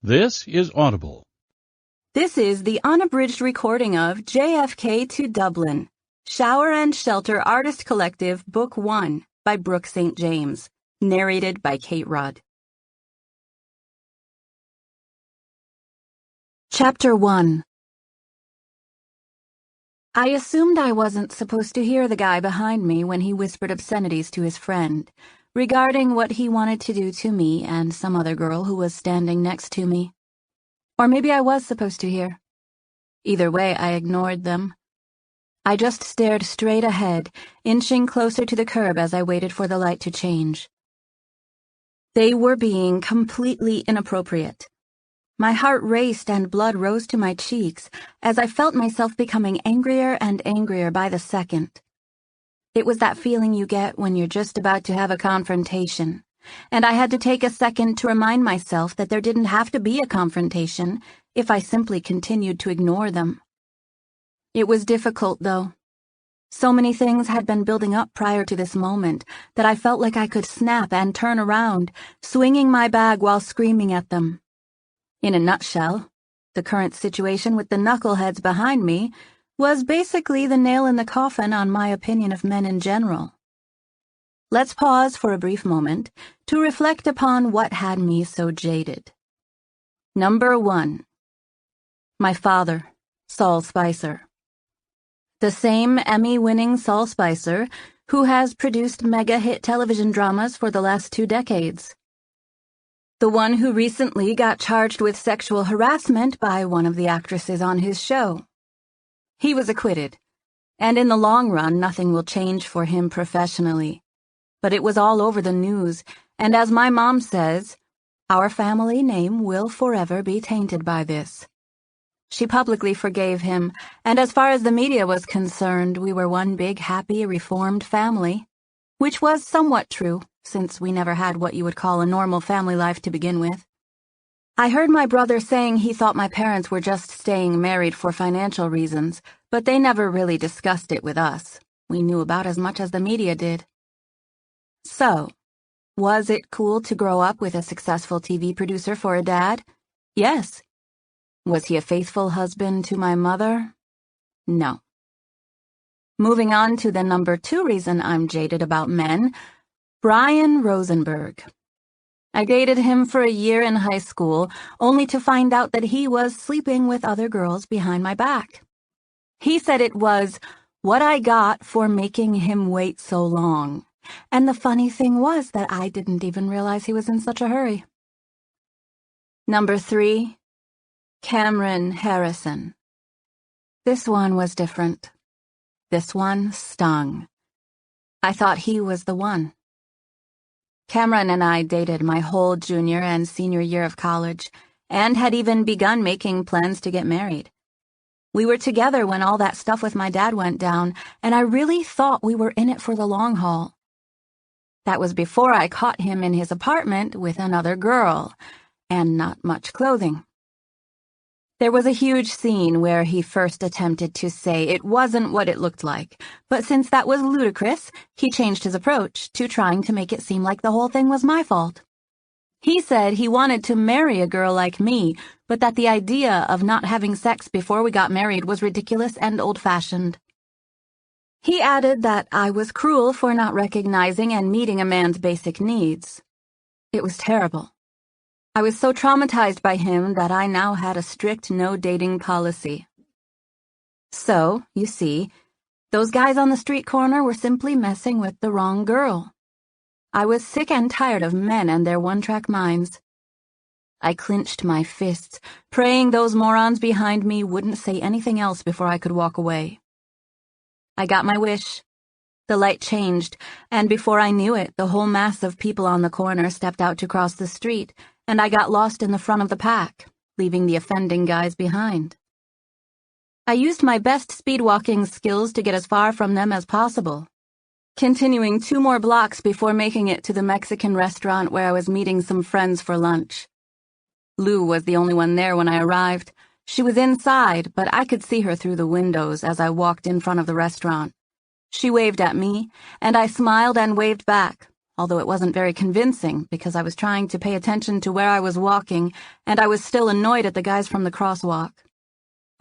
This is Audible. This is the unabridged recording of JFK to Dublin, Shower and Shelter Artist Collective, Book 1 by Brooke St. James, narrated by Kate Rudd. Chapter 1. I assumed I wasn't supposed to hear the guy behind me when he whispered obscenities to his friend, regarding what he wanted to do to me and some other girl who was standing next to me. Or maybe I was supposed to hear. Either way, I ignored them. I just stared straight ahead, inching closer to the curb as I waited for the light to change. They were being completely inappropriate. My heart raced and blood rose to my cheeks as I felt myself becoming angrier and angrier by the second. It was that feeling you get when you're just about to have a confrontation, and I had to take a second to remind myself that there didn't have to be a confrontation if I simply continued to ignore them. It was difficult, though. So many things had been building up prior to this moment that I felt like I could snap and turn around, swinging my bag while screaming at them. In a nutshell, the current situation with the knuckleheads behind me was basically the nail in the coffin on my opinion of men in general. Let's pause for a brief moment to reflect upon what had me so jaded. Number 1. My father, Saul Spicer. The same Emmy-winning Saul Spicer who has produced mega-hit television dramas for the last 2 decades. The one who recently got charged with sexual harassment by one of the actresses on his show. He was acquitted, and in the long run nothing will change for him professionally. But it was all over the news, and as my mom says, our family name will forever be tainted by this. She publicly forgave him, and as far as the media was concerned, we were one big, happy, reformed family, which was somewhat true, since we never had what you would call a normal family life to begin with. I heard my brother saying he thought my parents were just staying married for financial reasons, but they never really discussed it with us. We knew about as much as the media did. So, was it cool to grow up with a successful TV producer for a dad? Yes. Was he a faithful husband to my mother? No. Moving on to the number 2 reason I'm jaded about men, Brian Rosenberg. I dated him for a year in high school, only to find out that he was sleeping with other girls behind my back. He said it was what I got for making him wait so long. And the funny thing was that I didn't even realize he was in such a hurry. Number 3, Cameron Harrison. This one was different. This one stung. I thought he was the one. Cameron and I dated my whole junior and senior year of college, and had even begun making plans to get married. We were together when all that stuff with my dad went down, and I really thought we were in it for the long haul. That was before I caught him in his apartment with another girl, and not much clothing. There was a huge scene where he first attempted to say it wasn't what it looked like, but since that was ludicrous, he changed his approach to trying to make it seem like the whole thing was my fault. He said he wanted to marry a girl like me, but that the idea of not having sex before we got married was ridiculous and old-fashioned. He added that I was cruel for not recognizing and meeting a man's basic needs. It was terrible. I was so traumatized by him that I now had a strict no-dating policy. So, you see, those guys on the street corner were simply messing with the wrong girl. I was sick and tired of men and their one-track minds. I clenched my fists, praying those morons behind me wouldn't say anything else before I could walk away. I got my wish. The light changed, and before I knew it, the whole mass of people on the corner stepped out to cross the street, and I got lost in the front of the pack, leaving the offending guys behind. I used my best speed-walking skills to get as far from them as possible, continuing 2 more blocks before making it to the Mexican restaurant where I was meeting some friends for lunch. Lou was the only one there when I arrived. She was inside, but I could see her through the windows as I walked in front of the restaurant. She waved at me, and I smiled and waved back, although it wasn't very convincing because I was trying to pay attention to where I was walking and I was still annoyed at the guys from the crosswalk.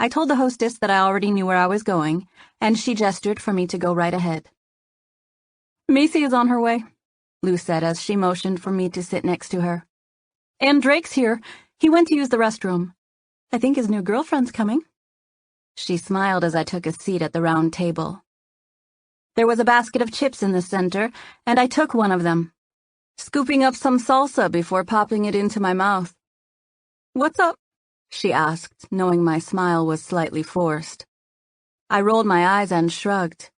I told the hostess that I already knew where I was going, and she gestured for me to go right ahead. "Macy is on her way," Lou said as she motioned for me to sit next to her. "And Drake's here. He went to use the restroom. I think his new girlfriend's coming." She smiled as I took a seat at the round table. There was a basket of chips in the center, and I took one of them, scooping up some salsa before popping it into my mouth. "What's up?" she asked, knowing my smile was slightly forced. I rolled my eyes and shrugged.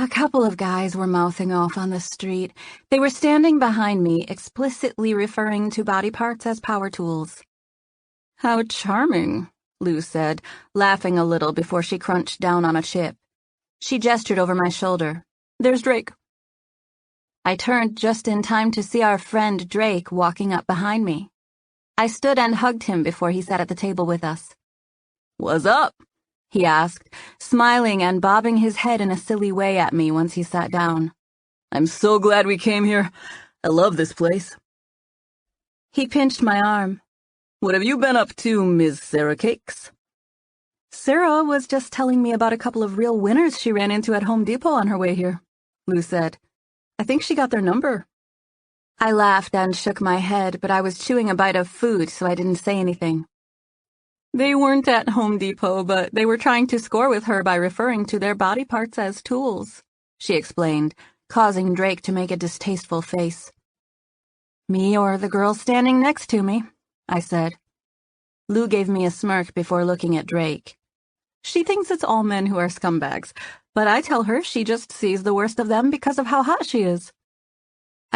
A couple of guys were mouthing off on the street. They were standing behind me, explicitly referring to body parts as power tools. "How charming," Lou said, laughing a little before she crunched down on a chip. She gestured over my shoulder. "There's Drake." I turned just in time to see our friend Drake walking up behind me. I stood and hugged him before he sat at the table with us. "What's up?" he asked, smiling and bobbing his head in a silly way at me once he sat down. "I'm so glad we came here. I love this place." He pinched my arm. "What have you been up to, Ms. Sarah Cakes?" "Sarah was just telling me about a couple of real winners she ran into at Home Depot on her way here," Lou said. "I think she got their number." I laughed and shook my head, but I was chewing a bite of food, so I didn't say anything. "They weren't at Home Depot, but they were trying to score with her by referring to their body parts as tools," she explained, causing Drake to make a distasteful face. "Me or the girl standing next to me," I said. Lou gave me a smirk before looking at Drake. "She thinks it's all men who are scumbags, but I tell her she just sees the worst of them because of how hot she is."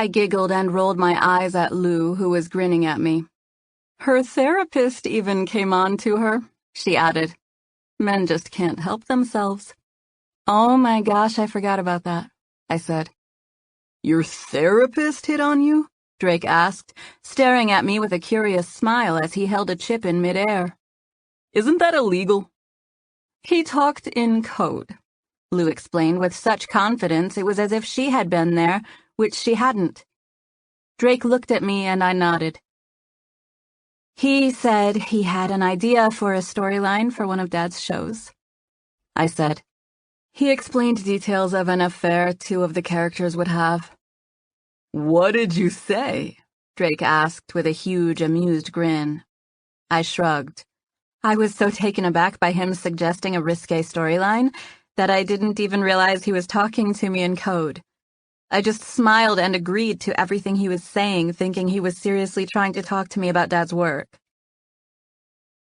I giggled and rolled my eyes at Lou, who was grinning at me. "Her therapist even came on to her," she added. "Men just can't help themselves." "Oh my gosh, I forgot about that," I said. "Your therapist hit on you?" Drake asked, staring at me with a curious smile as he held a chip in midair. "Isn't that illegal?" "He talked in code," Lou explained with such confidence it was as if she had been there, which she hadn't. Drake looked at me and I nodded. "He said he had an idea for a storyline for one of Dad's shows," I said. "He explained details of an affair two of the characters would have." "What did you say?" Drake asked with a huge, amused grin. I shrugged. I was so taken aback by him suggesting a risque storyline that I didn't even realize he was talking to me in code. I just smiled and agreed to everything he was saying, thinking he was seriously trying to talk to me about Dad's work.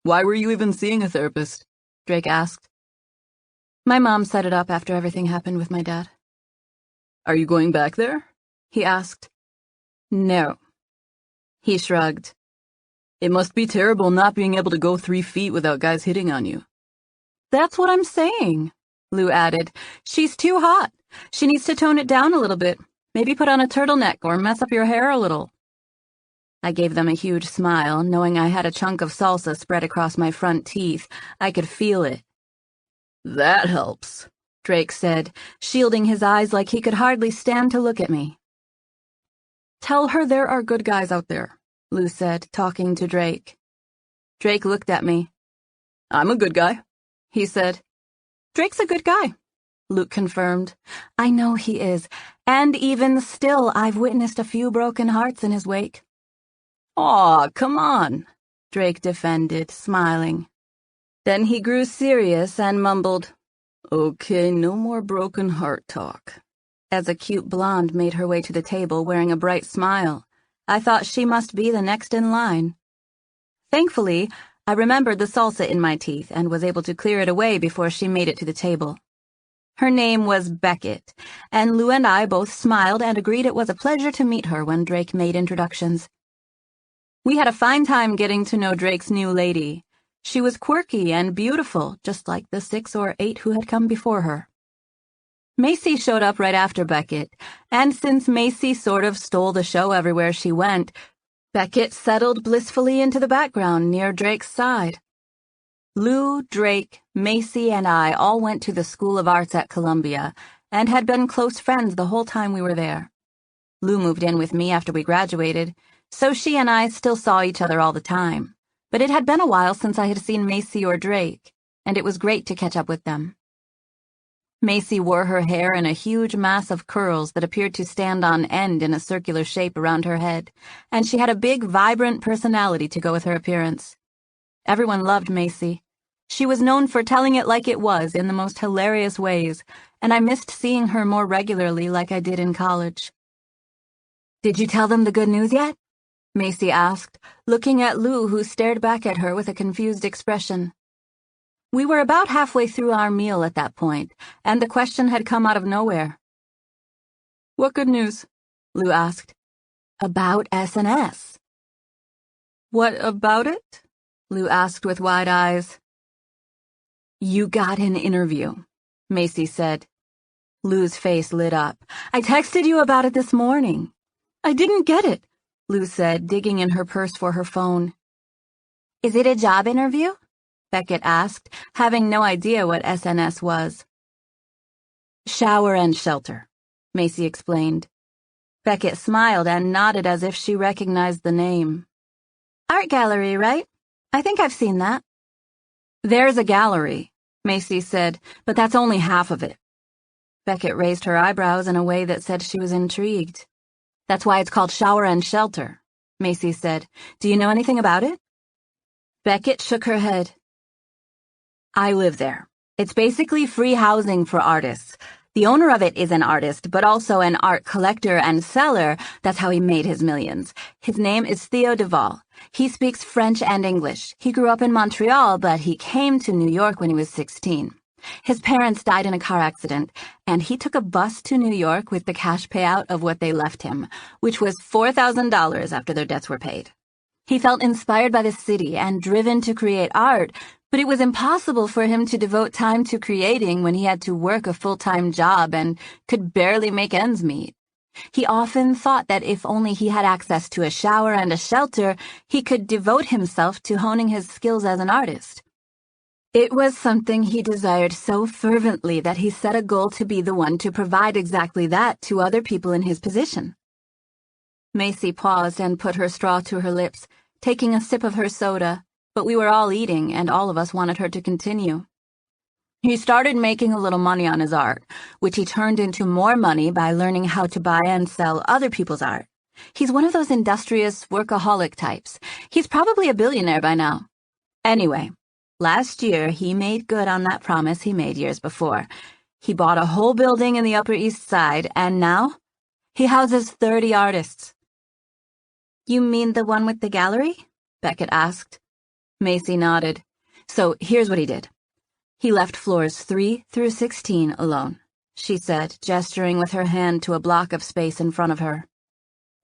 "Why were you even seeing a therapist?" Drake asked. "My mom set it up after everything happened with my dad." "Are you going back there?" he asked. "No." He shrugged. "It must be terrible not being able to go 3 feet without guys hitting on you." "That's what I'm saying," Lou added. "She's too hot. She needs to tone it down a little bit. Maybe put on a turtleneck or mess up your hair a little." I gave them a huge smile, knowing I had a chunk of salsa spread across my front teeth. I could feel it. "That helps," Drake said, shielding his eyes like he could hardly stand to look at me. "Tell her there are good guys out there," Lou said, talking to Drake. Drake looked at me. "I'm a good guy," he said. "Drake's a good guy," Luke confirmed. "I know he is, and even still I've witnessed a few broken hearts in his wake." "Aw, come on," Drake defended, smiling. Then he grew serious and mumbled, "Okay, no more broken heart talk," as a cute blonde made her way to the table wearing a bright smile. I thought she must be the next in line. Thankfully, I remembered the salsa in my teeth and was able to clear it away before she made it to the table. Her name was Beckett, and Lou and I both smiled and agreed it was a pleasure to meet her when Drake made introductions. We had a fine time getting to know Drake's new lady. She was quirky and beautiful, just like the 6 or 8 who had come before her. Macy showed up right after Beckett, and since Macy sort of stole the show everywhere she went, Beckett settled blissfully into the background near Drake's side. Lou, Drake, Macy, and I all went to the School of Arts at Columbia and had been close friends the whole time we were there. Lou moved in with me after we graduated, so she and I still saw each other all the time. But it had been a while since I had seen Macy or Drake, and it was great to catch up with them. Macy wore her hair in a huge mass of curls that appeared to stand on end in a circular shape around her head, and she had a big, vibrant personality to go with her appearance. Everyone loved Macy. She was known for telling it like it was in the most hilarious ways, and I missed seeing her more regularly like I did in college. "Did you tell them the good news yet?" Macy asked, looking at Lou, who stared back at her with a confused expression. We were about halfway through our meal at that point, and the question had come out of nowhere. "What good news?" Lou asked. "About S&S. "What about it?" Lou asked with wide eyes. "You got an interview," Macy said. Lou's face lit up. "I texted you about it this morning." "I didn't get it," Lou said, digging in her purse for her phone. "Is it a job interview?" Beckett asked, having no idea what S&S was. "Shower and shelter," Macy explained. Beckett smiled and nodded as if she recognized the name. "Art gallery, right? I think I've seen that." "There's a gallery," Macy said, "but that's only half of it." Beckett raised her eyebrows in a way that said she was intrigued. "That's why it's called Shower and Shelter," Macy said. "Do you know anything about it?" Beckett shook her head. "I live there. It's basically free housing for artists. The owner of it is an artist, but also an art collector and seller. That's how he made his millions. His name is Theo Duval. He speaks French and English. He grew up in Montreal, but he came to New York when he was 16. His parents died in a car accident, and he took a bus to New York with the cash payout of what they left him, which was $4,000 after their debts were paid. He felt inspired by the city and driven to create art, but it was impossible for him to devote time to creating when he had to work a full-time job and could barely make ends meet. He often thought that if only he had access to a shower and a shelter, he could devote himself to honing his skills as an artist. It was something he desired so fervently that he set a goal to be the one to provide exactly that to other people in his position. Macy paused and put her straw to her lips, taking a sip of her soda, but we were all eating and all of us wanted her to continue. "He started making a little money on his art, which he turned into more money by learning how to buy and sell other people's art. He's one of those industrious, workaholic types. He's probably a billionaire by now. Anyway, last year he made good on that promise he made years before. He bought a whole building in the Upper East Side, and now he houses 30 artists." "You mean the one with the gallery?" Beckett asked. Macy nodded. "So here's what he did. He left floors 3 through 16 alone," she said, gesturing with her hand to a block of space in front of her.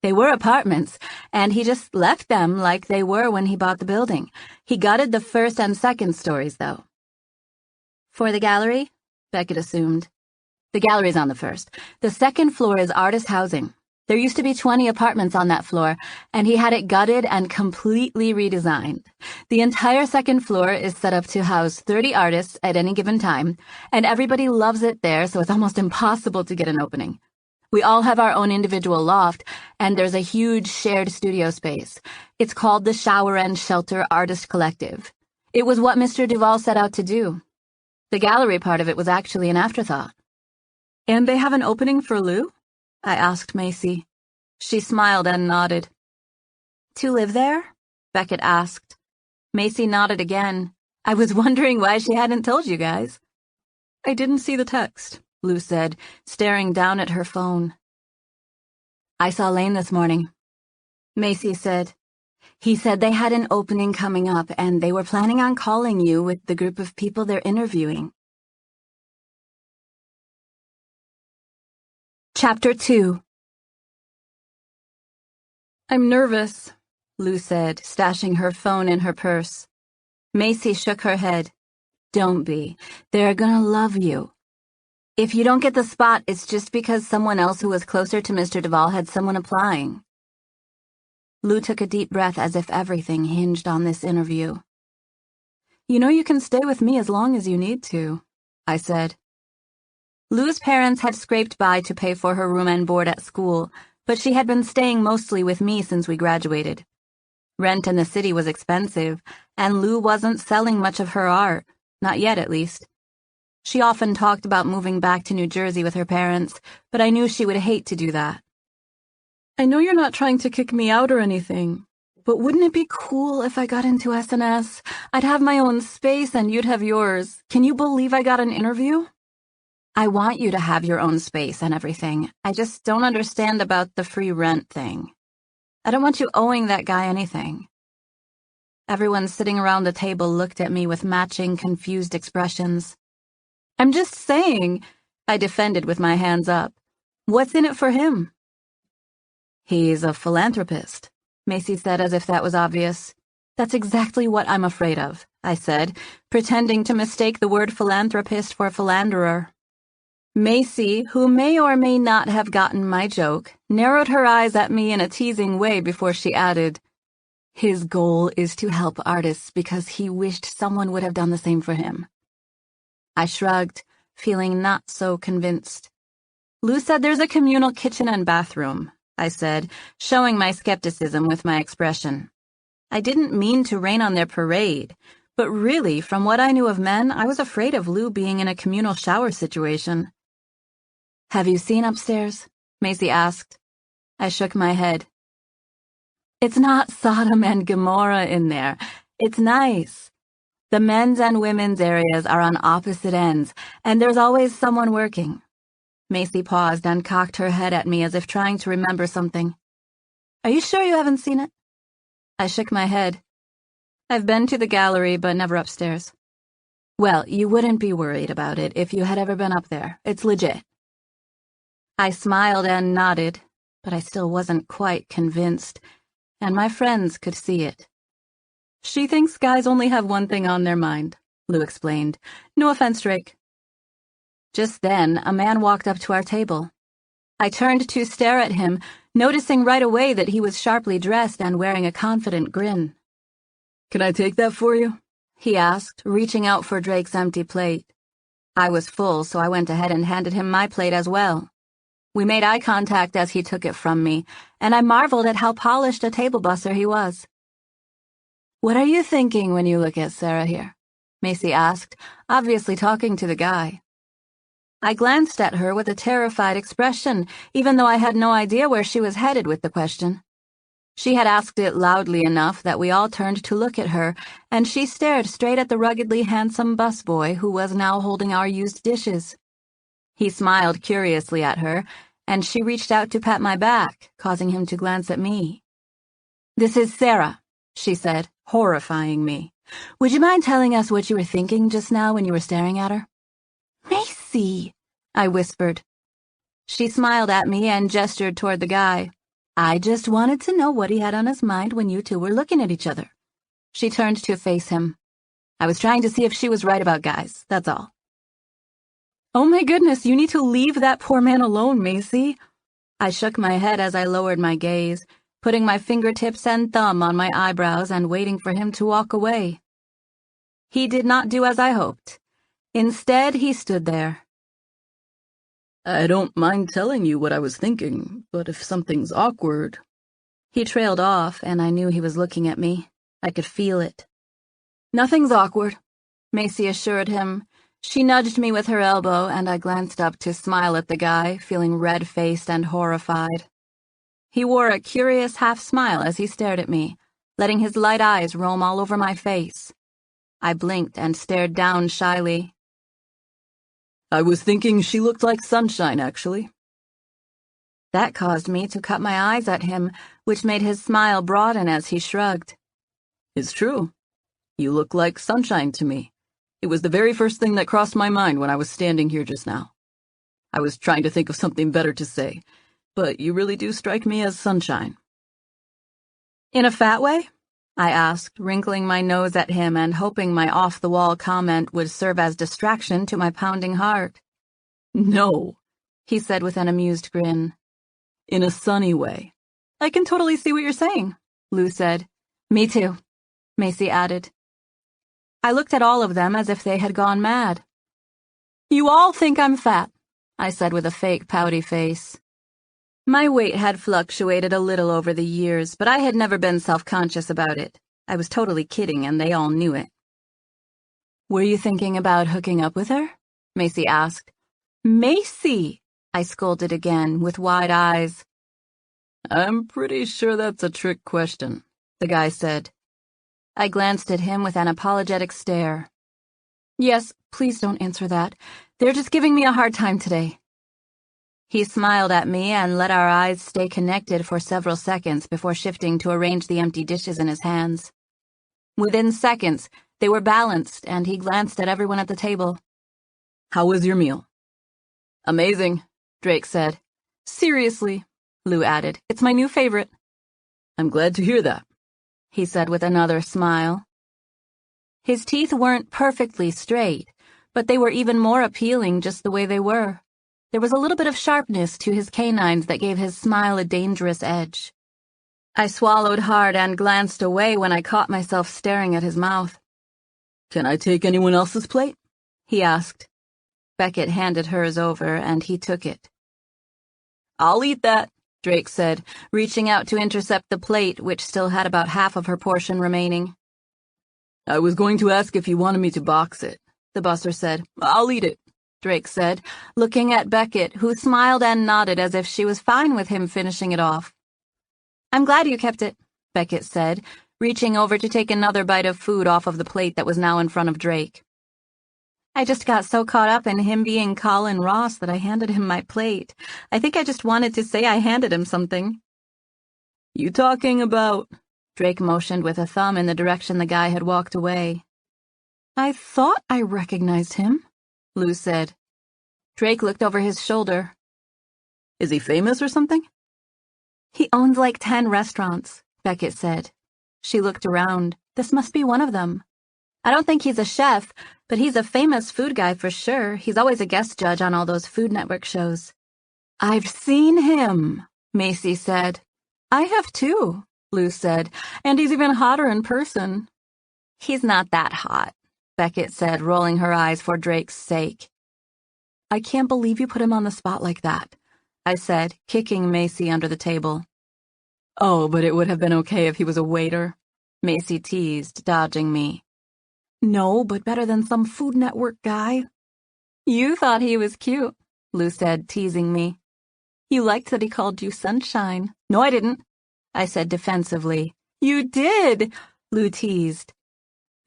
"They were apartments, and he just left them like they were when he bought the building. He gutted the first and second stories, though." "For the gallery?" Beckett assumed. "The gallery's on the first. The second floor is artist housing. There used to be 20 apartments on that floor, and he had it gutted and completely redesigned. The entire second floor is set up to house 30 artists at any given time, and everybody loves it there, so it's almost impossible to get an opening. We all have our own individual loft, and there's a huge shared studio space. It's called the Shower and Shelter Artist Collective. It was what Mr. Duval set out to do. The gallery part of it was actually an afterthought." "And they have an opening for Lou?" I asked Macy. She smiled and nodded. "To live there?" Beckett asked. Macy nodded again. "I was wondering why she hadn't told you guys." "I didn't see the text," Lou said, staring down at her phone. "I saw Lane this morning," Macy said. "He said they had an opening coming up and they were planning on calling you with the group of people they're interviewing." Chapter 2. "I'm nervous," Lou said, stashing her phone in her purse. Macy shook her head. "Don't be. They're gonna love you. If you don't get the spot, it's just because someone else who was closer to Mr. Duval had someone applying." Lou took a deep breath as if everything hinged on this interview. "You know you can stay with me as long as you need to," I said. Lou's parents had scraped by to pay for her room and board at school, but she had been staying mostly with me since we graduated. Rent in the city was expensive, and Lou wasn't selling much of her art, not yet at least. She often talked about moving back to New Jersey with her parents, but I knew she would hate to do that. I know you're not trying to kick me out or anything, but wouldn't it be cool if I got into SNS? I'd have my own space and you'd have yours. Can you believe I got an interview? I want you to have your own space and everything. I just don't understand about the free rent thing. I don't want you owing that guy anything. Everyone sitting around the table looked at me with matching, confused expressions. I'm just saying, I defended with my hands up. What's in it for him? He's a philanthropist, Macy said as if that was obvious. That's exactly what I'm afraid of, I said, pretending to mistake the word philanthropist for philanderer. Macy, who may or may not have gotten my joke, narrowed her eyes at me in a teasing way before she added, his goal is to help artists because he wished someone would have done the same for him. I shrugged, feeling not so convinced. Lou said there's a communal kitchen and bathroom, I said, showing my skepticism with my expression. I didn't mean to rain on their parade, but really, from what I knew of men, I was afraid of Lou being in a communal shower situation. Have you seen upstairs? Macy asked. I shook my head. It's not Sodom and Gomorrah in there. It's nice. The men's and women's areas are on opposite ends, and there's always someone working. Macy paused and cocked her head at me as if trying to remember something. Are you sure you haven't seen it? I shook my head. I've been to the gallery, but never upstairs. Well, you wouldn't be worried about it if you had ever been up there. It's legit. I smiled and nodded, but I still wasn't quite convinced, and my friends could see it. She thinks guys only have one thing on their mind, Lou explained. No offense, Drake. Just then, a man walked up to our table. I turned to stare at him, noticing right away that he was sharply dressed and wearing a confident grin. Can I take that for you? He asked, reaching out for Drake's empty plate. I was full, so I went ahead and handed him my plate as well. We made eye contact as he took it from me, and I marveled at how polished a table busser he was. What are you thinking when you look at Sarah here? Macy asked, obviously talking to the guy. I glanced at her with a terrified expression, even though I had no idea where she was headed with the question. She had asked it loudly enough that we all turned to look at her, and she stared straight at the ruggedly handsome busboy who was now holding our used dishes. He smiled curiously at her, and she reached out to pat my back, causing him to glance at me. This is Sarah, she said, horrifying me. Would you mind telling us what you were thinking just now when you were staring at her? Macy, I whispered. She smiled at me and gestured toward the guy. I just wanted to know what he had on his mind when you two were looking at each other. She turned to face him. I was trying to see if she was right about guys, that's all. Oh my goodness, you need to leave that poor man alone, Macy. I shook my head as I lowered my gaze, putting my fingertips and thumb on my eyebrows and waiting for him to walk away. He did not do as I hoped. Instead, he stood there. I don't mind telling you what I was thinking, but if something's awkward... He trailed off, and I knew he was looking at me. I could feel it. Nothing's awkward, Macy assured him. She nudged me with her elbow, and I glanced up to smile at the guy, feeling red-faced and horrified. He wore a curious half-smile as he stared at me, letting his light eyes roam all over my face. I blinked and stared down shyly. I was thinking she looked like sunshine, actually. That caused me to cut my eyes at him, which made his smile broaden as he shrugged. It's true. You look like sunshine to me. It was the very first thing that crossed my mind when I was standing here just now. I was trying to think of something better to say, but you really do strike me as sunshine. In a fat way? I asked, wrinkling my nose at him and hoping my off-the-wall comment would serve as distraction to my pounding heart. No, he said with an amused grin. In a sunny way. I can totally see what you're saying, Lou said. Me too, Macy added. I looked at all of them as if they had gone mad. You all think I'm fat, I said with a fake pouty face. My weight had fluctuated a little over the years, but I had never been self-conscious about it. I was totally kidding, and they all knew it. "Were you thinking about hooking up with her?" Macy asked. "Macy!" I scolded again, with wide eyes. "I'm pretty sure that's a trick question," the guy said. I glanced at him with an apologetic stare. "Yes, please don't answer that. They're just giving me a hard time today." He smiled at me and let our eyes stay connected for several seconds before shifting to arrange the empty dishes in his hands. Within seconds, they were balanced, and he glanced at everyone at the table. "How was your meal?" "Amazing," Drake said. "Seriously," Lou added. "It's my new favorite." "I'm glad to hear that," he said with another smile. His teeth weren't perfectly straight, but they were even more appealing just the way they were. There was a little bit of sharpness to his canines that gave his smile a dangerous edge. I swallowed hard and glanced away when I caught myself staring at his mouth. "Can I take anyone else's plate?" he asked. Beckett handed hers over, and he took it. "I'll eat that," Drake said, reaching out to intercept the plate, which still had about half of her portion remaining. "I was going to ask if you wanted me to box it," the busser said. "I'll eat it," Drake said, looking at Beckett, who smiled and nodded as if she was fine with him finishing it off. "I'm glad you kept it," Beckett said, reaching over to take another bite of food off of the plate that was now in front of Drake. "I just got so caught up in him being Colin Ross that I handed him my plate. I think I just wanted to say I handed him something." "You talking about—" Drake motioned with a thumb in the direction the guy had walked away. "I thought I recognized him," Lou said. Drake looked over his shoulder. "Is he famous or something?" "He owns like 10 restaurants," Beckett said. She looked around. This must be one of them. "I don't think he's a chef, but he's a famous food guy for sure. He's always a guest judge on all those Food Network shows." "I've seen him," Macy said. "I have too," Lou said, "and he's even hotter in person." "He's not that hot," Beckett said, rolling her eyes for Drake's sake. "I can't believe you put him on the spot like that," I said, kicking Macy under the table. "Oh, but it would have been okay if he was a waiter," Macy teased, dodging me. "No, but better than some Food Network guy." "You thought he was cute," Lou said, teasing me. "You liked that he called you Sunshine." "No, I didn't," I said defensively. "You did," Lou teased.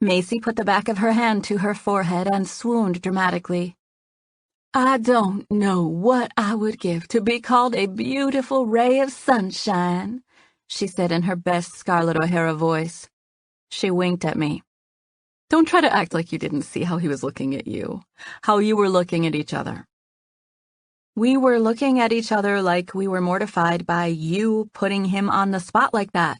Macy put the back of her hand to her forehead and swooned dramatically. "I don't know what I would give to be called a beautiful ray of sunshine," she said in her best Scarlett O'Hara voice. She winked at me. "Don't try to act like you didn't see how he was looking at you, how you were looking at each other." "We were looking at each other like we were mortified by you putting him on the spot like that."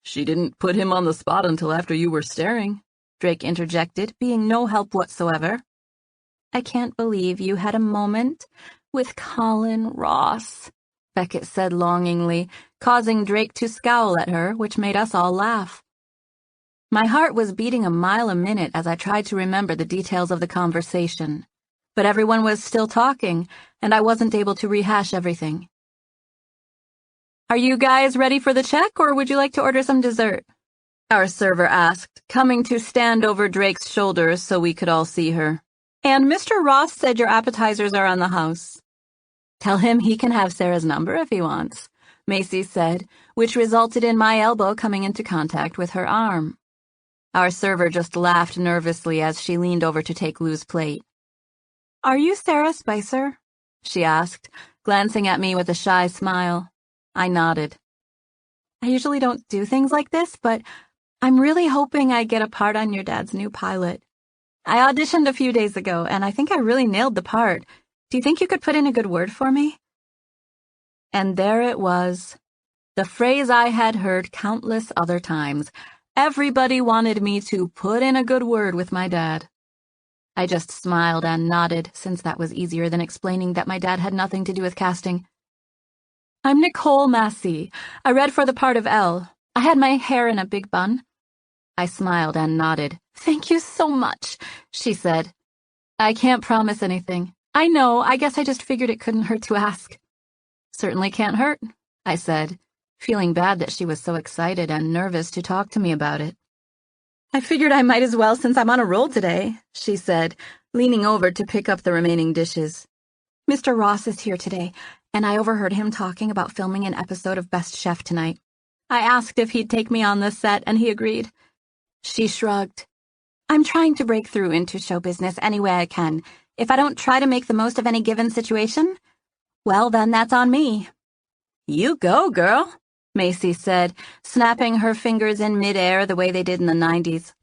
"She didn't put him on the spot until after you were staring," Drake interjected, being no help whatsoever. "I can't believe you had a moment with Colin Ross," Beckett said longingly, causing Drake to scowl at her, which made us all laugh. My heart was beating a mile a minute as I tried to remember the details of the conversation. But everyone was still talking, and I wasn't able to rehash everything. "Are you guys ready for the check, or would you like to order some dessert?" our server asked, coming to stand over Drake's shoulders so we could all see her. "And Mr. Ross said your appetizers are on the house." "Tell him he can have Sarah's number if he wants," Macy said, which resulted in my elbow coming into contact with her arm. Our server just laughed nervously as she leaned over to take Lou's plate. "Are you Sarah Spicer?" she asked, glancing at me with a shy smile. I nodded. "I usually don't do things like this, but I'm really hoping I get a part on your dad's new pilot. I auditioned a few days ago, and I think I really nailed the part. Do you think you could put in a good word for me?" And there it was. The phrase I had heard countless other times. Everybody wanted me to put in a good word with my dad. I just smiled and nodded, since that was easier than explaining that my dad had nothing to do with casting. "I'm Nicole Massey. I read for the part of Elle. I had my hair in a big bun." I smiled and nodded. "Thank you so much," she said. "I can't promise anything." "I know, I guess I just figured it couldn't hurt to ask." Certainly can't hurt, I said, feeling bad that she was so excited and nervous to talk to me about it. I figured I might as well since I'm on a roll today, she said, leaning over to pick up the remaining dishes. Mr. Ross is here today, and I overheard him talking about filming an episode of Best Chef tonight. I asked if he'd take me on the set, and he agreed. She shrugged. I'm trying to break through into show business any way I can. If I don't try to make the most of any given situation, well, then that's on me. You go, girl, Macy said, snapping her fingers in midair the way they did in the 90s.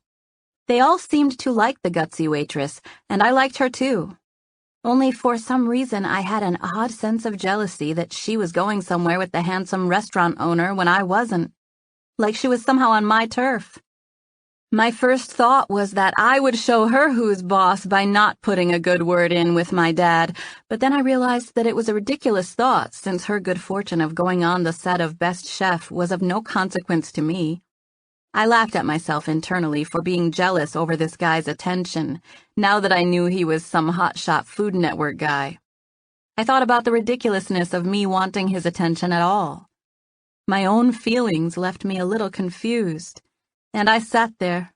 They all seemed to like the gutsy waitress, and I liked her too. Only for some reason I had an odd sense of jealousy that she was going somewhere with the handsome restaurant owner when I wasn't. Like she was somehow on my turf. My first thought was that I would show her who's boss by not putting a good word in with my dad, but then I realized that it was a ridiculous thought since her good fortune of going on the set of Best Chef was of no consequence to me. I laughed at myself internally for being jealous over this guy's attention, now that I knew he was some hotshot Food Network guy. I thought about the ridiculousness of me wanting his attention at all. My own feelings left me a little confused, and I sat there,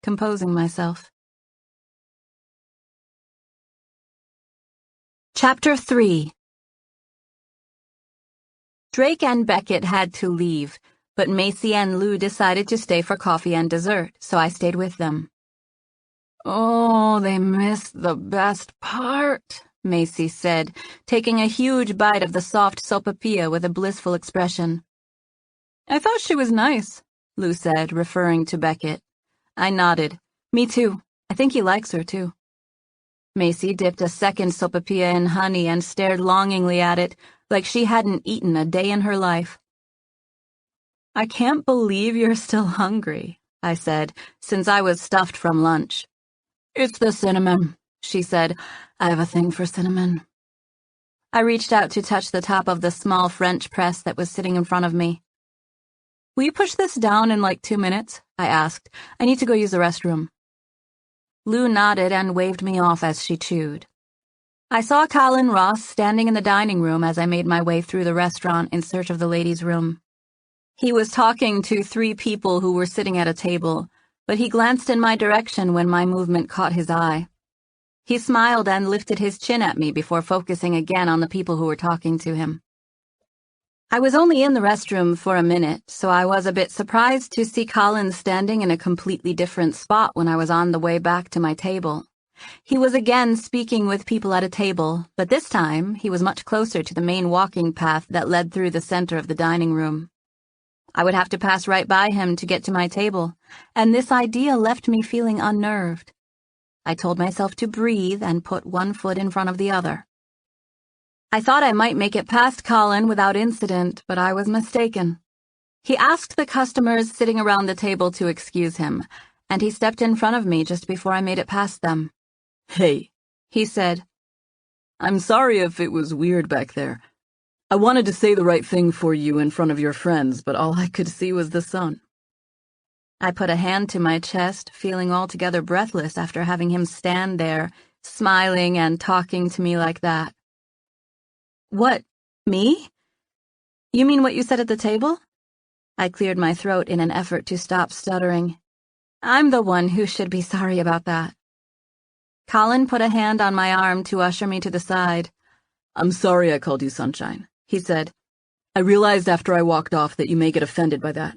composing myself. Chapter 3. Drake and Beckett had to leave, but Macy and Lou decided to stay for coffee and dessert, so I stayed with them. Oh, they missed the best part, Macy said, taking a huge bite of the soft sopapilla with a blissful expression. I thought she was nice, Lou said, referring to Beckett. I nodded. Me too. I think he likes her, too. Macy dipped a second sopapilla in honey and stared longingly at it, like she hadn't eaten a day in her life. I can't believe you're still hungry, I said, since I was stuffed from lunch. It's the cinnamon, she said. I have a thing for cinnamon. I reached out to touch the top of the small French press that was sitting in front of me. Will you push this down in like 2 minutes? I asked. I need to go use the restroom. Lou nodded and waved me off as she chewed. I saw Colin Ross standing in the dining room as I made my way through the restaurant in search of the ladies' room. He was talking to 3 people who were sitting at a table, but he glanced in my direction when my movement caught his eye. He smiled and lifted his chin at me before focusing again on the people who were talking to him. I was only in the restroom for a minute, so I was a bit surprised to see Colin standing in a completely different spot when I was on the way back to my table. He was again speaking with people at a table, but this time he was much closer to the main walking path that led through the center of the dining room. I would have to pass right by him to get to my table, and this idea left me feeling unnerved. I told myself to breathe and put one foot in front of the other. I thought I might make it past Colin without incident, but I was mistaken. He asked the customers sitting around the table to excuse him, and he stepped in front of me just before I made it past them. Hey, he said. I'm sorry if it was weird back there. I wanted to say the right thing for you in front of your friends, but all I could see was the sun. I put a hand to my chest, feeling altogether breathless after having him stand there, smiling and talking to me like that. What, me? You mean what you said at the table? I cleared my throat in an effort to stop stuttering. I'm the one who should be sorry about that. Colin put a hand on my arm to usher me to the side. I'm sorry I called you Sunshine, he said. I realized after I walked off that you may get offended by that.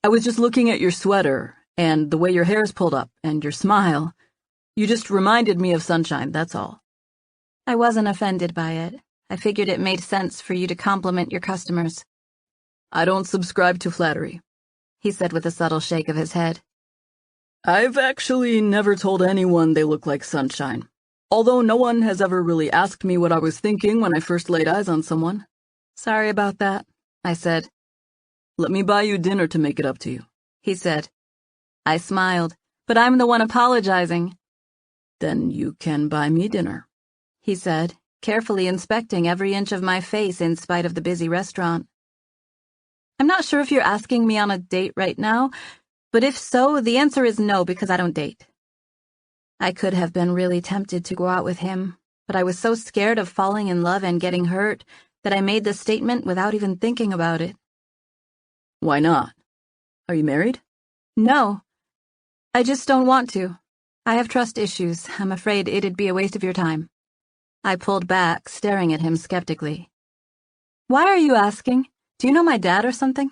I was just looking at your sweater, and the way your hair's pulled up, and your smile. You just reminded me of Sunshine, that's all. I wasn't offended by it. I figured it made sense for you to compliment your customers. I don't subscribe to flattery, he said with a subtle shake of his head. I've actually never told anyone they look like Sunshine, although no one has ever really asked me what I was thinking when I first laid eyes on someone. Sorry about that, I said. Let me buy you dinner to make it up to you, he said. I smiled, but I'm the one apologizing. Then you can buy me dinner, he said, carefully inspecting every inch of my face in spite of the busy restaurant. I'm not sure if you're asking me on a date right now, but if so, the answer is no because I don't date. I could have been really tempted to go out with him, but I was so scared of falling in love and getting hurt that I made the statement without even thinking about it. Why not? Are you married? No. I just don't want to. I have trust issues. I'm afraid it'd be a waste of your time. I pulled back, staring at him skeptically. Why are you asking? Do you know my dad or something?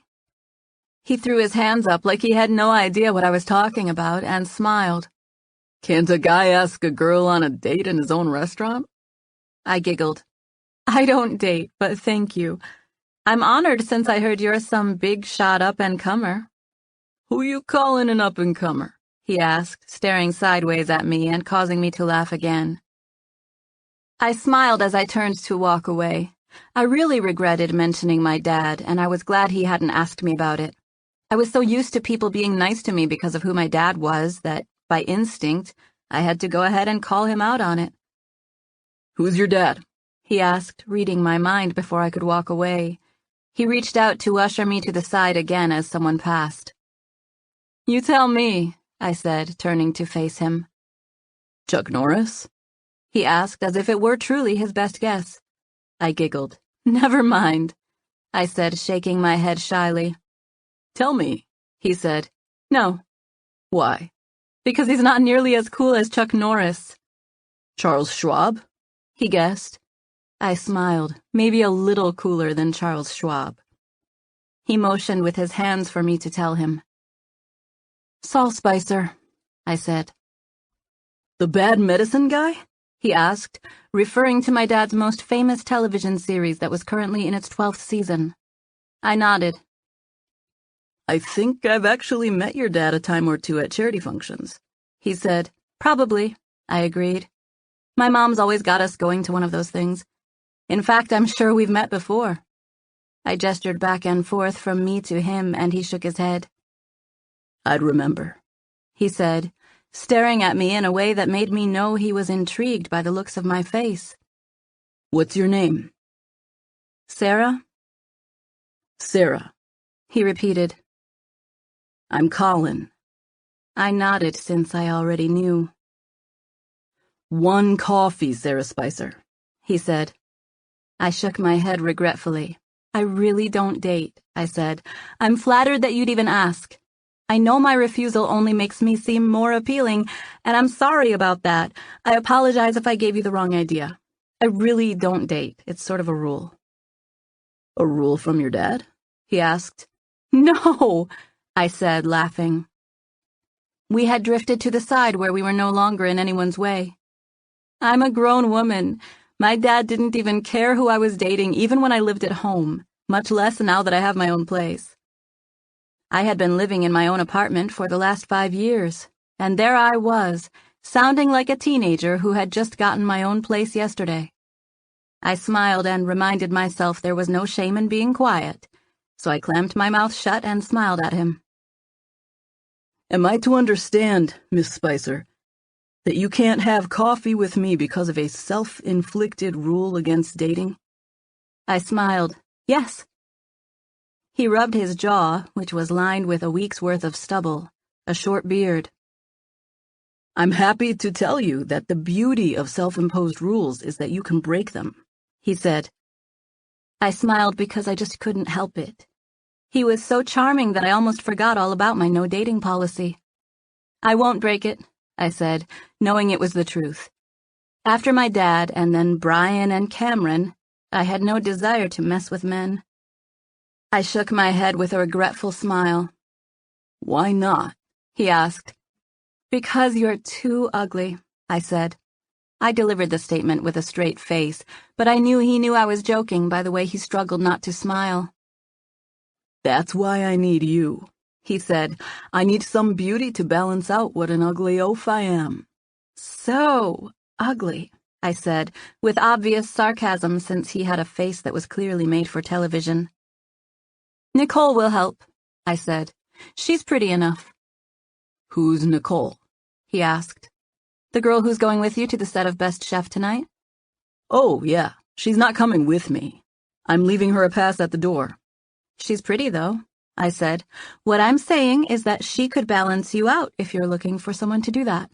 He threw his hands up like he had no idea what I was talking about and smiled. Can't a guy ask a girl on a date in his own restaurant? I giggled. I don't date, but thank you. I'm honored since I heard you're some big shot up-and-comer. Who you calling an up-and-comer? He asked, staring sideways at me and causing me to laugh again. I smiled as I turned to walk away. I really regretted mentioning my dad, and I was glad he hadn't asked me about it. I was so used to people being nice to me because of who my dad was that, by instinct, I had to go ahead and call him out on it. Who's your dad? He asked, reading my mind before I could walk away. He reached out to usher me to the side again as someone passed. You tell me, I said, turning to face him. Chuck Norris? He asked as if it were truly his best guess. I giggled. Never mind, I said, shaking my head shyly. Tell me, he said. No. Why? Because he's not nearly as cool as Chuck Norris. Charles Schwab? He guessed. I smiled, maybe a little cooler than Charles Schwab. He motioned with his hands for me to tell him. Saul Spicer, I said. The bad medicine guy? He asked, referring to my dad's most famous television series that was currently in its 12th season. I nodded. I think I've actually met your dad a time or two at charity functions, he said. Probably, I agreed. My mom's always got us going to one of those things. In fact, I'm sure we've met before. I gestured back and forth from me to him, and he shook his head. I'd remember, he said, staring at me in a way that made me know he was intrigued by the looks of my face. What's your name? Sarah? Sarah, he repeated. I'm Colin. I nodded since I already knew. 1 coffee, Sarah Spicer, he said. I shook my head regretfully. I really don't date, I said. I'm flattered that you'd even ask. I know my refusal only makes me seem more appealing, and I'm sorry about that. I apologize if I gave you the wrong idea. I really don't date. It's sort of a rule. A rule from your dad? He asked. No, I said, laughing. We had drifted to the side where we were no longer in anyone's way. I'm a grown woman. My dad didn't even care who I was dating, even when I lived at home, much less now that I have my own place. I had been living in my own apartment for the last 5 years, and there I was, sounding like a teenager who had just gotten my own place yesterday. I smiled and reminded myself there was no shame in being quiet, so I clamped my mouth shut and smiled at him. Am I to understand, Miss Spicer, that you can't have coffee with me because of a self-inflicted rule against dating? I smiled. Yes. He rubbed his jaw, which was lined with a week's worth of stubble, a short beard. I'm happy to tell you that the beauty of self-imposed rules is that you can break them, he said. I smiled because I just couldn't help it. He was so charming that I almost forgot all about my no-dating policy. I won't break it, I said, knowing it was the truth. After my dad and then Brian and Cameron, I had no desire to mess with men. I shook my head with a regretful smile. Why not? He asked. Because you're too ugly, I said. I delivered the statement with a straight face, but I knew he knew I was joking by the way he struggled not to smile. That's why I need you, he said. I need some beauty to balance out what an ugly oaf I am. So ugly, I said, with obvious sarcasm since he had a face that was clearly made for television. Nicole will help, I said. She's pretty enough. Who's Nicole? He asked. The girl who's going with you to the set of Best Chef tonight? Oh, yeah. She's not coming with me. I'm leaving her a pass at the door. She's pretty, though, I said. What I'm saying is that she could balance you out if you're looking for someone to do that.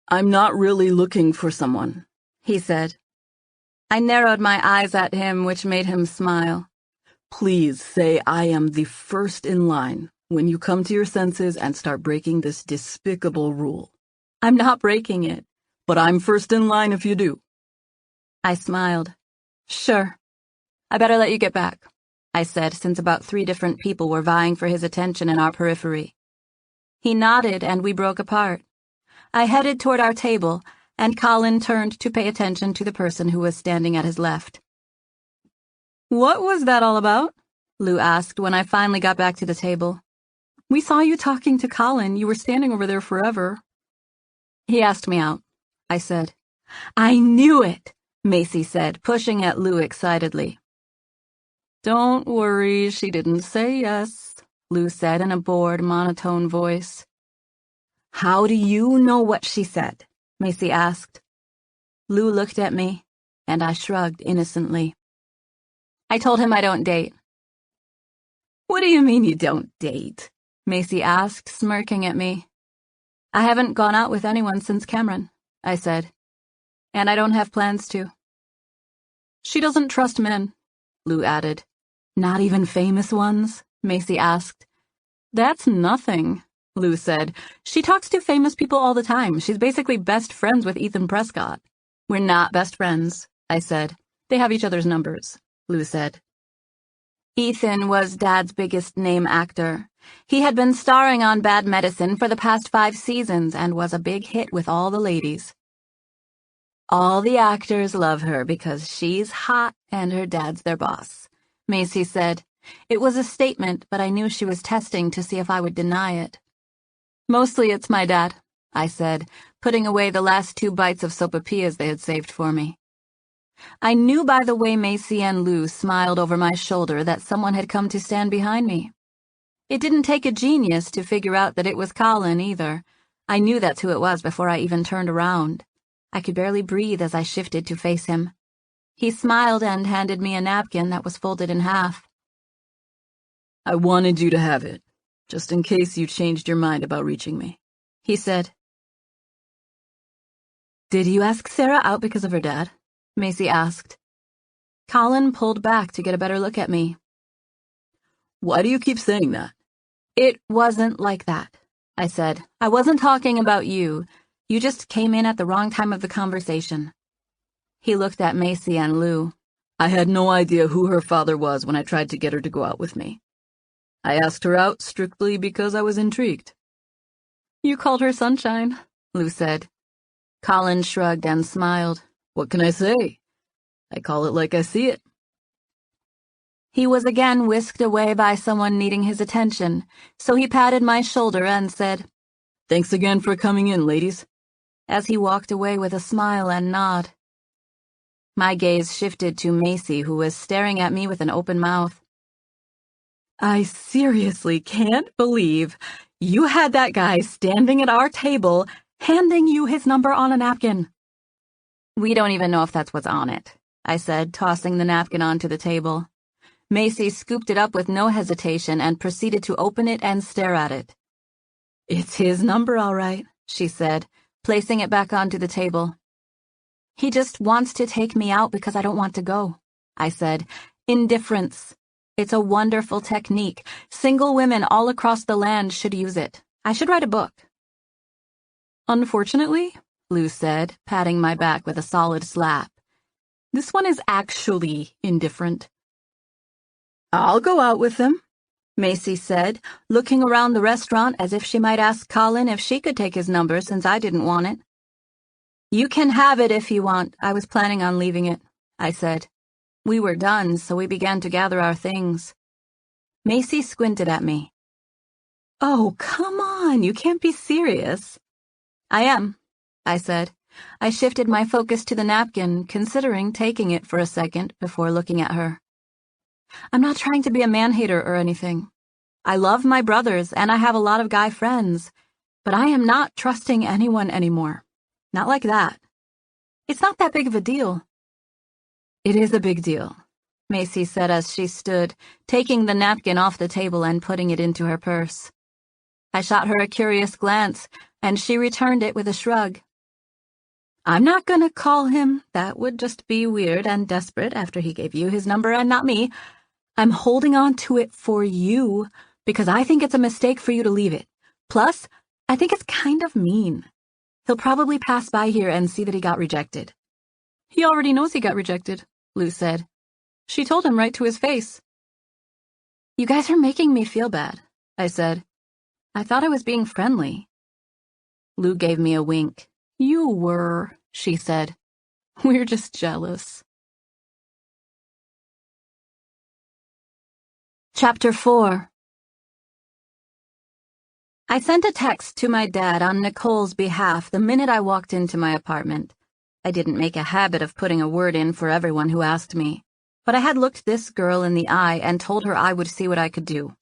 I'm not really looking for someone, he said. I narrowed my eyes at him, which made him smile. Please say I am the first in line when you come to your senses and start breaking this despicable rule. I'm not breaking it. But I'm first in line if you do. I smiled. Sure. I better let you get back, I said, since about 3 different people were vying for his attention in our periphery. He nodded and we broke apart. I headed toward our table, and Colin turned to pay attention to the person who was standing at his left. What was that all about? Lou asked when I finally got back to the table. We saw you talking to Colin. You were standing over there forever. He asked me out, I said. I knew it, Macy said, pushing at Lou excitedly. Don't worry, she didn't say yes, Lou said in a bored, monotone voice. How do you know what she said? Macy asked. Lou looked at me, and I shrugged innocently. I told him I don't date. What do you mean you don't date? Macy asked, smirking at me. I haven't gone out with anyone since Cameron, I said. And I don't have plans to. She doesn't trust men, Lou added. Not even famous ones? Macy asked. That's nothing, Lou said. She talks to famous people all the time. She's basically best friends with Ethan Prescott. We're not best friends, I said. They have each other's numbers, Lou said. Ethan was Dad's biggest name actor. He had been starring on Bad Medicine for the past 5 seasons and was a big hit with all the ladies. All the actors love her because she's hot and her dad's their boss, Macy said. It was a statement, but I knew she was testing to see if I would deny it. Mostly it's my dad, I said, putting away the last 2 bites of sopapillas they had saved for me. I knew by the way Macy and Lou smiled over my shoulder that someone had come to stand behind me. It didn't take a genius to figure out that it was Colin either. I knew that's who it was before I even turned around. I could barely breathe as I shifted to face him. He smiled and handed me a napkin that was folded in half. I wanted you to have it, just in case you changed your mind about reaching me, he said. Did you ask Sarah out because of her dad? Macy asked. Colin pulled back to get a better look at me. Why do you keep saying that? It wasn't like that, I said. I wasn't talking about you. You just came in at the wrong time of the conversation. He looked at Macy and Lou. I had no idea who her father was when I tried to get her to go out with me. I asked her out strictly because I was intrigued. You called her Sunshine, Lou said. Colin shrugged and smiled. What can I say? I call it like I see it. He was again whisked away by someone needing his attention, so he patted my shoulder and said, Thanks again for coming in, ladies, as he walked away with a smile and nod. My gaze shifted to Macy, who was staring at me with an open mouth. I seriously can't believe you had that guy standing at our table, handing you his number on a napkin. We don't even know if that's what's on it, I said, tossing the napkin onto the table. Macy scooped it up with no hesitation and proceeded to open it and stare at it. It's his number, all right, she said, placing it back onto the table. He just wants to take me out because I don't want to go, I said. Indifference. It's a wonderful technique. Single women all across the land should use it. I should write a book. Unfortunately, Lou said, patting my back with a solid slap, this one is actually indifferent. I'll go out with him, Macy said, looking around the restaurant as if she might ask Colin if she could take his number since I didn't want it. You can have it if you want. I was planning on leaving it, I said. We were done, so we began to gather our things. Macy squinted at me. Oh, come on, you can't be serious. I am, I said. I shifted my focus to the napkin, considering taking it for a second before looking at her. I'm not trying to be a man-hater or anything. I love my brothers, and I have a lot of guy friends, but I am not trusting anyone anymore. Not like that. It's not that big of a deal. It is a big deal, Macy said as she stood, taking the napkin off the table and putting it into her purse. I shot her a curious glance, and she returned it with a shrug. I'm not gonna call him. That would just be weird and desperate after he gave you his number and not me. I'm holding on to it for you because I think it's a mistake for you to leave it. Plus, I think it's kind of mean. He'll probably pass by here and see that he got rejected. He already knows he got rejected, Lou said. She told him right to his face. You guys are making me feel bad, I said. I thought I was being friendly. Lou gave me a wink. You were, she said. We're just jealous. Chapter 4. I sent a text to my dad on Nicole's behalf the minute I walked into my apartment. I didn't make a habit of putting a word in for everyone who asked me, but I had looked this girl in the eye and told her I would see what I could do.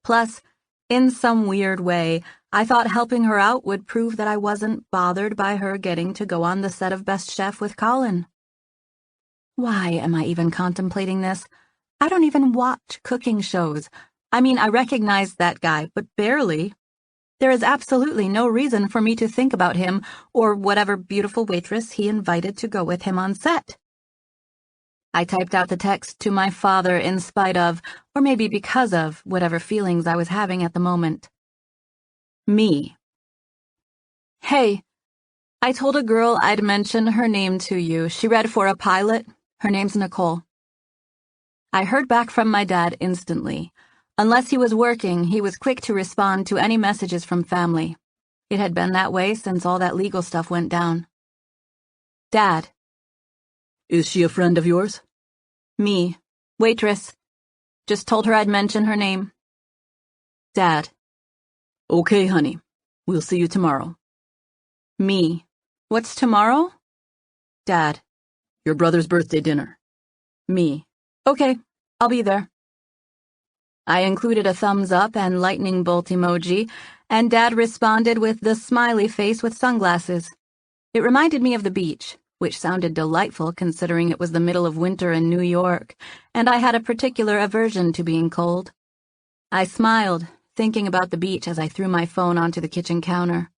Plus, in some weird way, I thought helping her out would prove that I wasn't bothered by her getting to go on the set of Best Chef with Colin. Why am I even contemplating this? I don't even watch cooking shows. I mean, I recognize that guy, but barely. There is absolutely no reason for me to think about him or whatever beautiful waitress he invited to go with him on set. I typed out the text to my father in spite of, or maybe because of, whatever feelings I was having at the moment. Me. Hey, I told a girl I'd mention her name to you. She read for a pilot. Her name's Nicole. I heard back from my dad instantly. Unless he was working, he was quick to respond to any messages from family. It had been that way since all that legal stuff went down. Dad. Is she a friend of yours? Me. Waitress. Just told her I'd mention her name. Dad. Okay, honey. We'll see you tomorrow. Me. What's tomorrow? Dad. Your brother's birthday dinner. Me. Okay, I'll be there. I included a thumbs up and lightning bolt emoji, and Dad responded with the smiley face with sunglasses. It reminded me of the beach, which sounded delightful considering it was the middle of winter in New York, and I had a particular aversion to being cold. I smiled, thinking about the beach as I threw my phone onto the kitchen counter.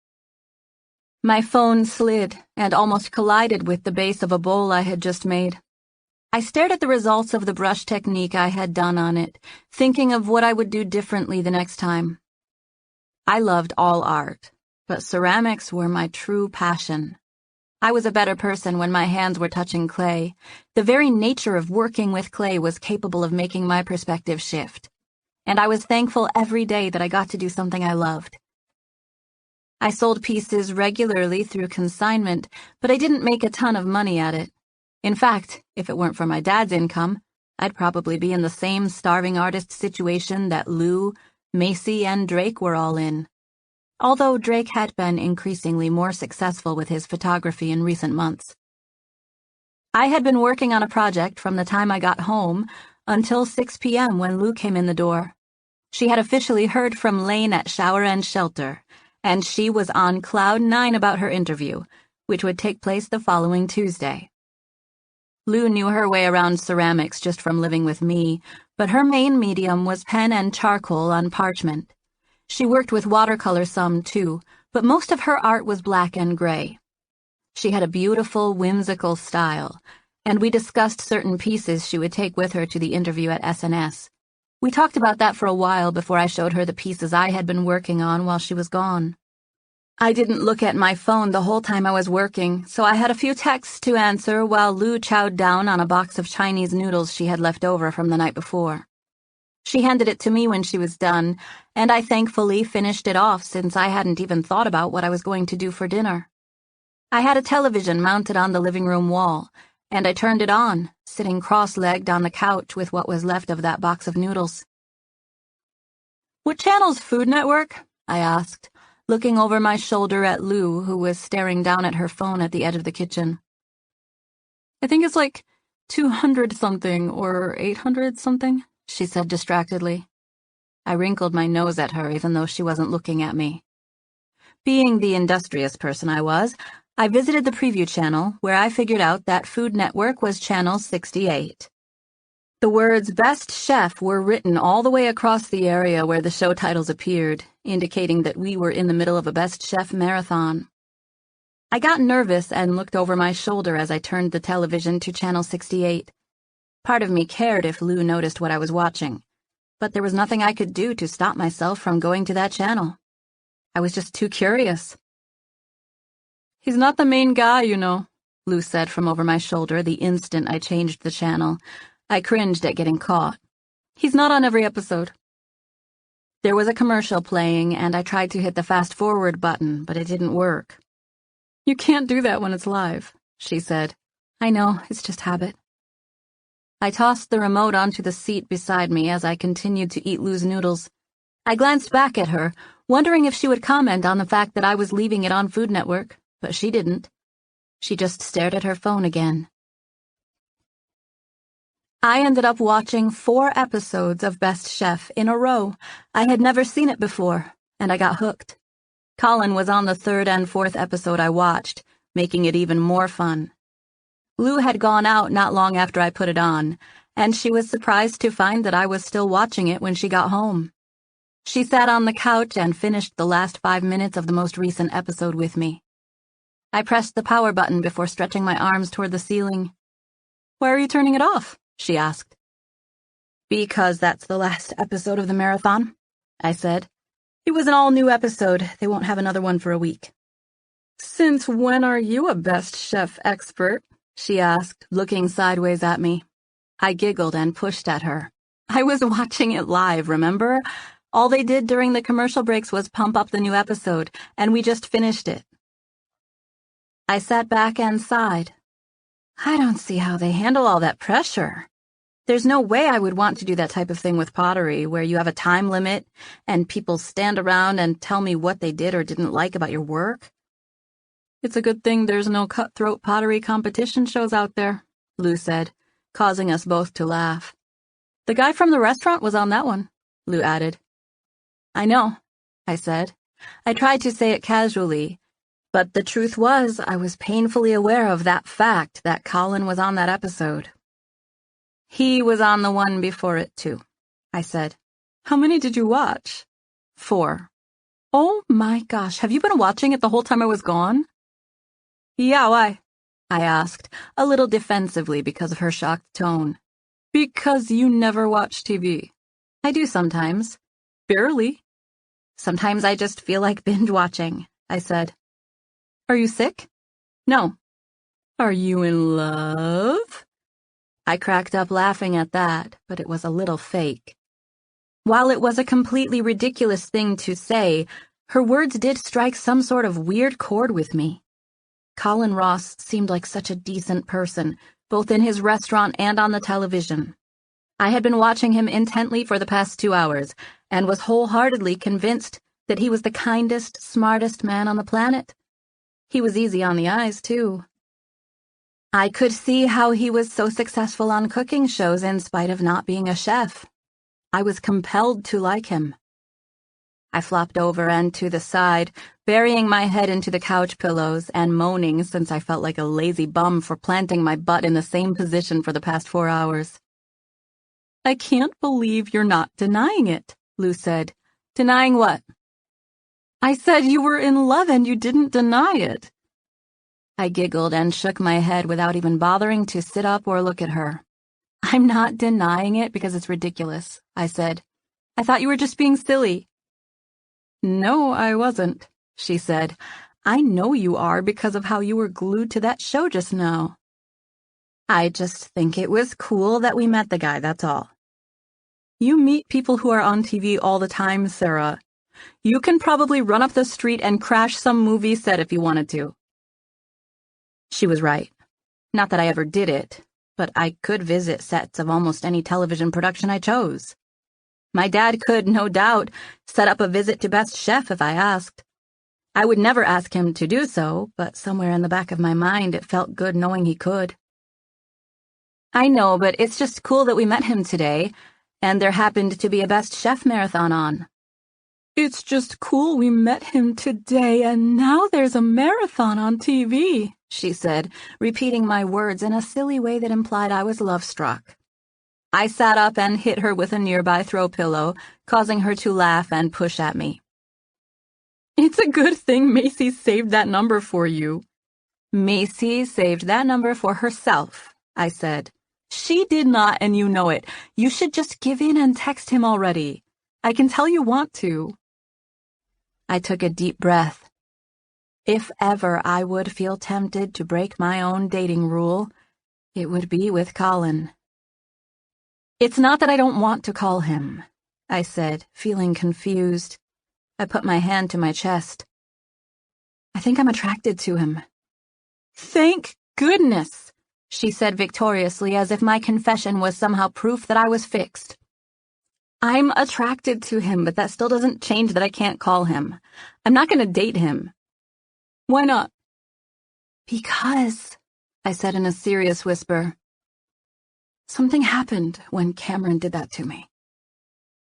My phone slid and almost collided with the base of a bowl I had just made. I stared at the results of the brush technique I had done on it, thinking of what I would do differently the next time. I loved all art, but ceramics were my true passion. I was a better person when my hands were touching clay. The very nature of working with clay was capable of making my perspective shift, and I was thankful every day that I got to do something I loved. I sold pieces regularly through consignment, but I didn't make a ton of money at it. In fact, if it weren't for my dad's income, I'd probably be in the same starving artist situation that Lou, Macy, and Drake were all in. Although Drake had been increasingly more successful with his photography in recent months. I had been working on a project from the time I got home until 6 p.m. when Lou came in the door. She had officially heard from Lane at Shower and Shelter, and she was on cloud 9 about her interview, which would take place the following Tuesday. Lou knew her way around ceramics just from living with me, but her main medium was pen and charcoal on parchment. She worked with watercolor some, too, but most of her art was black and gray. She had a beautiful, whimsical style, and we discussed certain pieces she would take with her to the interview at SNS. We talked about that for a while before I showed her the pieces I had been working on while she was gone. I didn't look at my phone the whole time I was working, so I had a few texts to answer while Lou chowed down on a box of Chinese noodles she had left over from the night before. She handed it to me when she was done, and I thankfully finished it off since I hadn't even thought about what I was going to do for dinner. I had a television mounted on the living room wall, and I turned it on, sitting cross-legged on the couch with what was left of that box of noodles. "What channel's Food Network?" I asked, looking over my shoulder at Lou, who was staring down at her phone at the edge of the kitchen. "I think it's like 200-something or 800-something, she said distractedly. I wrinkled my nose at her even though she wasn't looking at me. Being the industrious person I was, I visited the preview channel, where I figured out that Food Network was channel 68. The words Best Chef were written all the way across the area where the show titles appeared, indicating that we were in the middle of a Best Chef marathon. I got nervous and looked over my shoulder as I turned the television to channel 68. Part of me cared if Lou noticed what I was watching, but there was nothing I could do to stop myself from going to that channel. I was just too curious. "He's not the main guy, you know," Lou said from over my shoulder the instant I changed the channel. I cringed at getting caught. "He's not on every episode." There was a commercial playing, and I tried to hit the fast-forward button, but it didn't work. "You can't do that when it's live," she said. "I know, it's just habit." I tossed the remote onto the seat beside me as I continued to eat Lou's noodles. I glanced back at her, wondering if she would comment on the fact that I was leaving it on Food Network, but she didn't. She just stared at her phone again. I ended up watching 4 episodes of Best Chef in a row. I had never seen it before, and I got hooked. Colin was on the 3rd and 4th episode I watched, making it even more fun. Lou had gone out not long after I put it on, and she was surprised to find that I was still watching it when she got home. She sat on the couch and finished the last 5 minutes of the most recent episode with me. I pressed the power button before stretching my arms toward the ceiling. "Why are you turning it off?" she asked. "Because that's the last episode of the marathon," I said. "It was an all-new episode. They won't have another one for a week." "Since when are you a Best Chef expert?" she asked, looking sideways at me. I giggled and pushed at her. "I was watching it live, remember? All they did during the commercial breaks was pump up the new episode, and we just finished it." I sat back and sighed. I don't see how they handle all that pressure. There's no way I would want to do that type of thing with pottery, where you have a time limit, and people stand around and tell me what they did or didn't like about your work. "It's a good thing there's no cutthroat pottery competition shows out there," Lou said, causing us both to laugh. "The guy from the restaurant was on that one," Lou added. "I know," I said. I tried to say it casually, but the truth was I was painfully aware of that fact that Colin was on that episode. "He was on the one before it, too," I said. "How many did you watch?" 4. "Oh my gosh, have you been watching it the whole time I was gone?" "Yeah, why?" I asked, a little defensively because of her shocked tone. "Because you never watch TV." "I do sometimes." "Barely." "Sometimes I just feel like binge-watching," I said. "Are you sick?" "No." "Are you in love?" I cracked up laughing at that, but it was a little fake. While it was a completely ridiculous thing to say, her words did strike some sort of weird chord with me. Colin Ross seemed like such a decent person, both in his restaurant and on the television. I had been watching him intently for the past 2 hours, and was wholeheartedly convinced that he was the kindest, smartest man on the planet. He was easy on the eyes, too. I could see how he was so successful on cooking shows in spite of not being a chef. I was compelled to like him. I flopped over and to the side, burying my head into the couch pillows and moaning since I felt like a lazy bum for planting my butt in the same position for the past 4 hours. "I can't believe you're not denying it," Lou said. "Denying what?" "I said you were in love and you didn't deny it." I giggled and shook my head without even bothering to sit up or look at her. "I'm not denying it because it's ridiculous," I said. "I thought you were just being silly." "No, I wasn't," she said. "I know you are because of how you were glued to that show just now." "I just think it was cool that we met the guy, that's all." "You meet people who are on TV all the time, Sarah. You can probably run up the street and crash some movie set if you wanted to." She was right. Not that I ever did it, but I could visit sets of almost any television production I chose. My dad could, no doubt, set up a visit to Best Chef if I asked. I would never ask him to do so, but somewhere in the back of my mind it felt good knowing he could. "I know, but it's just cool that we met him today, and there happened to be a Best Chef marathon on." "It's just cool we met him today, and now there's a marathon on TV," she said, repeating my words in a silly way that implied I was love-struck. I sat up and hit her with a nearby throw pillow, causing her to laugh and push at me. "It's a good thing Macy saved that number for you," Macy saved that number for herself, I said. She did not, and you know it. You should just give in and text him already. I can tell you want to. I took a deep breath. If ever I would feel tempted to break my own dating rule, it would be with Colin. It's not that I don't want to call him, I said, feeling confused. I put my hand to my chest. I think I'm attracted to him. Thank goodness, she said victoriously, as if my confession was somehow proof that I was fixed. I'm attracted to him, but that still doesn't change that I can't call him. I'm not going to date him. Why not? Because, I said in a serious whisper, something happened when Cameron did that to me.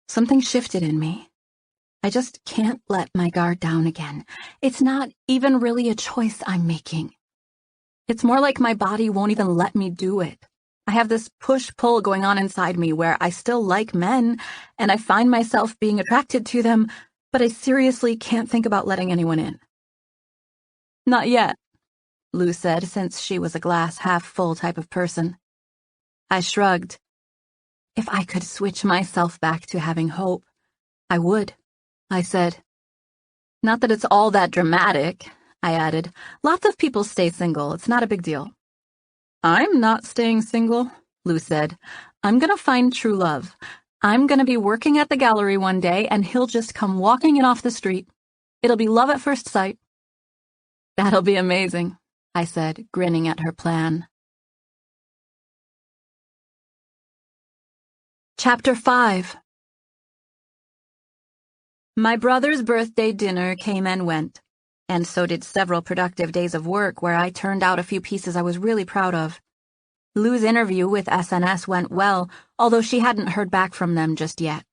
Something shifted in me. I just can't let my guard down again. It's not even really a choice I'm making. It's more like my body won't even let me do it. I have this push-pull going on inside me where I still like men, and I find myself being attracted to them, but I seriously can't think about letting anyone in. Not yet, Lou said, since she was a glass-half-full type of person. I shrugged. If I could switch myself back to having hope, I would, I said. Not that it's all that dramatic, I added. Lots of people stay single. It's not a big deal. I'm not staying single, Lou said. I'm gonna find true love. I'm gonna be working at the gallery one day, and he'll just come walking in off the street. It'll be love at first sight. That'll be amazing, I said, grinning at her plan. Chapter 5. My brother's birthday dinner came and went, and so did several productive days of work where I turned out a few pieces I was really proud of. Lou's interview with SNS went well, although she hadn't heard back from them just yet.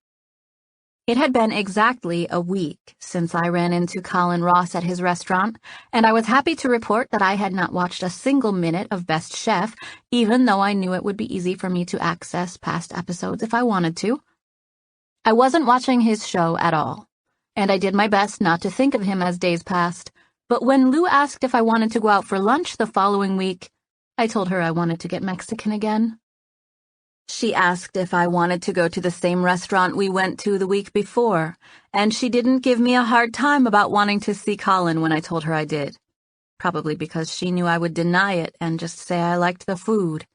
It had been exactly a week since I ran into Colin Ross at his restaurant, and I was happy to report that I had not watched a single minute of Best Chef, even though I knew it would be easy for me to access past episodes if I wanted to. I wasn't watching his show at all, and I did my best not to think of him as days passed, but when Lou asked if I wanted to go out for lunch the following week, I told her I wanted to get Mexican again. She asked if I wanted to go to the same restaurant we went to the week before, and she didn't give me a hard time about wanting to see Colin when I told her I did, probably because she knew I would deny it and just say I liked the food.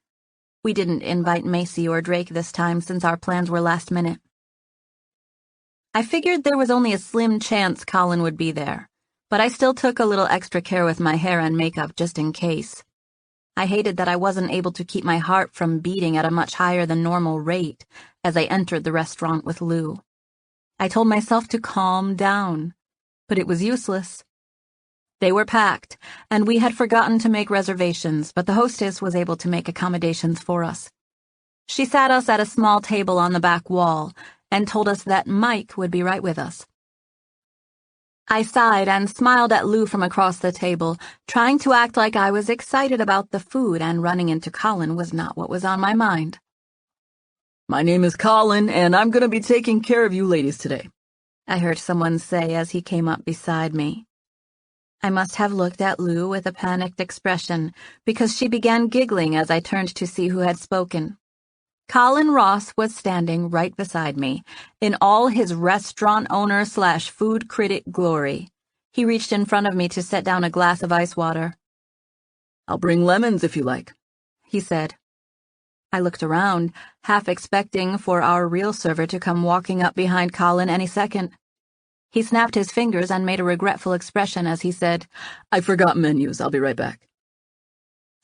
We didn't invite Macy or Drake this time since our plans were last minute. I figured there was only a slim chance Colin would be there, but I still took a little extra care with my hair and makeup just in case. I hated that I wasn't able to keep my heart from beating at a much higher than normal rate as I entered the restaurant with Lou. I told myself to calm down, but it was useless. They were packed, and we had forgotten to make reservations, but the hostess was able to make accommodations for us. She sat us at a small table on the back wall and told us that Mike would be right with us. I sighed and smiled at Lou from across the table, trying to act like I was excited about the food, and running into Colin was not what was on my mind. My name is Colin, and I'm going to be taking care of you ladies today, I heard someone say as he came up beside me. I must have looked at Lou with a panicked expression, because she began giggling as I turned to see who had spoken. Colin Ross was standing right beside me, in all his restaurant owner/food critic glory. He reached in front of me to set down a glass of ice water. I'll bring lemons if you like, he said. I looked around, half expecting for our real server to come walking up behind Colin any second. He snapped his fingers and made a regretful expression as he said, I forgot menus, I'll be right back.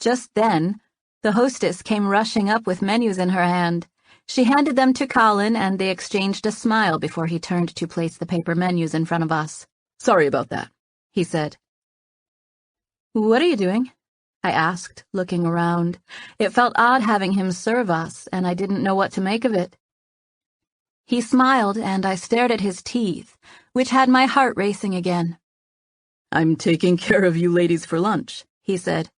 Just then, the hostess came rushing up with menus in her hand. She handed them to Colin, and they exchanged a smile before he turned to place the paper menus in front of us. Sorry about that, he said. What are you doing? I asked, looking around. It felt odd having him serve us, and I didn't know what to make of it. He smiled, and I stared at his teeth, which had my heart racing again. I'm taking care of you ladies for lunch, he said.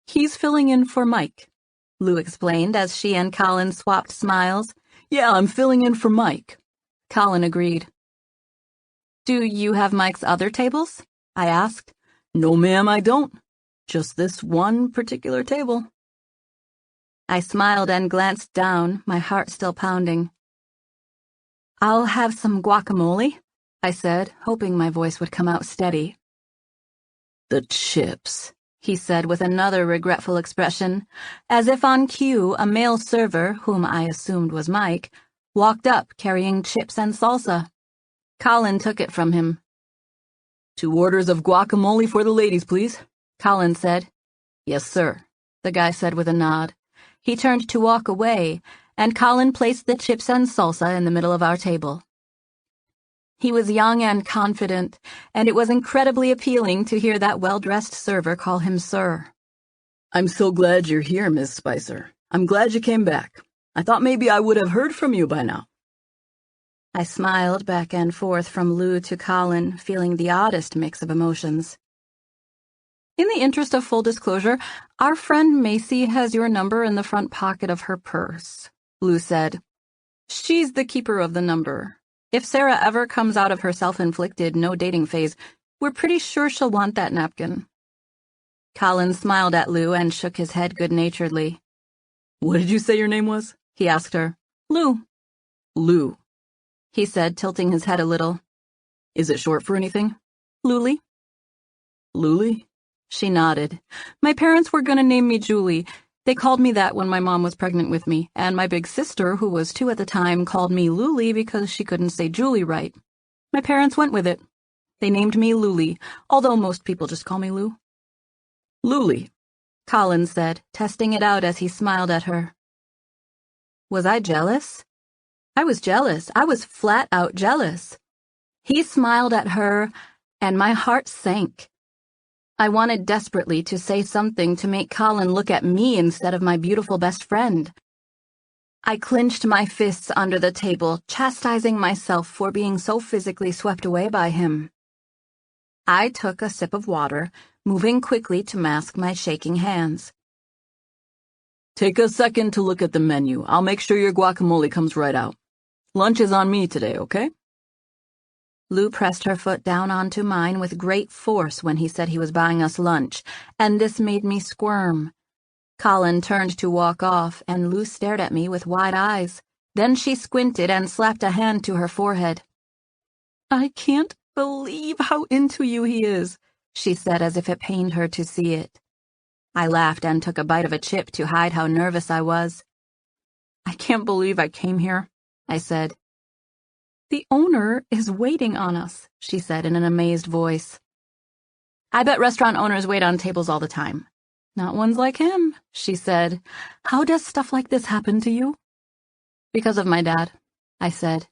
He's filling in for Mike, Lou explained as she and Colin swapped smiles. Yeah, I'm filling in for Mike, Colin agreed. Do you have Mike's other tables? I asked. No, ma'am, I don't. Just this one particular table. I smiled and glanced down, my heart still pounding. I'll have some guacamole, I said, hoping my voice would come out steady. The chips, he said with another regretful expression. As if on cue, a male server, whom I assumed was Mike, walked up carrying chips and salsa. Colin took it from him. 2 orders of guacamole for the ladies, please, Colin said. Yes, sir, the guy said with a nod. He turned to walk away, and Colin placed the chips and salsa in the middle of our table. He was young and confident, and it was incredibly appealing to hear that well-dressed server call him sir. I'm so glad you're here, Miss Spicer. I'm glad you came back. I thought maybe I would have heard from you by now. I smiled back and forth from Lou to Colin, feeling the oddest mix of emotions. In the interest of full disclosure, our friend Macy has your number in the front pocket of her purse, Lou said. She's the keeper of the number. If Sarah ever comes out of her self-inflicted no-dating phase, we're pretty sure she'll want that napkin. Colin smiled at Lou and shook his head good-naturedly. What did you say your name was? He asked her. Lou. Lou, he said, tilting his head a little. Is it short for anything? Lulie. Lulie? She nodded. My parents were going to name me Julie. They called me that when my mom was pregnant with me, and my big sister, who was 2 at the time, called me Lulie because she couldn't say Julie right. My parents went with it. They named me Lulie, although most people just call me Lou. Lulie, Colin said, testing it out as he smiled at her. Was I jealous? I was jealous. I was flat out jealous. He smiled at her, and my heart sank. I wanted desperately to say something to make Colin look at me instead of my beautiful best friend. I clenched my fists under the table, chastising myself for being so physically swept away by him. I took a sip of water, moving quickly to mask my shaking hands. Take a second to look at the menu. I'll make sure your guacamole comes right out. Lunch is on me today, okay? Lou pressed her foot down onto mine with great force when he said he was buying us lunch, and this made me squirm. Colin turned to walk off, and Lou stared at me with wide eyes. Then she squinted and slapped a hand to her forehead. I can't believe how into you he is, she said as if it pained her to see it. I laughed and took a bite of a chip to hide how nervous I was. I can't believe I came here, I said. The owner is waiting on us, she said in an amazed voice. I bet restaurant owners wait on tables all the time. Not ones like him, she said. How does stuff like this happen to you? Because of my dad, I said.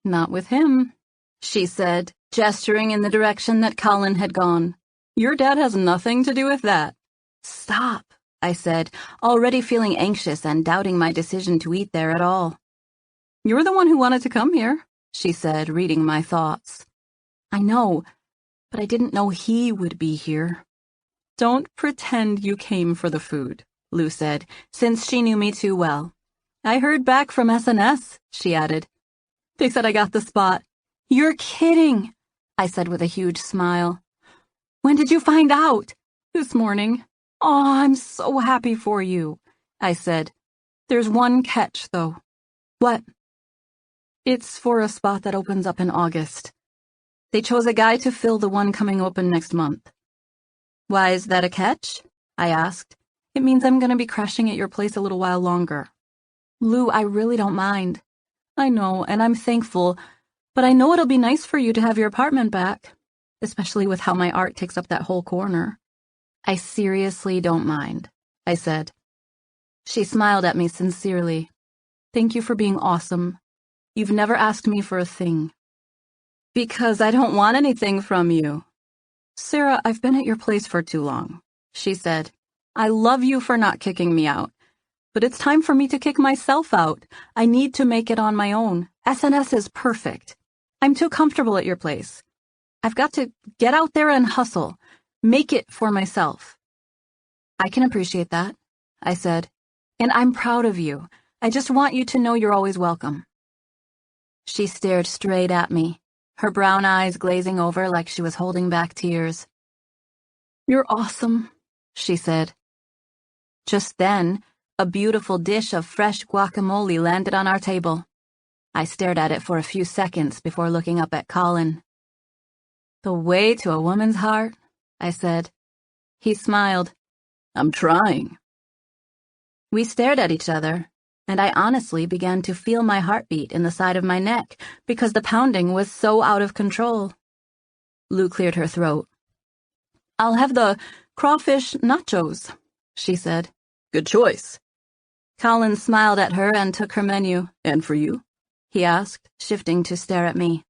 Not with him, she said, gesturing in the direction that Colin had gone. Your dad has nothing to do with that. Stop, I said, already feeling anxious and doubting my decision to eat there at all. You're the one who wanted to come here, she said, reading my thoughts. I know, but I didn't know he would be here. Don't pretend you came for the food, Lou said, since she knew me too well. I heard back from SNS, she added. They said I got the spot. You're kidding, I said with a huge smile. When did you find out? This morning. Oh, I'm so happy for you, I said. There's one catch, though. What? It's for a spot that opens up in August. They chose a guy to fill the one coming open next month. Why is that a catch? I asked. It means I'm going to be crashing at your place a little while longer. Lou, I really don't mind. I know, and I'm thankful, but I know it'll be nice for you to have your apartment back, especially with how my art takes up that whole corner. I seriously don't mind, I said. She smiled at me sincerely. Thank you for being awesome. You've never asked me for a thing. Because I don't want anything from you. Sarah, I've been at your place for too long, she said. I love you for not kicking me out. But it's time for me to kick myself out. I need to make it on my own. SNS is perfect. I'm too comfortable at your place. I've got to get out there and hustle. Make it for myself. I can appreciate that, I said. And I'm proud of you. I just want you to know you're always welcome. She stared straight at me, her brown eyes glazing over like she was holding back tears. You're awesome, she said. Just then, a beautiful dish of fresh guacamole landed on our table. I stared at it for a few seconds before looking up at Colin. "The way to a woman's heart," I said. He smiled. "I'm trying." We stared at each other, and I honestly began to feel my heartbeat in the side of my neck because the pounding was so out of control. Lou cleared her throat. "I'll have the crawfish nachos," she said. "Good choice." Colin smiled at her and took her menu. "And for you?" he asked, shifting to stare at me.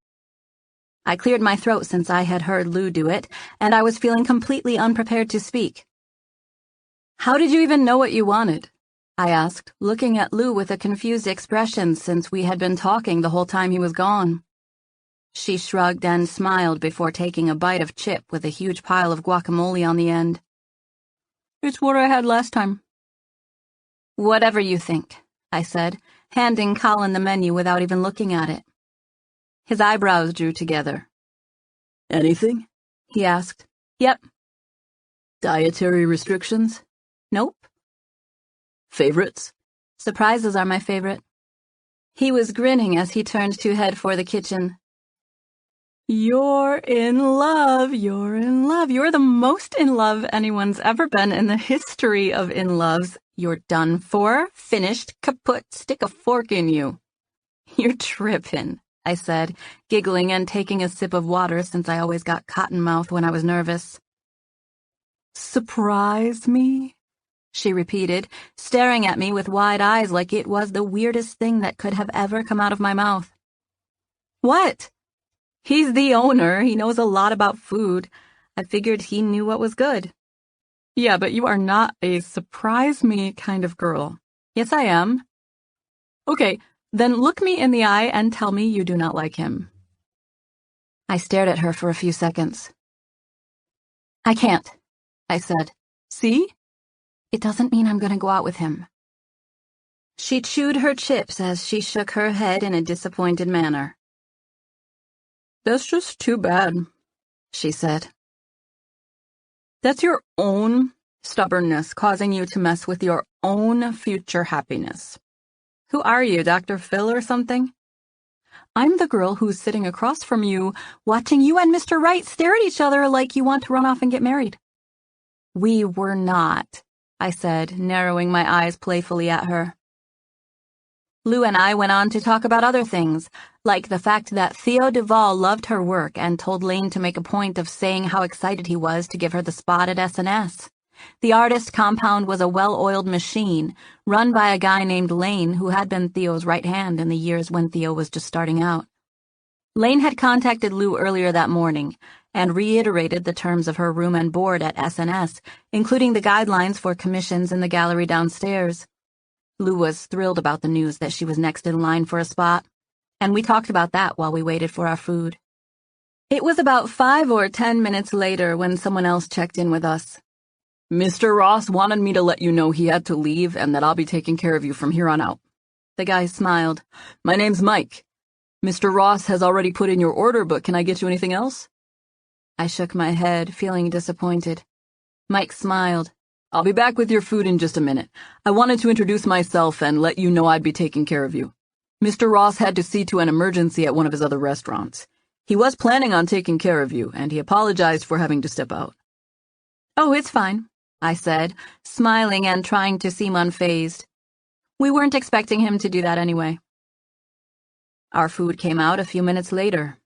I cleared my throat since I had heard Lou do it, and I was feeling completely unprepared to speak. "How did you even know what you wanted?" I asked, looking at Lou with a confused expression since we had been talking the whole time he was gone. She shrugged and smiled before taking a bite of chip with a huge pile of guacamole on the end. "It's what I had last time." "Whatever you think," I said, handing Colin the menu without even looking at it. His eyebrows drew together. "Anything?" he asked. "Yep." "Dietary restrictions?" "Nope." "Favorites?" "Surprises are my favorite." He was grinning as he turned to head for the kitchen. "You're in love, you're in love. You're the most in love anyone's ever been in the history of in-loves. You're done for, finished, kaput, stick a fork in you." "You're trippin'," I said, giggling and taking a sip of water since I always got cotton mouth when I was nervous. "Surprise me?" she repeated, staring at me with wide eyes like it was the weirdest thing that could have ever come out of my mouth. "What?" "He's the owner. He knows a lot about food. I figured he knew what was good." "Yeah, but you are not a surprise me kind of girl." "Yes, I am." "Okay, then look me in the eye and tell me you do not like him." I stared at her for a few seconds. "I can't," I said. "See? It doesn't mean I'm going to go out with him." She chewed her chips as she shook her head in a disappointed manner. "That's just too bad," she said. "That's your own stubbornness causing you to mess with your own future happiness. Who are you, Dr. Phil or something?" "I'm the girl who's sitting across from you, watching you and Mr. Wright stare at each other like you want to run off and get married." "We were not," I said, narrowing my eyes playfully at her. Lou and I went on to talk about other things, like the fact that Theo Duvall loved her work and told Lane to make a point of saying how excited he was to give her the spot at S&S. The artist compound was a well-oiled machine, run by a guy named Lane who had been Theo's right hand in the years when Theo was just starting out. Lane had contacted Lou earlier that morning and reiterated the terms of her room and board at S&S, including the guidelines for commissions in the gallery downstairs. Lou was thrilled about the news that she was next in line for a spot, and we talked about that while we waited for our food. It was about 5 or 10 minutes later when someone else checked in with us. "Mr. Ross wanted me to let you know he had to leave and that I'll be taking care of you from here on out." The guy smiled. "My name's Mike. Mr. Ross has already put in your order, but can I get you anything else?" I shook my head, feeling disappointed. Mike smiled. "I'll be back with your food in just a minute. I wanted to introduce myself and let you know I'd be taking care of you. Mr. Ross had to see to an emergency at one of his other restaurants. He was planning on taking care of you, and he apologized for having to step out." "Oh, it's fine," I said, smiling and trying to seem unfazed. We weren't expecting him to do that anyway. Our food came out a few minutes later.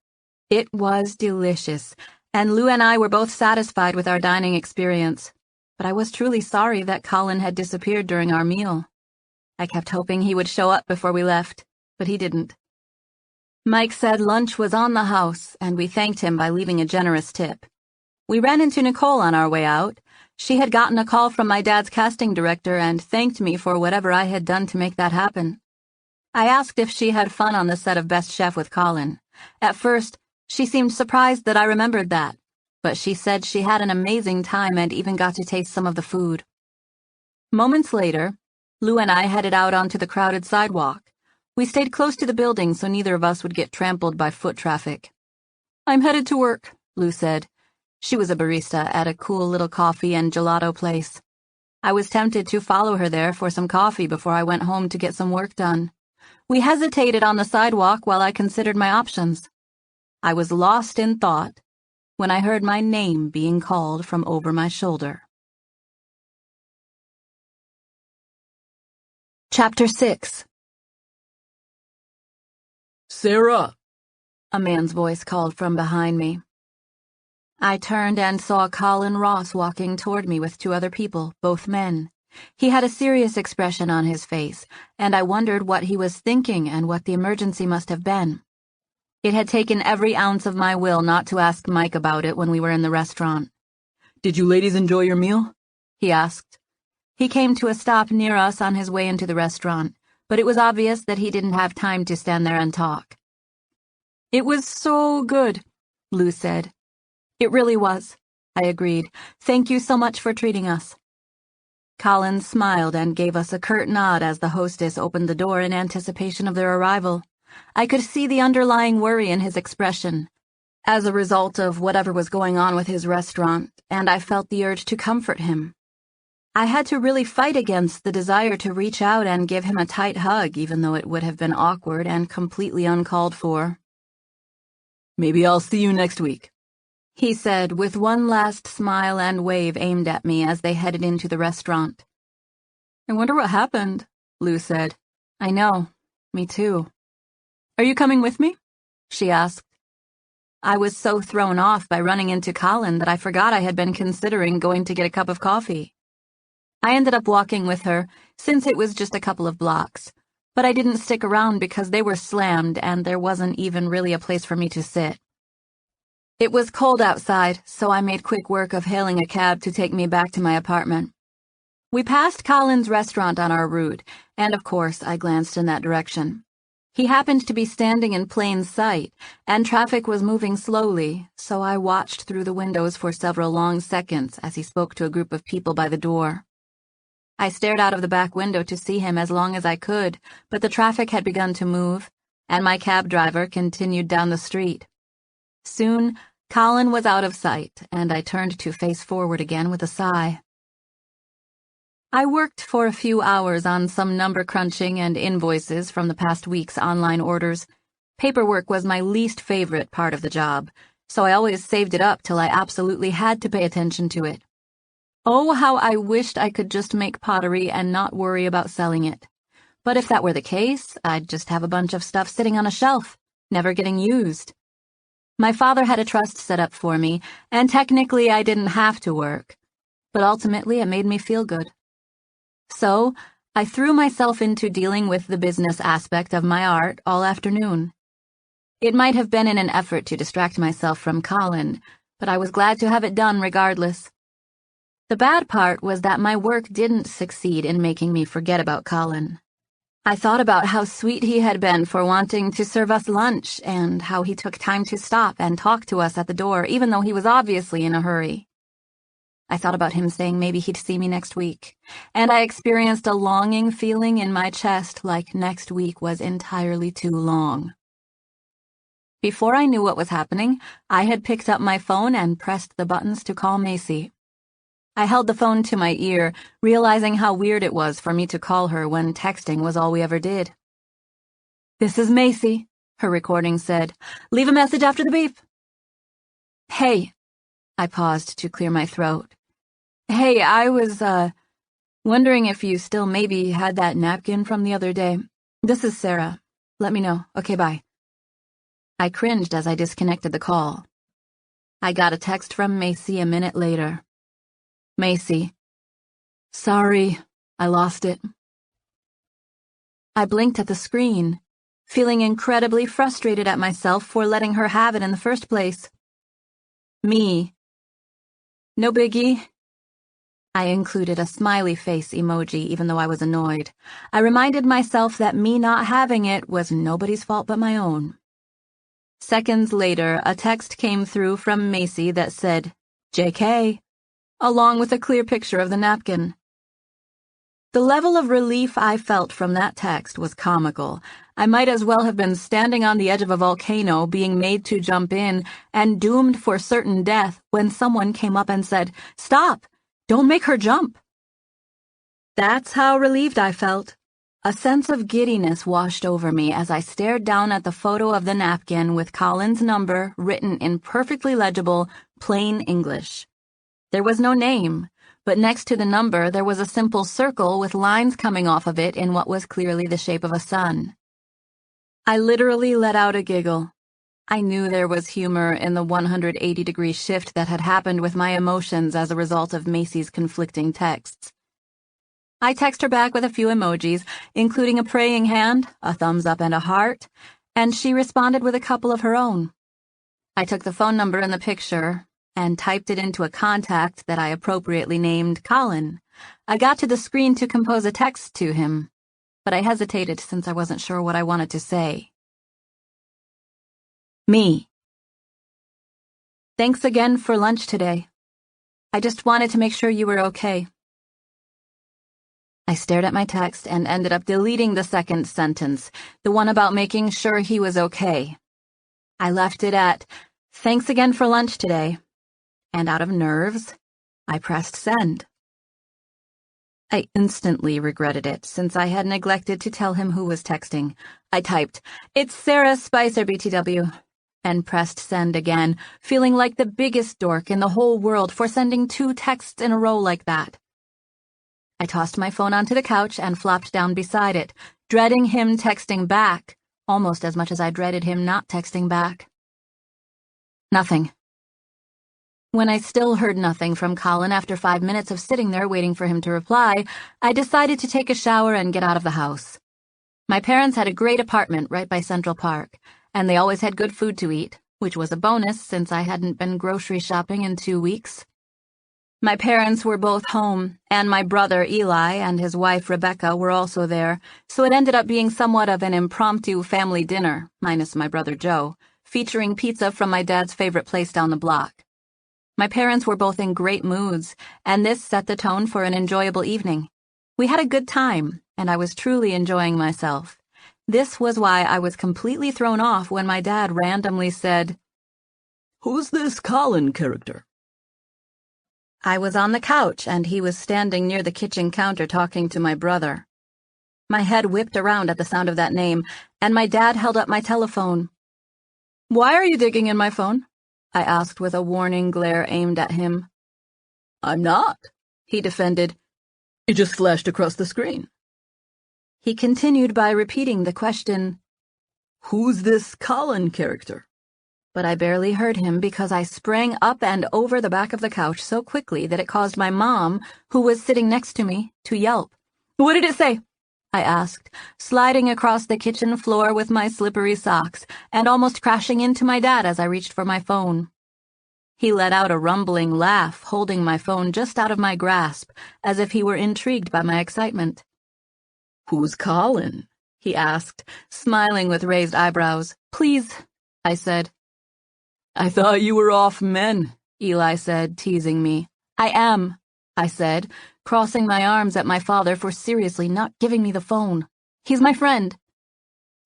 It was delicious, and Lou and I were both satisfied with our dining experience. But I was truly sorry that Colin had disappeared during our meal. I kept hoping he would show up before we left, but he didn't. Mike said lunch was on the house, and we thanked him by leaving a generous tip. We ran into Nicole on our way out. She had gotten a call from my dad's casting director and thanked me for whatever I had done to make that happen. I asked if she had fun on the set of Best Chef with Colin. At first, she seemed surprised that I remembered that, but she said she had an amazing time and even got to taste some of the food. Moments later, Lou and I headed out onto the crowded sidewalk. We stayed close to the building so neither of us would get trampled by foot traffic. "I'm headed to work," Lou said. She was a barista at a cool little coffee and gelato place. I was tempted to follow her there for some coffee before I went home to get some work done. We hesitated on the sidewalk while I considered my options. I was lost in thought when I heard my name being called from over my shoulder. Chapter 6. Sarah! A man's voice called from behind me. I turned and saw Colin Ross walking toward me with two other people, both men. He had a serious expression on his face, and I wondered what he was thinking and what the emergency must have been. It had taken every ounce of my will not to ask Mike about it when we were in the restaurant. Did you ladies enjoy your meal? He asked. He came to a stop near us on his way into the restaurant, but it was obvious that he didn't have time to stand there and talk. It was so good, Lou said. It really was, I agreed. Thank you so much for treating us. Colin smiled and gave us a curt nod as the hostess opened the door in anticipation of their arrival. I could see the underlying worry in his expression, as a result of whatever was going on with his restaurant, and I felt the urge to comfort him. I had to really fight against the desire to reach out and give him a tight hug, even though it would have been awkward and completely uncalled for. Maybe I'll see you next week, he said with one last smile and wave aimed at me as they headed into the restaurant. I wonder what happened, Lou said. I know. Me too. Are you coming with me? She asked. I was so thrown off by running into Colin that I forgot I had been considering going to get a cup of coffee. I ended up walking with her, since it was just a couple of blocks, but I didn't stick around because they were slammed and there wasn't even really a place for me to sit. It was cold outside, so I made quick work of hailing a cab to take me back to my apartment. We passed Colin's restaurant on our route, and of course I glanced in that direction. He happened to be standing in plain sight, and traffic was moving slowly, so I watched through the windows for several long seconds as he spoke to a group of people by the door. I stared out of the back window to see him as long as I could, but the traffic had begun to move, and my cab driver continued down the street. Soon, Colin was out of sight, and I turned to face forward again with a sigh. I worked for a few hours on some number crunching and invoices from the past week's online orders. Paperwork was my least favorite part of the job, so I always saved it up till I absolutely had to pay attention to it. Oh, how I wished I could just make pottery and not worry about selling it. But if that were the case, I'd just have a bunch of stuff sitting on a shelf, never getting used. My father had a trust set up for me, and technically I didn't have to work, but ultimately it made me feel good. So, I threw myself into dealing with the business aspect of my art all afternoon. It might have been in an effort to distract myself from Colin, but I was glad to have it done regardless. The bad part was that my work didn't succeed in making me forget about Colin. I thought about how sweet he had been for wanting to serve us lunch and how he took time to stop and talk to us at the door even though he was obviously in a hurry. I thought about him saying maybe he'd see me next week, and I experienced a longing feeling in my chest like next week was entirely too long. Before I knew what was happening, I had picked up my phone and pressed the buttons to call Macy. I held the phone to my ear, realizing how weird it was for me to call her when texting was all we ever did. "This is Macy," her recording said. "Leave a message after the beep." "Hey." I paused to clear my throat. "Hey, I was, wondering if you still maybe had that napkin from the other day. This is Sarah. Let me know. Okay, bye." I cringed as I disconnected the call. I got a text from Macy a minute later. Macy. "Sorry, I lost it." I blinked at the screen, feeling incredibly frustrated at myself for letting her have it in the first place. Me. "No biggie." I included a smiley face emoji even though I was annoyed. I reminded myself that me not having it was nobody's fault but my own. Seconds later, a text came through from Macy that said, "JK," along with a clear picture of the napkin. The level of relief I felt from that text was comical. I might as well have been standing on the edge of a volcano, being made to jump in, and doomed for certain death when someone came up and said, "Stop! Don't make her jump!" That's how relieved I felt. A sense of giddiness washed over me as I stared down at the photo of the napkin with Colin's number written in perfectly legible, plain English. There was no name, but next to the number there was a simple circle with lines coming off of it in what was clearly the shape of a sun. I literally let out a giggle. I knew there was humor in the 180-degree shift that had happened with my emotions as a result of Macy's conflicting texts. I text her back with a few emojis, including a praying hand, a thumbs up, and a heart, and she responded with a couple of her own. I took the phone number in the picture and typed it into a contact that I appropriately named Colin. I got to the screen to compose a text to him, but I hesitated since I wasn't sure what I wanted to say. Me. Thanks again for lunch today. I just wanted to make sure you were okay. I stared at my text and ended up deleting the second sentence, the one about making sure he was okay. I left it at, "Thanks again for lunch today," and out of nerves, I pressed send. I instantly regretted it, since I had neglected to tell him who was texting. I typed, "It's Sarah Spicer, BTW," and pressed send again, feeling like the biggest dork in the whole world for sending 2 texts in a row like that. I tossed my phone onto the couch and flopped down beside it, dreading him texting back, almost as much as I dreaded him not texting back. Nothing. When I still heard nothing from Colin after 5 minutes of sitting there waiting for him to reply, I decided to take a shower and get out of the house. My parents had a great apartment right by Central Park, and they always had good food to eat, which was a bonus since I hadn't been grocery shopping in 2 weeks. My parents were both home, and my brother Eli and his wife Rebecca were also there, so it ended up being somewhat of an impromptu family dinner, minus my brother Joe, featuring pizza from my dad's favorite place down the block. My parents were both in great moods, and this set the tone for an enjoyable evening. We had a good time, and I was truly enjoying myself. This was why I was completely thrown off when my dad randomly said, "Who's this Colin character?" I was on the couch, and he was standing near the kitchen counter talking to my brother. My head whipped around at the sound of that name, and my dad held up my telephone. "Why are you digging in my phone?" I asked with a warning glare aimed at him. "I'm not," he defended. "It just flashed across the screen." He continued by repeating the question, "Who's this Colin character?" But I barely heard him because I sprang up and over the back of the couch so quickly that it caused my mom, who was sitting next to me, to yelp. "What did it say?" I asked, sliding across the kitchen floor with my slippery socks and almost crashing into my dad as I reached for my phone. He let out a rumbling laugh, holding my phone just out of my grasp, as if he were intrigued by my excitement. "Who's Colin?" he asked, smiling with raised eyebrows. "Please," I said. "I thought you were off men," Eli said, teasing me. "I am," I said, crossing my arms at my father for seriously not giving me the phone. "He's my friend."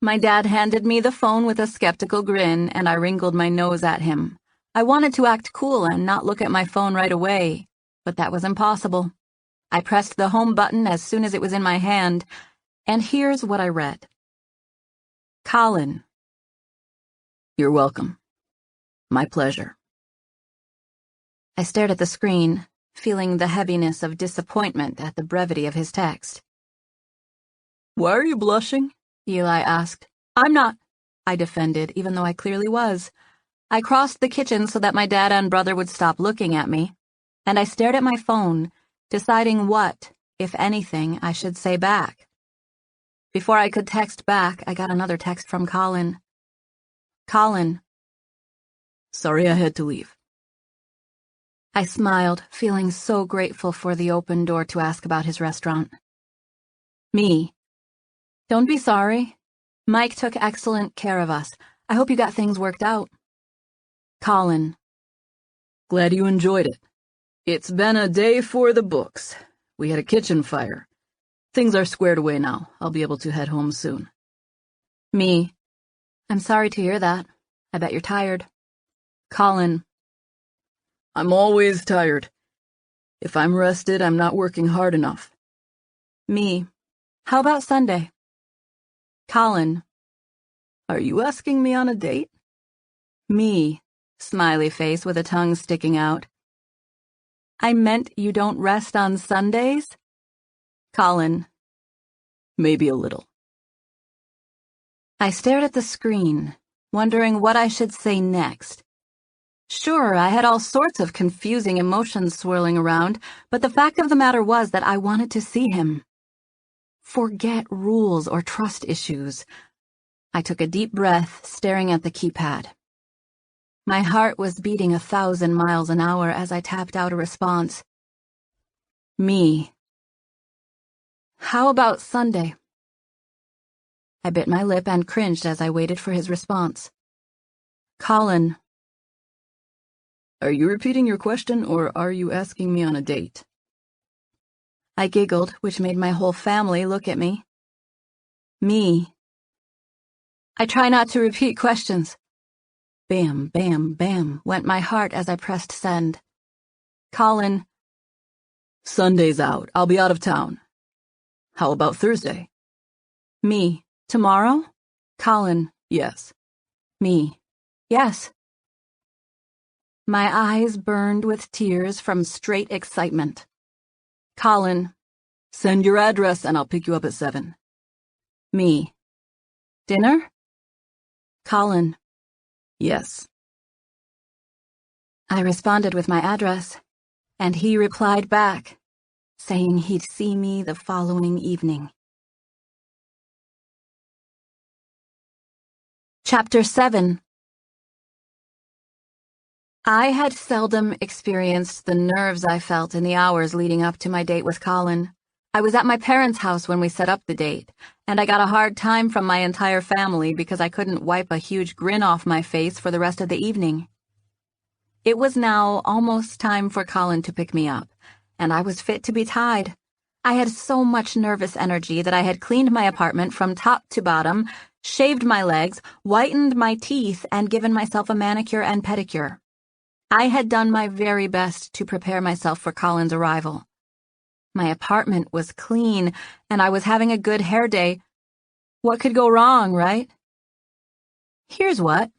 My dad handed me the phone with a skeptical grin, and I wrinkled my nose at him. I wanted to act cool and not look at my phone right away, but that was impossible. I pressed the home button as soon as it was in my hand, and here's what I read. Colin. "You're welcome. My pleasure." I stared at the screen, feeling the heaviness of disappointment at the brevity of his text. "Why are you blushing?" Eli asked. "I'm not," I defended, even though I clearly was. I crossed the kitchen so that my dad and brother would stop looking at me, and I stared at my phone, deciding what, if anything, I should say back. Before I could text back, I got another text from Colin. "Colin. Sorry I had to leave." I smiled, feeling so grateful for the open door to ask about his restaurant. Me. "Don't be sorry. Mike took excellent care of us. I hope you got things worked out." Colin. "Glad you enjoyed it. It's been a day for the books. We had a kitchen fire. Things are squared away now. I'll be able to head home soon." Me. I'm sorry to hear that. I bet you're tired. Colin. I'm always tired. If I'm rested, I'm not working hard enough. Me. How about Sunday? Colin. Are you asking me on a date? Me. Smiley face with a tongue sticking out. I meant you don't rest on Sundays? Colin. Maybe a little. I stared at the screen, wondering what I should say next. Sure, I had all sorts of confusing emotions swirling around, but the fact of the matter was that I wanted to see him. Forget rules or trust issues. I took a deep breath, staring at the keypad. My heart was beating 1,000 miles an hour as I tapped out a response. Me. How about Sunday? I bit my lip and cringed as I waited for his response. Colin. Are you repeating your question, or are you asking me on a date? I giggled, which made my whole family look at me. Me. I try not to repeat questions. Bam, bam, bam, went my heart as I pressed send. Colin. Sunday's out. I'll be out of town. How about Thursday? Me. Tomorrow? Colin. Yes. Me. Yes. My eyes burned with tears from straight excitement. Colin. Send your address and I'll pick you up at 7. Me. Dinner? Colin. Yes. I responded with my address, and he replied back, saying he'd see me the following evening. Chapter 7. I had seldom experienced the nerves I felt in the hours leading up to my date with Colin. I was at my parents' house when we set up the date, and I got a hard time from my entire family because I couldn't wipe a huge grin off my face for the rest of the evening. It was now almost time for Colin to pick me up, and I was fit to be tied. I had so much nervous energy that I had cleaned my apartment from top to bottom, shaved my legs, whitened my teeth, and given myself a manicure and pedicure. I had done my very best to prepare myself for Colin's arrival. My apartment was clean, and I was having a good hair day. What could go wrong, right? Here's what.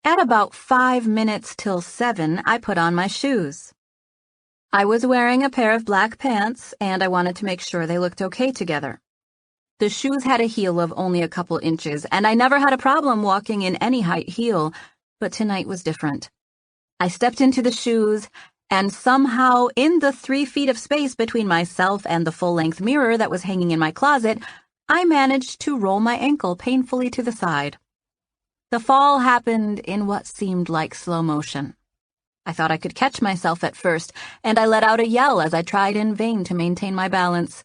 At about 5 minutes till 7, I put on my shoes. I was wearing a pair of black pants, and I wanted to make sure they looked okay together. The shoes had a heel of only a couple inches, and I never had a problem walking in any height heel, but tonight was different. I stepped into the shoes, and somehow, in the 3 feet of space between myself and the full-length mirror that was hanging in my closet, I managed to roll my ankle painfully to the side. The fall happened in what seemed like slow motion. I thought I could catch myself at first, and I let out a yell as I tried in vain to maintain my balance.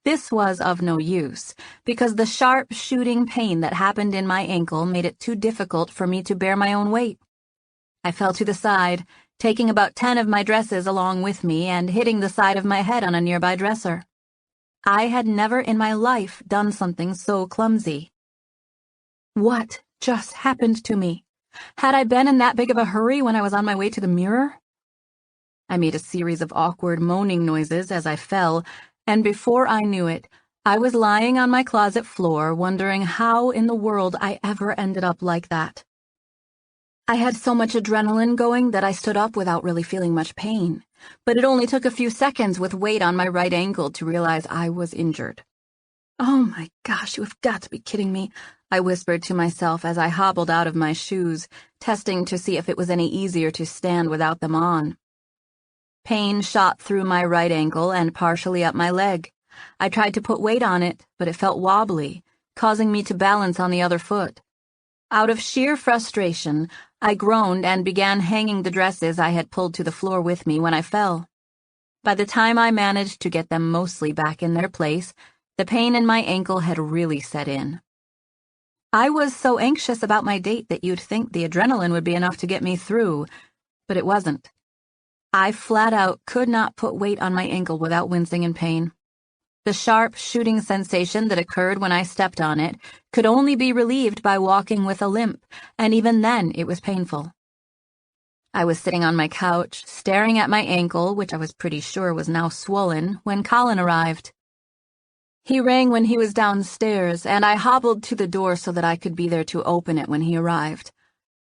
This was of no use, because the sharp shooting pain that happened in my ankle made it too difficult for me to bear my own weight. I fell to the side, taking about 10 of my dresses along with me and hitting the side of my head on a nearby dresser. I had never in my life done something so clumsy. What just happened to me? Had I been in that big of a hurry when I was on my way to the mirror? I made a series of awkward moaning noises as I fell, and before I knew it, I was lying on my closet floor wondering how in the world I ever ended up like that. I had so much adrenaline going that I stood up without really feeling much pain, but it only took a few seconds with weight on my right ankle to realize I was injured. Oh my gosh, you have got to be kidding me, I whispered to myself as I hobbled out of my shoes, testing to see if it was any easier to stand without them on. Pain shot through my right ankle and partially up my leg. I tried to put weight on it, but it felt wobbly, causing me to balance on the other foot. Out of sheer frustration, I groaned and began hanging the dresses I had pulled to the floor with me when I fell. By the time I managed to get them mostly back in their place, the pain in my ankle had really set in. I was so anxious about my date that you'd think the adrenaline would be enough to get me through, but it wasn't. I flat out could not put weight on my ankle without wincing in pain. The sharp, shooting sensation that occurred when I stepped on it could only be relieved by walking with a limp, and even then it was painful. I was sitting on my couch, staring at my ankle, which I was pretty sure was now swollen, when Colin arrived. He rang when he was downstairs, and I hobbled to the door so that I could be there to open it when he arrived.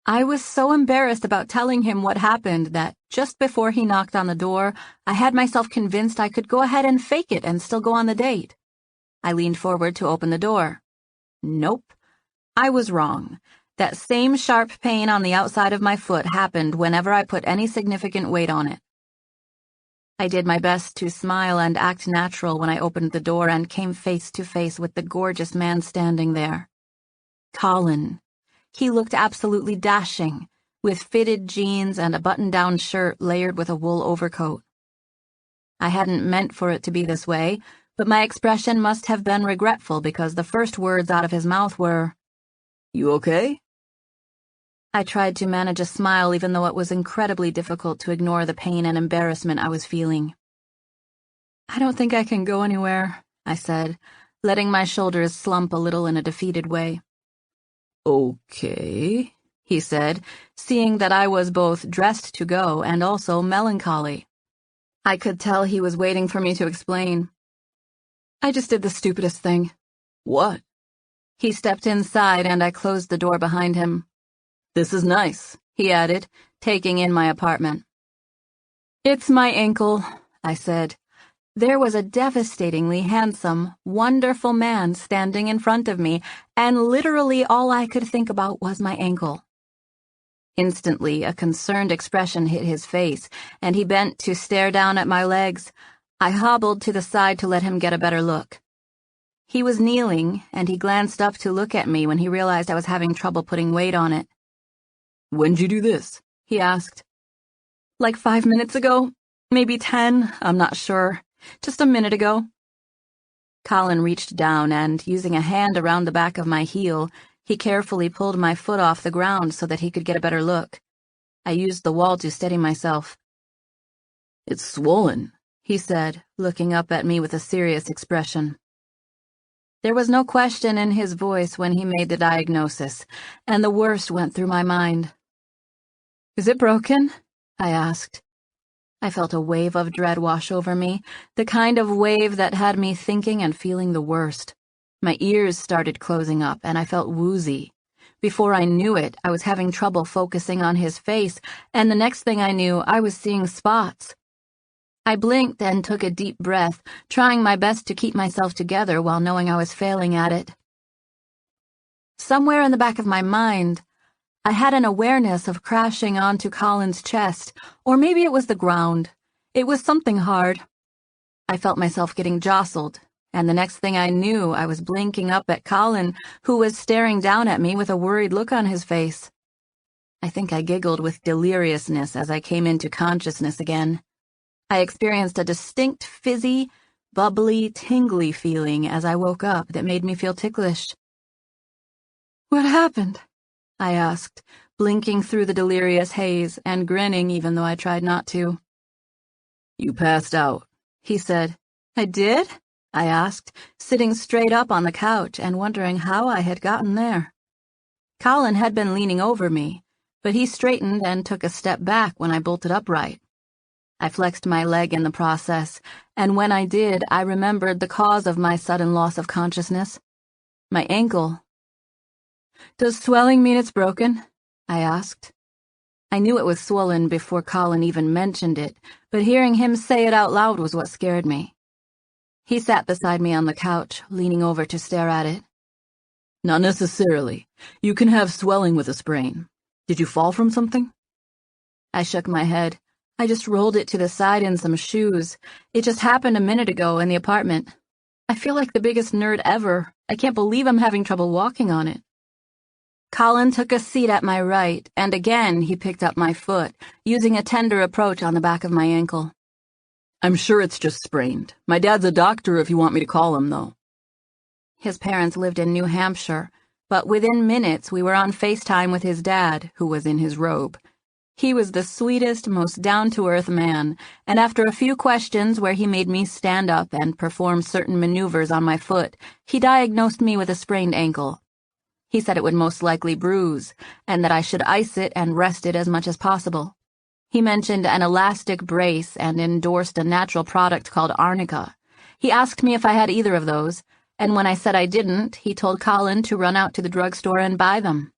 I was so embarrassed about telling him what happened that, just before he knocked on the door, I had myself convinced I could go ahead and fake it and still go on the date. I leaned forward to open the door. Nope. I was wrong. That same sharp pain on the outside of my foot happened whenever I put any significant weight on it. I did my best to smile and act natural when I opened the door and came face to face with the gorgeous man standing there. Colin. He looked absolutely dashing, with fitted jeans and a button-down shirt layered with a wool overcoat. I hadn't meant for it to be this way, but my expression must have been regretful because the first words out of his mouth were, "You okay?" I tried to manage a smile even though it was incredibly difficult to ignore the pain and embarrassment I was feeling. "I don't think I can go anywhere," I said, letting my shoulders slump a little in a defeated way. "Okay," he said, seeing that I was both dressed to go and also melancholy. I could tell he was waiting for me to explain. "I just did the stupidest thing." "What?" He stepped inside and I closed the door behind him. "This is nice," he added, taking in my apartment. "It's my ankle," I said. There was a devastatingly handsome, wonderful man standing in front of me, and literally all I could think about was my ankle. Instantly, a concerned expression hit his face, and he bent to stare down at my legs. I hobbled to the side to let him get a better look. He was kneeling, and he glanced up to look at me when he realized I was having trouble putting weight on it. "When'd you do this?" he asked. "Like 5 minutes ago, maybe 10, I'm not sure. Just a minute ago." Colin reached down and, using a hand around the back of my heel, he carefully pulled my foot off the ground so that he could get a better look. I used the wall to steady myself. "It's swollen," he said, looking up at me with a serious expression. There was no question in his voice when he made the diagnosis, and the worst went through my mind. "Is it broken?" I asked. I felt a wave of dread wash over me, the kind of wave that had me thinking and feeling the worst. My ears started closing up, and I felt woozy. Before I knew it, I was having trouble focusing on his face, and the next thing I knew, I was seeing spots. I blinked and took a deep breath, trying my best to keep myself together while knowing I was failing at it. Somewhere in the back of my mind, I had an awareness of crashing onto Colin's chest, or maybe it was the ground. It was something hard. I felt myself getting jostled, and the next thing I knew, I was blinking up at Colin, who was staring down at me with a worried look on his face. I think I giggled with deliriousness as I came into consciousness again. I experienced a distinct fizzy, bubbly, tingly feeling as I woke up that made me feel ticklish. "What happened?" I asked, blinking through the delirious haze and grinning even though I tried not to. "You passed out," he said. "I did?" I asked, sitting straight up on the couch and wondering how I had gotten there. Colin had been leaning over me, but he straightened and took a step back when I bolted upright. I flexed my leg in the process, and when I did, I remembered the cause of my sudden loss of consciousness. My ankle. "Does swelling mean it's broken?" I asked. I knew it was swollen before Colin even mentioned it, but hearing him say it out loud was what scared me. He sat beside me on the couch, leaning over to stare at it. "Not necessarily. You can have swelling with a sprain. Did you fall from something?" I shook my head. I just rolled it to the side in some shoes. It just happened a minute ago in the apartment. I feel like the biggest nerd ever. I can't believe I'm having trouble walking on it. Colin took a seat at my right, and again he picked up my foot, using a tender approach on the back of my ankle. "I'm sure it's just sprained. My dad's a doctor if you want me to call him, though." His parents lived in New Hampshire, but within minutes we were on FaceTime with his dad, who was in his robe. He was the sweetest, most down-to-earth man, and after a few questions where he made me stand up and perform certain maneuvers on my foot, he diagnosed me with a sprained ankle. He said it would most likely bruise, and that I should ice it and rest it as much as possible. He mentioned an elastic brace and endorsed a natural product called arnica. He asked me if I had either of those, and when I said I didn't, he told Colin to run out to the drugstore and buy them.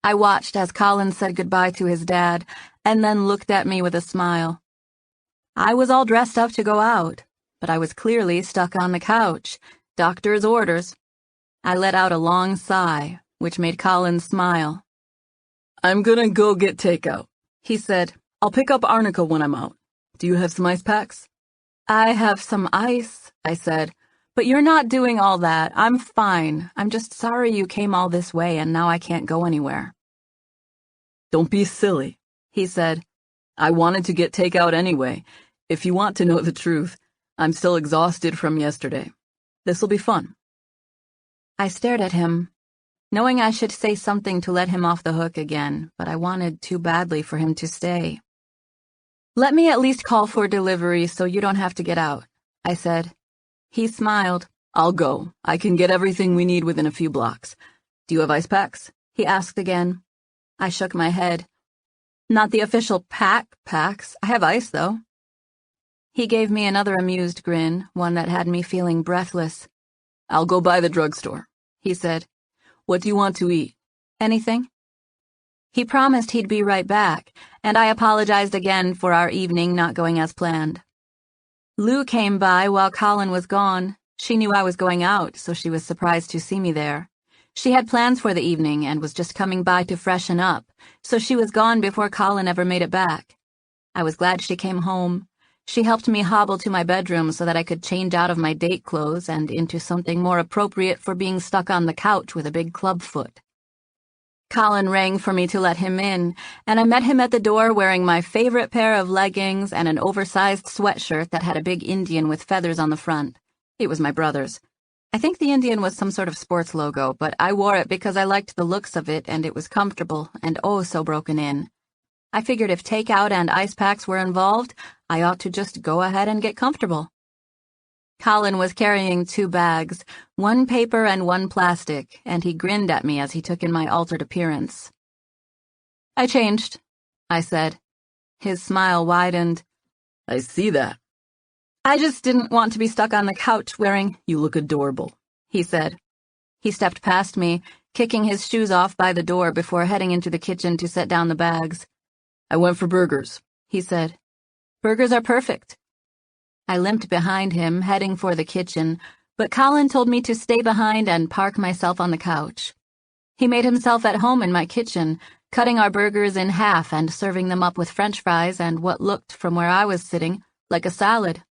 I watched as Colin said goodbye to his dad, and then looked at me with a smile. I was all dressed up to go out, but I was clearly stuck on the couch. Doctor's orders. I let out a long sigh, which made Colin smile. "I'm gonna go get takeout," he said. "I'll pick up arnica when I'm out. Do you have some ice packs?" "I have some ice," I said. "But you're not doing all that. I'm fine. I'm just sorry you came all this way and now I can't go anywhere." "Don't be silly," he said. "I wanted to get takeout anyway. If you want to know the truth, I'm still exhausted from yesterday. This'll be fun." I stared at him, knowing I should say something to let him off the hook again, but I wanted too badly for him to stay. "Let me at least call for delivery so you don't have to get out," I said. He smiled. "I'll go. I can get everything we need within a few blocks. Do you have ice packs?" he asked again. I shook my head. "Not the official packs. I have ice, though." He gave me another amused grin, one that had me feeling breathless. "I'll go by the drugstore," he said. "What do you want to eat?" "Anything?" He promised he'd be right back, and I apologized again for our evening not going as planned. Lou came by while Colin was gone. She knew I was going out, so she was surprised to see me there. She had plans for the evening and was just coming by to freshen up, so she was gone before Colin ever made it back. I was glad she came home. She helped me hobble to my bedroom so that I could change out of my date clothes and into something more appropriate for being stuck on the couch with a big club foot. Colin rang for me to let him in, and I met him at the door wearing my favorite pair of leggings and an oversized sweatshirt that had a big Indian with feathers on the front. It was my brother's. I think the Indian was some sort of sports logo, but I wore it because I liked the looks of it and it was comfortable and oh so broken in. I figured if takeout and ice packs were involved, I ought to just go ahead and get comfortable. Colin was carrying 2 bags, one paper and one plastic, and he grinned at me as he took in my altered appearance. "I changed," I said. His smile widened. "I see that." "I just didn't want to be stuck on the couch wearing—" "You look adorable," he said. He stepped past me, kicking his shoes off by the door before heading into the kitchen to set down the bags. "I went for burgers," he said. "Burgers are perfect." I limped behind him, heading for the kitchen, but Colin told me to stay behind and park myself on the couch. He made himself at home in my kitchen, cutting our burgers in half and serving them up with French fries and what looked, from where I was sitting, like a salad.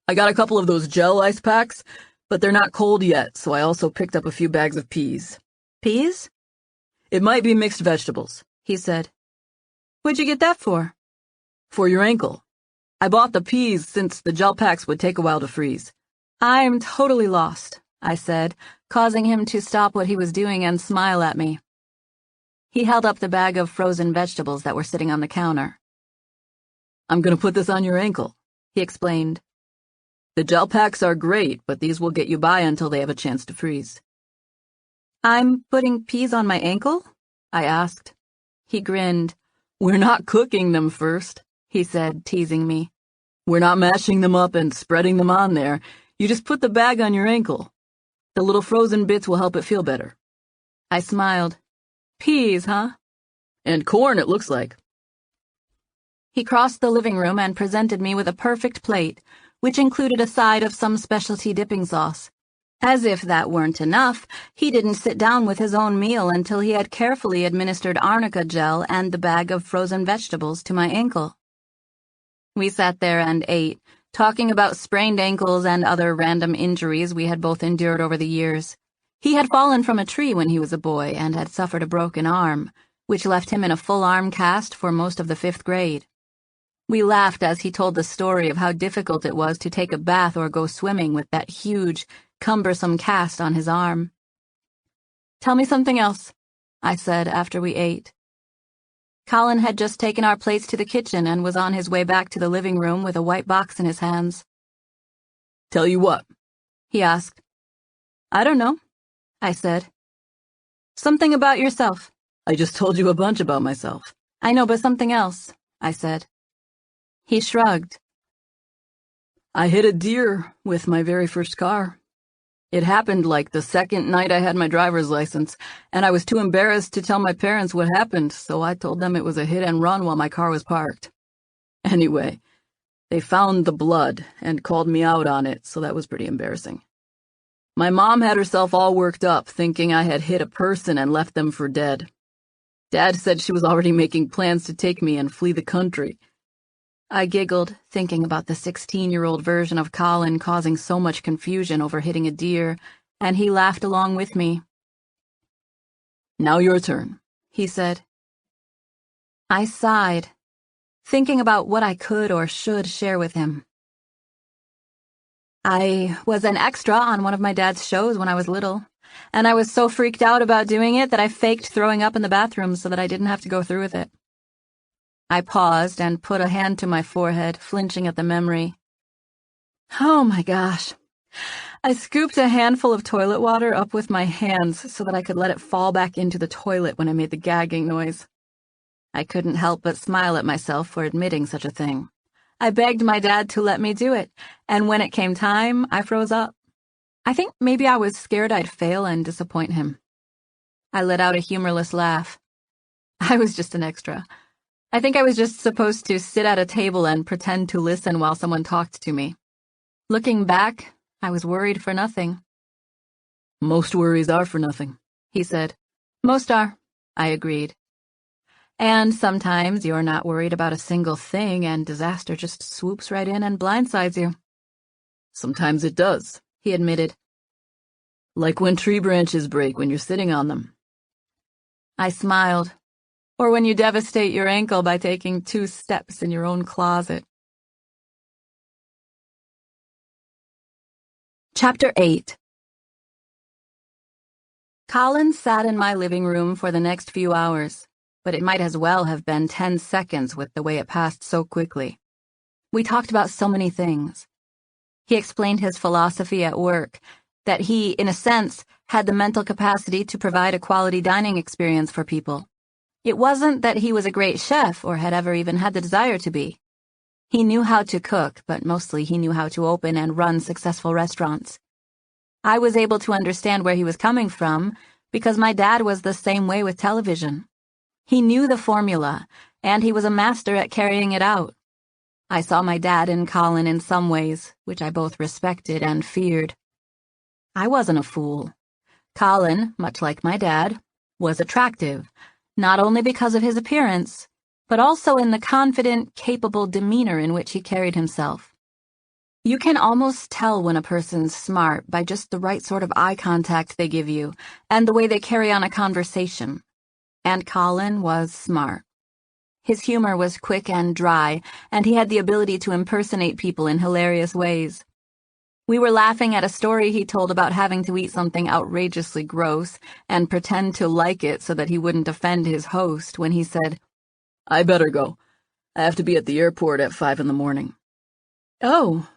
"I got a couple of those gel ice packs, but they're not cold yet, so I also picked up a few bags of peas." "Peas?" "It might be mixed vegetables," he said. "What'd you get that for?" "For your ankle. I bought the peas since the gel packs would take a while to freeze." "I'm totally lost," I said, causing him to stop what he was doing and smile at me. He held up the bag of frozen vegetables that were sitting on the counter. "I'm gonna put this on your ankle," he explained. "The gel packs are great, but these will get you by until they have a chance to freeze." "I'm putting peas on my ankle?" I asked. He grinned. "We're not cooking them first," he said, teasing me. "We're not mashing them up and spreading them on there. You just put the bag on your ankle. The little frozen bits will help it feel better." I smiled. "Peas, huh?" "And corn, it looks like." He crossed the living room and presented me with a perfect plate, which included a side of some specialty dipping sauce. As if that weren't enough, he didn't sit down with his own meal until he had carefully administered arnica gel and the bag of frozen vegetables to my ankle. We sat there and ate, talking about sprained ankles and other random injuries we had both endured over the years. He had fallen from a tree when he was a boy and had suffered a broken arm, which left him in a full arm cast for most of the 5th grade. We laughed as he told the story of how difficult it was to take a bath or go swimming with that huge, cumbersome cast on his arm. "Tell me something else," I said after we ate. Colin had just taken our plates to the kitchen and was on his way back to the living room with a white box in his hands. "Tell you what?" he asked. "I don't know," I said. "Something about yourself." "I just told you a bunch about myself." "I know, but something else," I said. He shrugged. "I hit a deer with my very first car. It happened like the second night I had my driver's license, and I was too embarrassed to tell my parents what happened, so I told them it was a hit and run while my car was parked. Anyway, they found the blood and called me out on it, so that was pretty embarrassing. My mom had herself all worked up, thinking I had hit a person and left them for dead. Dad said she was already making plans to take me and flee the country." I giggled, thinking about the 16-year-old version of Colin causing so much confusion over hitting a deer, and he laughed along with me. "Now your turn," he said. I sighed, thinking about what I could or should share with him. I was an extra on one of my dad's shows when I was little, and I was so freaked out about doing it that I faked throwing up in the bathroom so that I didn't have to go through with it. I paused and put a hand to my forehead, flinching at the memory. Oh my gosh. I scooped a handful of toilet water up with my hands so that I could let it fall back into the toilet when I made the gagging noise. I couldn't help but smile at myself for admitting such a thing. I begged my dad to let me do it, and when it came time, I froze up. I think maybe I was scared I'd fail and disappoint him. I let out a humorless laugh. I was just an extra. I think I was just supposed to sit at a table and pretend to listen while someone talked to me. Looking back, I was worried for nothing. "Most worries are for nothing," he said. "Most are," I agreed. And sometimes you're not worried about a single thing and disaster just swoops right in and blindsides you. "Sometimes it does," he admitted. "Like when tree branches break when you're sitting on them." I smiled. Or when you devastate your ankle by taking 2 steps in your own closet. Chapter 8. Colin sat in my living room for the next few hours, but it might as well have been 10 seconds with the way it passed so quickly. We talked about so many things. He explained his philosophy at work, that he, in a sense, had the mental capacity to provide a quality dining experience for people. It wasn't that he was a great chef or had ever even had the desire to be. He knew how to cook, but mostly he knew how to open and run successful restaurants. I was able to understand where he was coming from because my dad was the same way with television. He knew the formula, and he was a master at carrying it out. I saw my dad and Colin in some ways, which I both respected and feared. I wasn't a fool. Colin, much like my dad, was attractive, not only because of his appearance, but also in the confident, capable demeanor in which he carried himself. You can almost tell when a person's smart by just the right sort of eye contact they give you and the way they carry on a conversation. And Colin was smart. His humor was quick and dry, and he had the ability to impersonate people in hilarious ways. We were laughing at a story he told about having to eat something outrageously gross and pretend to like it so that he wouldn't offend his host when he said, "I better go. I have to be at the airport at 5 in the morning." "Oh,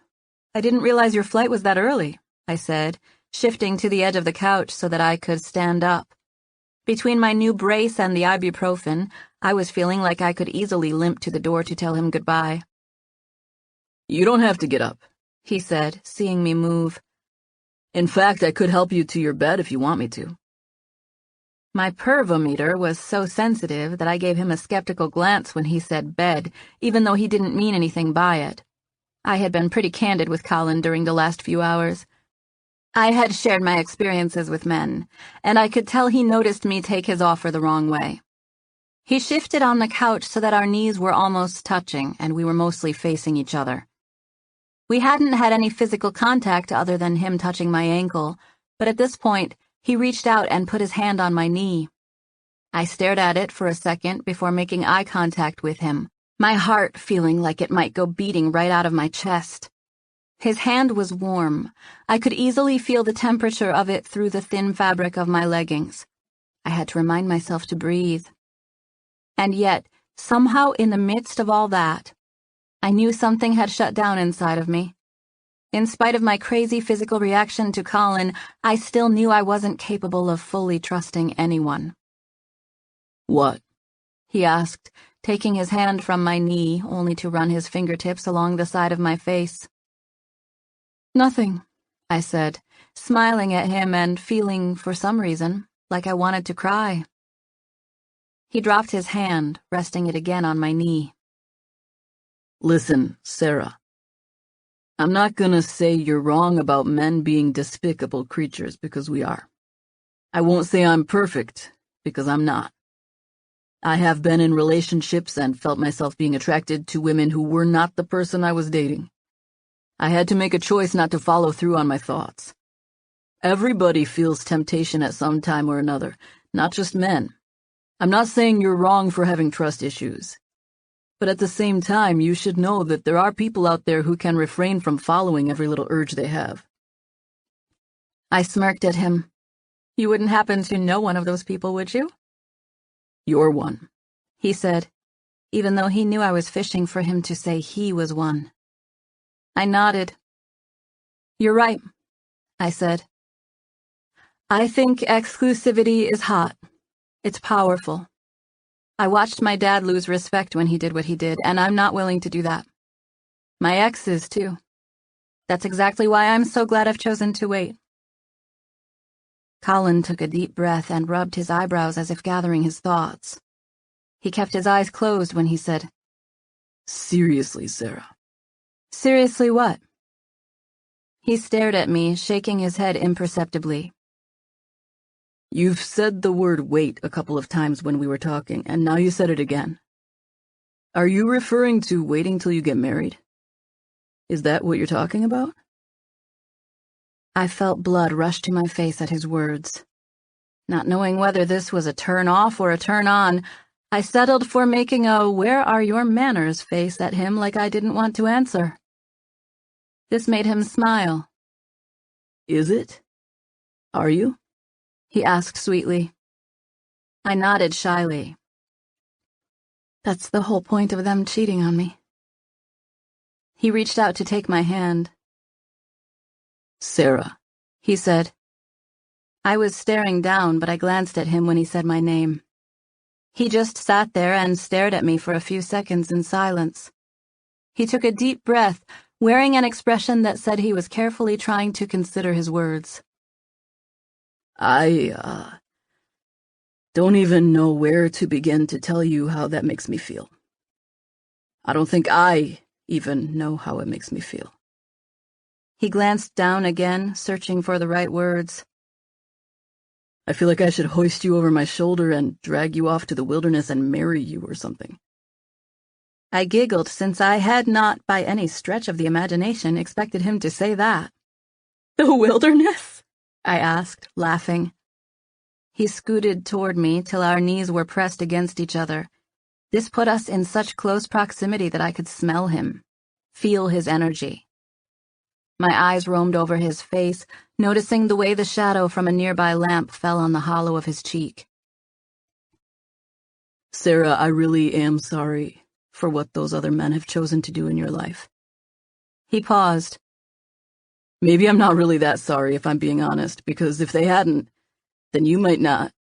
I didn't realize your flight was that early," I said, shifting to the edge of the couch so that I could stand up. Between my new brace and the ibuprofen, I was feeling like I could easily limp to the door to tell him goodbye. "You don't have to get up," he said, seeing me move. "In fact, I could help you to your bed if you want me to." My pervometer was so sensitive that I gave him a skeptical glance when he said bed, even though he didn't mean anything by it. I had been pretty candid with Colin during the last few hours. I had shared my experiences with men, and I could tell he noticed me take his offer the wrong way. He shifted on the couch so that our knees were almost touching, and we were mostly facing each other. We hadn't had any physical contact other than him touching my ankle, but at this point, he reached out and put his hand on my knee. I stared at it for a second before making eye contact with him, my heart feeling like it might go beating right out of my chest. His hand was warm. I could easily feel the temperature of it through the thin fabric of my leggings. I had to remind myself to breathe. And yet, Somehow, in the midst of all that, I knew something had shut down inside of me. In spite of my crazy physical reaction to Colin, I still knew I wasn't capable of fully trusting anyone. What? He asked, taking his hand from my knee, only to run his fingertips along the side of my face. Nothing, I said, smiling at him and feeling, for some reason, like I wanted to cry. He dropped his hand, resting it again on my knee. Listen, Sarah. I'm not gonna say you're wrong about men being despicable creatures, because we are. I won't say I'm perfect, because I'm not. I have been in relationships and felt myself being attracted to women who were not the person I was dating. I had to make a choice not to follow through on my thoughts. Everybody feels temptation at some time or another, not just men. I'm not saying you're wrong for having trust issues. But at the same time, you should know that there are people out there who can refrain from following every little urge they have. I smirked at him. You wouldn't happen to know one of those people, would you? You're one, he said, even though he knew I was fishing for him to say he was one. I nodded. You're right, I said. I think exclusivity is hot. It's powerful. I watched my dad lose respect when he did what he did, and I'm not willing to do that. My ex is, too. That's exactly why I'm so glad I've chosen to wait. Colin took a deep breath and rubbed his eyebrows as if gathering his thoughts. He kept his eyes closed when he said, Seriously, Sarah. Seriously what? He stared at me, shaking his head imperceptibly. You've said the word wait a couple of times when we were talking, and now you said it again. Are you referring to waiting till you get married? Is that what you're talking about? I felt blood rush to my face at his words. Not knowing whether this was a turn off or a turn on, I settled for making a "where are your manners" face at him like I didn't want to answer. This made him smile. Is it? Are you? He asked sweetly. I nodded shyly. That's the whole point of them cheating on me. He reached out to take my hand. Sarah, he said. I was staring down, but I glanced at him when he said my name. He just sat there and stared at me for a few seconds in silence. He took a deep breath, wearing an expression that said he was carefully trying to consider his words. I don't even know where to begin to tell you how that makes me feel. I don't think I even know how it makes me feel. He glanced down again, searching for the right words. I feel like I should hoist you over my shoulder and drag you off to the wilderness and marry you or something. I giggled, since I had not, by any stretch of the imagination, expected him to say that. The wilderness? I asked, laughing. He scooted toward me till our knees were pressed against each other. This put us in such close proximity that I could smell him, feel his energy. My eyes roamed over his face, noticing the way the shadow from a nearby lamp fell on the hollow of his cheek. Sarah, I really am sorry for what those other men have chosen to do in your life. He paused. Maybe I'm not really that sorry, if I'm being honest, because if they hadn't, then you might not.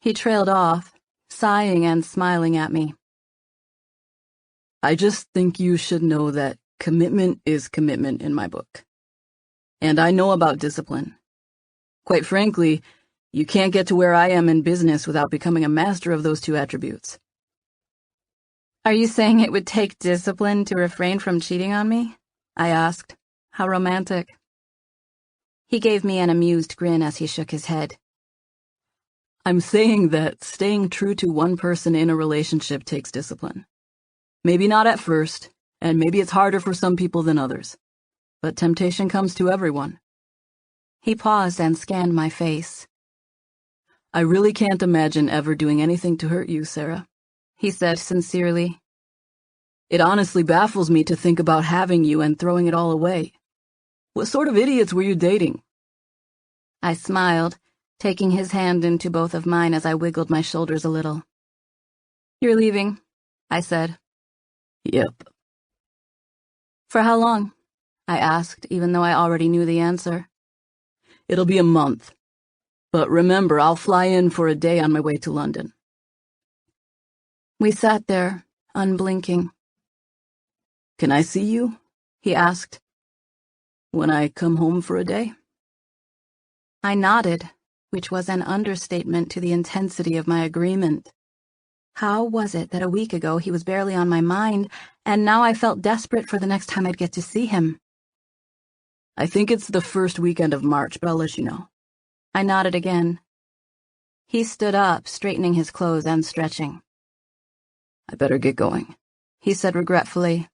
He trailed off, sighing and smiling at me. I just think you should know that commitment is commitment in my book. And I know about discipline. Quite frankly, you can't get to where I am in business without becoming a master of those two attributes. Are you saying it would take discipline to refrain from cheating on me? I asked. How romantic. He gave me an amused grin as he shook his head. I'm saying that staying true to one person in a relationship takes discipline. Maybe not at first, and maybe it's harder for some people than others. But temptation comes to everyone. He paused and scanned my face. I really can't imagine ever doing anything to hurt you, Sarah, he said sincerely. It honestly baffles me to think about having you and throwing it all away. What sort of idiots were you dating? I smiled, taking his hand into both of mine as I wiggled my shoulders a little. You're leaving, I said. Yep. For how long? I asked, even though I already knew the answer. It'll be a month. But remember, I'll fly in for a day on my way to London. We sat there, unblinking. Can I see you? He asked. When I come home for a day? I nodded, which was an understatement to the intensity of my agreement. How was it that a week ago he was barely on my mind, and now I felt desperate for the next time I'd get to see him? I think it's the first weekend of March, but I'll let you know. I nodded again. He stood up, straightening his clothes and stretching. I better get going, he said regretfully.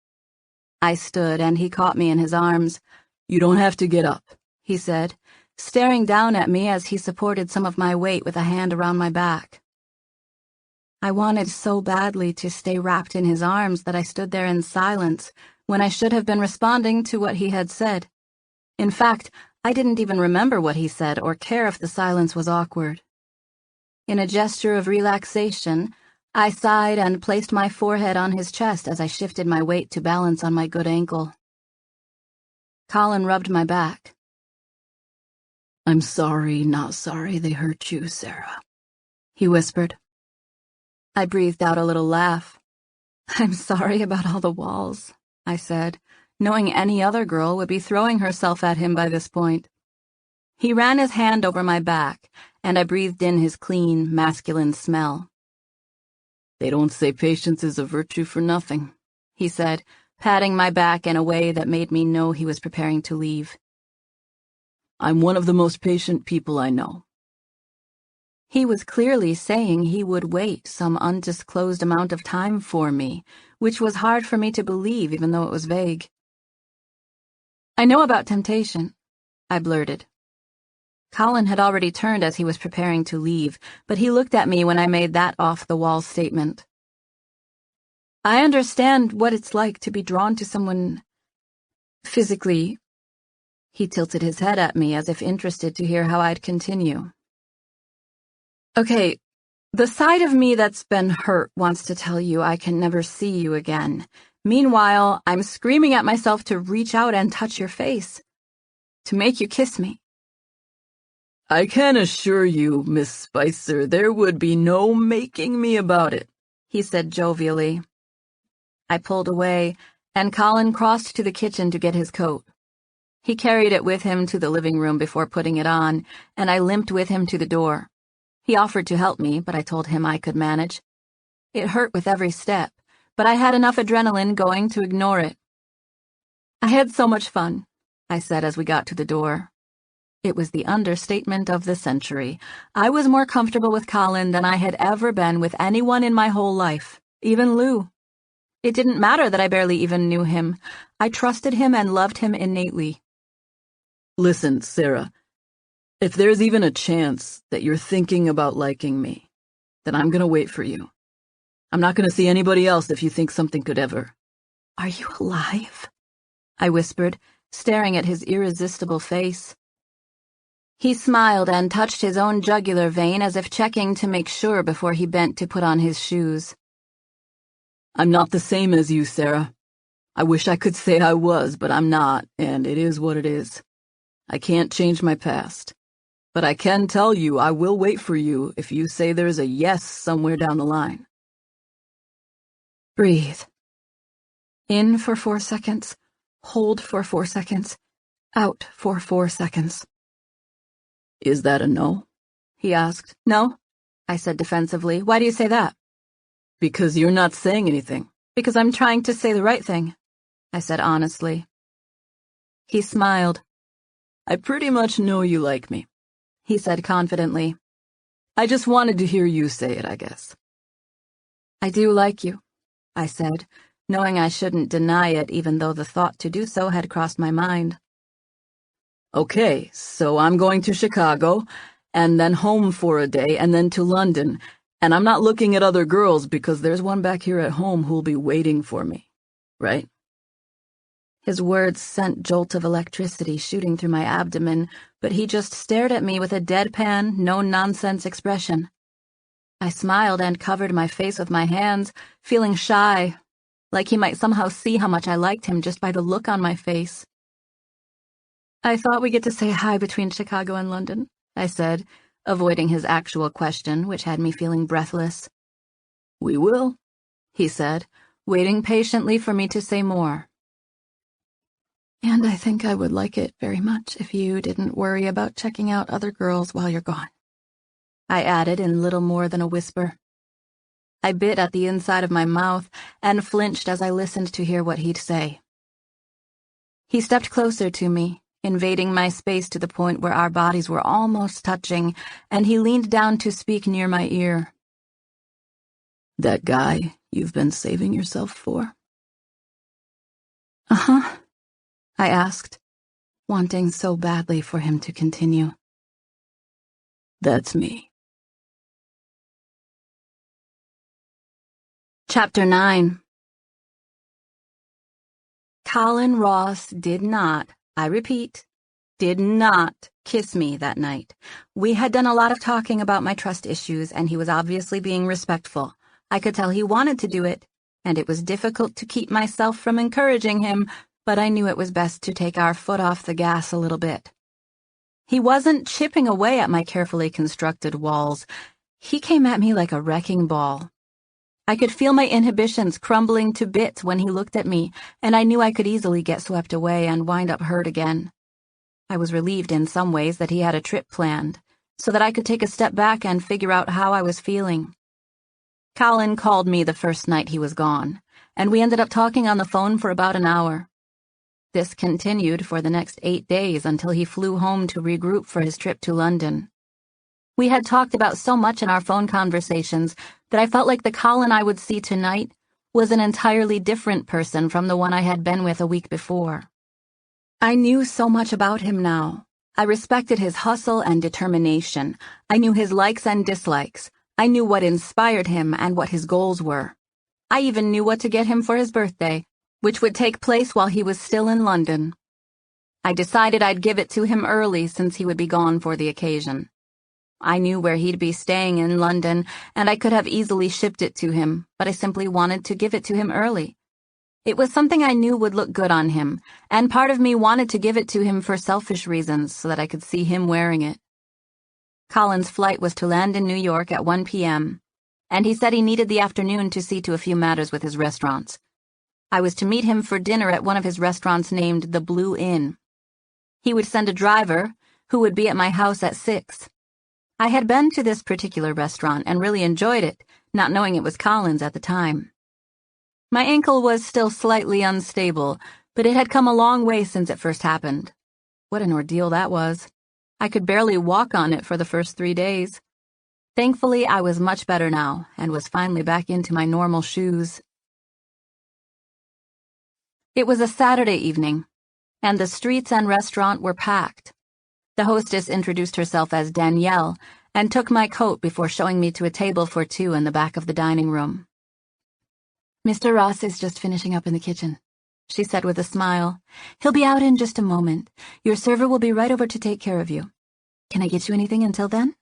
I stood, and he caught me in his arms. You don't have to get up, he said, staring down at me as he supported some of my weight with a hand around my back. I wanted so badly to stay wrapped in his arms that I stood there in silence when I should have been responding to what he had said. In fact, I didn't even remember what he said or care if the silence was awkward. In a gesture of relaxation, I sighed and placed my forehead on his chest as I shifted my weight to balance on my good ankle. Colin rubbed my back. I'm sorry, not sorry they hurt you, Sarah, he whispered. I breathed out a little laugh. I'm sorry about all the walls, I said, knowing any other girl would be throwing herself at him by this point. He ran his hand over my back, and I breathed in his clean, masculine smell. They don't say patience is a virtue for nothing, he said, patting my back in a way that made me know he was preparing to leave. I'm one of the most patient people I know. He was clearly saying he would wait some undisclosed amount of time for me, which was hard for me to believe even though it was vague. I know about temptation, I blurted. Colin had already turned as he was preparing to leave, but he looked at me when I made that off-the-wall statement. I understand what it's like to be drawn to someone physically. He tilted his head at me as if interested to hear how I'd continue. Okay, the side of me that's been hurt wants to tell you I can never see you again. Meanwhile, I'm screaming at myself to reach out and touch your face, to make you kiss me. I can assure you, Miss Spicer, there would be no making me about it, he said jovially. I pulled away, and Colin crossed to the kitchen to get his coat. He carried it with him to the living room before putting it on, and I limped with him to the door. He offered to help me, but I told him I could manage. It hurt with every step, but I had enough adrenaline going to ignore it. I had so much fun, I said as we got to the door. It was the understatement of the century. I was more comfortable with Colin than I had ever been with anyone in my whole life, even Lou. It didn't matter that I barely even knew him. I trusted him and loved him innately. Listen, Sarah, if there's even a chance that you're thinking about liking me, then I'm gonna wait for you. I'm not gonna see anybody else if you think something could ever. Are you alive? I whispered, staring at his irresistible face. He smiled and touched his own jugular vein as if checking to make sure before he bent to put on his shoes. I'm not the same as you, Sarah. I wish I could say I was, but I'm not, and it is what it is. I can't change my past. But I can tell you I will wait for you if you say there's a yes somewhere down the line. Breathe. In for 4 seconds. Hold for 4 seconds. Out for 4 seconds. Is that a no? He asked. No, I said defensively. Why do you say that? Because you're not saying anything. Because I'm trying to say the right thing, I said honestly. He smiled. I pretty much know you like me, he said confidently. I just wanted to hear you say it, I guess. I do like you, I said, knowing I shouldn't deny it even though the thought to do so had crossed my mind. Okay, so I'm going to Chicago, and then home for a day, and then to London, and I'm not looking at other girls because there's one back here at home who'll be waiting for me, right? His words sent jolts of electricity shooting through my abdomen, but he just stared at me with a deadpan, no-nonsense expression. I smiled and covered my face with my hands, feeling shy, like he might somehow see how much I liked him just by the look on my face. "I thought we get to say hi between Chicago and London," I said, avoiding his actual question, which had me feeling breathless. "We will," he said, waiting patiently for me to say more. "And I think I would like it very much if you didn't worry about checking out other girls while you're gone," I added in little more than a whisper. I bit at the inside of my mouth and flinched as I listened to hear what he'd say. He stepped closer to me, invading my space to the point where our bodies were almost touching, and he leaned down to speak near my ear. "That guy you've been saving yourself for?" "Uh-huh," I asked, wanting so badly for him to continue. "That's me." Chapter 9. Colin Ross did not, I repeat, did not kiss me that night. We had done a lot of talking about my trust issues, and he was obviously being respectful. I could tell he wanted to do it, and it was difficult to keep myself from encouraging him, but I knew it was best to take our foot off the gas a little bit. He wasn't chipping away at my carefully constructed walls. He came at me like a wrecking ball. I could feel my inhibitions crumbling to bits when he looked at me, and I knew I could easily get swept away and wind up hurt again. I was relieved in some ways that he had a trip planned, so that I could take a step back and figure out how I was feeling. Colin called me the first night he was gone, and we ended up talking on the phone for about an hour. This continued for the next 8 days until he flew home to regroup for his trip to London. We had talked about so much in our phone conversations that I felt like the Colin I would see tonight was an entirely different person from the one I had been with a week before. I knew so much about him now. I respected his hustle and determination. I knew his likes and dislikes. I knew what inspired him and what his goals were. I even knew what to get him for his birthday, which would take place while he was still in London. I decided I'd give it to him early since he would be gone for the occasion. I knew where he'd be staying in London, and I could have easily shipped it to him, but I simply wanted to give it to him early. It was something I knew would look good on him, and part of me wanted to give it to him for selfish reasons so that I could see him wearing it. Colin's flight was to land in New York at 1 p.m., and he said he needed the afternoon to see to a few matters with his restaurants. I was to meet him for dinner at one of his restaurants named the Blue Inn. He would send a driver, who would be at my house at 6. I had been to this particular restaurant and really enjoyed it, not knowing it was Colin's at the time. My ankle was still slightly unstable, but it had come a long way since it first happened. What an ordeal that was. I could barely walk on it for the first 3 days. Thankfully, I was much better now and was finally back into my normal shoes. It was a Saturday evening, and the streets and restaurant were packed. The hostess introduced herself as Danielle and took my coat before showing me to a table for 2 in the back of the dining room. "Mr. Ross is just finishing up in the kitchen," she said with a smile. "He'll be out in just a moment. Your server will be right over to take care of you. Can I get you anything until then?"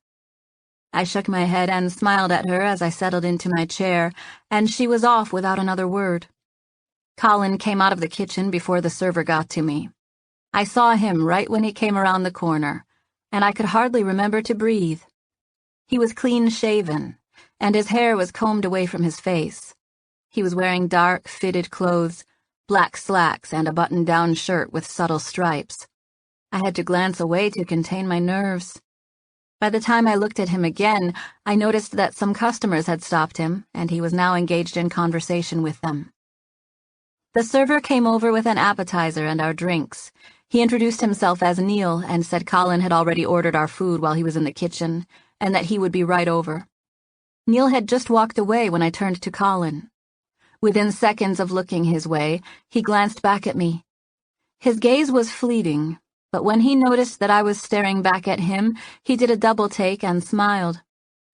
I shook my head and smiled at her as I settled into my chair, and she was off without another word. Colin came out of the kitchen before the server got to me. I saw him right when he came around the corner, and I could hardly remember to breathe. He was clean-shaven, and his hair was combed away from his face. He was wearing dark, fitted clothes, black slacks, and a button-down shirt with subtle stripes. I had to glance away to contain my nerves. By the time I looked at him again, I noticed that some customers had stopped him, and he was now engaged in conversation with them. The server came over with an appetizer and our drinks. He introduced himself as Neil and said Colin had already ordered our food while he was in the kitchen, and that he would be right over. Neil had just walked away when I turned to Colin. Within seconds of looking his way, he glanced back at me. His gaze was fleeting, but when he noticed that I was staring back at him, he did a double take and smiled.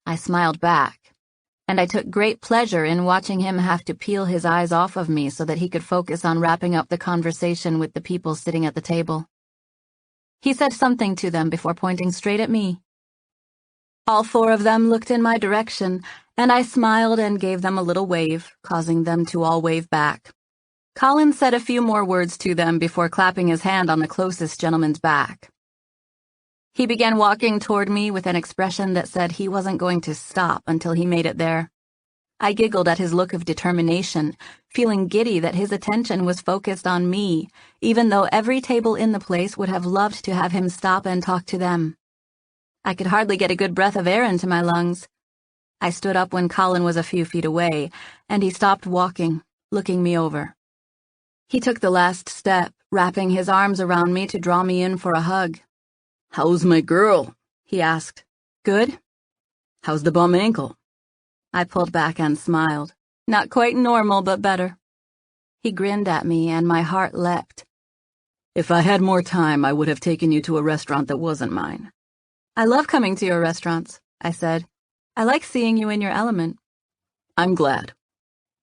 I smiled back, and I took great pleasure in watching him have to peel his eyes off of me so that he could focus on wrapping up the conversation with the people sitting at the table. He said something to them before pointing straight at me. All four of them looked in my direction, and I smiled and gave them a little wave, causing them to all wave back. Colin said a few more words to them before clapping his hand on the closest gentleman's back. He began walking toward me with an expression that said he wasn't going to stop until he made it there. I giggled at his look of determination, feeling giddy that his attention was focused on me, even though every table in the place would have loved to have him stop and talk to them. I could hardly get a good breath of air into my lungs. I stood up when Colin was a few feet away, and he stopped walking, looking me over. He took the last step, wrapping his arms around me to draw me in for a hug. "How's my girl?" he asked. "Good?" "How's the bum ankle?" I pulled back and smiled. Not quite normal, but better. He grinned at me, and my heart leapt. "If I had more time, I would have taken you to a restaurant that wasn't mine." "I love coming to your restaurants," I said. "I like seeing you in your element." "I'm glad.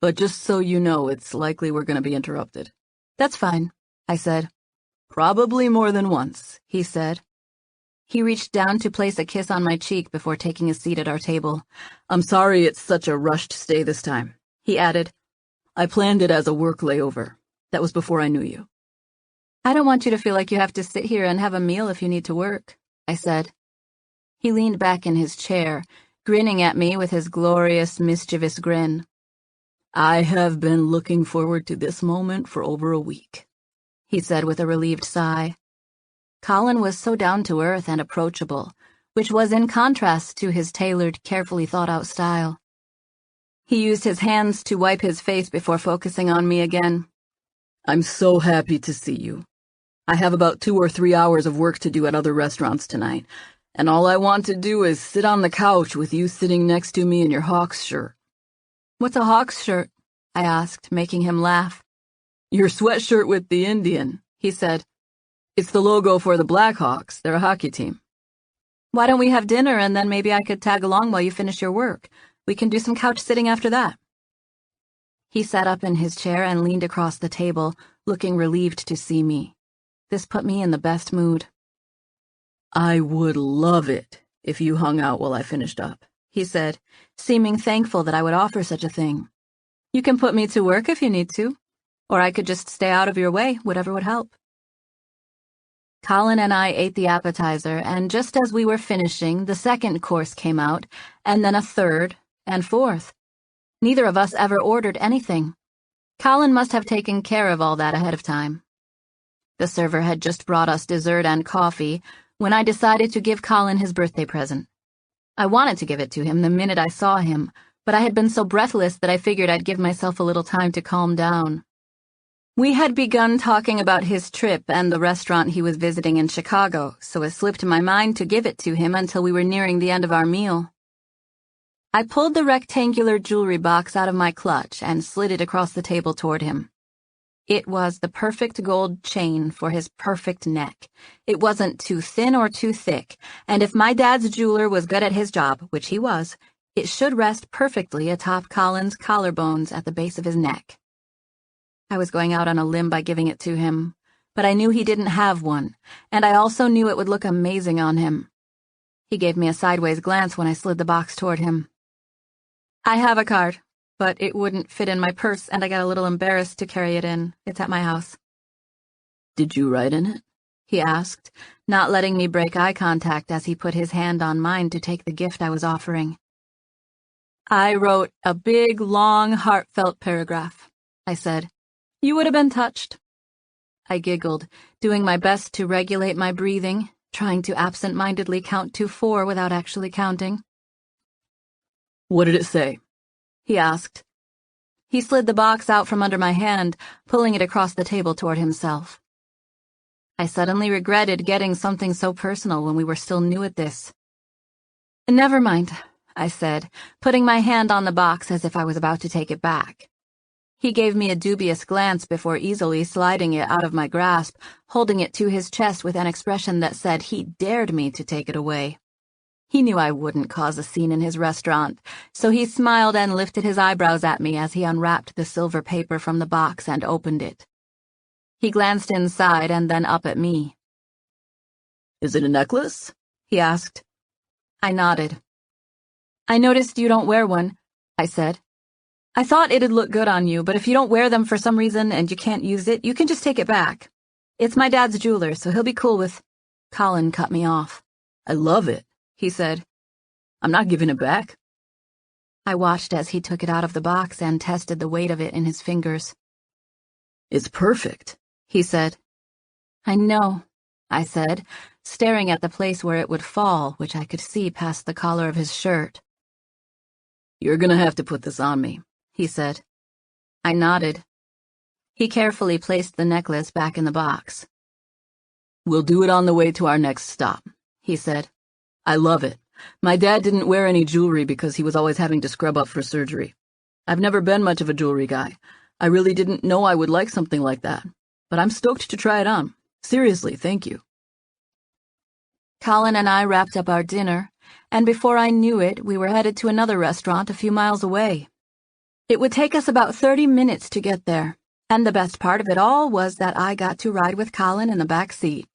But just so you know, it's likely we're going to be interrupted." "That's fine," I said. "Probably more than once," he said. He reached down to place a kiss on my cheek before taking a seat at our table. "I'm sorry it's such a rushed stay this time," he added. "I planned it as a work layover. That was before I knew you." "I don't want you to feel like you have to sit here and have a meal if you need to work," I said. He leaned back in his chair, grinning at me with his glorious, mischievous grin. "I have been looking forward to this moment for over a week," he said with a relieved sigh. Colin was so down-to-earth and approachable, which was in contrast to his tailored, carefully thought-out style. He used his hands to wipe his face before focusing on me again. "I'm so happy to see you. I have about 2 or 3 hours of work to do at other restaurants tonight, and all I want to do is sit on the couch with you sitting next to me in your Hawks shirt." "What's a Hawks shirt?" I asked, making him laugh. "Your sweatshirt with the Indian," he said. "It's the logo for the Blackhawks. They're a hockey team." "Why don't we have dinner and then maybe I could tag along while you finish your work? We can do some couch sitting after that." He sat up in his chair and leaned across the table, looking relieved to see me. This put me in the best mood. "I would love it if you hung out while I finished up," he said, seeming thankful that I would offer such a thing. "You can put me to work if you need to, or I could just stay out of your way, whatever would help." Colin and I ate the appetizer, and just as we were finishing, the second course came out, and then a third and fourth. Neither of us ever ordered anything. Colin must have taken care of all that ahead of time. The server had just brought us dessert and coffee when I decided to give Colin his birthday present. I wanted to give it to him the minute I saw him, but I had been so breathless that I figured I'd give myself a little time to calm down. We had begun talking about his trip and the restaurant he was visiting in Chicago, so it slipped my mind to give it to him until we were nearing the end of our meal. I pulled the rectangular jewelry box out of my clutch and slid it across the table toward him. It was the perfect gold chain for his perfect neck. It wasn't too thin or too thick, and if my dad's jeweler was good at his job, which he was, it should rest perfectly atop Colin's collarbones at the base of his neck. I was going out on a limb by giving it to him, but I knew he didn't have one, and I also knew it would look amazing on him. He gave me a sideways glance when I slid the box toward him. "I have a card, but it wouldn't fit in my purse, and I got a little embarrassed to carry it in. It's at my house." "Did you write in it?" he asked, not letting me break eye contact as he put his hand on mine to take the gift I was offering. "I wrote a big, long, heartfelt paragraph," I said. "You would have been touched." I giggled, doing my best to regulate my breathing, trying to absent-mindedly count to 4 without actually counting. "What did it say?" he asked. He slid the box out from under my hand, pulling it across the table toward himself. I suddenly regretted getting something so personal when we were still new at this. "Never mind," I said, putting my hand on the box as if I was about to take it back. He gave me a dubious glance before easily sliding it out of my grasp, holding it to his chest with an expression that said he dared me to take it away. He knew I wouldn't cause a scene in his restaurant, so he smiled and lifted his eyebrows at me as he unwrapped the silver paper from the box and opened it. He glanced inside and then up at me. "Is it a necklace?" he asked. I nodded. I noticed you don't wear one, I said. I thought it'd look good on you, but if you don't wear them for some reason and you can't use it, you can just take it back. It's my dad's jeweler, so he'll be cool with... Colin cut me off. I love it, he said. I'm not giving it back. I watched as he took it out of the box and tested the weight of it in his fingers. It's perfect, he said. I know, I said, staring at the place where it would fall, which I could see past the collar of his shirt. You're gonna have to put this on me, he said. I nodded. He carefully placed the necklace back in the box. We'll do it on the way to our next stop, he said. I love it. My dad didn't wear any jewelry because he was always having to scrub up for surgery. I've never been much of a jewelry guy. I really didn't know I would like something like that, but I'm stoked to try it on. Seriously, thank you. Colin and I wrapped up our dinner, and before I knew it, we were headed to another restaurant a few miles away. It would take us about 30 minutes to get there, and the best part of it all was that I got to ride with Colin in the back seat.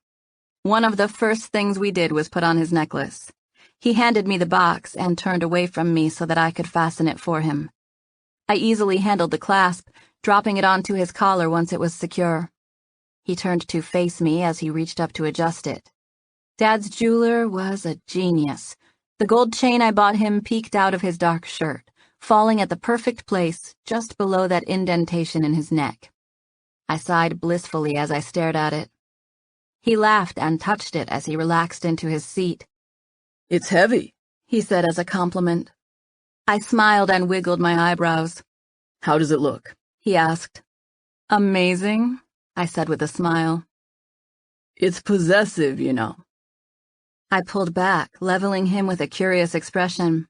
One of the first things we did was put on his necklace. He handed me the box and turned away from me so that I could fasten it for him. I easily handled the clasp, dropping it onto his collar once it was secure. He turned to face me as he reached up to adjust it. Dad's jeweler was a genius. The gold chain I bought him peeked out of his dark shirt, falling at the perfect place just below that indentation in his neck. I sighed blissfully as I stared at it. He laughed and touched it as he relaxed into his seat. It's heavy, he said as a compliment. I smiled and wiggled my eyebrows. How does it look? He asked. Amazing, I said with a smile. It's possessive, you know. I pulled back, leveling him with a curious expression.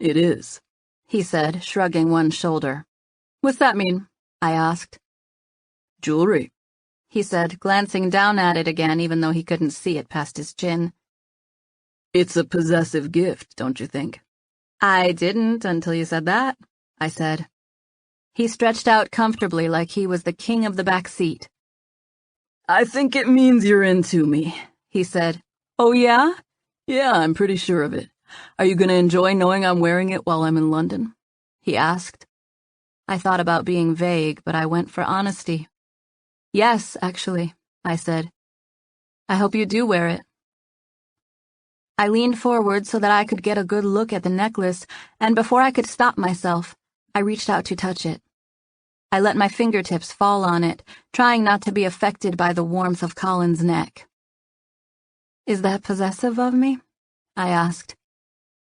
It is, he said, shrugging one shoulder. What's that mean? I asked. Jewelry, he said, glancing down at it again even though he couldn't see it past his chin. It's a possessive gift, don't you think? I didn't until you said that, I said. He stretched out comfortably like he was the king of the back seat. I think it means you're into me, he said. Oh, yeah? Yeah, I'm pretty sure of it. Are you going to enjoy knowing I'm wearing it while I'm in London? He asked. I thought about being vague, but I went for honesty. Yes, actually, I said. I hope you do wear it. I leaned forward so that I could get a good look at the necklace, and before I could stop myself, I reached out to touch it. I let my fingertips fall on it, trying not to be affected by the warmth of Colin's neck. Is that possessive of me? I asked.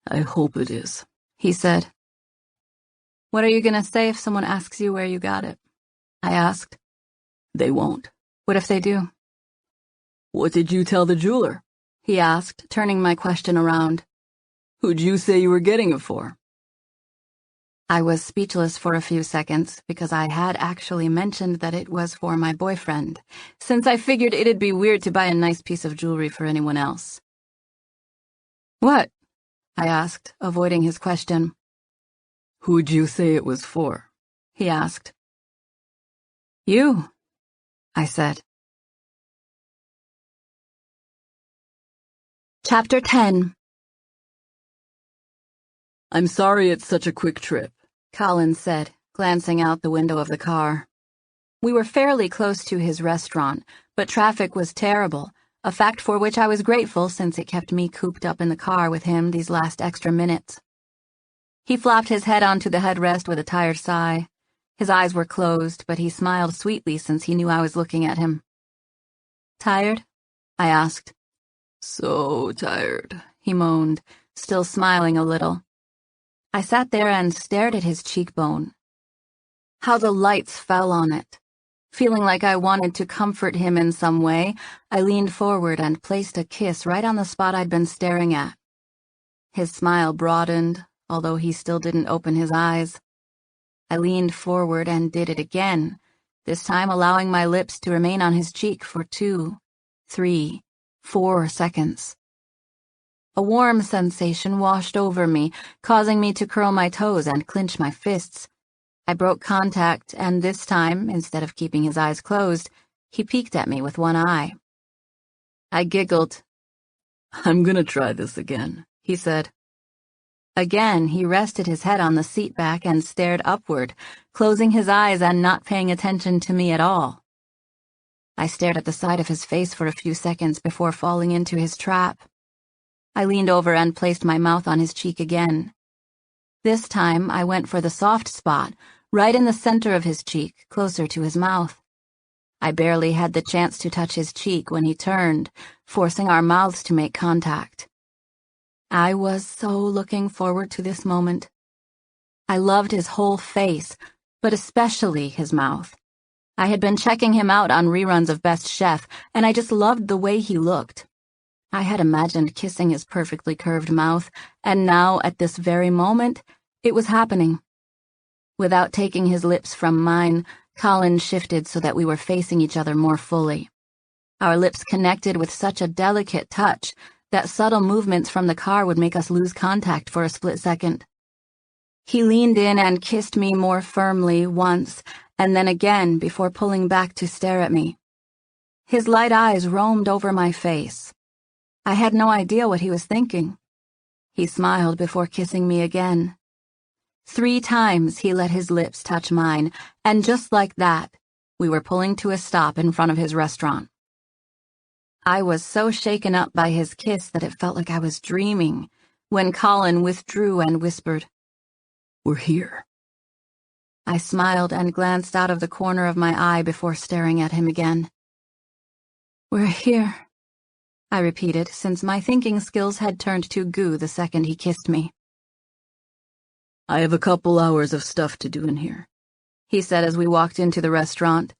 I hope it is, he said. What are you going to say if someone asks you where you got it? I asked. They won't. What if they do? What did you tell the jeweler? He asked, turning my question around. Who'd you say you were getting it for? I was speechless for a few seconds because I had actually mentioned that it was for my boyfriend, since I figured it'd be weird to buy a nice piece of jewelry for anyone else. What? I asked, avoiding his question. Who'd you say it was for? He asked. You, I said. Chapter 10. I'm sorry it's such a quick trip, Colin said, glancing out the window of the car. We were fairly close to his restaurant, but traffic was terrible, a fact for which I was grateful since it kept me cooped up in the car with him these last extra minutes. He flopped his head onto the headrest with a tired sigh. His eyes were closed, but he smiled sweetly since he knew I was looking at him. Tired? I asked. So tired, he moaned, still smiling a little. I sat there and stared at his cheekbone. How the lights fell on it. Feeling like I wanted to comfort him in some way, I leaned forward and placed a kiss right on the spot I'd been staring at. His smile broadened, although he still didn't open his eyes. I leaned forward and did it again, this time allowing my lips to remain on his cheek for 2, 3, 4 seconds. A warm sensation washed over me, causing me to curl my toes and clench my fists. I broke contact, and this time, instead of keeping his eyes closed, he peeked at me with one eye. I giggled. I'm gonna try this again, he said. Again, he rested his head on the seat back and stared upward, closing his eyes and not paying attention to me at all. I stared at the side of his face for a few seconds before falling into his trap. I leaned over and placed my mouth on his cheek again. This time, I went for the soft spot, right in the center of his cheek, closer to his mouth. I barely had the chance to touch his cheek when he turned, forcing our mouths to make contact. I was so looking forward to this moment. I loved his whole face, but especially his mouth. I had been checking him out on reruns of Best Chef, and I just loved the way he looked. I had imagined kissing his perfectly curved mouth, and now, at this very moment, it was happening. Without taking his lips from mine, Colin shifted so that we were facing each other more fully. Our lips connected with such a delicate touch that subtle movements from the car would make us lose contact for a split second. He leaned in and kissed me more firmly once, and then again before pulling back to stare at me. His light eyes roamed over my face. I had no idea what he was thinking. He smiled before kissing me again. 3 times he let his lips touch mine, and just like that, we were pulling to a stop in front of his restaurant. I was so shaken up by his kiss that it felt like I was dreaming when Colin withdrew and whispered, "We're here." I smiled and glanced out of the corner of my eye before staring at him again. "We're here," I repeated, since my thinking skills had turned to goo the second he kissed me. "I have a couple hours of stuff to do in here," he said as we walked into the restaurant.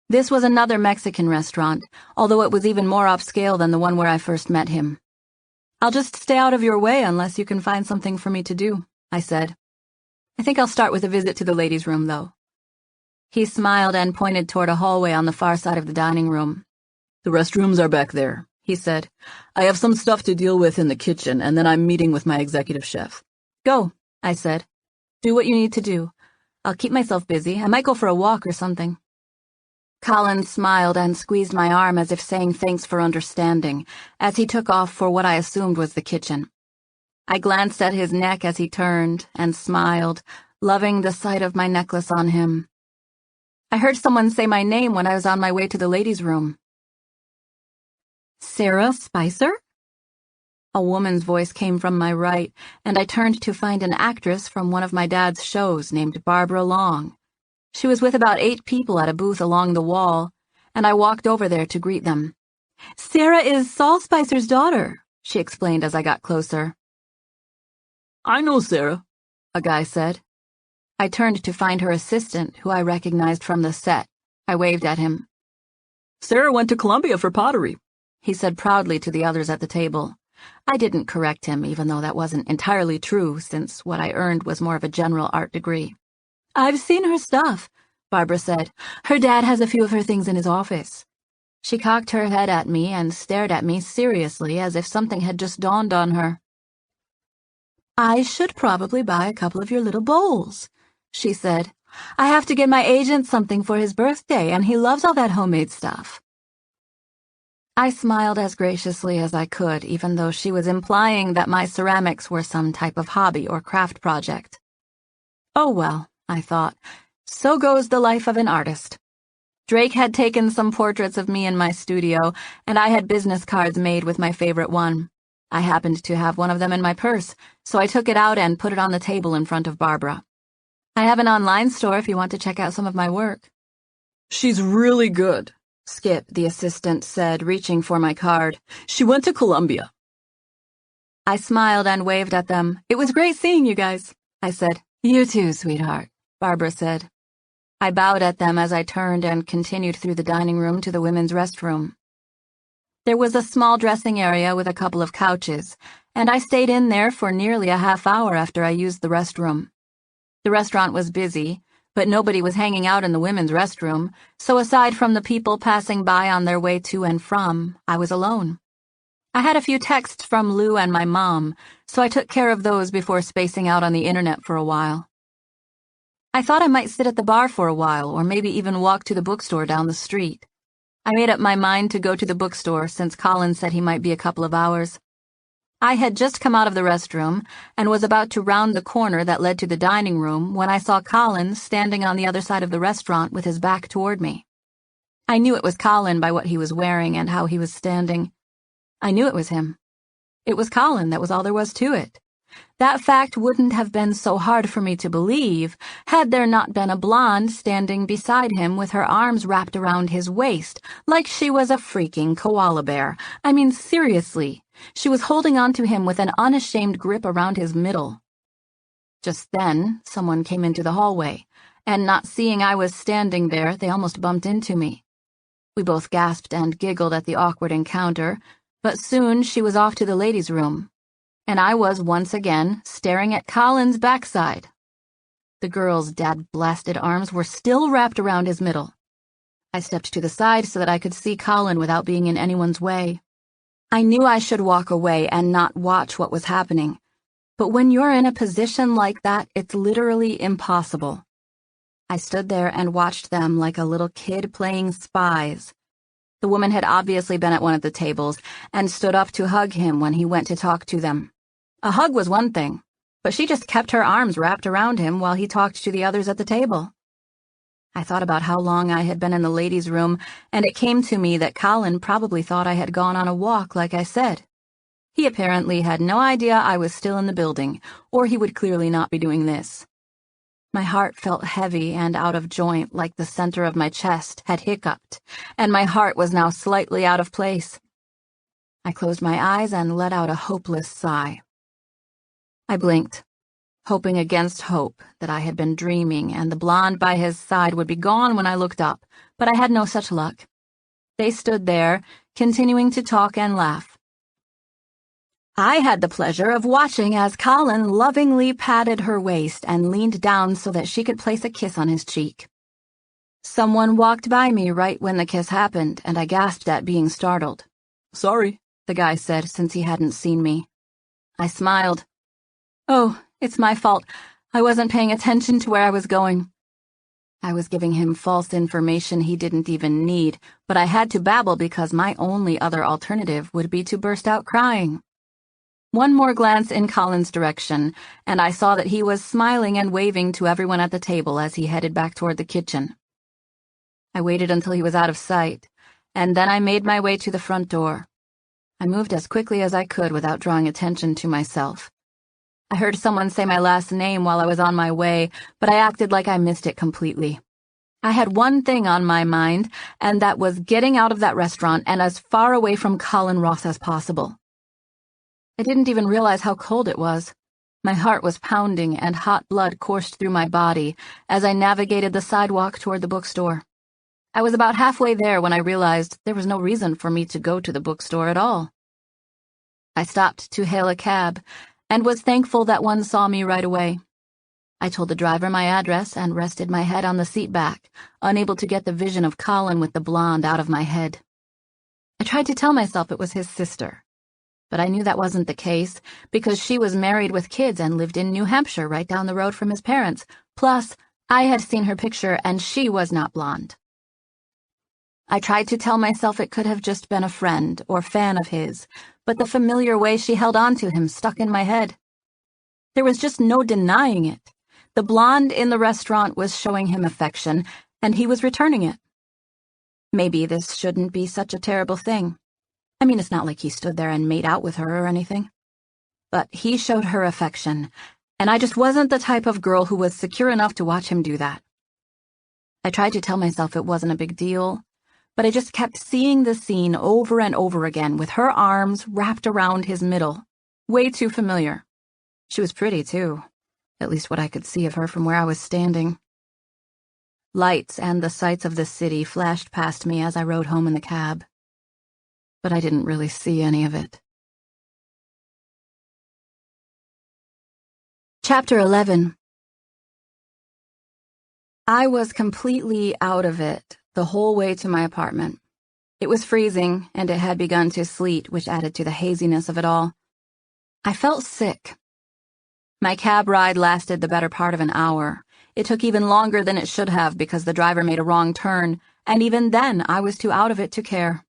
This was another Mexican restaurant, although it was even more upscale than the one where I first met him. "I'll just stay out of your way unless you can find something for me to do," I said. "I think I'll start with a visit to the ladies' room, though." He smiled and pointed toward a hallway on the far side of the dining room. "The restrooms are back there," he said. "I have some stuff to deal with in the kitchen, and then I'm meeting with my executive chef." "Go," I said. "Do what you need to do. I'll keep myself busy. I might go for a walk or something." Colin smiled and squeezed my arm as if saying thanks for understanding, as he took off for what I assumed was the kitchen. I glanced at his neck as he turned and smiled, loving the sight of my necklace on him. I heard someone say my name when I was on my way to the ladies' room. "Sarah Spicer?" A woman's voice came from my right, and I turned to find an actress from one of my dad's shows named Barbara Long. She was with about 8 people at a booth along the wall, and I walked over there to greet them. "Sarah is Saul Spicer's daughter," she explained as I got closer. "I know Sarah," a guy said. I turned to find her assistant, who I recognized from the set. I waved at him. "Sarah went to Columbia for pottery," he said proudly to the others at the table. I didn't correct him, even though that wasn't entirely true, since what I earned was more of a general art degree. "I've seen her stuff," Barbara said. "Her dad has a few of her things in his office." She cocked her head at me and stared at me seriously as if something had just dawned on her. "I should probably buy a couple of your little bowls," she said. "I have to get my agent something for his birthday, and he loves all that homemade stuff." I smiled as graciously as I could, even though she was implying that my ceramics were some type of hobby or craft project. Oh well, I thought, so goes the life of an artist. Drake had taken some portraits of me in my studio, and I had business cards made with my favorite one. I happened to have one of them in my purse, so I took it out and put it on the table in front of Barbara. "I have an online store if you want to check out some of my work." "She's really good," Skip, the assistant, said, reaching for my card. "She went to Columbia." I smiled and waved at them. "It was great seeing you guys," I said. "You too, sweetheart," Barbara said. I bowed at them as I turned and continued through the dining room to the women's restroom. There was a small dressing area with a couple of couches, and I stayed in there for nearly a half hour after I used the restroom. The restaurant was busy, but nobody was hanging out in the women's restroom, so aside from the people passing by on their way to and from, I was alone. I had a few texts from Lou and my mom, so I took care of those before spacing out on the internet for a while. I thought I might sit at the bar for a while, or maybe even walk to the bookstore down the street. I made up my mind to go to the bookstore since Colin said he might be a couple of hours. I had just come out of the restroom and was about to round the corner that led to the dining room when I saw Colin standing on the other side of the restaurant with his back toward me. I knew it was Colin by what he was wearing and how he was standing. I knew it was him. It was Colin, that was all there was to it. That fact wouldn't have been so hard for me to believe had there not been a blonde standing beside him with her arms wrapped around his waist like she was a freaking koala bear. I mean, seriously. She was holding on to him with an unashamed grip around his middle. Just then, someone came into the hallway, and not seeing I was standing there, they almost bumped into me. We both gasped and giggled at the awkward encounter, but soon she was off to the ladies' room, and I was once again staring at Colin's backside. The girl's dad-blasted arms were still wrapped around his middle. I stepped to the side so that I could see Colin without being in anyone's way. I knew I should walk away and not watch what was happening, but when you're in a position like that, it's literally impossible. I stood there and watched them like a little kid playing spies. The woman had obviously been at one of the tables and stood up to hug him when he went to talk to them. A hug was one thing, but she just kept her arms wrapped around him while he talked to the others at the table. I thought about how long I had been in the ladies' room, and it came to me that Colin probably thought I had gone on a walk, like I said. He apparently had no idea I was still in the building, or he would clearly not be doing this. My heart felt heavy and out of joint, like the center of my chest had hiccuped, and my heart was now slightly out of place. I closed my eyes and let out a hopeless sigh. I blinked, hoping against hope that I had been dreaming and the blonde by his side would be gone when I looked up, but I had no such luck. They stood there, continuing to talk and laugh. I had the pleasure of watching as Colin lovingly patted her waist and leaned down so that she could place a kiss on his cheek. Someone walked by me right when the kiss happened, and I gasped at being startled. Sorry, the guy said, since he hadn't seen me. I smiled. Oh, it's my fault. I wasn't paying attention to where I was going. I was giving him false information he didn't even need, but I had to babble because my only other alternative would be to burst out crying. One more glance in Colin's direction, and I saw that he was smiling and waving to everyone at the table as he headed back toward the kitchen. I waited until he was out of sight, and then I made my way to the front door. I moved as quickly as I could without drawing attention to myself. I heard someone say my last name while I was on my way, but I acted like I missed it completely. I had one thing on my mind, and that was getting out of that restaurant and as far away from Colin Ross as possible. I didn't even realize how cold it was. My heart was pounding and hot blood coursed through my body as I navigated the sidewalk toward the bookstore. I was about halfway there when I realized there was no reason for me to go to the bookstore at all. I stopped to hail a cab and was thankful that one saw me right away. I told the driver my address and rested my head on the seat back, unable to get the vision of Colin with the blonde out of my head. I tried to tell myself it was his sister, but I knew that wasn't the case because she was married with kids and lived in New Hampshire right down the road from his parents. Plus, I had seen her picture and she was not blonde. I tried to tell myself it could have just been a friend or fan of his, but the familiar way she held on to him stuck in my head. There was just no denying it. The blonde in the restaurant was showing him affection, and he was returning it. Maybe this shouldn't be such a terrible thing. I mean, it's not like he stood there and made out with her or anything. But he showed her affection, and I just wasn't the type of girl who was secure enough to watch him do that. I tried to tell myself it wasn't a big deal, but I just kept seeing the scene over and over again with her arms wrapped around his middle. Way too familiar. She was pretty, too. At least what I could see of her from where I was standing. Lights and the sights of the city flashed past me as I rode home in the cab. But I didn't really see any of it. Chapter 11. I was completely out of it the whole way to my apartment. It was freezing, and it had begun to sleet, which added to the haziness of it all. I felt sick. My cab ride lasted the better part of an hour. It took even longer than it should have because the driver made a wrong turn, and even then I was too out of it to care.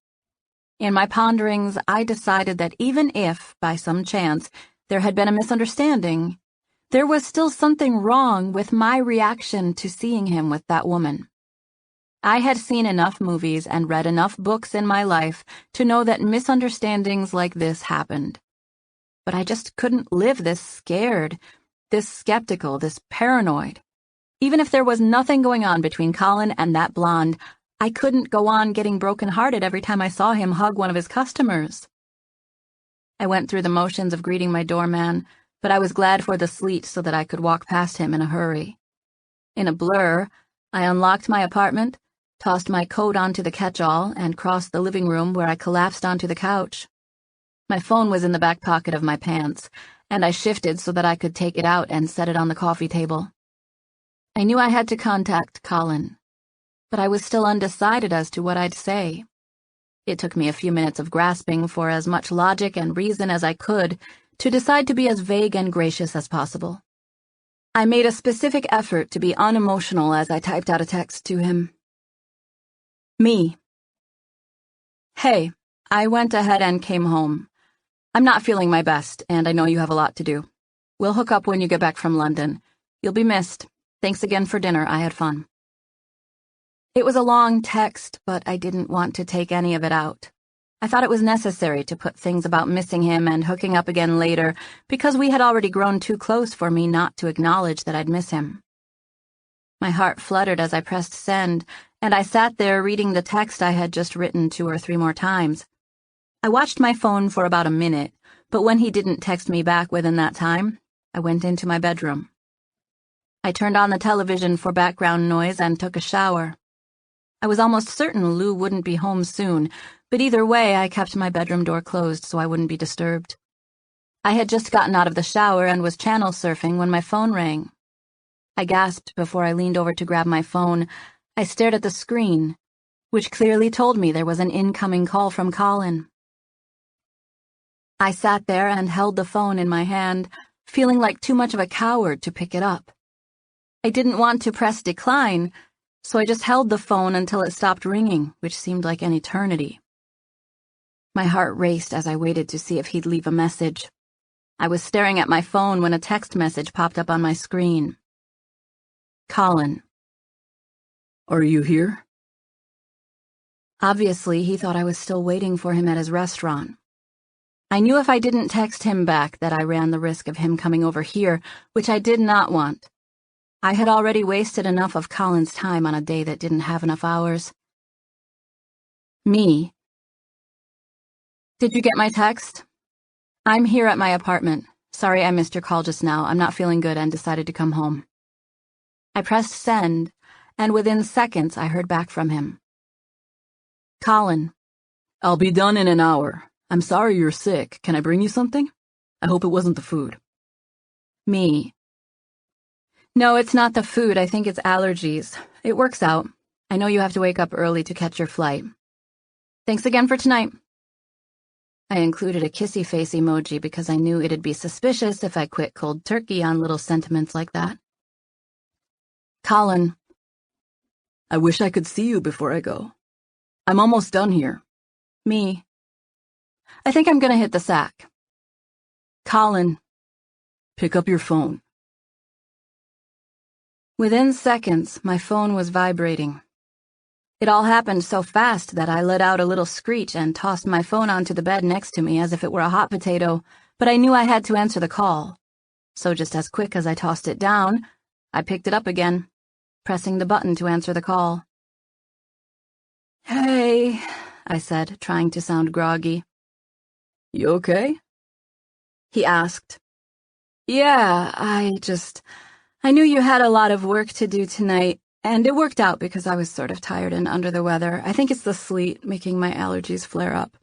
In my ponderings, I decided that even if, by some chance, there had been a misunderstanding, there was still something wrong with my reaction to seeing him with that woman. I had seen enough movies and read enough books in my life to know that misunderstandings like this happened. But I just couldn't live this scared, this skeptical, this paranoid. Even if there was nothing going on between Colin and that blonde, I couldn't go on getting broken-hearted every time I saw him hug one of his customers. I went through the motions of greeting my doorman, but I was glad for the sleet so that I could walk past him in a hurry. In a blur, I unlocked my apartment, tossed my coat onto the catch-all, and crossed the living room where I collapsed onto the couch. My phone was in the back pocket of my pants, and I shifted so that I could take it out and set it on the coffee table. I knew I had to contact Colin, but I was still undecided as to what I'd say. It took me a few minutes of grasping for as much logic and reason as I could to decide to be as vague and gracious as possible. I made a specific effort to be unemotional as I typed out a text to him. Me. Hey, I went ahead and came home. I'm not feeling my best, and I know you have a lot to do. We'll hook up when you get back from London. You'll be missed. Thanks again for dinner. I had fun. It was a long text, but I didn't want to take any of it out. I thought it was necessary to put things about missing him and hooking up again later because we had already grown too close for me not to acknowledge that I'd miss him. My heart fluttered as I pressed send, and I sat there reading the text I had just written 2 or 3 more times. I watched my phone for about a minute, but when he didn't text me back within that time, I went into my bedroom. I turned on the television for background noise and took a shower. I was almost certain Lou wouldn't be home soon, but either way I kept my bedroom door closed so I wouldn't be disturbed. I had just gotten out of the shower and was channel surfing when my phone rang. I gasped before I leaned over to grab my phone. I stared at the screen, which clearly told me there was an incoming call from Colin. I sat there and held the phone in my hand, feeling like too much of a coward to pick it up. I didn't want to press decline, so I just held the phone until it stopped ringing, which seemed like an eternity. My heart raced as I waited to see if he'd leave a message. I was staring at my phone when a text message popped up on my screen. Colin. Are you here? Obviously, he thought I was still waiting for him at his restaurant. I knew if I didn't text him back that I ran the risk of him coming over here, which I did not want. I had already wasted enough of Colin's time on a day that didn't have enough hours. Me. Did you get my text? I'm here at my apartment. Sorry I missed your call just now. I'm not feeling good and decided to come home. I pressed send, and within seconds I heard back from him. Colin. I'll be done in an hour. I'm sorry you're sick. Can I bring you something? I hope it wasn't the food. Me. No, it's not the food. I think it's allergies. It works out. I know you have to wake up early to catch your flight. Thanks again for tonight. I included a kissy face emoji because I knew it'd be suspicious if I quit cold turkey on little sentiments like that. Colin. I wish I could see you before I go. I'm almost done here. Me. I think I'm gonna hit the sack. Colin. Pick up your phone. Within seconds, my phone was vibrating. It all happened so fast that I let out a little screech and tossed my phone onto the bed next to me as if it were a hot potato, but I knew I had to answer the call. So just as quick as I tossed it down, I picked it up again, pressing the button to answer the call. Hey, I said, trying to sound groggy. You okay? He asked. Yeah, I knew you had a lot of work to do tonight, and it worked out because I was sort of tired and under the weather. I think it's the sleet making my allergies flare up.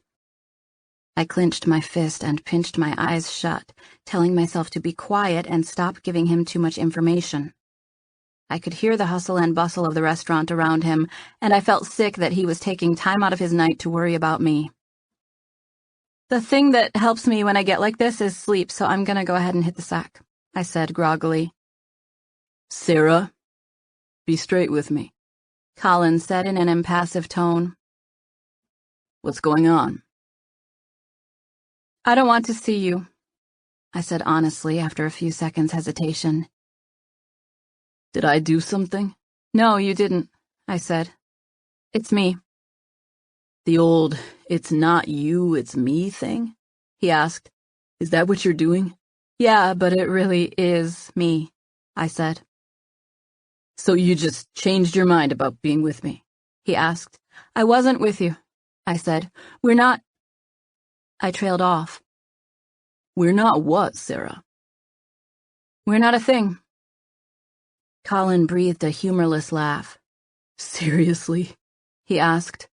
I clenched my fist and pinched my eyes shut, telling myself to be quiet and stop giving him too much information. I could hear the hustle and bustle of the restaurant around him, and I felt sick that he was taking time out of his night to worry about me. The thing that helps me when I get like this is sleep, so I'm gonna go ahead and hit the sack, I said groggily. Sarah, be straight with me, Colin said in an impassive tone. What's going on? I don't want to see you, I said honestly after a few seconds' hesitation. Did I do something? No, you didn't, I said. It's me. The old, it's not you, it's me thing? He asked. Is that what you're doing? Yeah, but it really is me, I said. So you just changed your mind about being with me? He asked. I wasn't with you, I said. We're not... I trailed off. We're not what, Sarah? We're not a thing. Colin breathed a humorless laugh. Seriously? He asked.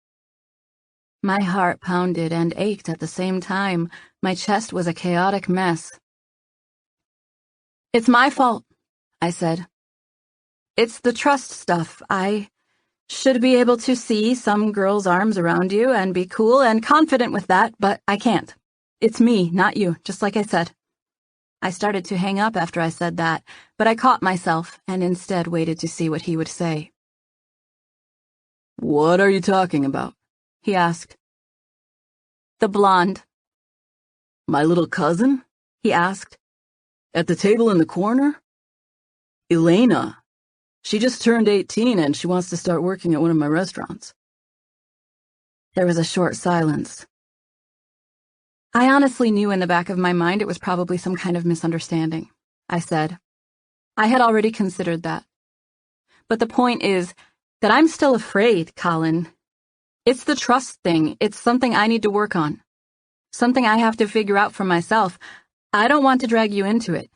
My heart pounded and ached at the same time. My chest was a chaotic mess. It's my fault, I said. It's the trust stuff. I should be able to see some girl's arms around you and be cool and confident with that, but I can't. It's me, not you, just like I said. I started to hang up after I said that, but I caught myself and instead waited to see what he would say. What are you talking about? He asked. The blonde. My little cousin? He asked. At the table in the corner? Elena. She just turned 18 and she wants to start working at one of my restaurants. There was a short silence. I honestly knew in the back of my mind it was probably some kind of misunderstanding, I said. I had already considered that. But the point is that I'm still afraid, Colin. It's the trust thing. It's something I need to work on. Something I have to figure out for myself. I don't want to drag you into it.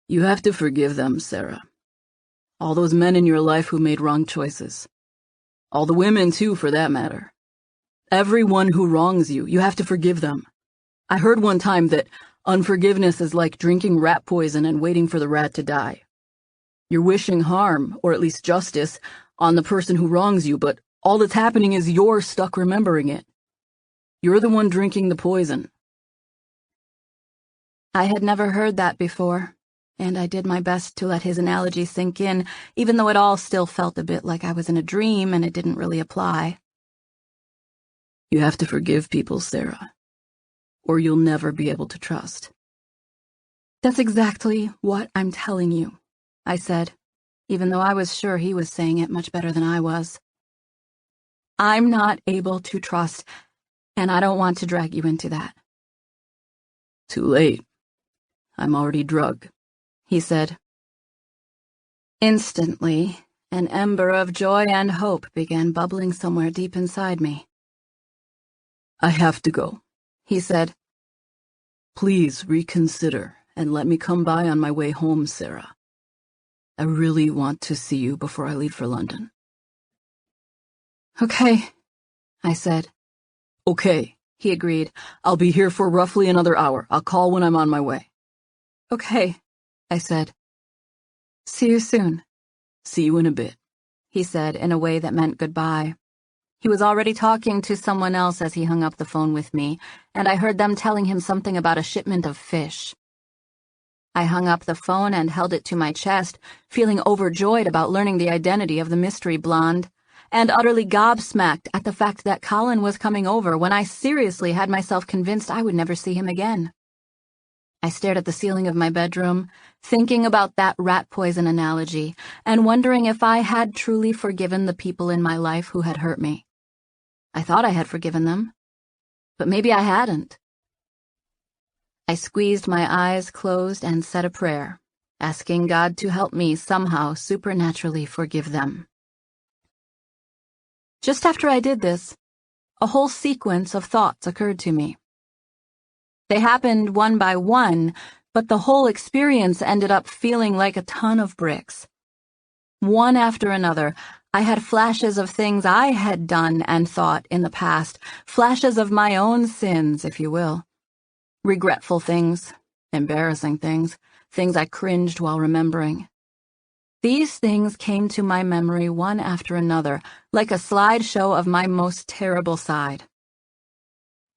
You have to forgive them, Sarah. All those men in your life who made wrong choices. All the women, too, for that matter. Everyone who wrongs you, you have to forgive them. I heard one time that unforgiveness is like drinking rat poison and waiting for the rat to die. You're wishing harm, or at least justice, on the person who wrongs you, but all that's happening is you're stuck remembering it. You're the one drinking the poison. I had never heard that before, and I did my best to let his analogy sink in, even though it all still felt a bit like I was in a dream and it didn't really apply. You have to forgive people, Sarah, or you'll never be able to trust. That's exactly what I'm telling you, I said, even though I was sure he was saying it much better than I was. I'm not able to trust, and I don't want to drag you into that. Too late. I'm already drugged, he said. Instantly, an ember of joy and hope began bubbling somewhere deep inside me. I have to go, he said. Please reconsider and let me come by on my way home, Sarah. I really want to see you before I leave for London. Okay, I said. Okay, he agreed. I'll be here for roughly another hour. I'll call when I'm on my way. Okay, I said. See you soon. See you in a bit, he said in a way that meant goodbye. He was already talking to someone else as he hung up the phone with me, and I heard them telling him something about a shipment of fish. I hung up the phone and held it to my chest, feeling overjoyed about learning the identity of the mystery blonde, and utterly gobsmacked at the fact that Colin was coming over when I seriously had myself convinced I would never see him again. I stared at the ceiling of my bedroom, thinking about that rat poison analogy, and wondering if I had truly forgiven the people in my life who had hurt me. I thought I had forgiven them, but maybe I hadn't. I squeezed my eyes closed and said a prayer, asking God to help me somehow supernaturally forgive them. Just after I did this, a whole sequence of thoughts occurred to me. They happened one by one, but the whole experience ended up feeling like a ton of bricks. One after another, I had flashes of things I had done and thought in the past, flashes of my own sins, if you will. Regretful things, embarrassing things, things I cringed while remembering. These things came to my memory one after another, like a slideshow of my most terrible side.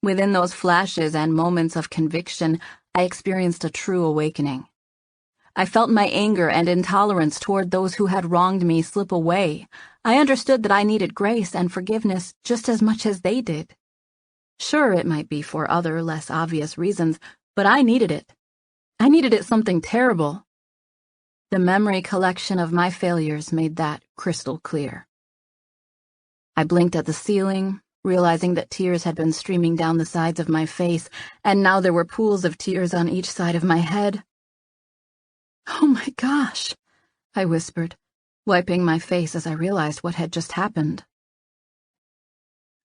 Within those flashes and moments of conviction, I experienced a true awakening. I felt my anger and intolerance toward those who had wronged me slip away. I understood that I needed grace and forgiveness just as much as they did. Sure, it might be for other, less obvious reasons, but I needed it. I needed it something terrible. The memory collection of my failures made that crystal clear. I blinked at the ceiling, realizing that tears had been streaming down the sides of my face, and now there were pools of tears on each side of my head. "Oh my gosh," I whispered, wiping my face as I realized what had just happened.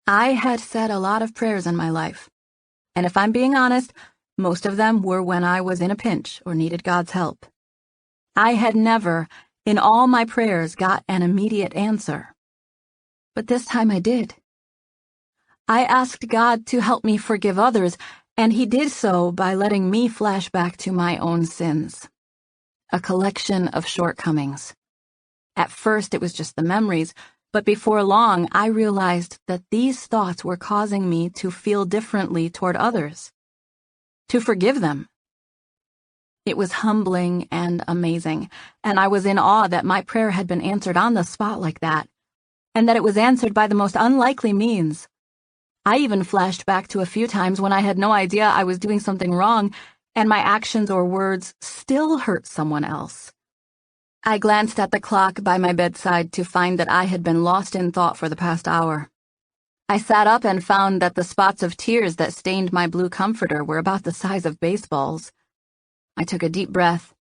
I had said a lot of prayers in my life, and if I'm being honest, most of them were when I was in a pinch or needed God's help. I had never, in all my prayers, got an immediate answer. But this time I did. I asked God to help me forgive others, and He did so by letting me flash back to my own sins. A collection of shortcomings. At first it was just the memories, but before long I realized that these thoughts were causing me to feel differently toward others. To forgive them. It was humbling and amazing, and I was in awe that my prayer had been answered on the spot like that, and that it was answered by the most unlikely means. I even flashed back to a few times when I had no idea I was doing something wrong, and my actions or words still hurt someone else. I glanced at the clock by my bedside to find that I had been lost in thought for the past hour. I sat up and found that the spots of tears that stained my blue comforter were about the size of baseballs. I took a deep breath,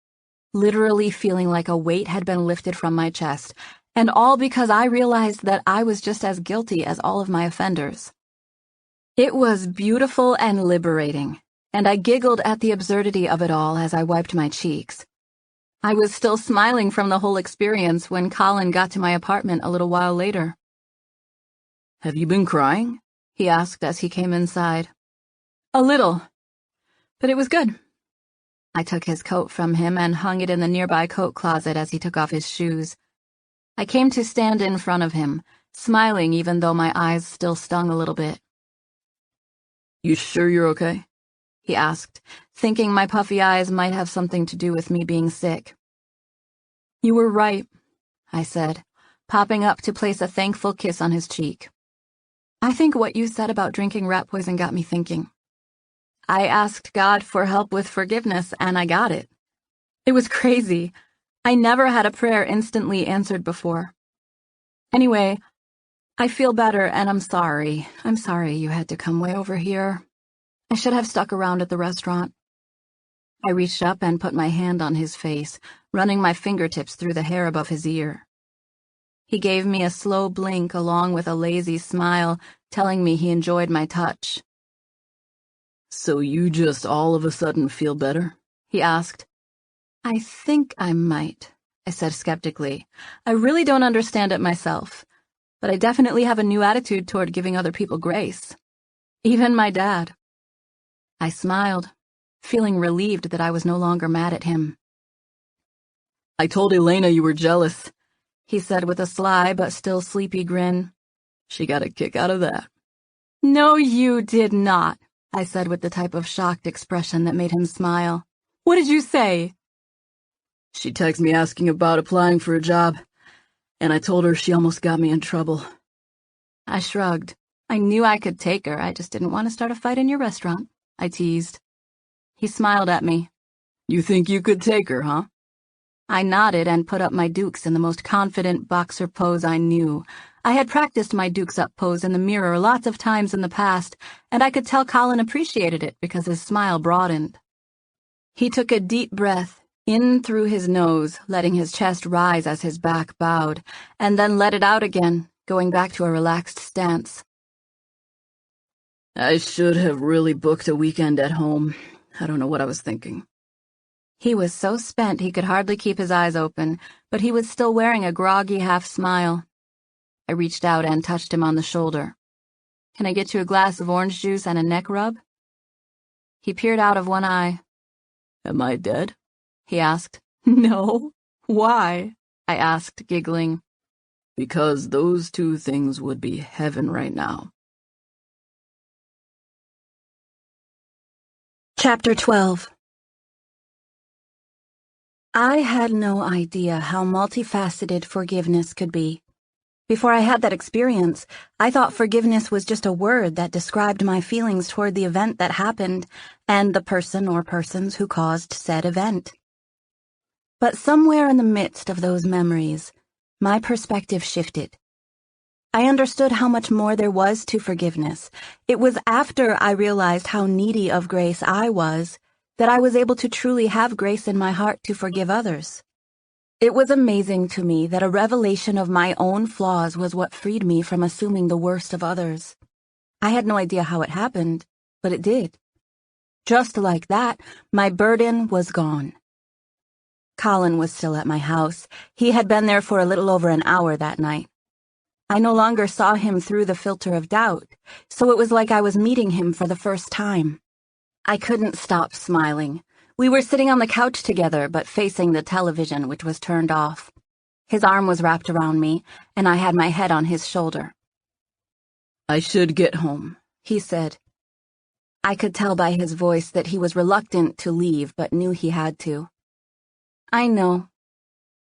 literally feeling like a weight had been lifted from my chest, and all because I realized that I was just as guilty as all of my offenders. It was beautiful and liberating, and I giggled at the absurdity of it all as I wiped my cheeks. I was still smiling from the whole experience when Colin got to my apartment a little while later. "Have you been crying?" he asked as he came inside. "A little, but it was good." I took his coat from him and hung it in the nearby coat closet as he took off his shoes. I came to stand in front of him, smiling even though my eyes still stung a little bit. "You sure you're okay?" he asked, thinking my puffy eyes might have something to do with me being sick. "You were right," I said, popping up to place a thankful kiss on his cheek. "I think what you said about drinking rat poison got me thinking. I asked God for help with forgiveness, and I got it. It was crazy. I never had a prayer instantly answered before. Anyway, I feel better, and I'm sorry. I'm sorry you had to come way over here. I should have stuck around at the restaurant." I reached up and put my hand on his face, running my fingertips through the hair above his ear. He gave me a slow blink along with a lazy smile, telling me he enjoyed my touch. "So you just all of a sudden feel better?" he asked. "I think I might," I said skeptically. "I really don't understand it myself, but I definitely have a new attitude toward giving other people grace. Even my dad." I smiled, feeling relieved that I was no longer mad at him. "I told Elena you were jealous," he said with a sly but still sleepy grin. "She got a kick out of that." "No, you did not," I said with the type of shocked expression that made him smile. "What did you say?" "She texted me asking about applying for a job, and I told her she almost got me in trouble." I shrugged. I knew I could take her, I just didn't want to start a fight in your restaurant, I teased. He smiled at me. "You think you could take her, huh?" I nodded and put up my dukes in the most confident boxer pose I knew. I had practiced my dukes up pose in the mirror lots of times in the past, and I could tell Colin appreciated it because his smile broadened. He took a deep breath, in through his nose, letting his chest rise as his back bowed, and then let it out again, going back to a relaxed stance. "I should have really booked a weekend at home. I don't know what I was thinking." He was so spent he could hardly keep his eyes open, but he was still wearing a groggy half-smile. I reached out and touched him on the shoulder. "Can I get you a glass of orange juice and a neck rub?" He peered out of one eye. "Am I dead?" he asked. "No. Why?" I asked, giggling. "Because those two things would be heaven right now." Chapter 12. I had no idea how multifaceted forgiveness could be. Before I had that experience, I thought forgiveness was just a word that described my feelings toward the event that happened and the person or persons who caused said event. But somewhere in the midst of those memories, my perspective shifted. I understood how much more there was to forgiveness. It was after I realized how needy of grace I was that I was able to truly have grace in my heart to forgive others. It was amazing to me that a revelation of my own flaws was what freed me from assuming the worst of others. I had no idea how it happened, but it did. Just like that, my burden was gone. Colin was still at my house. He had been there for a little over an hour that night. I no longer saw him through the filter of doubt, so it was like I was meeting him for the first time. I couldn't stop smiling. We were sitting on the couch together, but facing the television, which was turned off. His arm was wrapped around me, and I had my head on his shoulder. I should get home, he said. I could tell by his voice that he was reluctant to leave, but knew he had to. I know.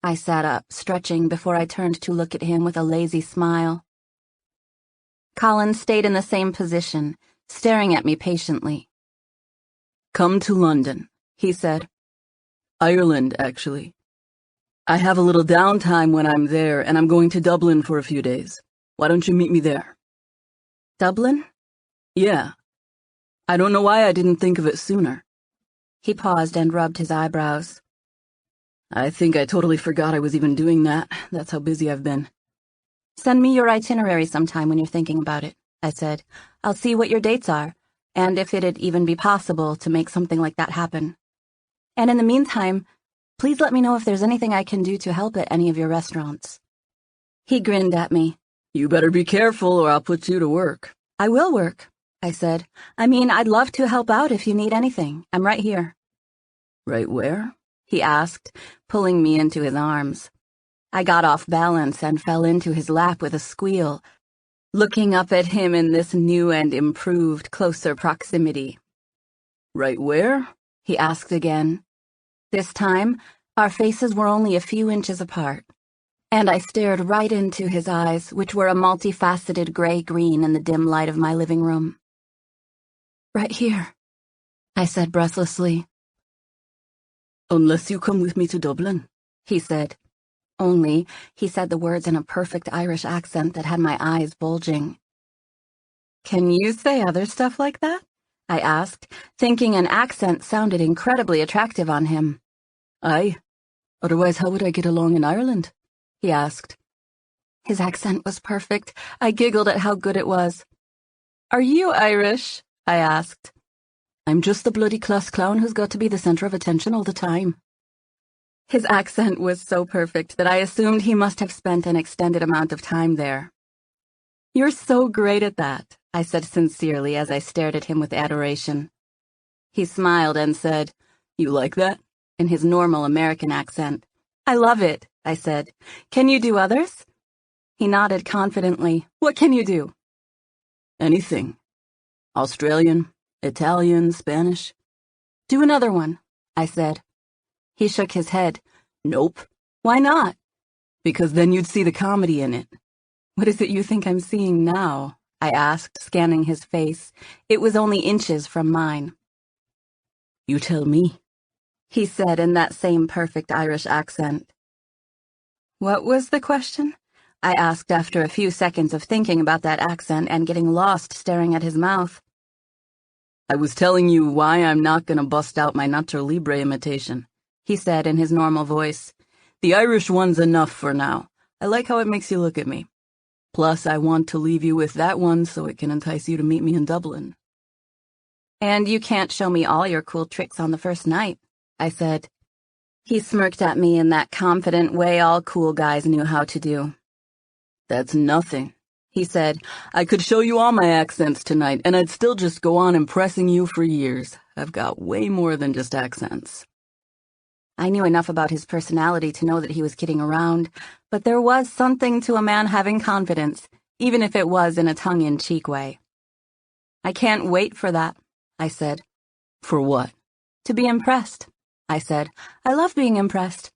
I sat up, stretching before I turned to look at him with a lazy smile. Colin stayed in the same position, staring at me patiently. Come to London, he said. Ireland, actually. I have a little downtime when I'm there, and I'm going to Dublin for a few days. Why don't you meet me there? Dublin? Yeah. I don't know why I didn't think of it sooner. He paused and rubbed his eyebrows. I think I totally forgot I was even doing that. That's how busy I've been. Send me your itinerary sometime when you're thinking about it, I said. I'll see what your dates are, and if it'd even be possible to make something like that happen. And in the meantime, please let me know if there's anything I can do to help at any of your restaurants. He grinned at me. You better be careful or I'll put you to work. I will work, I said. I mean, I'd love to help out if you need anything. I'm right here. Right where? He asked, pulling me into his arms. I got off balance and fell into his lap with a squeal, looking up at him in this new and improved closer proximity. Right where? He asked again. This time, our faces were only a few inches apart, and I stared right into his eyes, which were a multifaceted gray-green in the dim light of my living room. Right here, I said breathlessly. Unless you come with me to Dublin, he said. Only, he said the words in a perfect Irish accent that had my eyes bulging. Can you say other stuff like that? I asked, thinking an accent sounded incredibly attractive on him. Aye. Otherwise, how would I get along in Ireland? He asked. His accent was perfect. I giggled at how good it was. Are you Irish? I asked. I'm just the bloody class clown who's got to be the center of attention all the time. His accent was so perfect that I assumed he must have spent an extended amount of time there. You're so great at that, I said sincerely as I stared at him with adoration. He smiled and said, You like that? In his normal American accent. I love it, I said. Can you do others? He nodded confidently. What can you do? Anything. Australian, Italian, Spanish. Do another one, I said. He shook his head. Nope. Why not? Because then you'd see the comedy in it. What is it you think I'm seeing now? I asked, scanning his face. It was only inches from mine. You tell me, he said in that same perfect Irish accent. What was the question? I asked after a few seconds of thinking about that accent and getting lost staring at his mouth. I was telling you why I'm not going to bust out my Nacho Libre imitation, he said in his normal voice. The Irish one's enough for now. I like how it makes you look at me. Plus, I want to leave you with that one so it can entice you to meet me in Dublin. And you can't show me all your cool tricks on the first night, I said. He smirked at me in that confident way all cool guys knew how to do. That's nothing, he said. I could show you all my accents tonight, and I'd still just go on impressing you for years. I've got way more than just accents. I knew enough about his personality to know that he was kidding around, but there was something to a man having confidence, even if it was in a tongue-in-cheek way. I can't wait for that, I said. For what? To be impressed, I said. I love being impressed.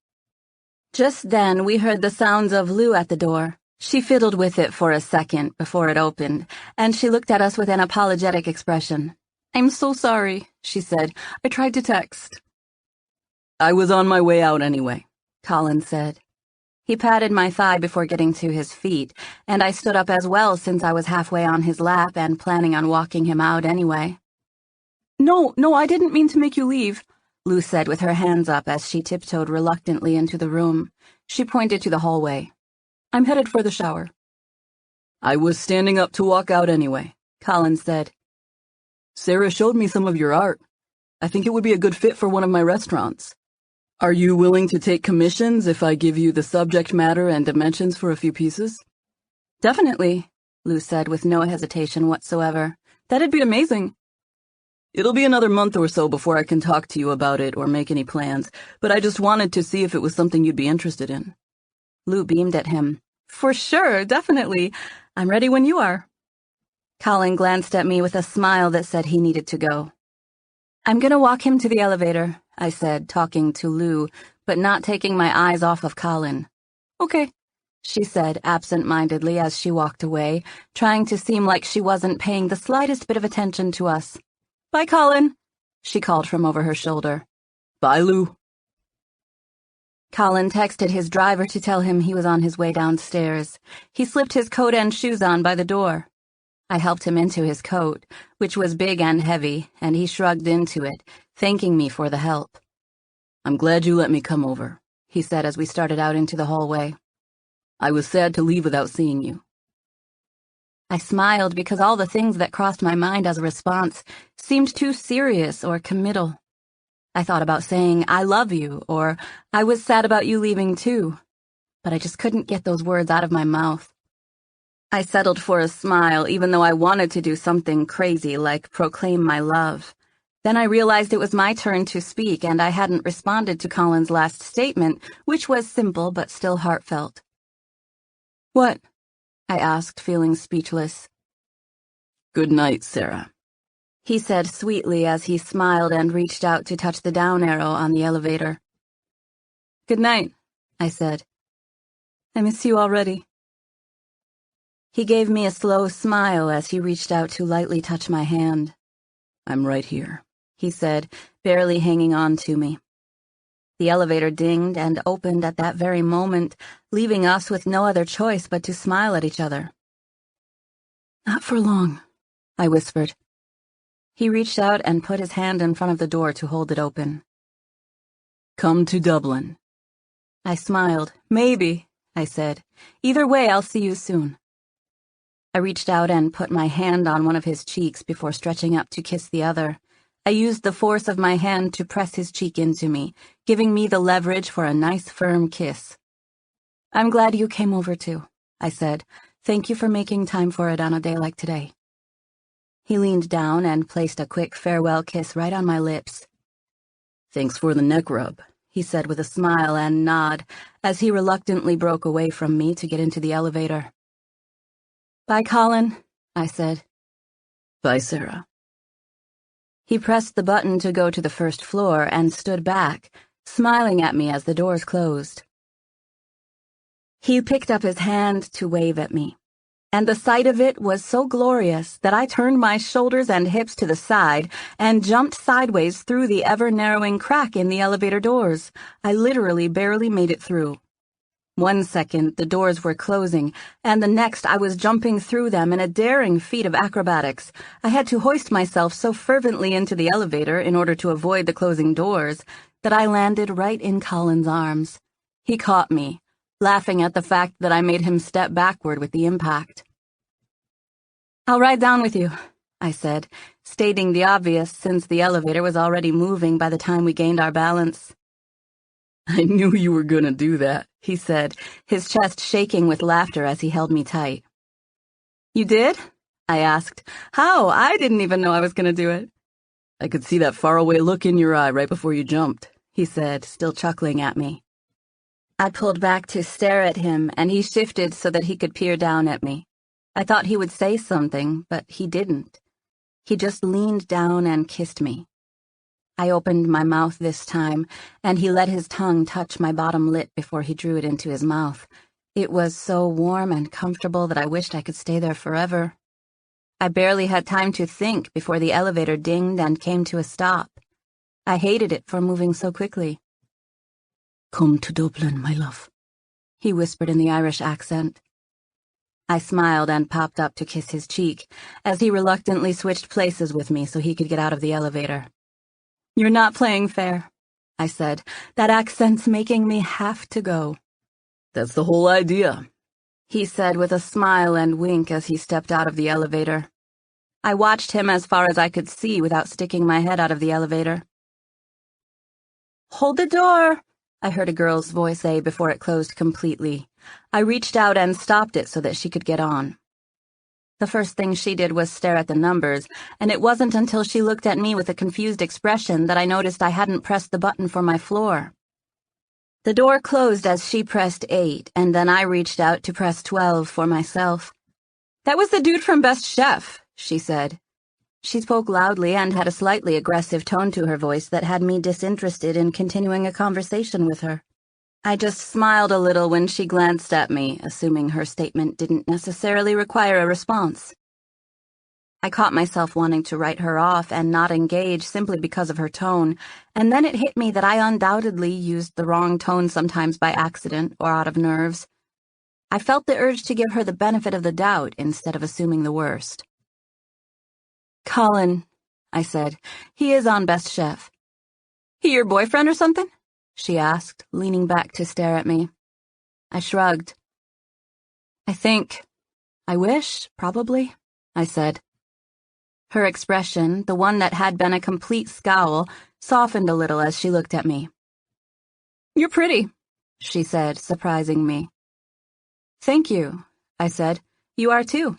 Just then we heard the sounds of Lou at the door. She fiddled with it for a second before it opened, and she looked at us with an apologetic expression. "I'm so sorry," she said. "I tried to text." "I was on my way out anyway," Colin said. He patted my thigh before getting to his feet, and I stood up as well since I was halfway on his lap and planning on walking him out anyway. No, I didn't mean to make you leave," Lou said with her hands up as she tiptoed reluctantly into the room. She pointed to the hallway. "I'm headed for the shower." "I was standing up to walk out anyway," Colin said. "Sarah showed me some of your art. I think it would be a good fit for one of my restaurants. Are you willing to take commissions if I give you the subject matter and dimensions for a few pieces?" "Definitely," Lou said with no hesitation whatsoever. "That'd be amazing." "It'll be another month or so before I can talk to you about it or make any plans, but I just wanted to see if it was something you'd be interested in." Lou beamed at him. "For sure, definitely. I'm ready when you are." Colin glanced at me with a smile that said he needed to go. "I'm gonna walk him to the elevator," I said, talking to Lou, but not taking my eyes off of Colin. "Okay," she said absent-mindedly as she walked away, trying to seem like she wasn't paying the slightest bit of attention to us. "Bye, Colin," she called from over her shoulder. "Bye, Lou." Colin texted his driver to tell him he was on his way downstairs. He slipped his coat and shoes on by the door. I helped him into his coat, which was big and heavy, and he shrugged into it, thanking me for the help. "I'm glad you let me come over," he said as we started out into the hallway. "I was sad to leave without seeing you." I smiled because all the things that crossed my mind as a response seemed too serious or committal. I thought about saying, "I love you," or "I was sad about you leaving too," but I just couldn't get those words out of my mouth. I settled for a smile, even though I wanted to do something crazy like proclaim my love. Then I realized it was my turn to speak, and I hadn't responded to Colin's last statement, which was simple but still heartfelt. "What?" I asked, feeling speechless. "Good night, Sarah," he said sweetly as he smiled and reached out to touch the down arrow on the elevator. "Good night," I said. "I miss you already." He gave me a slow smile as he reached out to lightly touch my hand. "I'm right here," he said, barely hanging on to me. The elevator dinged and opened at that very moment, leaving us with no other choice but to smile at each other. "Not for long," I whispered. He reached out and put his hand in front of the door to hold it open. "Come to Dublin." I smiled. "Maybe," I said. "Either way, I'll see you soon." I reached out and put my hand on one of his cheeks before stretching up to kiss the other. I used the force of my hand to press his cheek into me, giving me the leverage for a nice, firm kiss. "I'm glad you came over too," I said. "Thank you for making time for it on a day like today." He leaned down and placed a quick farewell kiss right on my lips. "Thanks for the neck rub," he said with a smile and nod as he reluctantly broke away from me to get into the elevator. "Bye, Colin," I said. "Bye, Sarah." He pressed the button to go to the first floor and stood back, smiling at me as the doors closed. He picked up his hand to wave at me, and the sight of it was so glorious that I turned my shoulders and hips to the side and jumped sideways through the ever-narrowing crack in the elevator doors. I literally barely made it through. 1 second, the doors were closing, and the next I was jumping through them in a daring feat of acrobatics. I had to hoist myself so fervently into the elevator in order to avoid the closing doors that I landed right in Colin's arms. He caught me, laughing at the fact that I made him step backward with the impact. "I'll ride down with you," I said, stating the obvious since the elevator was already moving by the time we gained our balance. "I knew you were gonna do that," he said, his chest shaking with laughter as he held me tight. "You did?" I asked. "How? I didn't even know I was gonna do it." "I could see that faraway look in your eye right before you jumped," he said, still chuckling at me. I pulled back to stare at him, and he shifted so that he could peer down at me. I thought he would say something, but he didn't. He just leaned down and kissed me. I opened my mouth this time, and he let his tongue touch my bottom lip before he drew it into his mouth. It was so warm and comfortable that I wished I could stay there forever. I barely had time to think before the elevator dinged and came to a stop. I hated it for moving so quickly. "Come to Dublin, my love," he whispered in the Irish accent. I smiled and popped up to kiss his cheek as he reluctantly switched places with me so he could get out of the elevator. "You're not playing fair," I said. "That accent's making me have to go." "That's the whole idea," he said with a smile and wink as he stepped out of the elevator. I watched him as far as I could see without sticking my head out of the elevator. "Hold the door," I heard a girl's voice say before it closed completely. I reached out and stopped it so that she could get on. The first thing she did was stare at the numbers, and it wasn't until she looked at me with a confused expression that I noticed I hadn't pressed the button for my floor. The door closed as she pressed 8, and then I reached out to press 12 for myself. "That was the dude from Best Chef," she said. She spoke loudly and had a slightly aggressive tone to her voice that had me disinterested in continuing a conversation with her. I just smiled a little when she glanced at me, assuming her statement didn't necessarily require a response. I caught myself wanting to write her off and not engage simply because of her tone, and then it hit me that I undoubtedly used the wrong tone sometimes by accident or out of nerves. I felt the urge to give her the benefit of the doubt instead of assuming the worst. "Colin," I said. "He is on Best Chef." "He your boyfriend or something?" she asked, leaning back to stare at me. I shrugged. I wish, probably," I said. Her expression, the one that had been a complete scowl, softened a little as she looked at me. "You're pretty," she said, surprising me. "Thank you," I said. "You are too."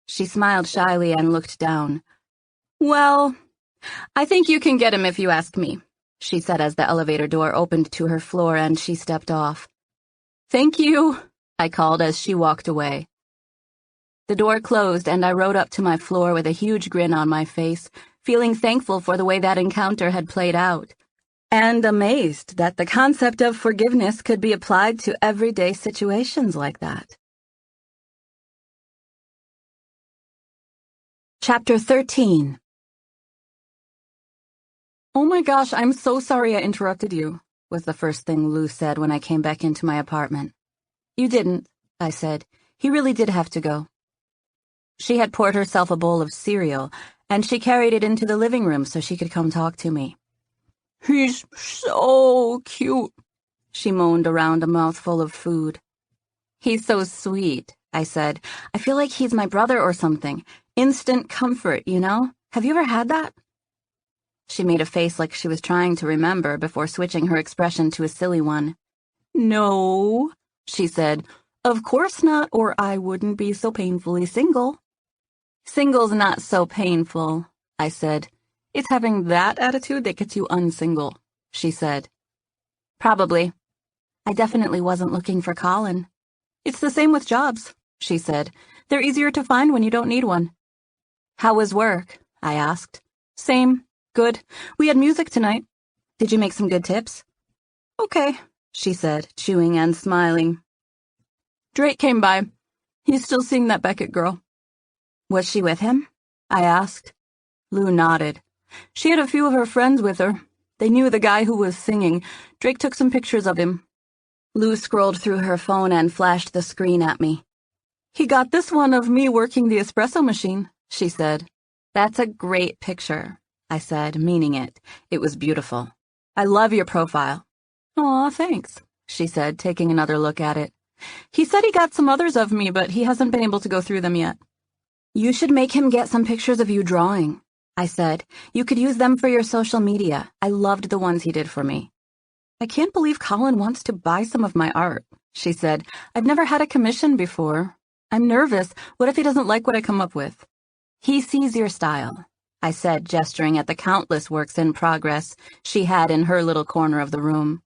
She smiled shyly and looked down. "Well, I think you can get him if you ask me," she said as the elevator door opened to her floor and she stepped off. "Thank you," I called as she walked away. The door closed and I rode up to my floor with a huge grin on my face, feeling thankful for the way that encounter had played out, and amazed that the concept of forgiveness could be applied to everyday situations like that. Chapter 13. "Oh my gosh, I'm so sorry I interrupted you," was the first thing Lou said when I came back into my apartment. "You didn't," I said. "He really did have to go." She had poured herself a bowl of cereal, and she carried it into the living room so she could come talk to me. "He's so cute," she moaned around a mouthful of food. "He's so sweet," I said. "I feel like he's my brother or something. Instant comfort, you know? Have you ever had that?" She made a face like she was trying to remember before switching her expression to a silly one. "No," she said. "Of course not, or I wouldn't be so painfully single." "Single's not so painful," I said. "It's having that attitude that gets you unsingle," she said. "Probably. I definitely wasn't looking for Colin." "It's the same with jobs," she said. "They're easier to find when you don't need one." "How was work?" I asked. "Same. Good. We had music tonight." "Did you make some good tips?" "Okay," she said, chewing and smiling. "Drake came by. He's still seeing that Beckett girl." "Was she with him?" I asked. Lou nodded. "She had a few of her friends with her. They knew the guy who was singing. Drake took some pictures of him." Lou scrolled through her phone and flashed the screen at me. "He got this one of me working the espresso machine," she said. "That's a great picture," I said, meaning it. It was beautiful. "I love your profile." "Aw, thanks," she said, taking another look at it. "He said he got some others of me, but he hasn't been able to go through them yet." "You should make him get some pictures of you drawing," I said. "You could use them for your social media. I loved the ones he did for me." "I can't believe Colin wants to buy some of my art," she said. "I've never had a commission before. I'm nervous. What if he doesn't like what I come up with?" "He sees your style," I said, gesturing at the countless works in progress she had in her little corner of the room.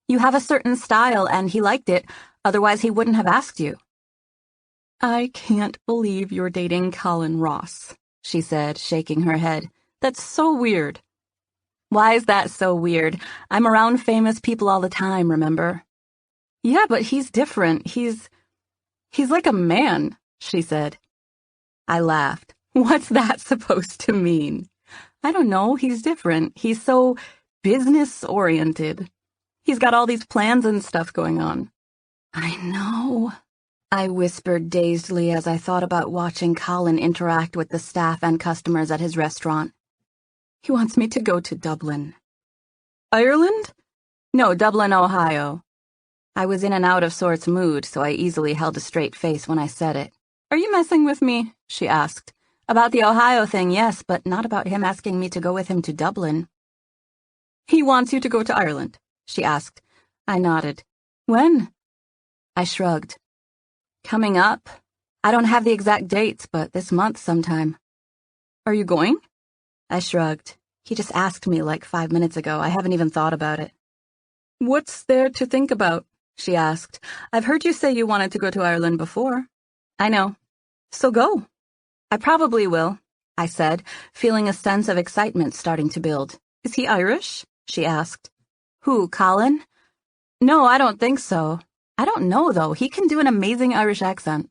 "You have a certain style, and he liked it, otherwise he wouldn't have asked you." "I can't believe you're dating Colin Ross," she said, shaking her head. "That's so weird." "Why is that so weird? I'm around famous people all the time, remember?" Yeah, but he's different. He's like a man, she said. I laughed. What's that supposed to mean? I don't know. He's different. He's so business-oriented. He's got all these plans and stuff going on. I know, I whispered dazedly as I thought about watching Colin interact with the staff and customers at his restaurant. He wants me to go to Dublin. Ireland? No, Dublin, Ohio. I was in an out-of-sorts mood, so I easily held a straight face when I said it. Are you messing with me? She asked. About the Ohio thing, yes, but not about him asking me to go with him to Dublin. He wants you to go to Ireland, she asked. I nodded. When? I shrugged. Coming up. I don't have the exact dates, but this month sometime. Are you going? I shrugged. He just asked me like 5 minutes ago. I haven't even thought about it. What's there to think about? She asked. I've heard you say you wanted to go to Ireland before. I know. So go. I probably will, I said, feeling a sense of excitement starting to build. Is he Irish? She asked. Who, Colin? No, I don't think so. I don't know, though. He can do an amazing Irish accent.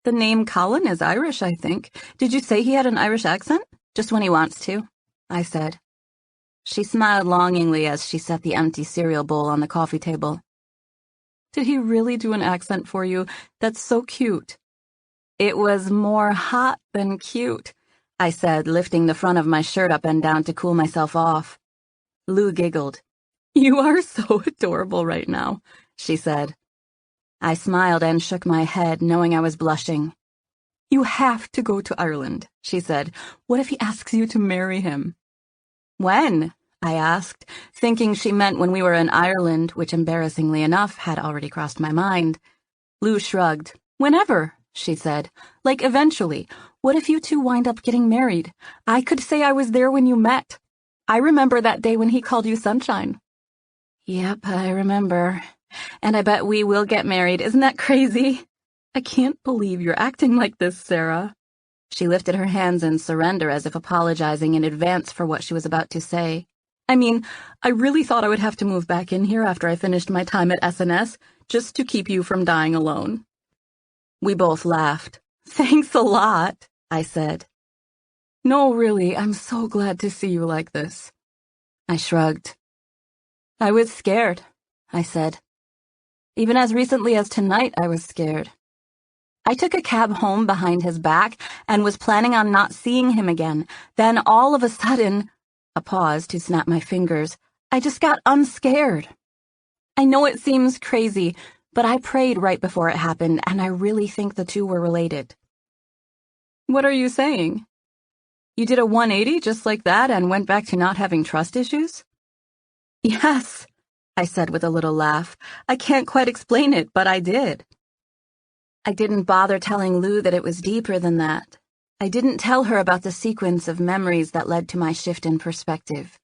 The name Colin is Irish, I think. Did you say he had an Irish accent? Just when he wants to, I said. She smiled longingly as she set the empty cereal bowl on the coffee table. Did he really do an accent for you? That's so cute. It was more hot than cute, I said, lifting the front of my shirt up and down to cool myself off. Lou giggled. You are so adorable right now, she said. I smiled and shook my head, knowing I was blushing. You have to go to Ireland, she said. What if he asks you to marry him? When? I asked, thinking she meant when we were in Ireland, which embarrassingly enough had already crossed my mind. Lou shrugged. Whenever, she said. Like eventually. What if you two wind up getting married? I could say I was there when you met. I remember that day when he called you Sunshine. Yep, I remember. And I bet we will get married. Isn't that crazy? I can't believe you're acting like this, Sarah. She lifted her hands in surrender as if apologizing in advance for what she was about to say. I mean, I really thought I would have to move back in here after I finished my time at SNS, just to keep you from dying alone. We both laughed. Thanks a lot, I said. No, really, I'm so glad to see you like this. I shrugged. I was scared, I said. Even as recently as tonight, I was scared. I took a cab home behind his back and was planning on not seeing him again. Then all of a sudden, a pause to snap my fingers, I just got unscared. I know it seems crazy, but I prayed right before it happened, and I really think the two were related. What are you saying? You did a 180 just like that and went back to not having trust issues? Yes, I said with a little laugh. I can't quite explain it, but I did. I didn't bother telling Lou that it was deeper than that. I didn't tell her about the sequence of memories that led to my shift in perspective.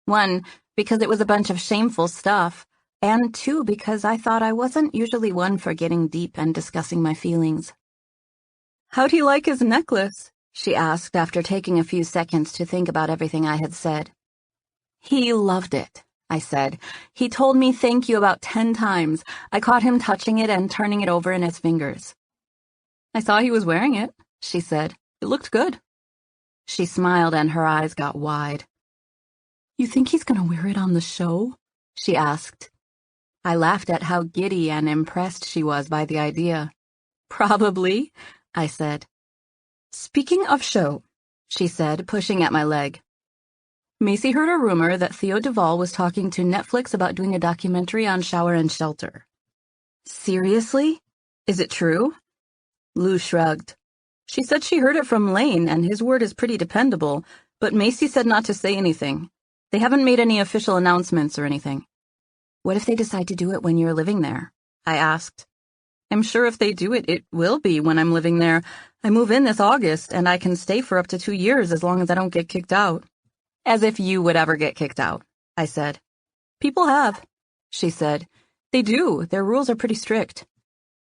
1, because it was a bunch of shameful stuff, and 2, because I thought I wasn't usually one for getting deep and discussing my feelings. How'd he like his necklace? She asked after taking a few seconds to think about everything I had said. He loved it, I said. He told me thank you about 10 times. I caught him touching it and turning it over in his fingers. I saw he was wearing it, she said. It looked good. She smiled and her eyes got wide. You think he's going to wear it on the show? She asked. I laughed at how giddy and impressed she was by the idea. Probably, I said. Speaking of show, she said, pushing at my leg. Macy heard a rumor that Theo Duvall was talking to Netflix about doing a documentary on Shower and Shelter. Seriously? Is it true? Lou shrugged. She said she heard it from Lane, and his word is pretty dependable, but Macy said not to say anything. They haven't made any official announcements or anything. What if they decide to do it when you're living there? I asked. I'm sure if they do it, it will be when I'm living there. I move in this August, and I can stay for up to 2 years as long as I don't get kicked out. As if you would ever get kicked out, I said. People have, she said. They do. Their rules are pretty strict.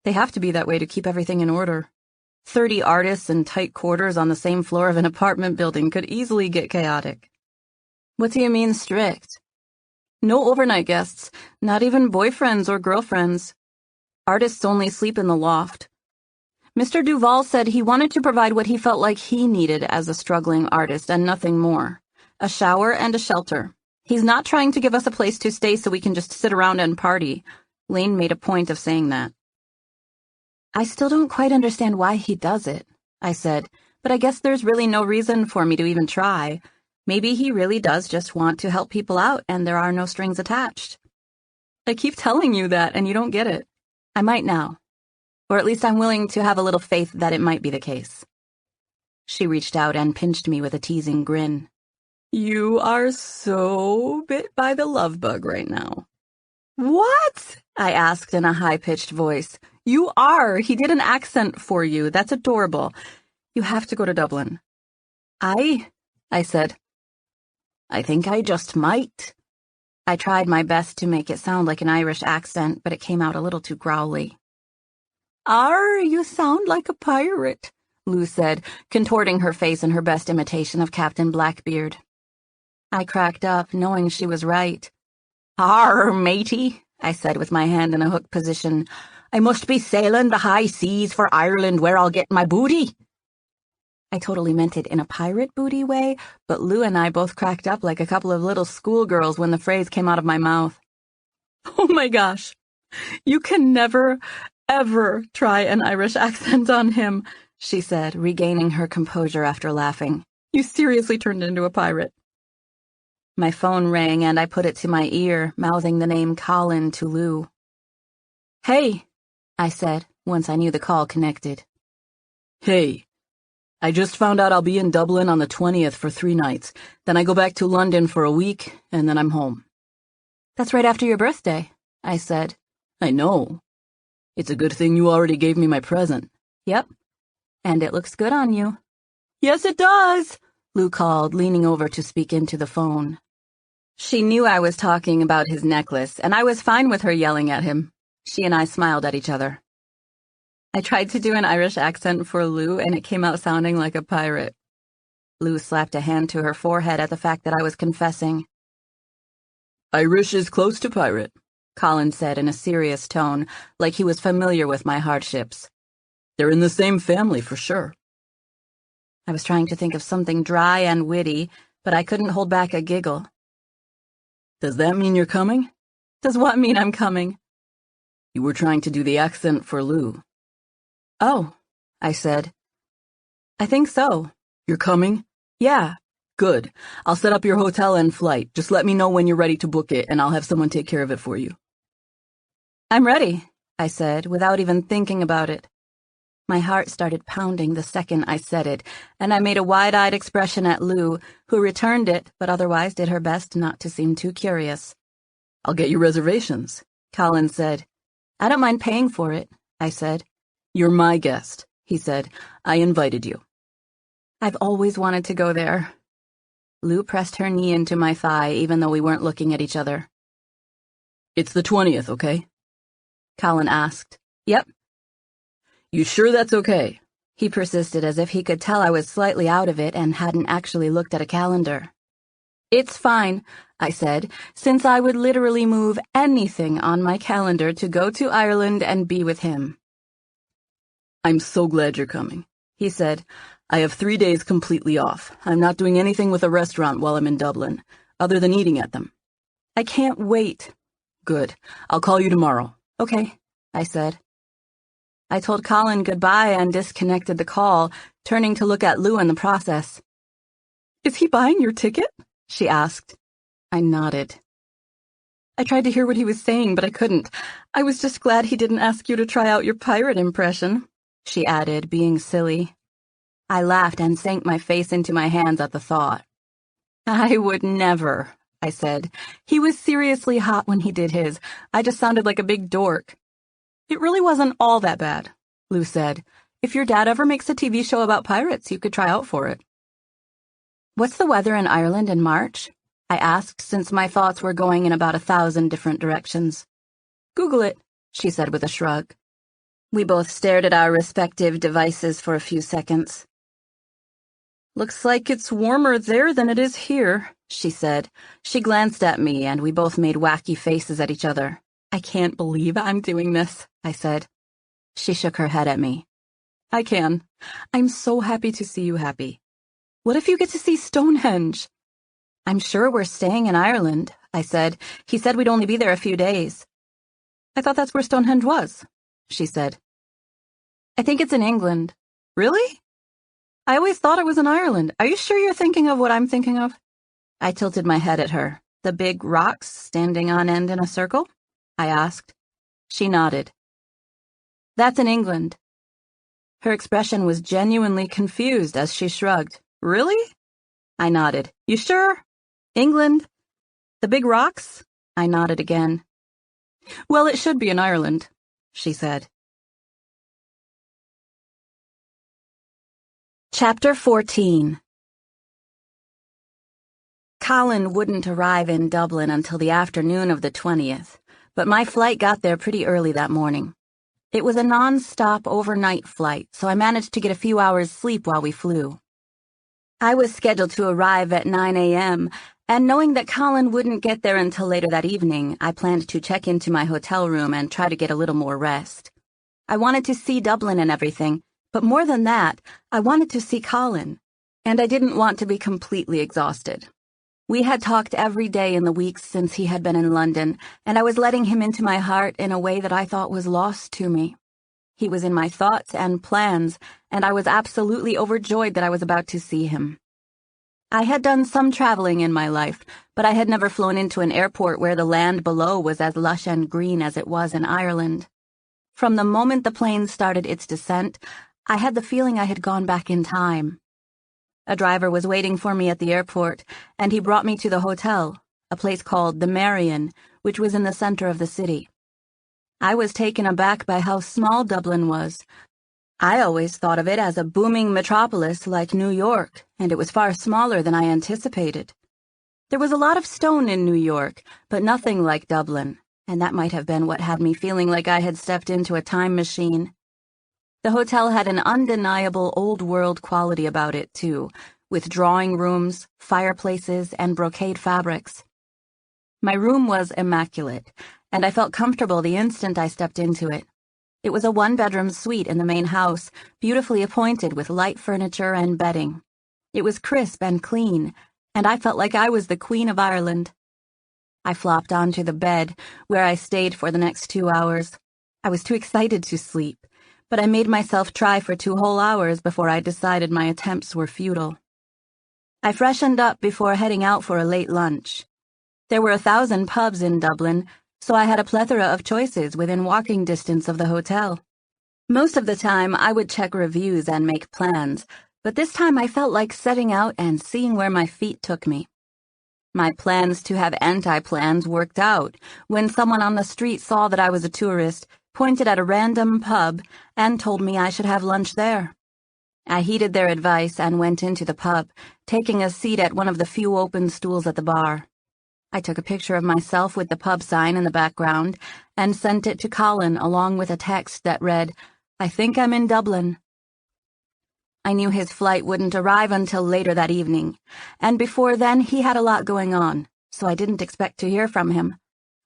They have to be that way to keep everything in order. 30 artists in tight quarters on the same floor of an apartment building could easily get chaotic. What do you mean strict? No overnight guests, not even boyfriends or girlfriends. Artists only sleep in the loft. Mr. Duval said he wanted to provide what he felt like he needed as a struggling artist and nothing more. A shower and a shelter. He's not trying to give us a place to stay so we can just sit around and party. Lane made a point of saying that. I still don't quite understand why he does it, I said, but I guess there's really no reason for me to even try. Maybe he really does just want to help people out and there are no strings attached. I keep telling you that and you don't get it. I might now. Or at least I'm willing to have a little faith that it might be the case. She reached out and pinched me with a teasing grin. You are so bit by the love bug right now. What? I asked in a high-pitched voice. You are. He did an accent for you. That's adorable. You have to go to Dublin. I said. I think I just might. I tried my best to make it sound like an Irish accent, but it came out a little too growly. You sound like a pirate, Lou said, contorting her face in her best imitation of Captain Blackbeard. I cracked up, knowing she was right. Matey, I said with my hand in a hook position. I must be sailing the high seas for Ireland where I'll get my booty. I totally meant it in a pirate booty way, but Lou and I both cracked up like a couple of little schoolgirls when the phrase came out of my mouth. Oh my gosh, you can never, ever try an Irish accent on him, she said, regaining her composure after laughing. You seriously turned into a pirate. My phone rang and I put it to my ear, mouthing the name Colin to Lou. Hey, I said, once I knew the call connected. Hey, I just found out I'll be in Dublin on the 20th for 3 nights. Then I go back to London for a week, and then I'm home. That's right after your birthday, I said. I know. It's a good thing you already gave me my present. Yep. And it looks good on you. Yes, it does, Lou called, leaning over to speak into the phone. She knew I was talking about his necklace, and I was fine with her yelling at him. She and I smiled at each other. I tried to do an Irish accent for Lou, and it came out sounding like a pirate. Lou slapped a hand to her forehead at the fact that I was confessing. Irish is close to pirate, Colin said in a serious tone, like he was familiar with my hardships. They're in the same family for sure. I was trying to think of something dry and witty, but I couldn't hold back a giggle. Does that mean you're coming? Does what mean I'm coming? You were trying to do the accent for Lou. Oh, I said. I think so. You're coming? Yeah. Good. I'll set up your hotel and flight. Just let me know when you're ready to book it, and I'll have someone take care of it for you. I'm ready, I said, without even thinking about it. My heart started pounding the second I said it, and I made a wide-eyed expression at Lou, who returned it, but otherwise did her best not to seem too curious. I'll get you reservations, Colin said. I don't mind paying for it, I said. You're my guest, he said. I invited you. I've always wanted to go there. Lou pressed her knee into my thigh, even though we weren't looking at each other. It's the 20th, okay? Colin asked. Yep. You sure that's okay? He persisted as if he could tell I was slightly out of it and hadn't actually looked at a calendar. It's fine, I said, since I would literally move anything on my calendar to go to Ireland and be with him. I'm so glad you're coming, he said. I have 3 days completely off. I'm not doing anything with a restaurant while I'm in Dublin, other than eating at them. I can't wait. Good. I'll call you tomorrow. Okay, I said. I told Colin goodbye and disconnected the call, turning to look at Lou in the process. Is he buying your ticket? She asked. I nodded. I tried to hear what he was saying, but I couldn't. I was just glad he didn't ask you to try out your pirate impression, she added, being silly. I laughed and sank my face into my hands at the thought. I would never, I said. He was seriously hot when he did his. I just sounded like a big dork. It really wasn't all that bad, Lou said. If your dad ever makes a TV show about pirates, you could try out for it. What's the weather in Ireland in March? I asked, since my thoughts were going in about 1,000 different directions. Google it, she said with a shrug. We both stared at our respective devices for a few seconds. Looks like it's warmer there than it is here, she said. She glanced at me, and we both made wacky faces at each other. I can't believe I'm doing this, I said. She shook her head at me. I can. I'm so happy to see you happy. What if you get to see Stonehenge? I'm sure we're staying in Ireland, I said. He said we'd only be there a few days. I thought that's where Stonehenge was, she said. I think it's in England. Really? I always thought it was in Ireland. Are you sure you're thinking of what I'm thinking of? I tilted my head at her. The big rocks standing on end in a circle? I asked. She nodded. That's in England. Her expression was genuinely confused as she shrugged. Really? I nodded. You sure? England? The big rocks? I nodded again. Well, it should be in Ireland, she said. Chapter 14. Colin wouldn't arrive in Dublin until the afternoon of the 20th, but my flight got there pretty early that morning. It was a non-stop overnight flight, so I managed to get a few hours' sleep while we flew. I was scheduled to arrive at 9 a.m., and knowing that Colin wouldn't get there until later that evening, I planned to check into my hotel room and try to get a little more rest. I wanted to see Dublin and everything, but more than that, I wanted to see Colin, and I didn't want to be completely exhausted. We had talked every day in the weeks since he had been in London, and I was letting him into my heart in a way that I thought was lost to me. He was in my thoughts and plans, and I was absolutely overjoyed that I was about to see him. I had done some traveling in my life, but I had never flown into an airport where the land below was as lush and green as it was in Ireland. From the moment the plane started its descent, I had the feeling I had gone back in time. A driver was waiting for me at the airport, and he brought me to the hotel, a place called the Marion, which was in the center of the city. I was taken aback by how small Dublin was. I always thought of it as a booming metropolis like New York, and it was far smaller than I anticipated. There was a lot of stone in New York, but nothing like Dublin, and that might have been what had me feeling like I had stepped into a time machine. The hotel had an undeniable old-world quality about it, too, with drawing rooms, fireplaces, and brocade fabrics. My room was immaculate, and I felt comfortable the instant I stepped into it. It was a one-bedroom suite in the main house, beautifully appointed with light furniture and bedding. It was crisp and clean, and I felt like I was the Queen of Ireland. I flopped onto the bed, where I stayed for the next 2 hours. I was too excited to sleep, but I made myself try for 2 whole hours before I decided my attempts were futile. I freshened up before heading out for a late lunch. There were 1,000 pubs in Dublin, so I had a plethora of choices within walking distance of the hotel. Most of the time, I would check reviews and make plans, but this time I felt like setting out and seeing where my feet took me. My plans to have anti-plans worked out when someone on the street saw that I was a tourist, pointed at a random pub, and told me I should have lunch there. I heeded their advice and went into the pub, taking a seat at one of the few open stools at the bar. I took a picture of myself with the pub sign in the background and sent it to Colin along with a text that read, "I think I'm in Dublin." I knew his flight wouldn't arrive until later that evening, and before then he had a lot going on, so I didn't expect to hear from him.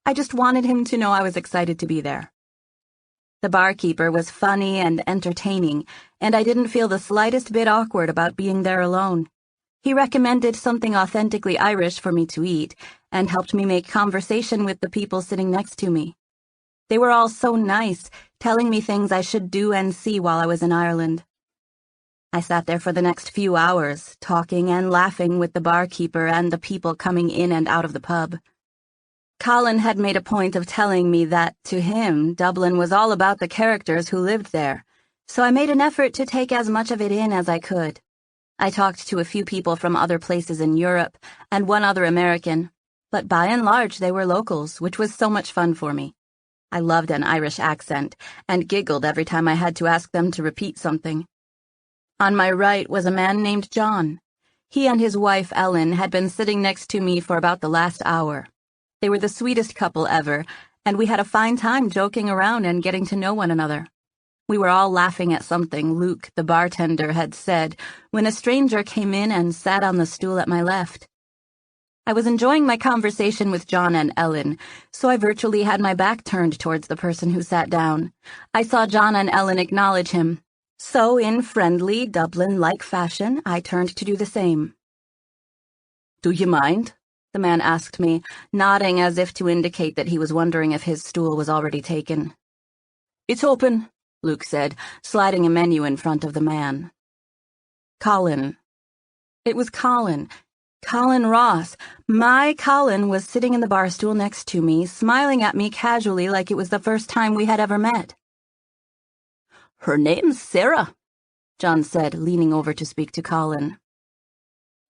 I just wanted him to know I was excited to be there. The barkeeper was funny and entertaining, and I didn't feel the slightest bit awkward about being there alone. He recommended something authentically Irish for me to eat, and helped me make conversation with the people sitting next to me. They were all so nice, telling me things I should do and see while I was in Ireland. I sat there for the next few hours, talking and laughing with the barkeeper and the people coming in and out of the pub. Colin had made a point of telling me that, to him, Dublin was all about the characters who lived there, so I made an effort to take as much of it in as I could. I talked to a few people from other places in Europe, and one other American, but by and large they were locals, which was so much fun for me. I loved an Irish accent, and giggled every time I had to ask them to repeat something. On my right was a man named John. He and his wife, Ellen, had been sitting next to me for about the last hour. They were the sweetest couple ever, and we had a fine time joking around and getting to know one another. We were all laughing at something Luke, the bartender, had said when a stranger came in and sat on the stool at my left. I was enjoying my conversation with John and Ellen, so I virtually had my back turned towards the person who sat down. I saw John and Ellen acknowledge him. So, in friendly, Dublin-like fashion, I turned to do the same. "Do you mind?" the man asked me, nodding as if to indicate that he was wondering if his stool was already taken. "It's open," Luke said, sliding a menu in front of the man. Colin. It was Colin. Colin Ross. My Colin was sitting in the bar stool next to me, smiling at me casually like it was the first time we had ever met. "Her name's Sarah," John said, leaning over to speak to Colin.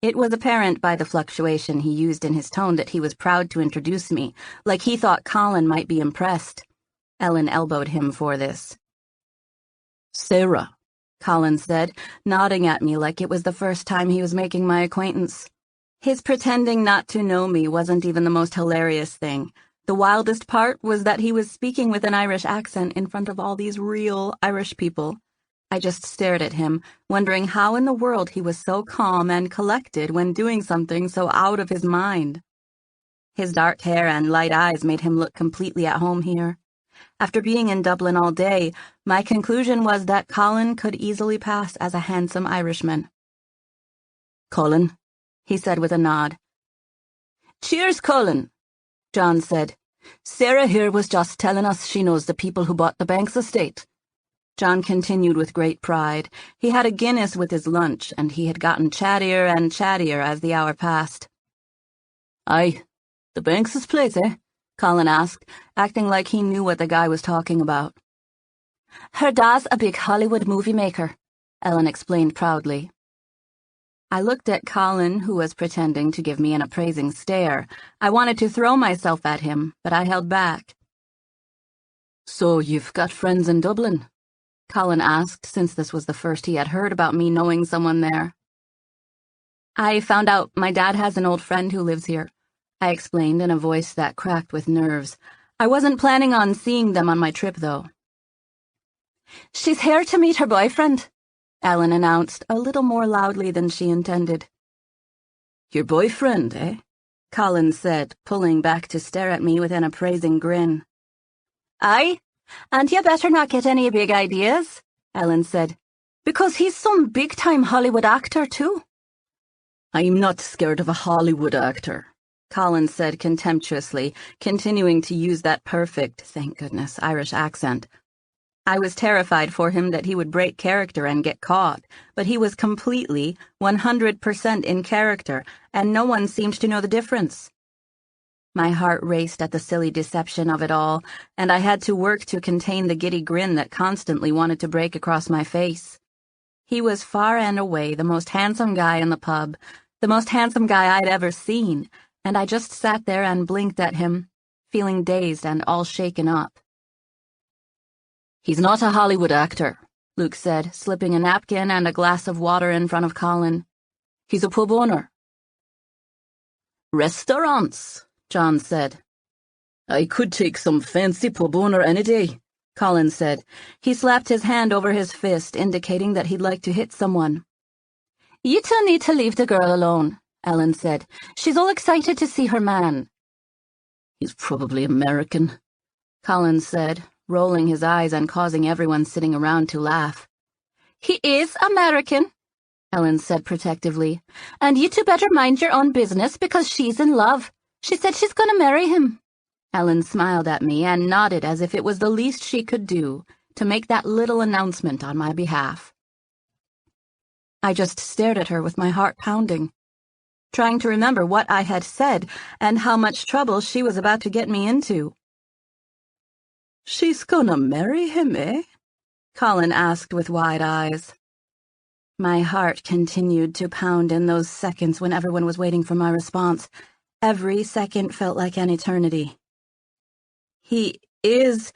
It was apparent by the fluctuation he used in his tone that he was proud to introduce me, like he thought Colin might be impressed. Ellen elbowed him for this. "Sarah," Colin said, nodding at me like it was the first time he was making my acquaintance. His pretending not to know me wasn't even the most hilarious thing. The wildest part was that he was speaking with an Irish accent in front of all these real Irish people. I just stared at him, wondering how in the world he was so calm and collected when doing something so out of his mind. His dark hair and light eyes made him look completely at home here. After being in Dublin all day, my conclusion was that Colin could easily pass as a handsome Irishman. "Colin," he said with a nod. "Cheers, Colin," John said. "Sarah here was just telling us she knows the people who bought the Banks estate." John continued with great pride. He had a Guinness with his lunch, and he had gotten chattier and chattier as the hour passed. "Aye, the Banks' place, eh?" Colin asked, acting like he knew what the guy was talking about. "Her da's a big Hollywood movie maker," Ellen explained proudly. I looked at Colin, who was pretending to give me an appraising stare. I wanted to throw myself at him, but I held back. "So you've got friends in Dublin?" Colin asked, since this was the first he had heard about me knowing someone there. "I found out my dad has an old friend who lives here," I explained in a voice that cracked with nerves. I wasn't planning on seeing them on my trip, though. "She's here to meet her boyfriend," Ellen announced, a little more loudly than she intended. "Your boyfriend, eh?" Colin said, pulling back to stare at me with an appraising grin. "Aye, and you better not get any big ideas," Ellen said, "because he's some big-time Hollywood actor, too." "I'm not scared of a Hollywood actor," Colin said contemptuously, continuing to use that perfect, thank goodness, Irish accent. I was terrified for him that he would break character and get caught, but he was completely, 100% in character, and no one seemed to know the difference. My heart raced at the silly deception of it all, and I had to work to contain the giddy grin that constantly wanted to break across my face. He was far and away the most handsome guy in the pub, the most handsome guy I'd ever seen, and I just sat there and blinked at him, feeling dazed and all shaken up. "He's not a Hollywood actor," Luke said, slipping a napkin and a glass of water in front of Colin. "He's a pub owner." "Restaurants," John said. "I could take some fancy pub owner any day," Colin said. He slapped his hand over his fist, indicating that he'd like to hit someone. "You two need to leave the girl alone," Ellen said. "She's all excited to see her man." "He's probably American," Colin said, rolling his eyes and causing everyone sitting around to laugh. "He is American," Ellen said protectively. "And you two better mind your own business because she's in love. She said she's going to marry him." Ellen smiled at me and nodded as if it was the least she could do to make that little announcement on my behalf. I just stared at her with my heart pounding, trying to remember what I had said and how much trouble she was about to get me into. "She's gonna marry him, eh?" Colin asked with wide eyes. My heart continued to pound in those seconds when everyone was waiting for my response. Every second felt like an eternity. "He is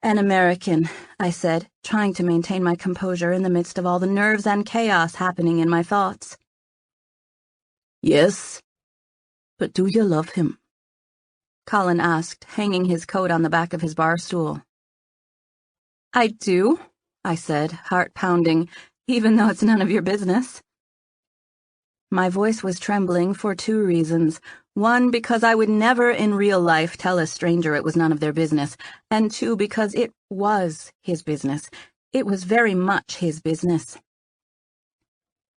an American," I said, trying to maintain my composure in the midst of all the nerves and chaos happening in my thoughts. "Yes, but do you love him?" Colin asked, hanging his coat on the back of his bar stool. "I do," I said, heart pounding, "even though it's none of your business." My voice was trembling for two reasons. One, because I would never in real life tell a stranger it was none of their business, and two, because it was his business. It was very much his business.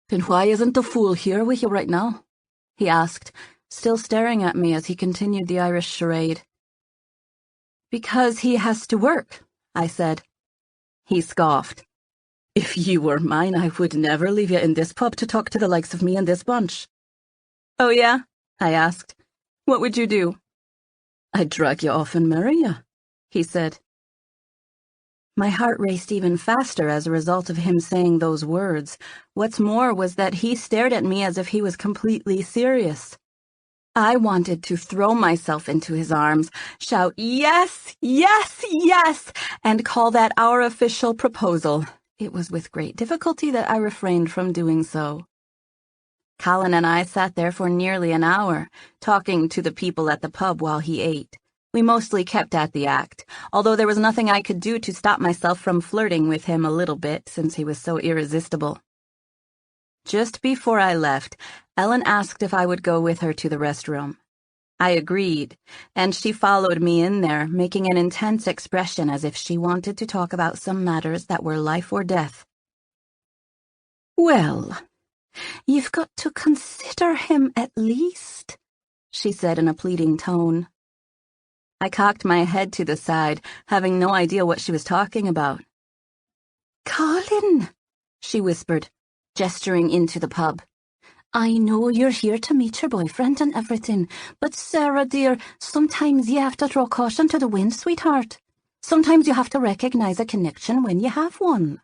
Then why isn't the fool here with you right now? He asked, still staring at me as he continued the Irish charade. Because he has to work, I said. He scoffed. If you were mine, I would never leave you in this pub to talk to the likes of me and this bunch. Oh yeah? I asked. What would you do? I'd drag you off and marry you, he said. My heart raced even faster as a result of him saying those words. What's more was that he stared at me as if he was completely serious. I wanted to throw myself into his arms, shout, "Yes, yes, yes," and call that our official proposal. It was with great difficulty that I refrained from doing so. Colin and I sat there for nearly an hour, talking to the people at the pub while he ate. We mostly kept at the act, although there was nothing I could do to stop myself from flirting with him a little bit since he was so irresistible. Just before I left, Ellen asked if I would go with her to the restroom. I agreed, and she followed me in there, making an intense expression as if she wanted to talk about some matters that were life or death. "Well, you've got to consider him at least," she said in a pleading tone. I cocked my head to the side, having no idea what she was talking about. "Colin," she whispered, gesturing into the pub. "I know you're here to meet your boyfriend and everything, but Sarah, dear, sometimes you have to throw caution to the wind, sweetheart. Sometimes you have to recognize a connection when you have one."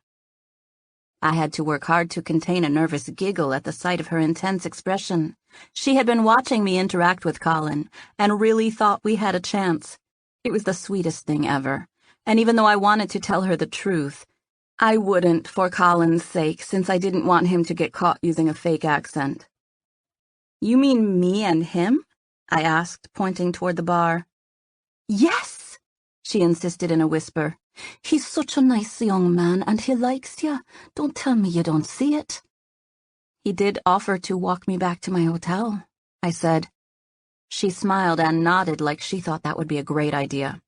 I had to work hard to contain a nervous giggle at the sight of her intense expression. She had been watching me interact with Colin, and really thought we had a chance. It was the sweetest thing ever, and even though I wanted to tell her the truth, I wouldn't for Colin's sake, since I didn't want him to get caught using a fake accent. "You mean me and him?" I asked, pointing toward the bar. "Yes," she insisted in a whisper. "He's such a nice young man, and he likes you. Don't tell me you don't see it." "He did offer to walk me back to my hotel," I said. She smiled and nodded like she thought that would be a great idea.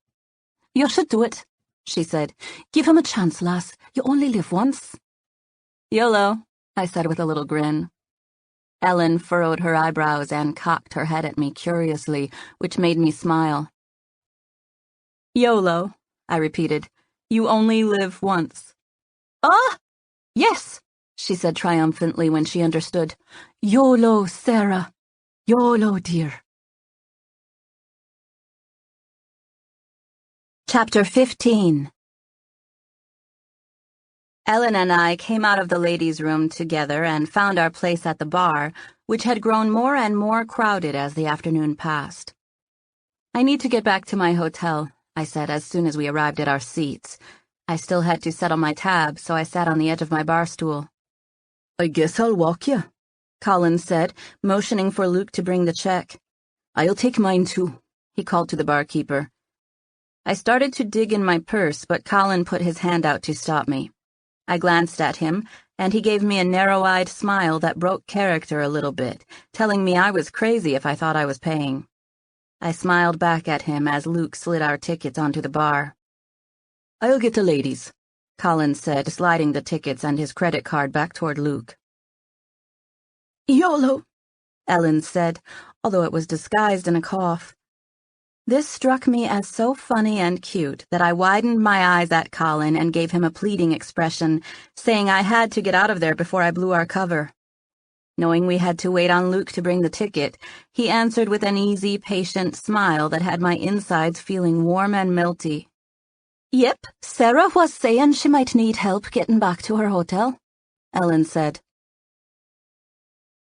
"You should do it," she said. "Give him a chance, lass. You only live once." "YOLO," I said with a little grin. Ellen furrowed her eyebrows and cocked her head at me curiously, which made me smile. "YOLO," I repeated. "You only live once." "Ah, yes," she said triumphantly when she understood. "YOLO, Sarah. YOLO, dear." Chapter 15. Ellen and I came out of the ladies' room together and found our place at the bar, which had grown more and more crowded as the afternoon passed. "I need to get back to my hotel," I said as soon as we arrived at our seats. I still had to settle my tab, so I sat on the edge of my bar stool. "I guess I'll walk you," Colin said, motioning for Luke to bring the check. "I'll take mine too," he called to the barkeeper. I started to dig in my purse, but Colin put his hand out to stop me. I glanced at him, and he gave me a narrow-eyed smile that broke character a little bit, telling me I was crazy if I thought I was paying. I smiled back at him as Luke slid our tickets onto the bar. "I'll get the ladies," Colin said, sliding the tickets and his credit card back toward Luke. "YOLO," Ellen said, although it was disguised in a cough. This struck me as so funny and cute that I widened my eyes at Colin and gave him a pleading expression, saying I had to get out of there before I blew our cover. Knowing we had to wait on Luke to bring the ticket, he answered with an easy, patient smile that had my insides feeling warm and melty. "Yep, Sarah was saying she might need help getting back to her hotel," Ellen said.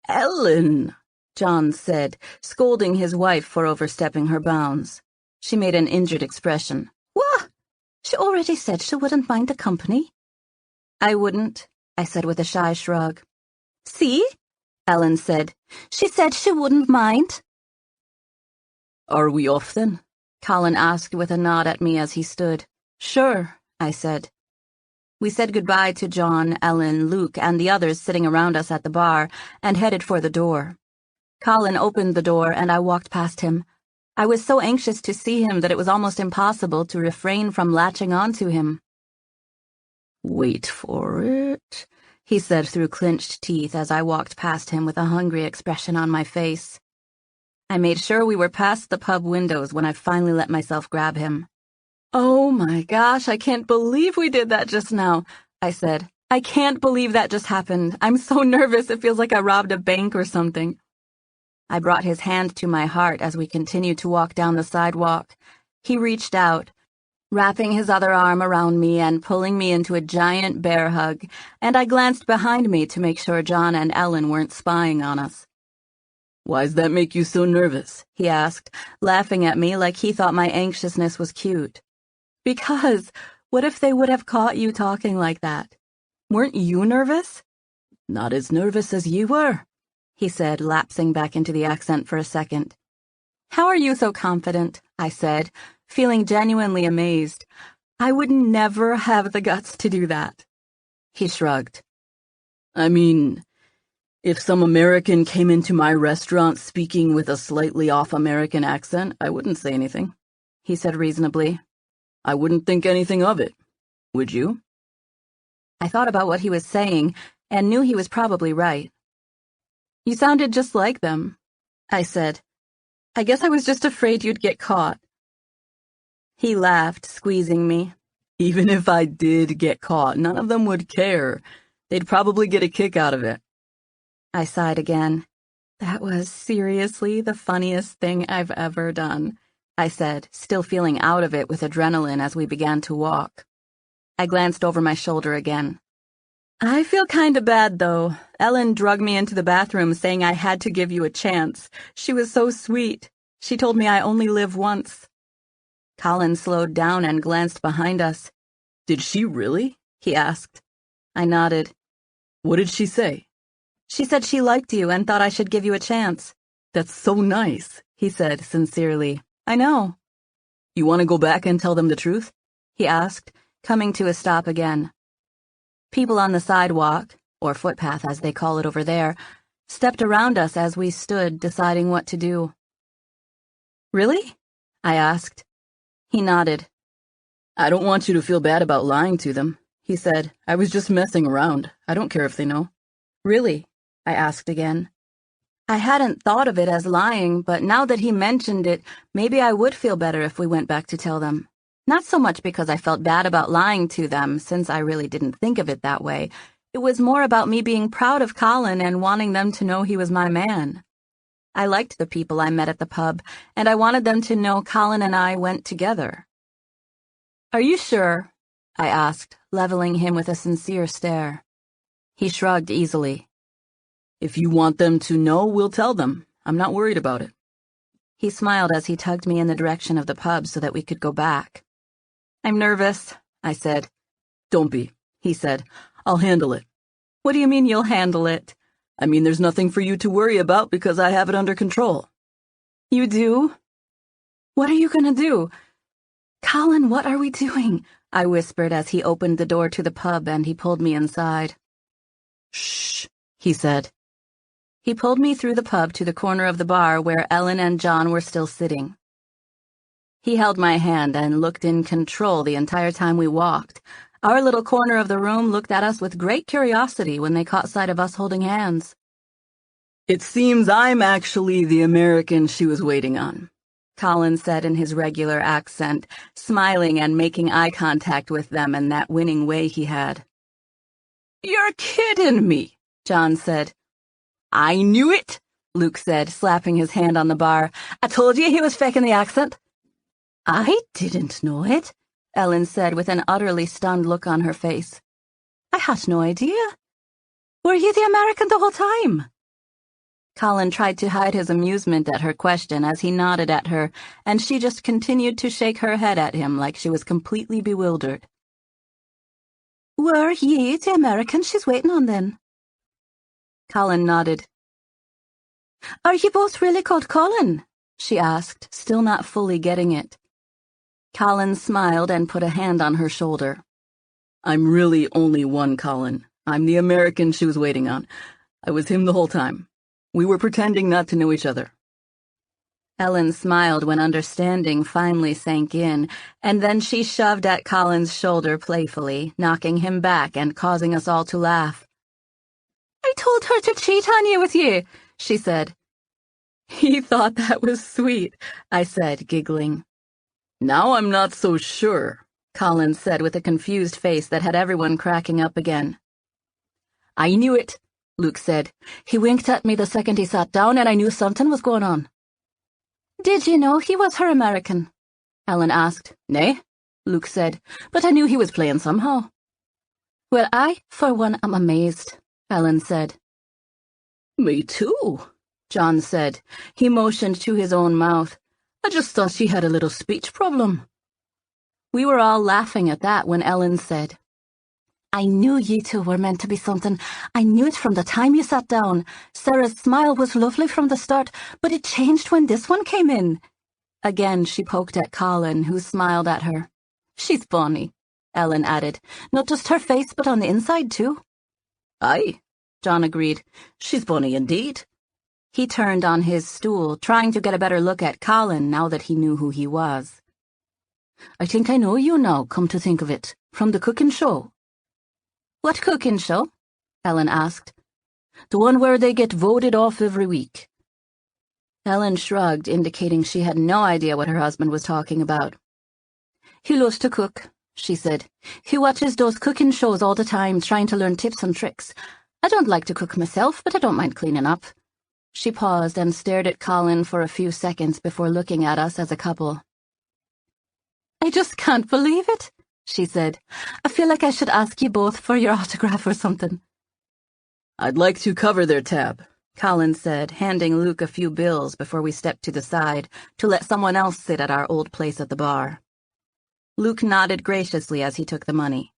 "Ellen," John said, scolding his wife for overstepping her bounds. She made an injured expression. "What? She already said she wouldn't mind the company." "I wouldn't," I said with a shy shrug. "See?" Ellen said. "She said she wouldn't mind." "Are we off then?" Colin asked with a nod at me as he stood. "Sure," I said. We said goodbye to John, Ellen, Luke, and the others sitting around us at the bar, and headed for the door. Colin opened the door and I walked past him. I was so anxious to see him that it was almost impossible to refrain from latching onto him. "Wait for it," he said through clenched teeth as I walked past him with a hungry expression on my face. I made sure we were past the pub windows when I finally let myself grab him. "Oh my gosh, I can't believe we did that just now," I said. "I can't believe that just happened. I'm so nervous it feels like I robbed a bank or something." I brought his hand to my heart as we continued to walk down the sidewalk. He reached out, wrapping his other arm around me and pulling me into a giant bear hug, and I glanced behind me to make sure John and Ellen weren't spying on us. "Why's that make you so nervous?" he asked, laughing at me like he thought my anxiousness was cute. "Because what if they would have caught you talking like that? Weren't you nervous?" "Not as nervous as you were," he said, lapsing back into the accent for a second. "How are you so confident?" I said, feeling genuinely amazed. "I would never have the guts to do that." He shrugged. "I mean, if some American came into my restaurant speaking with a slightly off American accent, I wouldn't say anything," he said reasonably. "I wouldn't think anything of it. Would you?" I thought about what he was saying and knew he was probably right. "You sounded just like them," I said. "I guess I was just afraid you'd get caught." He laughed, squeezing me. "Even if I did get caught, none of them would care. They'd probably get a kick out of it." I sighed again. "That was seriously the funniest thing I've ever done," I said, still feeling out of it with adrenaline as we began to walk. I glanced over my shoulder again. "I feel kinda bad, though. Ellen drugged me into the bathroom saying I had to give you a chance. She was so sweet. She told me I only live once." Colin slowed down and glanced behind us. "Did she really?" he asked. I nodded. "What did she say?" "She said she liked you and thought I should give you a chance." "That's so nice," he said sincerely. "I know." "You want to go back and tell them the truth?" he asked, coming to a stop again. People on the sidewalk, or footpath as they call it over there, stepped around us as we stood deciding what to do. "Really?" I asked. He nodded. "I don't want you to feel bad about lying to them," he said. "I was just messing around. I don't care if they know." "Really?" I asked again. I hadn't thought of it as lying, but now that he mentioned it, maybe I would feel better if we went back to tell them. Not so much because I felt bad about lying to them, since I really didn't think of it that way. It was more about me being proud of Colin and wanting them to know he was my man. I liked the people I met at the pub, and I wanted them to know Colin and I went together. "Are you sure?" I asked, leveling him with a sincere stare. He shrugged easily. "If you want them to know, we'll tell them. I'm not worried about it." He smiled as he tugged me in the direction of the pub so that we could go back. "I'm nervous," I said. "Don't be," he said. "I'll handle it." "What do you mean you'll handle it?" "I mean there's nothing for you to worry about because I have it under control." "You do? What are you gonna do?" "Colin, what are we doing?" I whispered as he opened the door to the pub and he pulled me inside. "Shh," he said. He pulled me through the pub to the corner of the bar where Ellen and John were still sitting. He held my hand and looked in control the entire time we walked. Our little corner of the room looked at us with great curiosity when they caught sight of us holding hands. "It seems I'm actually the American she was waiting on," Colin said in his regular accent, smiling and making eye contact with them in that winning way he had. "You're kidding me," John said. "I knew it," Luke said, slapping his hand on the bar. "I told you he was faking the accent." "I didn't know it," Ellen said with an utterly stunned look on her face. "I had no idea. Were you the American the whole time?" Colin tried to hide his amusement at her question as he nodded at her, and she just continued to shake her head at him like she was completely bewildered. "Were ye the American she's waiting on, then?" Colin nodded. "Are you both really called Colin?" she asked, still not fully getting it. Colin smiled and put a hand on her shoulder. "I'm really only one Colin. I'm the American she was waiting on. I was him the whole time." We were pretending not to know each other." Ellen smiled when understanding finally sank in, and then she shoved at Colin's shoulder playfully, knocking him back and causing us all to laugh. "I told her to cheat on you with you," she said. "He thought that was sweet," I said, giggling. "Now I'm not so sure," Colin said with a confused face that had everyone cracking up again. "I knew it," Luke said. "He winked at me the second he sat down, and I knew something was going on." "Did you know he was her American?" Ellen asked. "Nay," Luke said, "but I knew he was playing somehow." "Well, I, for one, am amazed," Ellen said. "Me too," John said. He motioned to his own mouth. "I just thought she had a little speech problem." We were all laughing at that when Ellen said, "I knew you two were meant to be something. I knew it from the time you sat down. Sarah's smile was lovely from the start, but it changed when this one came in." Again she poked at Colin, who smiled at her. "She's funny," Ellen added. "Not just her face, but on the inside, too." "Aye," John agreed. "She's funny indeed." He turned on his stool, trying to get a better look at Colin now that he knew who he was. "I think I know you now, come to think of it, from the cooking show." "What cooking show?" Ellen asked. "The one where they get voted off every week." Ellen shrugged, indicating she had no idea what her husband was talking about. "He loves to cook," she said. "He watches those cooking shows all the time, trying to learn tips and tricks. I don't like to cook myself, but I don't mind cleaning up." She paused and stared at Colin for a few seconds before looking at us as a couple. "I just can't believe it," she said. "I feel like I should ask you both for your autograph or something." "I'd like to cover their tab," Colin said, handing Luke a few bills before we stepped to the side to let someone else sit at our old place at the bar. Luke nodded graciously as he took the money.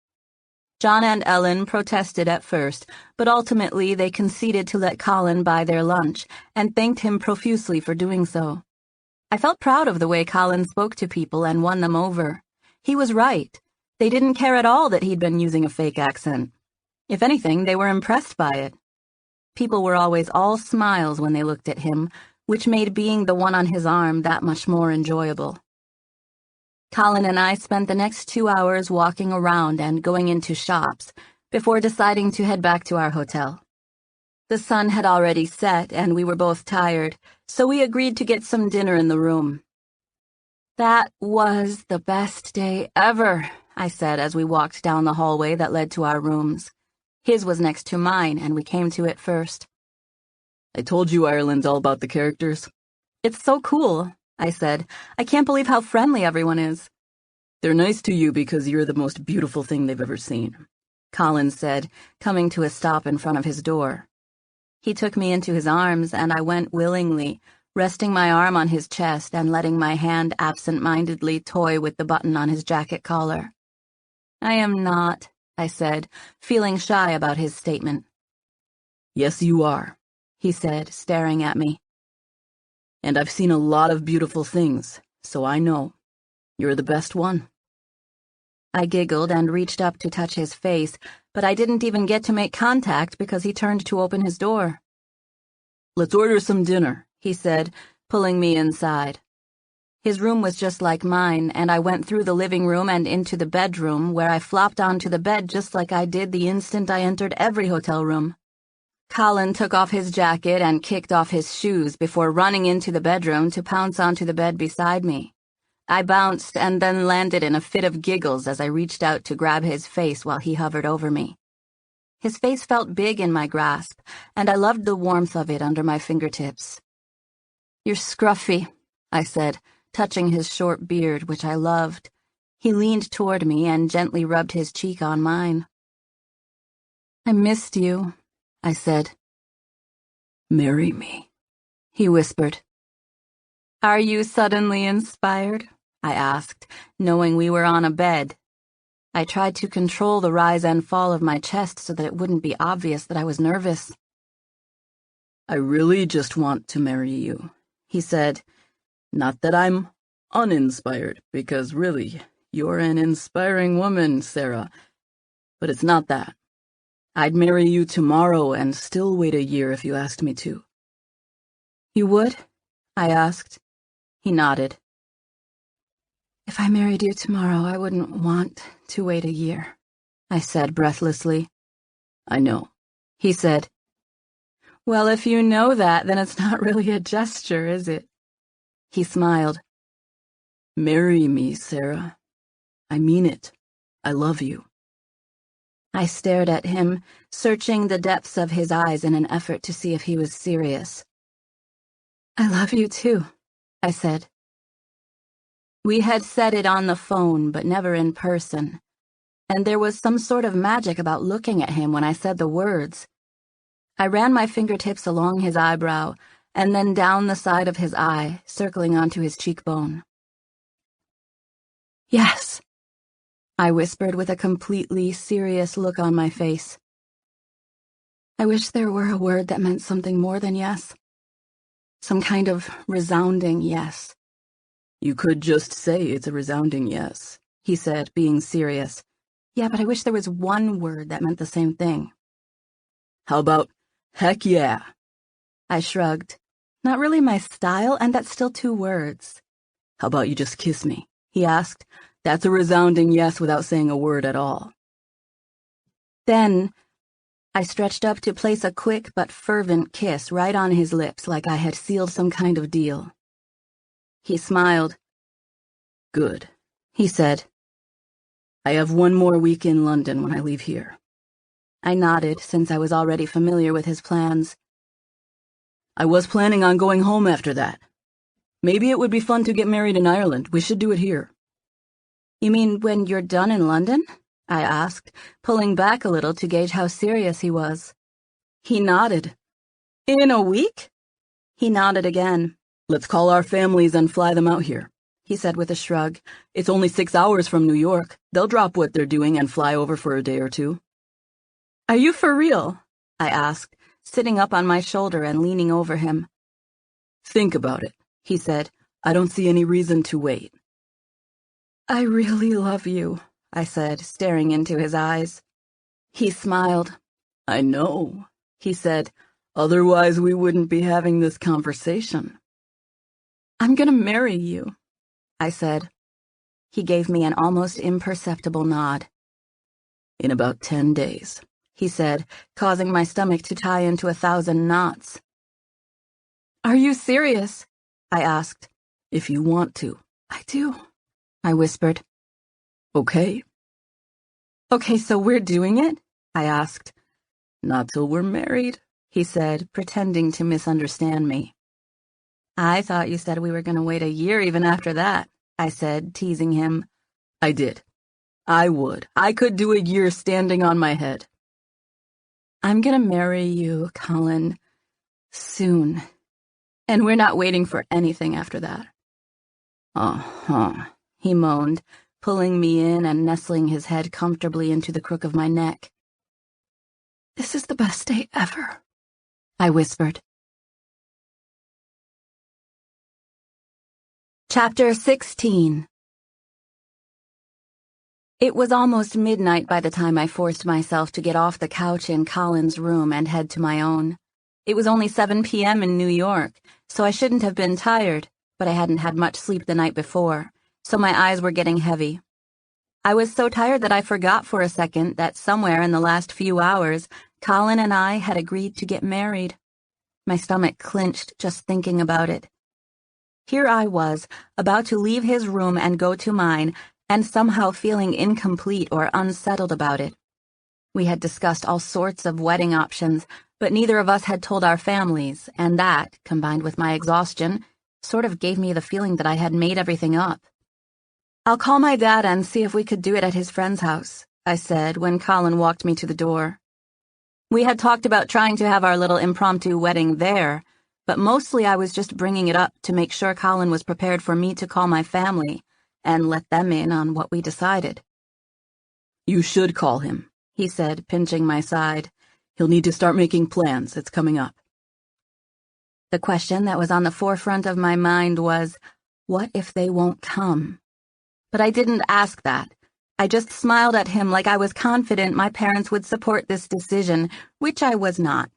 John and Ellen protested at first, but ultimately they conceded to let Colin buy their lunch and thanked him profusely for doing so. I felt proud of the way Colin spoke to people and won them over. He was right. They didn't care at all that he'd been using a fake accent. If anything, they were impressed by it. People were always all smiles when they looked at him, which made being the one on his arm that much more enjoyable. Colin and I spent the next 2 hours walking around and going into shops before deciding to head back to our hotel. The sun had already set and we were both tired, so we agreed to get some dinner in the room. "That was the best day ever," I said as we walked down the hallway that led to our rooms. His was next to mine, and we came to it first. "I told you Ireland's all about the characters." "It's so cool," I said. "I can't believe how friendly everyone is." "They're nice to you because you're the most beautiful thing they've ever seen," Colin said, coming to a stop in front of his door. He took me into his arms, and I went willingly, resting my arm on his chest and letting my hand absent-mindedly toy with the button on his jacket collar. "I am not," I said, feeling shy about his statement. "Yes, you are," he said, staring at me. "And I've seen a lot of beautiful things, so I know. You're the best one." I giggled and reached up to touch his face, but I didn't even get to make contact because he turned to open his door. "Let's order some dinner," he said, pulling me inside. His room was just like mine, and I went through the living room and into the bedroom, where I flopped onto the bed just like I did the instant I entered every hotel room. Colin took off his jacket and kicked off his shoes before running into the bedroom to pounce onto the bed beside me. I bounced and then landed in a fit of giggles as I reached out to grab his face while he hovered over me. His face felt big in my grasp, and I loved the warmth of it under my fingertips. "You're scruffy," I said, touching his short beard, which I loved. He leaned toward me and gently rubbed his cheek on mine. "I missed you," I said. "Marry me," he whispered. "Are you suddenly inspired?" I asked, knowing we were on a bed. I tried to control the rise and fall of my chest so that it wouldn't be obvious that I was nervous. "I really just want to marry you," he said. "Not that I'm uninspired, because really, you're an inspiring woman, Sarah. But it's not that. I'd marry you tomorrow and still wait a year if you asked me to. You would? I asked. He nodded. If I married you tomorrow, I wouldn't want to wait a year, I said breathlessly. I know, he said. Well, if you know that, then it's not really a gesture, is it? He smiled. Marry me, Sarah. I mean it. I love you. I stared at him, searching the depths of his eyes in an effort to see if he was serious. I love you too, I said. We had said it on the phone, but never in person, and there was some sort of magic about looking at him when I said the words. I ran my fingertips along his eyebrow and then down the side of his eye, circling onto his cheekbone. Yes, I whispered with a completely serious look on my face. I wish there were a word that meant something more than yes. Some kind of resounding yes. You could just say it's a resounding yes, he said, being serious. Yeah, but I wish there was one word that meant the same thing. How about, heck yeah? I shrugged. Not really my style, and that's still 2 words. How about you just kiss me? He asked. That's a resounding yes without saying a word at all. Then I stretched up to place a quick but fervent kiss right on his lips like I had sealed some kind of deal. He smiled. Good, he said. I have 1 more week in London when I leave here. I nodded, since I was already familiar with his plans. I was planning on going home after that. Maybe it would be fun to get married in Ireland. We should do it here. You mean when you're done in London? I asked, pulling back a little to gauge how serious he was. He nodded. In a week? He nodded again. Let's call our families and fly them out here, he said with a shrug. It's only 6 hours from New York. They'll drop what they're doing and fly over for a day or 2. Are you for real? I asked, sitting up on my shoulder and leaning over him. Think about it, he said. I don't see any reason to wait. I really love you, I said, staring into his eyes. He smiled. I know, he said. Otherwise we wouldn't be having this conversation. I'm gonna marry you, I said. He gave me an almost imperceptible nod. In about 10 days, he said, causing my stomach to tie into 1,000 knots. Are you serious? I asked. If you want to. I do, I whispered. Okay. Okay, so we're doing it? I asked. Not till we're married, he said, pretending to misunderstand me. I thought you said we were going to wait a year even after that, I said, teasing him. I did. I would. I could do a year standing on my head. I'm going to marry you, Colin, soon. And we're not waiting for anything after that. Uh-huh, he moaned, pulling me in and nestling his head comfortably into the crook of my neck. This is the best day ever, I whispered. Chapter 16. It was almost midnight by the time I forced myself to get off the couch in Colin's room and head to my own. It was only 7 p.m. in New York, so I shouldn't have been tired, but I hadn't had much sleep the night before, so my eyes were getting heavy. I was so tired that I forgot for a second that somewhere in the last few hours, Colin and I had agreed to get married. My stomach clenched just thinking about it. Here I was, about to leave his room and go to mine, and somehow feeling incomplete or unsettled about it. We had discussed all sorts of wedding options, but neither of us had told our families, and that, combined with my exhaustion, sort of gave me the feeling that I had made everything up. I'll call my dad and see if we could do it at his friend's house, I said when Colin walked me to the door. We had talked about trying to have our little impromptu wedding there, but mostly I was just bringing it up to make sure Colin was prepared for me to call my family and let them in on what we decided. You should call him, he said, pinching my side. He'll need to start making plans. It's coming up. The question that was on the forefront of my mind was, what if they won't come? But I didn't ask that. I just smiled at him like I was confident my parents would support this decision, which I was not.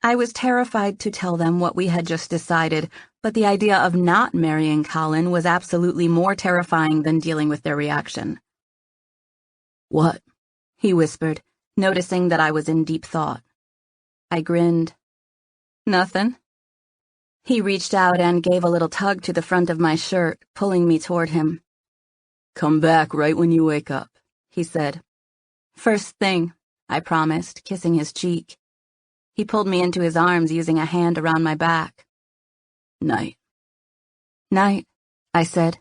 I was terrified to tell them what we had just decided, but the idea of not marrying Colin was absolutely more terrifying than dealing with their reaction. "What?" he whispered, noticing that I was in deep thought. I grinned. "Nothing." He reached out and gave a little tug to the front of my shirt, pulling me toward him. "Come back right when you wake up," he said. "First thing," I promised, kissing his cheek. He pulled me into his arms, using a hand around my back. "Night." "Night," I said.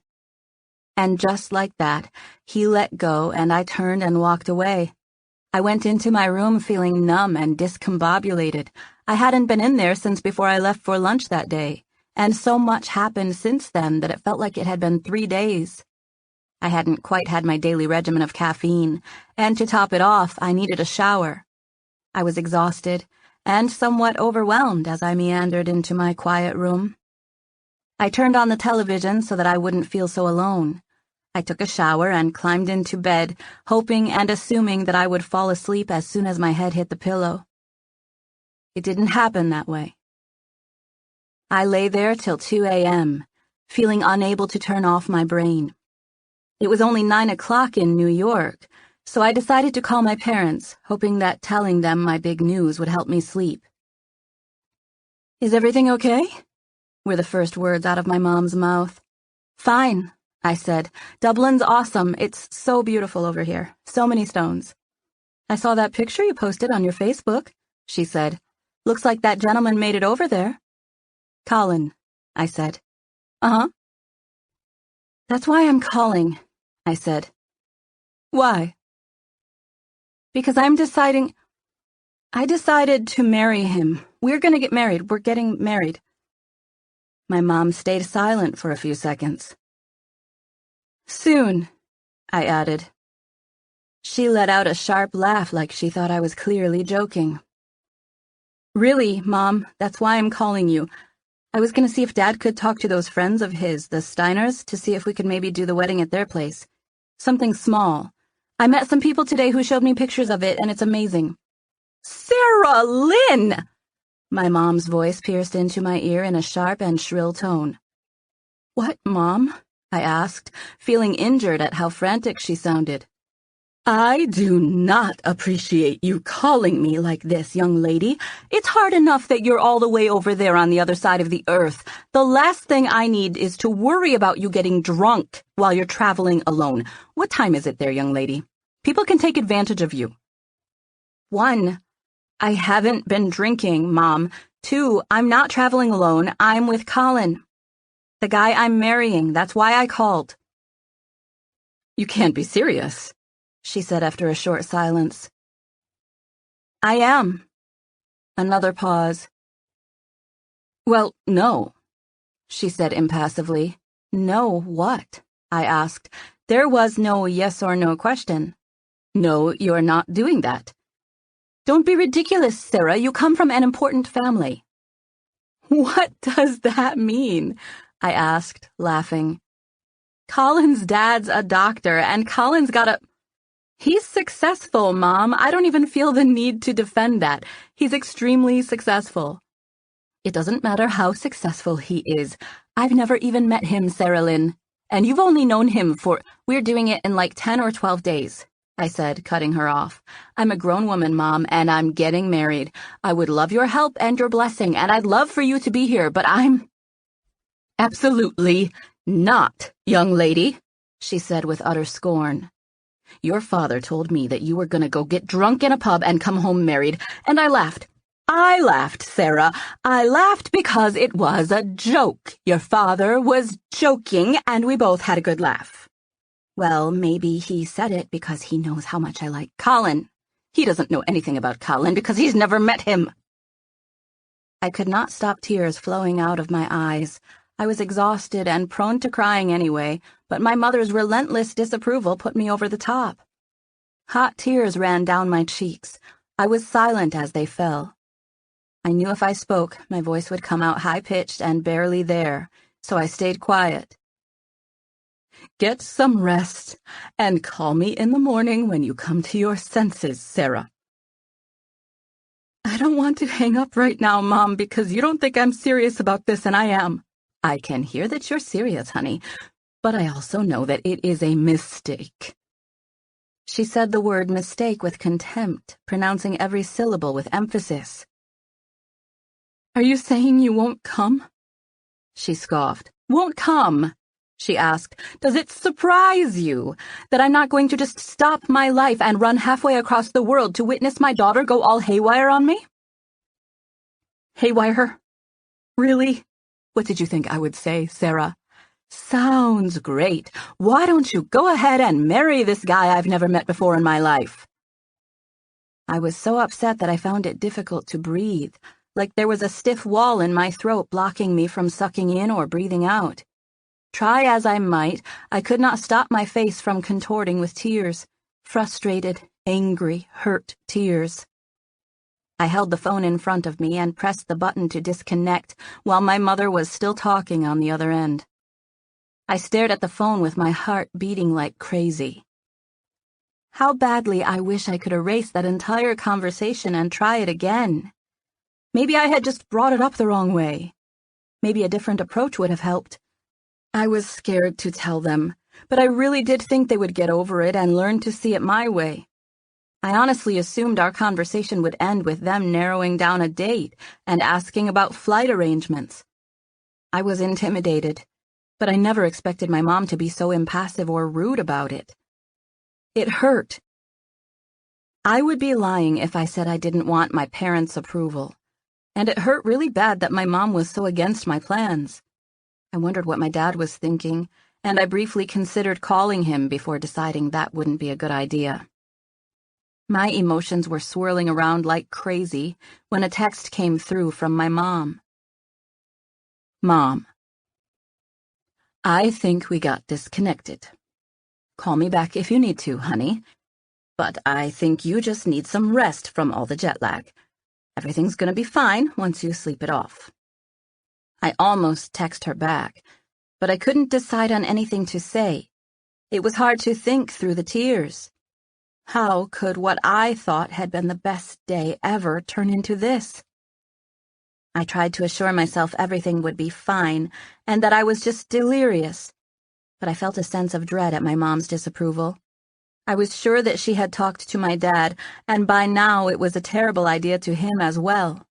And just like that, he let go and I turned and walked away. I went into my room feeling numb and discombobulated. I hadn't been in there since before I left for lunch that day, and so much happened since then that it felt like it had been 3 days. I hadn't quite had my daily regimen of caffeine, and to top it off, I needed a shower. I was exhausted and somewhat overwhelmed as I meandered into my quiet room. I turned on the television so that I wouldn't feel so alone. I took a shower and climbed into bed, hoping and assuming that I would fall asleep as soon as my head hit the pillow. It didn't happen that way. I lay there till 2 a.m., feeling unable to turn off my brain. It was only 9 o'clock in New York, so I decided to call my parents, hoping that telling them my big news would help me sleep. "Is everything okay?" were the first words out of my mom's mouth. "Fine," I said. "Dublin's awesome. It's so beautiful over here. So many stones." "I saw that picture you posted on your Facebook," she said. "Looks like that gentleman made it over there." "Colin," I said. "Uh-huh." "That's why I'm calling," I said. "Why?" "Because I decided to marry him. We're gonna get married. We're getting married." My mom stayed silent for a few seconds. "Soon," I added. She let out a sharp laugh like she thought I was clearly joking. "Really, Mom, that's why I'm calling you. I was gonna see if Dad could talk to those friends of his, the Steiners, to see if we could maybe do the wedding at their place. Something small. I met some people today who showed me pictures of it, and it's amazing." "Sarah Lynn!" My mom's voice pierced into my ear in a sharp and shrill tone. "What, Mom?" I asked, feeling injured at how frantic she sounded. "I do not appreciate you calling me like this, young lady. It's hard enough that you're all the way over there on the other side of the earth. The last thing I need is to worry about you getting drunk while you're traveling alone. What time is it there, young lady? People can take advantage of you." 1, I haven't been drinking, Mom. 2, I'm not traveling alone. I'm with Colin, the guy I'm marrying. That's why I called. "You can't be serious," she said after a short silence. "I am." Another pause. "Well, no," she said impassively. "No, what?" I asked. There was no yes or no question. "No, you're not doing that." "Don't be ridiculous, Sarah. You come from an important family." "What does that mean?" I asked, laughing. "Colin's dad's a doctor, and Colin's got a—" "He's successful, Mom. I don't even feel the need to defend that. He's extremely successful." "It doesn't matter how successful he is. I've never even met him, Sarah Lynn. And you've only known him for— We're doing it in like 10 or 12 days, I said, cutting her off. "I'm a grown woman, Mom, and I'm getting married. I would love your help and your blessing, and I'd love for you to be here, but I'm—" "Absolutely not, young lady," she said with utter scorn. "Your father told me that you were going to go get drunk in a pub and come home married, and I laughed. I laughed, Sarah. I laughed because it was a joke. Your father was joking, and we both had a good laugh." "Well, maybe he said it because he knows how much I like Colin. He doesn't know anything about Colin because he's never met him." I could not stop tears flowing out of my eyes. I was exhausted and prone to crying anyway, but my mother's relentless disapproval put me over the top. Hot tears ran down my cheeks. I was silent as they fell. I knew if I spoke, my voice would come out high-pitched and barely there, so I stayed quiet. "Get some rest, and call me in the morning when you come to your senses, Sarah." I don't want to hang up right now, Mom, because you don't think I'm serious about this, and I am. I can hear that you're serious, honey, but I also know that it is a mistake. She said the word mistake with contempt, pronouncing every syllable with emphasis. Are you saying you won't come? She scoffed. Won't come? She asked. Does it surprise you that I'm not going to just stop my life and run halfway across the world to witness my daughter go all haywire on me? Haywire? Really? What did you think I would say, Sarah? Sounds great. Why don't you go ahead and marry this guy I've never met before in my life? I was so upset that I found it difficult to breathe, like there was a stiff wall in my throat blocking me from sucking in or breathing out. Try as I might, I could not stop my face from contorting with tears, frustrated, angry, hurt tears. I held the phone in front of me and pressed the button to disconnect while my mother was still talking on the other end. I stared at the phone with my heart beating like crazy. How badly I wish I could erase that entire conversation and try it again. Maybe I had just brought it up the wrong way. Maybe a different approach would have helped. I was scared to tell them, but I really did think they would get over it and learn to see it my way. I honestly assumed our conversation would end with them narrowing down a date and asking about flight arrangements. I was intimidated, but I never expected my mom to be so impassive or rude about it. It hurt. I would be lying if I said I didn't want my parents' approval, and it hurt really bad that my mom was so against my plans. I wondered what my dad was thinking, and I briefly considered calling him before deciding that wouldn't be a good idea. My emotions were swirling around like crazy when a text came through from my mom. Mom, I think we got disconnected. Call me back if you need to, honey. But I think you just need some rest from all the jet lag. Everything's gonna be fine once you sleep it off. I almost texted her back, but I couldn't decide on anything to say. It was hard to think through the tears. How could what I thought had been the best day ever turn into this? I tried to assure myself everything would be fine and that I was just delirious, but I felt a sense of dread at my mom's disapproval. I was sure that she had talked to my dad, and by now it was a terrible idea to him as well.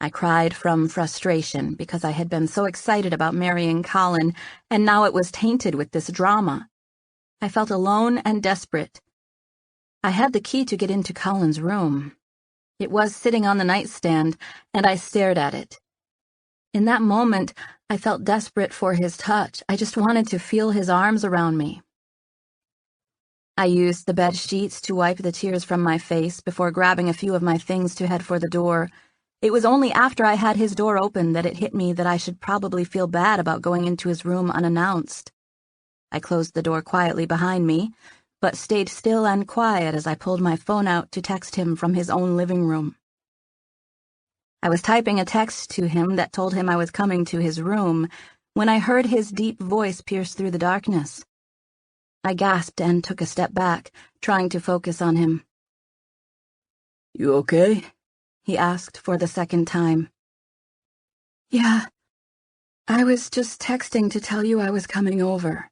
I cried from frustration because I had been so excited about marrying Colin, and now it was tainted with this drama. I felt alone and desperate. I had the key to get into Colin's room. It was sitting on the nightstand, and I stared at it. In that moment, I felt desperate for his touch. I just wanted to feel his arms around me. I used the bed sheets to wipe the tears from my face before grabbing a few of my things to head for the door. It was only after I had his door open that it hit me that I should probably feel bad about going into his room unannounced. I closed the door quietly behind me, but stayed still and quiet as I pulled my phone out to text him from his own living room. I was typing a text to him that told him I was coming to his room when I heard his deep voice pierce through the darkness. I gasped and took a step back, trying to focus on him. You okay? He asked for the second time. Yeah, I was just texting to tell you I was coming over.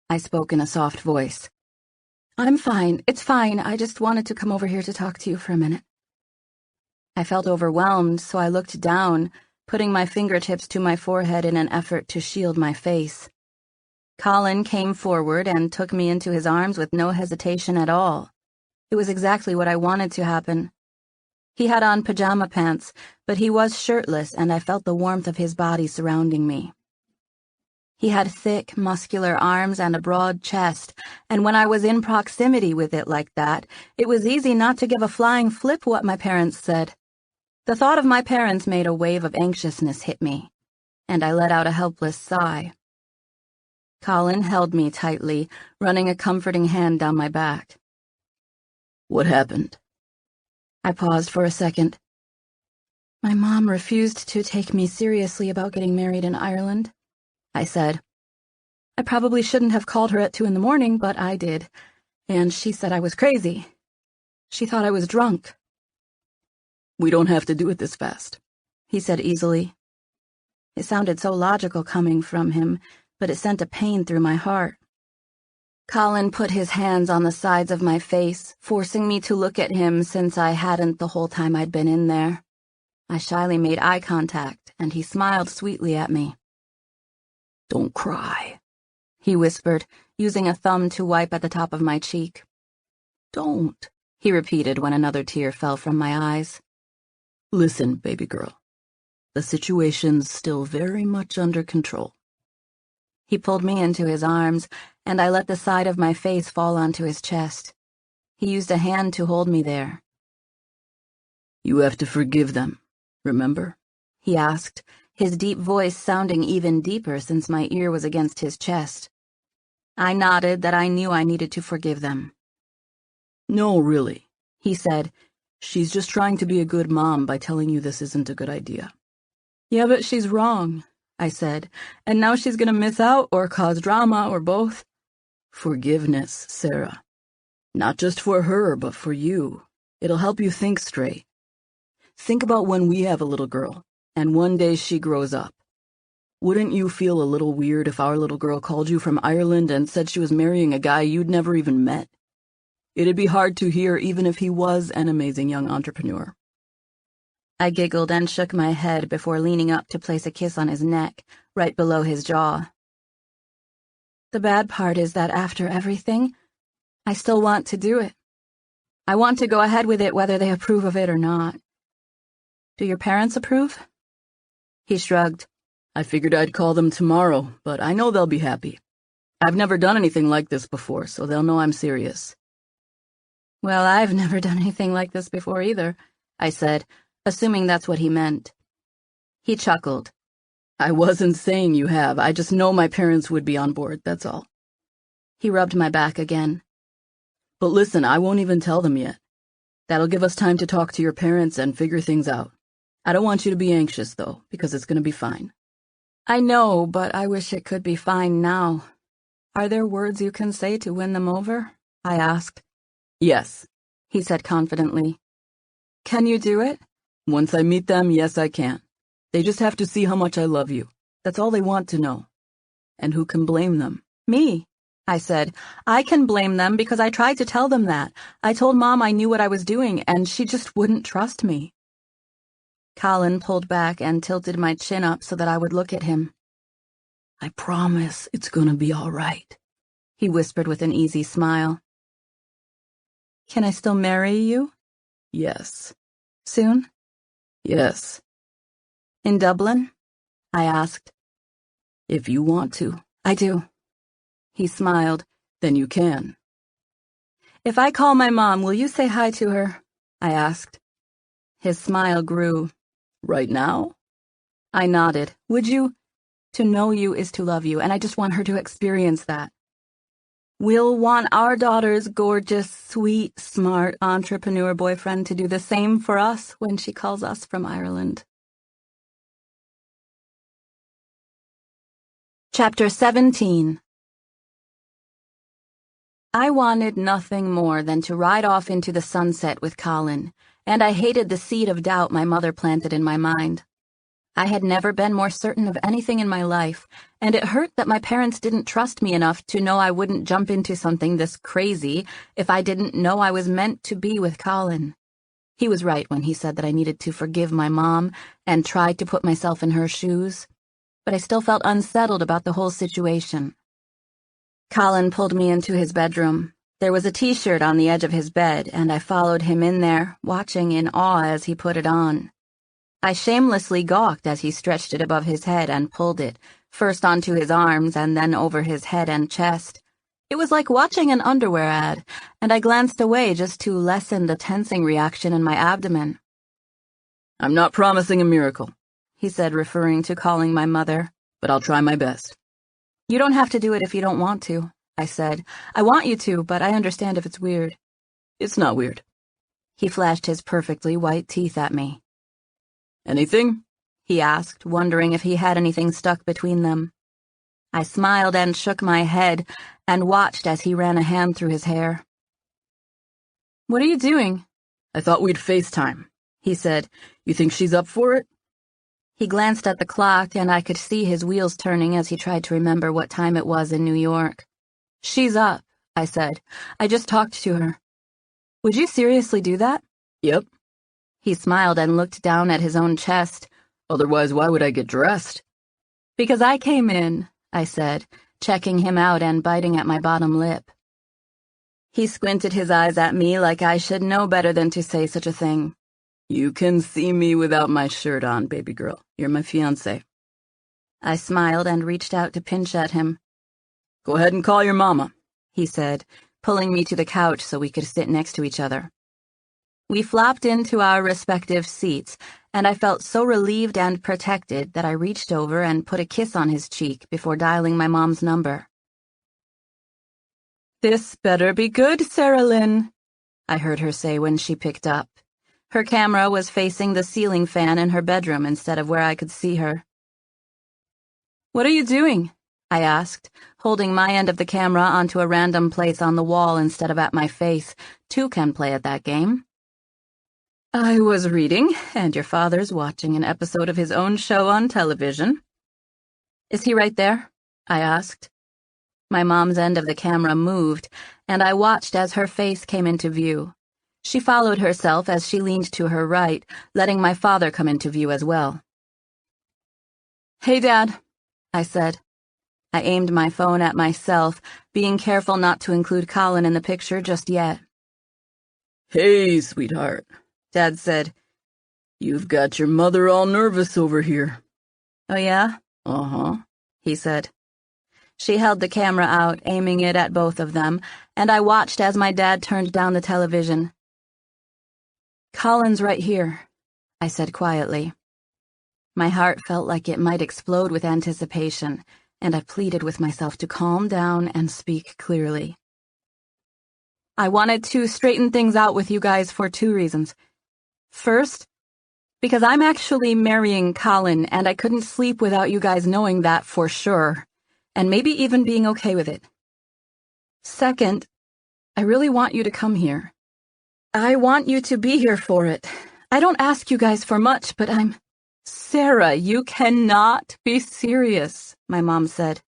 I spoke in a soft voice. I'm fine, it's fine, I just wanted to come over here to talk to you for a minute. I felt overwhelmed, so I looked down, putting my fingertips to my forehead in an effort to shield my face. Colin came forward and took me into his arms with no hesitation at all. It was exactly what I wanted to happen. He had on pajama pants, but he was shirtless, and I felt the warmth of his body surrounding me. He had thick, muscular arms and a broad chest, and when I was in proximity with it like that, it was easy not to give a flying flip what my parents said. The thought of my parents made a wave of anxiousness hit me, and I let out a helpless sigh. Colin held me tightly, running a comforting hand down my back. What happened? I paused for a second. My mom refused to take me seriously about getting married in Ireland, I said. I probably shouldn't have called her at 2 a.m, but I did, and she said I was crazy. She thought I was drunk. We don't have to do it this fast, he said easily. It sounded so logical coming from him, but it sent a pain through my heart. Colin put his hands on the sides of my face, forcing me to look at him since I hadn't the whole time I'd been in there. I shyly made eye contact, and he smiled sweetly at me. Don't cry, he whispered, using a thumb to wipe at the top of my cheek. Don't, he repeated when another tear fell from my eyes. Listen, baby girl. The situation's still very much under control. He pulled me into his arms, and I let the side of my face fall onto his chest. He used a hand to hold me there. You have to forgive them, remember? He asked, his deep voice sounding even deeper since my ear was against his chest. I nodded that I knew I needed to forgive them. No, really, he said. She's just trying to be a good mom by telling you this isn't a good idea. Yeah, but she's wrong, I said, and now she's gonna miss out or cause drama or both. Forgiveness, Sarah. Not just for her, but for you. It'll help you think straight. Think about when we have a little girl, and one day she grows up. Wouldn't you feel a little weird if our little girl called you from Ireland and said she was marrying a guy you'd never even met? It'd be hard to hear even if he was an amazing young entrepreneur. I giggled and shook my head before leaning up to place a kiss on his neck, right below his jaw. The bad part is that after everything, I still want to do it. I want to go ahead with it whether they approve of it or not. Do your parents approve? He shrugged. I figured I'd call them tomorrow, but I know they'll be happy. I've never done anything like this before, so they'll know I'm serious. Well, I've never done anything like this before either, I said, assuming that's what he meant. He chuckled. I wasn't saying you have. I just know my parents would be on board, that's all. He rubbed my back again. But listen, I won't even tell them yet. That'll give us time to talk to your parents and figure things out. I don't want you to be anxious, though, because it's going to be fine. I know, but I wish it could be fine now. Are there words you can say to win them over? I asked. Yes, he said confidently. Can you do it? Once I meet them, yes, I can. They just have to see how much I love you. That's all they want to know. And who can blame them? Me, I said. I can blame them because I tried to tell them that. I told Mom I knew what I was doing, and she just wouldn't trust me. Colin pulled back and tilted my chin up so that I would look at him. I promise it's gonna be all right, he whispered with an easy smile. Can I still marry you? Yes. Soon? Yes. In Dublin? I asked. If you want to. I do. He smiled. Then you can. If I call my mom, will you say hi to her? I asked. His smile grew. Right now? I nodded. Would you? To know you is to love you, and I just want her to experience that. We'll want our daughter's gorgeous, sweet, smart entrepreneur boyfriend to do the same for us when she calls us from Ireland. Chapter 17. I wanted nothing more than to ride off into the sunset with Colin, and I hated the seed of doubt my mother planted in my mind. I had never been more certain of anything in my life, and it hurt that my parents didn't trust me enough to know I wouldn't jump into something this crazy if I didn't know I was meant to be with Colin. He was right when he said that I needed to forgive my mom and try to put myself in her shoes, but I still felt unsettled about the whole situation. Colin pulled me into his bedroom. There was a t-shirt on the edge of his bed, and I followed him in there, watching in awe as he put it on. I shamelessly gawked as he stretched it above his head and pulled it, first onto his arms and then over his head and chest. It was like watching an underwear ad, and I glanced away just to lessen the tensing reaction in my abdomen. I'm not promising a miracle, he said, referring to calling my mother, but I'll try my best. You don't have to do it if you don't want to, I said. I want you to, but I understand if it's weird. It's not weird. He flashed his perfectly white teeth at me. Anything? He asked, wondering if he had anything stuck between them. I smiled and shook my head and watched as he ran a hand through his hair. What are you doing? I thought we'd FaceTime, he said. You think she's up for it? He glanced at the clock, and I could see his wheels turning as he tried to remember what time it was in New York. She's up, I said. I just talked to her. Would you seriously do that? Yep. He smiled and looked down at his own chest. Otherwise, why would I get dressed? Because I came in, I said, checking him out and biting at my bottom lip. He squinted his eyes at me like I should know better than to say such a thing. You can see me without my shirt on, baby girl. You're my fiancé. I smiled and reached out to pinch at him. Go ahead and call your mama, he said, pulling me to the couch so we could sit next to each other. We flopped into our respective seats, and I felt so relieved and protected that I reached over and put a kiss on his cheek before dialing my mom's number. This better be good, Sarah Lynn, I heard her say when she picked up. Her camera was facing the ceiling fan in her bedroom instead of where I could see her. What are you doing? I asked, holding my end of the camera onto a random place on the wall instead of at my face. Two can play at that game. I was reading, and your father's watching an episode of his own show on television. Is he right there? I asked. My mom's end of the camera moved, and I watched as her face came into view. She followed herself as she leaned to her right, letting my father come into view as well. Hey, Dad, I said. I aimed my phone at myself, being careful not to include Colin in the picture just yet. Hey, sweetheart, Dad said. You've got your mother all nervous over here. Oh, yeah? Uh-huh, he said. She held the camera out, aiming it at both of them, and I watched as my dad turned down the television. Colin's right here, I said quietly. My heart felt like it might explode with anticipation, and I pleaded with myself to calm down and speak clearly. I wanted to straighten things out with you guys for two reasons. First, because I'm actually marrying Colin, and I couldn't sleep without you guys knowing that for sure, and maybe even being okay with it. Second, I really want you to come here. I want you to be here for it. I don't ask you guys for much, but Sarah, you cannot be serious, my mom said.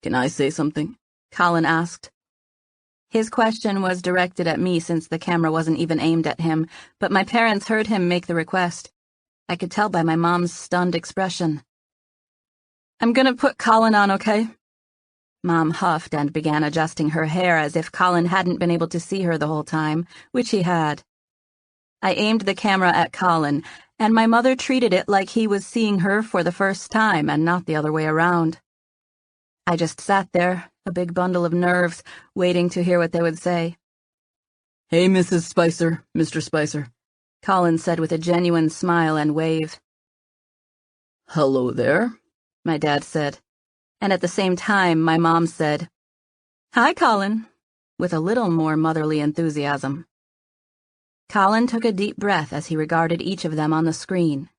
Can I say something? Colin asked. His question was directed at me since the camera wasn't even aimed at him, but my parents heard him make the request. I could tell by my mom's stunned expression. I'm gonna put Colin on, okay? Mom huffed and began adjusting her hair as if Colin hadn't been able to see her the whole time, which he had. I aimed the camera at Colin, and my mother treated it like he was seeing her for the first time and not the other way around. I just sat there, a big bundle of nerves, waiting to hear what they would say. Hey, Mrs. Spicer, Mr. Spicer, Colin said with a genuine smile and wave. Hello there, my dad said, and at the same time my mom said, Hi, Colin, with a little more motherly enthusiasm. Colin took a deep breath as he regarded each of them on the screen.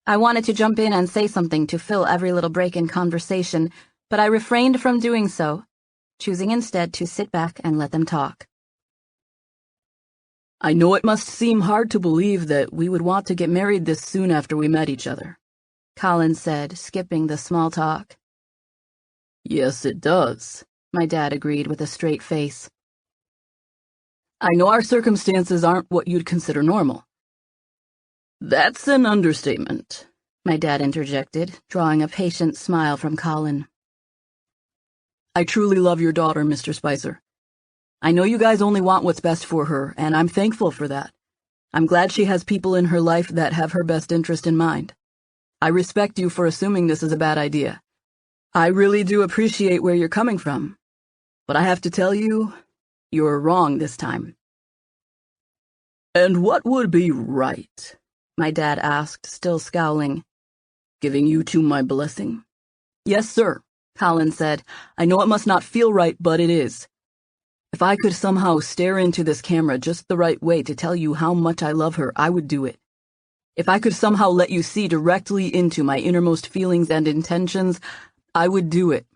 I wanted to jump in and say something to fill every little break in conversation, but I refrained from doing so, choosing instead to sit back and let them talk. I know it must seem hard to believe that we would want to get married this soon after we met each other, Colin said, skipping the small talk. Yes, it does, my dad agreed with a straight face. I know our circumstances aren't what you'd consider normal. That's an understatement, my dad interjected, drawing a patient smile from Colin. I truly love your daughter, Mr. Spicer. I know you guys only want what's best for her, and I'm thankful for that. I'm glad she has people in her life that have her best interest in mind. I respect you for assuming this is a bad idea. I really do appreciate where you're coming from. But I have to tell you, you're wrong this time. And what would be right? My dad asked, still scowling. Giving you two my blessing? Yes, sir, Colin said. I know it must not feel right, but it is. If I could somehow stare into this camera just the right way to tell you how much I love her, I would do it. If I could somehow let you see directly into my innermost feelings and intentions, I would do it.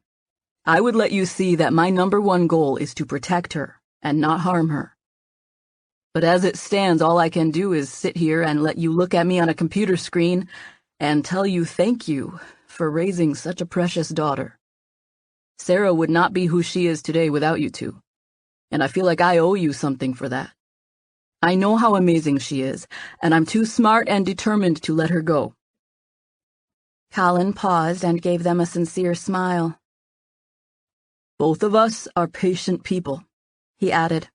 I would let you see that my #1 goal is to protect her and not harm her. But as it stands, all I can do is sit here and let you look at me on a computer screen and tell you thank you for raising such a precious daughter. Sarah would not be who she is today without you two, and I feel like I owe you something for that. I know how amazing she is, and I'm too smart and determined to let her go." Colin paused and gave them a sincere smile. "Both of us are patient people," he added.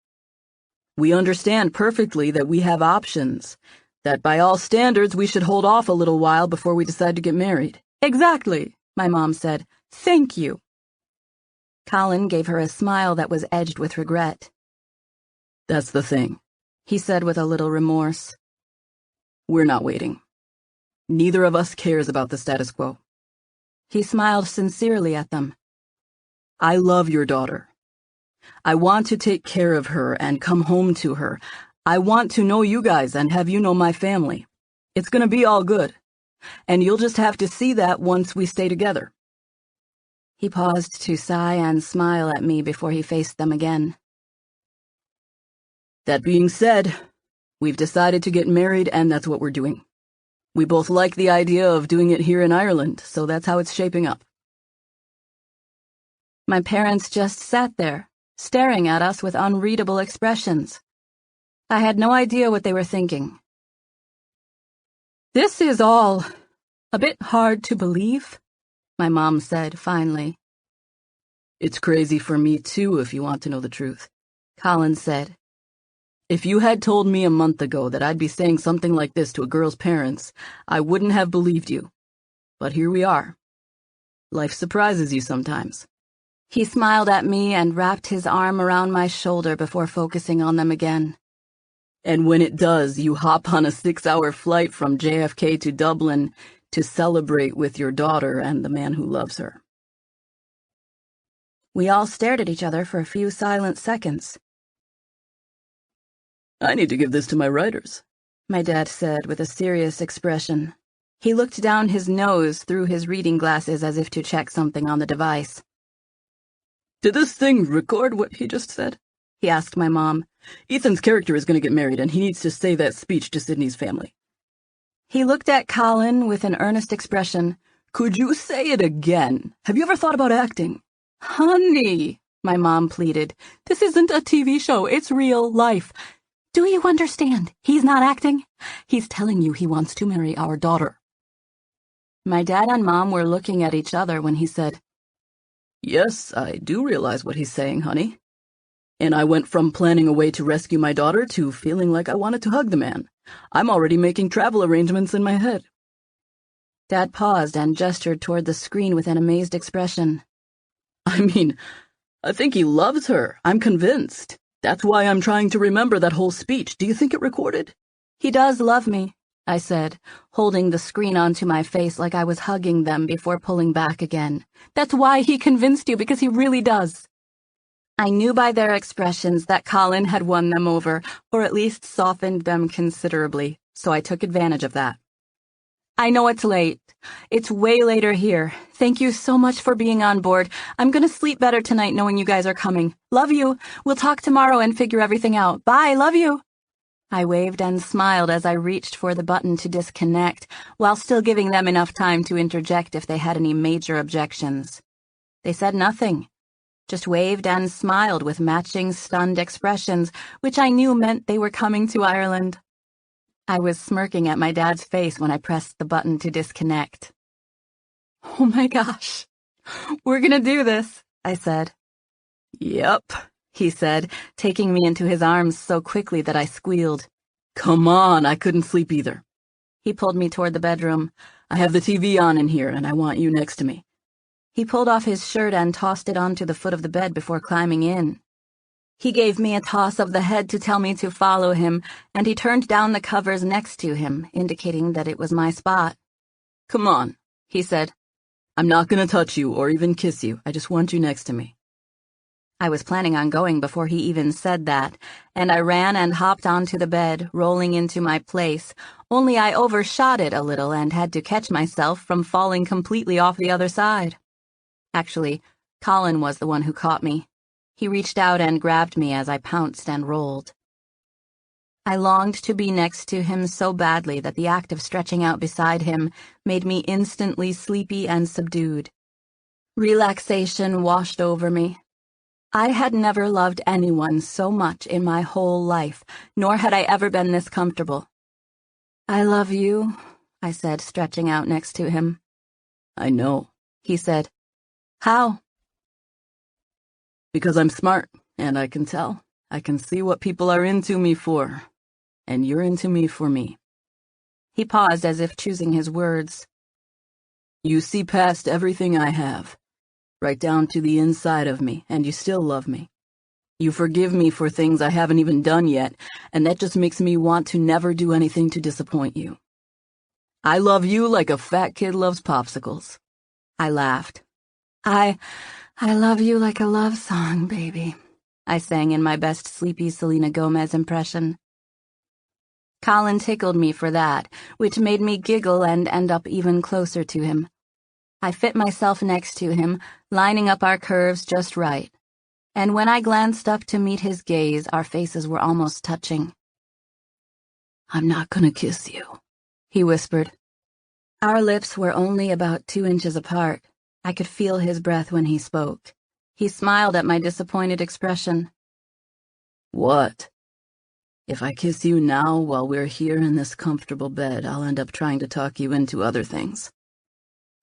"We understand perfectly that we have options, that by all standards we should hold off a little while before we decide to get married." "Exactly," my mom said. "Thank you." Colin gave her a smile that was edged with regret. "That's the thing," he said with a little remorse. "We're not waiting. Neither of us cares about the status quo." He smiled sincerely at them. "I love your daughter. I want to take care of her and come home to her. I want to know you guys and have you know my family. It's going to be all good. And you'll just have to see that once we stay together." He paused to sigh and smile at me before he faced them again. "That being said, we've decided to get married, and that's what we're doing. We both like the idea of doing it here in Ireland, so that's how it's shaping up." My parents just sat there, staring at us with unreadable expressions. I had no idea what they were thinking. "This is all a bit hard to believe," my mom said finally. "It's crazy for me too, if you want to know the truth," Colin said. "If you had told me a month ago that I'd be saying something like this to a girl's parents, I wouldn't have believed you. But here we are. Life surprises you sometimes." He smiled at me and wrapped his arm around my shoulder before focusing on them again. "And when it does, you hop on a 6-hour flight from JFK to Dublin to celebrate with your daughter and the man who loves her." We all stared at each other for a few silent seconds. "I need to give this to my writers," my dad said with a serious expression. He looked down his nose through his reading glasses as if to check something on the device. "Did this thing record what he just said?" he asked my mom. "Ethan's character is going to get married, and he needs to say that speech to Sydney's family." He looked at Colin with an earnest expression. "Could you say it again? Have you ever thought about acting?" "Honey," my mom pleaded, "this isn't a TV show, it's real life. Do you understand? He's not acting. He's telling you he wants to marry our daughter." My dad and mom were looking at each other when he said, "Yes, I do realize what he's saying, honey. And I went from planning a way to rescue my daughter to feeling like I wanted to hug the man. I'm already making travel arrangements in my head." Dad paused and gestured toward the screen with an amazed expression. "I mean, I think he loves her. I'm convinced. That's why I'm trying to remember that whole speech. Do you think it recorded?" "He does love me," I said, holding the screen onto my face like I was hugging them before pulling back again. "That's why he convinced you, because he really does." I knew by their expressions that Colin had won them over, or at least softened them considerably, so I took advantage of that. "I know it's late. It's way later here. Thank you so much for being on board. I'm gonna sleep better tonight knowing you guys are coming. Love you. We'll talk tomorrow and figure everything out. Bye, love you." I waved and smiled as I reached for the button to disconnect, while still giving them enough time to interject if they had any major objections. They said nothing, just waved and smiled with matching stunned expressions, which I knew meant they were coming to Ireland. I was smirking at my dad's face when I pressed the button to disconnect. "Oh my gosh, we're gonna do this," I said. "Yep," he said, taking me into his arms so quickly that I squealed. "Come on, I couldn't sleep either." He pulled me toward the bedroom. "I have the TV on in here, and I want you next to me." He pulled off his shirt and tossed it onto the foot of the bed before climbing in. He gave me a toss of the head to tell me to follow him, and he turned down the covers next to him, indicating that it was my spot. "Come on," he said. "I'm not going to touch you or even kiss you. I just want you next to me." I was planning on going before he even said that, and I ran and hopped onto the bed, rolling into my place, only I overshot it a little and had to catch myself from falling completely off the other side. Actually, Colin was the one who caught me. He reached out and grabbed me as I pounced and rolled. I longed to be next to him so badly that the act of stretching out beside him made me instantly sleepy and subdued. Relaxation washed over me. I had never loved anyone so much in my whole life, nor had I ever been this comfortable. "I love you," I said, stretching out next to him. "I know," he said. "How?" "Because I'm smart, and I can tell. I can see what people are into me for, and you're into me for me." He paused as if choosing his words. "You see past everything I have, right down to the inside of me, and you still love me. You forgive me for things I haven't even done yet, and that just makes me want to never do anything to disappoint you. I love you like a fat kid loves popsicles." I laughed. I love you like a love song, baby," I sang in my best sleepy Selena Gomez impression. Colin tickled me for that, which made me giggle and end up even closer to him. I fit myself next to him, lining up our curves just right. And when I glanced up to meet his gaze, our faces were almost touching. "I'm not gonna kiss you," he whispered. Our lips were only about 2 inches apart. I could feel his breath when he spoke. He smiled at my disappointed expression. "What? If I kiss you now while we're here in this comfortable bed, I'll end up trying to talk you into other things.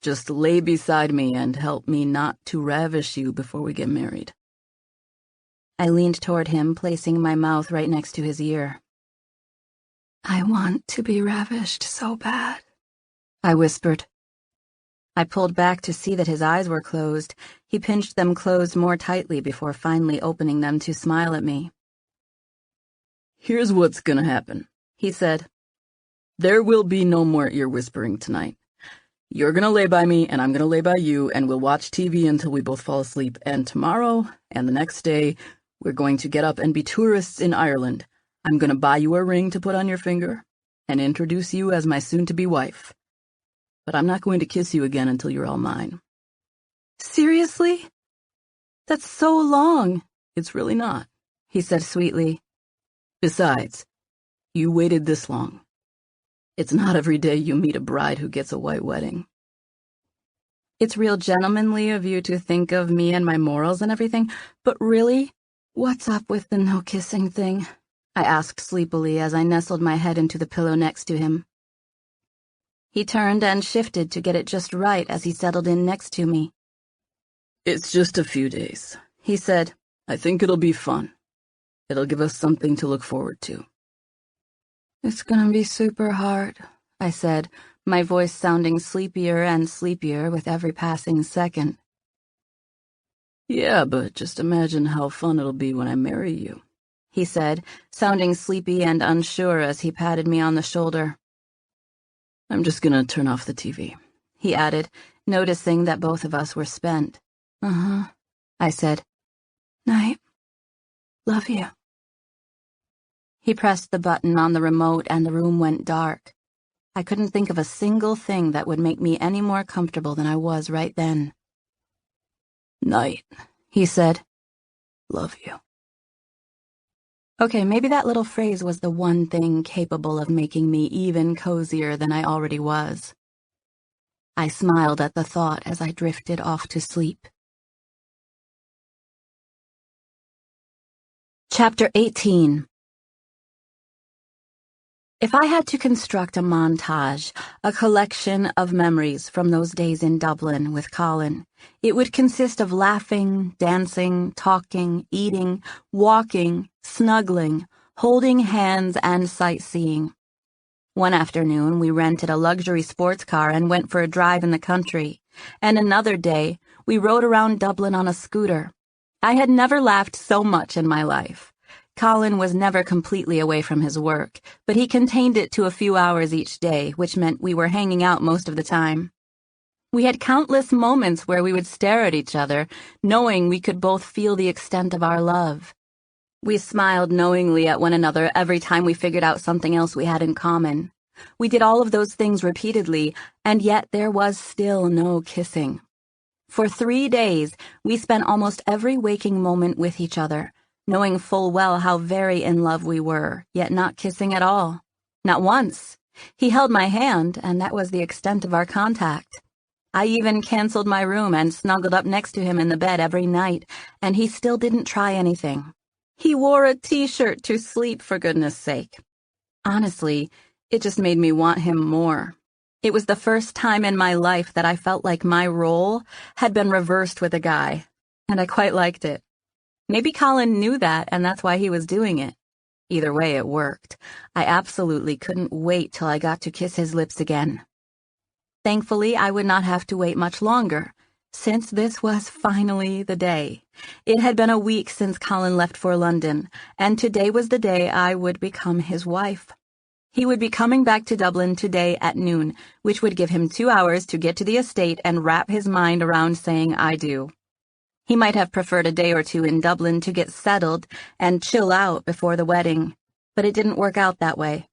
Just lay beside me and help me not to ravish you before we get married." I leaned toward him, placing my mouth right next to his ear. "I want to be ravished so bad," I whispered. I pulled back to see that his eyes were closed. He pinched them closed more tightly before finally opening them to smile at me. "Here's what's gonna happen," he said. "There will be no more ear whispering tonight. You're gonna lay by me, and I'm gonna lay by you, and we'll watch TV until we both fall asleep, and tomorrow, and the next day, we're going to get up and be tourists in Ireland. I'm gonna buy you a ring to put on your finger, and introduce you as my soon-to-be wife. But I'm not going to kiss you again until you're all mine." "Seriously? That's so long." "It's really not," he said sweetly. "Besides, you waited this long. It's not every day you meet a bride who gets a white wedding." "It's real gentlemanly of you to think of me and my morals and everything, but really, what's up with the no-kissing thing?" I asked sleepily as I nestled my head into the pillow next to him. He turned and shifted to get it just right as he settled in next to me. "It's just a few days," he said. "I think it'll be fun. It'll give us something to look forward to." "It's gonna be super hard," I said, my voice sounding sleepier and sleepier with every passing second. "Yeah, but just imagine how fun it'll be when I marry you," he said, sounding sleepy and unsure as he patted me on the shoulder. "I'm just gonna turn off the TV," he added, noticing that both of us were spent. "Uh-huh," I said. "Night. Love you." He pressed the button on the remote and the room went dark. I couldn't think of a single thing that would make me any more comfortable than I was right then. "Night," he said. "Love you." Okay, maybe that little phrase was the one thing capable of making me even cozier than I already was. I smiled at the thought as I drifted off to sleep. Chapter 18. If I had to construct a montage, a collection of memories from those days in Dublin with Colin, it would consist of laughing, dancing, talking, eating, walking, snuggling, holding hands, and sightseeing. One afternoon, we rented a luxury sports car and went for a drive in the country, and another day, we rode around Dublin on a scooter. I had never laughed so much in my life. Colin was never completely away from his work, but he contained it to a few hours each day, which meant we were hanging out most of the time. We had countless moments where we would stare at each other, knowing we could both feel the extent of our love. We smiled knowingly at one another every time we figured out something else we had in common. We did all of those things repeatedly, and yet there was still no kissing. For 3 days, we spent almost every waking moment with each other, knowing full well how very in love we were, yet not kissing at all. Not once. He held my hand, and that was the extent of our contact. I even canceled my room and snuggled up next to him in the bed every night, and he still didn't try anything. He wore a t-shirt to sleep, for goodness sake. Honestly, it just made me want him more. It was the first time in my life that I felt like my role had been reversed with a guy, and I quite liked it. Maybe Colin knew that, and that's why he was doing it. Either way, it worked. I absolutely couldn't wait till I got to kiss his lips again. Thankfully, I would not have to wait much longer, since this was finally the day. It had been a week since Colin left for London, and today was the day I would become his wife. He would be coming back to Dublin today at noon, which would give him 2 hours to get to the estate and wrap his mind around saying I do. He might have preferred a day or two in Dublin to get settled and chill out before the wedding, but it didn't work out that way.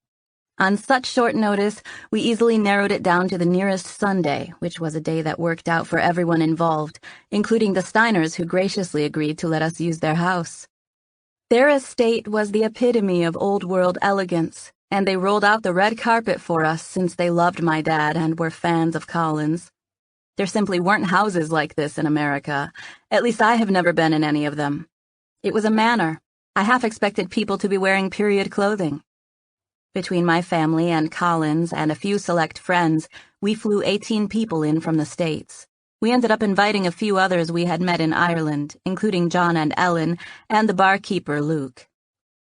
On such short notice, we easily narrowed it down to the nearest Sunday, which was a day that worked out for everyone involved, including the Steiners, who graciously agreed to let us use their house. Their estate was the epitome of old-world elegance, and they rolled out the red carpet for us since they loved my dad and were fans of Colin's. There simply weren't houses like this in America. At least I have never been in any of them. It was a manor. I half expected people to be wearing period clothing. Between my family and Colin's and a few select friends, we flew 18 people in from the States. We ended up inviting a few others we had met in Ireland, including John and Ellen, and the barkeeper, Luke.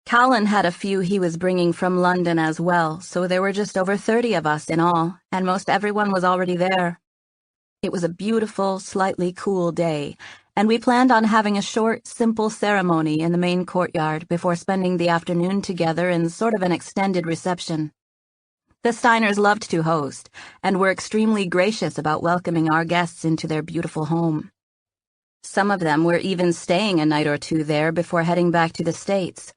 Colin had a few he was bringing from London as well, so there were just over 30 of us in all, and most everyone was already there. It was a beautiful, slightly cool day, and we planned on having a short, simple ceremony in the main courtyard before spending the afternoon together in sort of an extended reception. The Steiners loved to host, and were extremely gracious about welcoming our guests into their beautiful home. Some of them were even staying a night or two there before heading back to the States.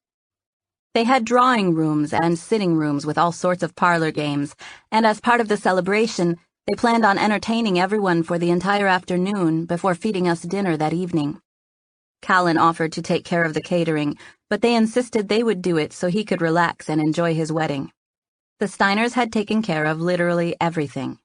They had drawing rooms and sitting rooms with all sorts of parlor games, and as part of the celebration, they planned on entertaining everyone for the entire afternoon before feeding us dinner that evening. Colin offered to take care of the catering, but they insisted they would do it so he could relax and enjoy his wedding. The Steiners had taken care of literally everything.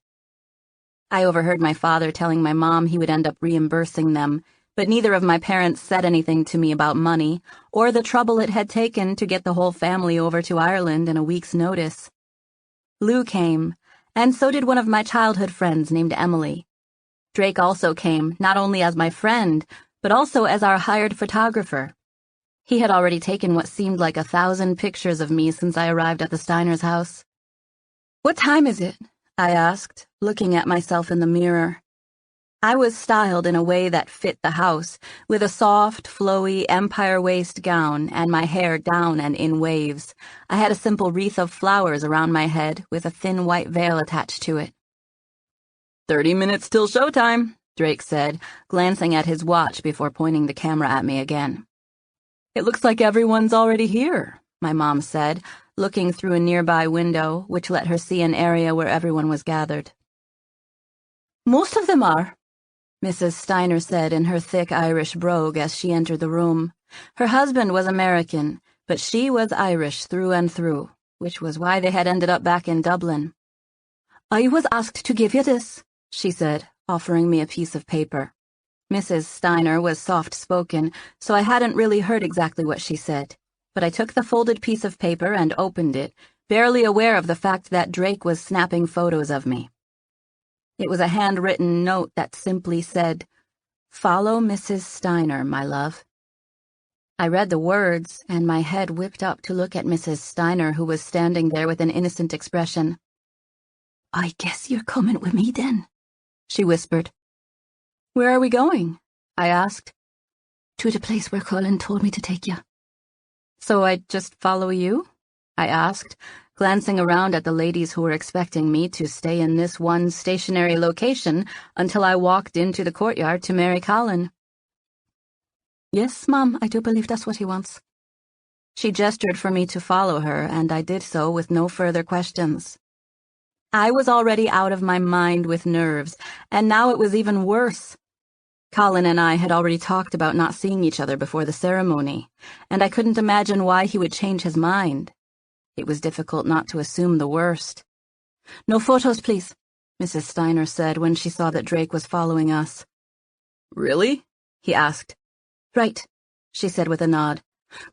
I overheard my father telling my mom he would end up reimbursing them, but neither of my parents said anything to me about money or the trouble it had taken to get the whole family over to Ireland in a week's notice. Lou came, and so did one of my childhood friends named Emily. Drake also came, not only as my friend, but also as our hired photographer. He had already taken what seemed like 1,000 pictures of me since I arrived at the Steiners' house. "What time is it?" I asked, looking at myself in the mirror. I was styled in a way that fit the house, with a soft, flowy empire waist gown and my hair down and in waves. I had a simple wreath of flowers around my head with a thin white veil attached to it. 30 minutes till showtime, Drake said, glancing at his watch before pointing the camera at me again. "It looks like everyone's already here," my mom said, looking through a nearby window, which let her see an area where everyone was gathered. "Most of them are," Mrs. Steiner said in her thick Irish brogue as she entered the room. Her husband was American, but she was Irish through and through, which was why they had ended up back in Dublin. "I was asked to give you this," she said, offering me a piece of paper. Mrs. Steiner was soft-spoken, so I hadn't really heard exactly what she said, but I took the folded piece of paper and opened it, barely aware of the fact that Drake was snapping photos of me. It was a handwritten note that simply said, "Follow Mrs. Steiner, my love." I read the words, and my head whipped up to look at Mrs. Steiner, who was standing there with an innocent expression. "I guess you're coming with me, then," she whispered. "Where are we going?" I asked. "To the place where Colin told me to take you." "So I just follow you?" I asked, glancing around at the ladies who were expecting me to stay in this one stationary location until I walked into the courtyard to marry Colin. "Yes, Mom, I do believe that's what he wants." She gestured for me to follow her, and I did so with no further questions. I was already out of my mind with nerves, and now it was even worse. Colin and I had already talked about not seeing each other before the ceremony, and I couldn't imagine why he would change his mind. It was difficult not to assume the worst. "No photos, please," Mrs. Steiner said when she saw that Drake was following us. "Really?" he asked. "Right," she said with a nod.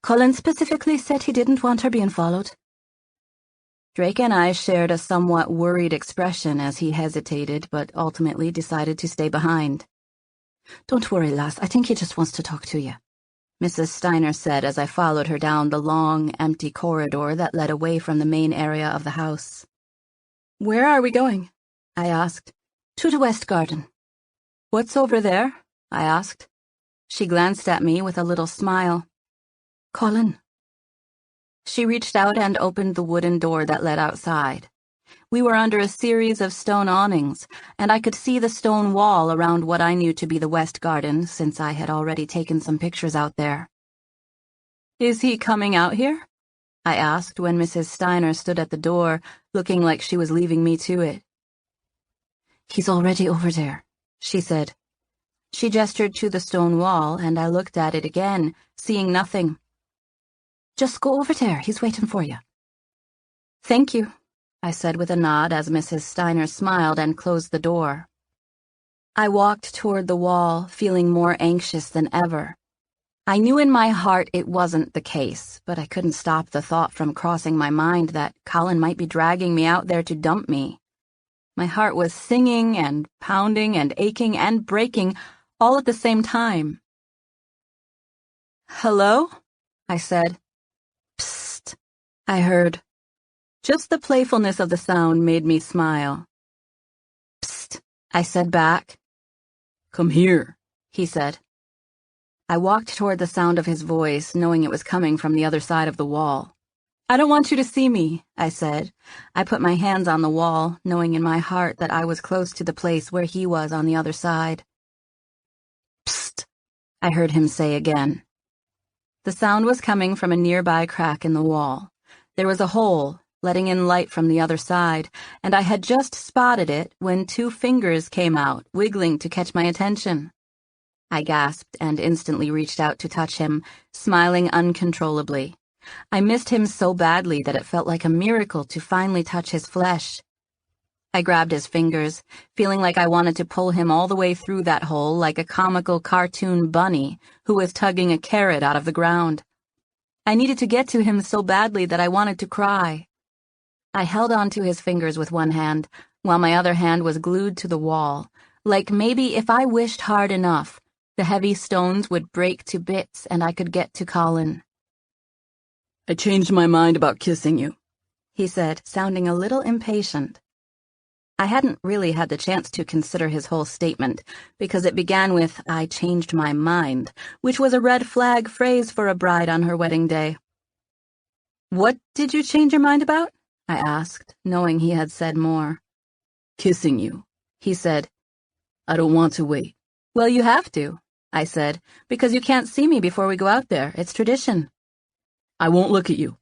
"Colin specifically said he didn't want her being followed." Drake and I shared a somewhat worried expression as he hesitated, but ultimately decided to stay behind. "Don't worry, lass, I think he just wants to talk to you," Mrs. Steiner said as I followed her down the long, empty corridor that led away from the main area of the house. "Where are we going?" I asked. "To the West Garden." "What's over there?" I asked. She glanced at me with a little smile. "Colin." She reached out and opened the wooden door that led outside. We were under a series of stone awnings, and I could see the stone wall around what I knew to be the West Garden, since I had already taken some pictures out there. "Is he coming out here?" I asked when Mrs. Steiner stood at the door, looking like she was leaving me to it. "He's already over there," she said. She gestured to the stone wall, and I looked at it again, seeing nothing. "Just go over there, he's waiting for you." "Thank you," I said with a nod as Mrs. Steiner smiled and closed the door. I walked toward the wall, feeling more anxious than ever. I knew in my heart it wasn't the case, but I couldn't stop the thought from crossing my mind that Colin might be dragging me out there to dump me. My heart was singing and pounding and aching and breaking all at the same time. "Hello?" I said. "Psst," I heard. Just the playfulness of the sound made me smile. "Psst," I said back. "Come here," he said. I walked toward the sound of his voice, knowing it was coming from the other side of the wall. "I don't want you to see me," I said. I put my hands on the wall, knowing in my heart that I was close to the place where he was on the other side. "Psst," I heard him say again. The sound was coming from a nearby crack in the wall. There was a hole, letting in light from the other side, and I had just spotted it when 2 fingers came out, wiggling to catch my attention. I gasped and instantly reached out to touch him, smiling uncontrollably. I missed him so badly that it felt like a miracle to finally touch his flesh. I grabbed his fingers, feeling like I wanted to pull him all the way through that hole like a comical cartoon bunny who was tugging a carrot out of the ground. I needed to get to him so badly that I wanted to cry. I held on to his fingers with one hand, while my other hand was glued to the wall, like maybe if I wished hard enough, the heavy stones would break to bits and I could get to Colin. "I changed my mind about kissing you," he said, sounding a little impatient. I hadn't really had the chance to consider his whole statement, because it began with, "I changed my mind," which was a red flag phrase for a bride on her wedding day. "What did you change your mind about?" I asked, knowing he had said more. "Kissing you," he said. "I don't want to wait." "Well, you have to," I said, "because you can't see me before we go out there. It's tradition." "I won't look at you.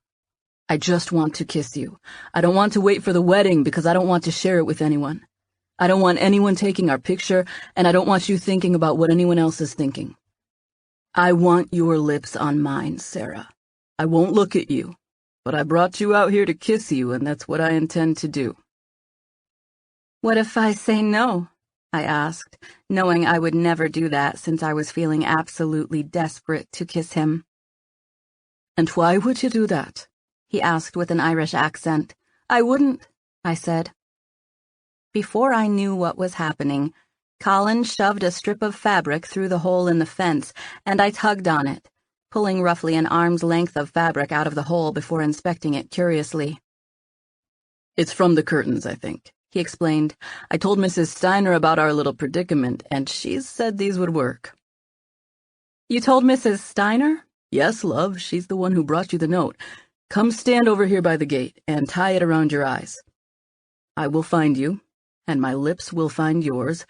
I just want to kiss you. I don't want to wait for the wedding because I don't want to share it with anyone. I don't want anyone taking our picture, and I don't want you thinking about what anyone else is thinking. I want your lips on mine, Sarah. I won't look at you, but I brought you out here to kiss you, and that's what I intend to do." "What if I say no?" I asked, knowing I would never do that since I was feeling absolutely desperate to kiss him. "And why would you do that?" he asked with an Irish accent. "I wouldn't," I said. Before I knew what was happening, Colin shoved a strip of fabric through the hole in the fence, and I tugged on it, pulling roughly an arm's length of fabric out of the hole before inspecting it curiously. "It's from the curtains, I think," he explained. "I told Mrs. Steiner about our little predicament, and she said these would work." "You told Mrs. Steiner?" "Yes, love, she's the one who brought you the note. Come stand over here by the gate and tie it around your eyes. I will find you, and my lips will find yours,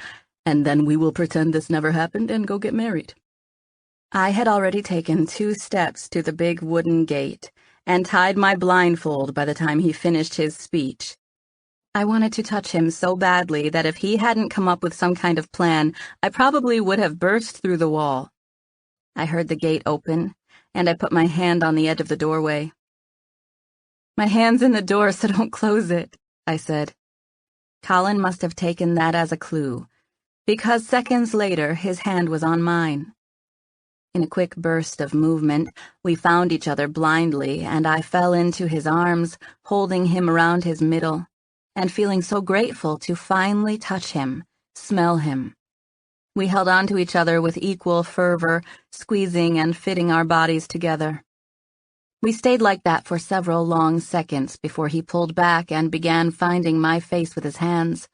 and then we will pretend this never happened and go get married." I had already taken 2 steps to the big wooden gate and tied my blindfold by the time he finished his speech. I wanted to touch him so badly that if he hadn't come up with some kind of plan, I probably would have burst through the wall. I heard the gate open, and I put my hand on the edge of the doorway. "My hand's in the door, so don't close it," I said. Colin must have taken that as a clue, because seconds later his hand was on mine. In a quick burst of movement, we found each other blindly, and I fell into his arms, holding him around his middle, and feeling so grateful to finally touch him, smell him. We held on to each other with equal fervor, squeezing and fitting our bodies together. We stayed like that for several long seconds before he pulled back and began finding my face with his hands.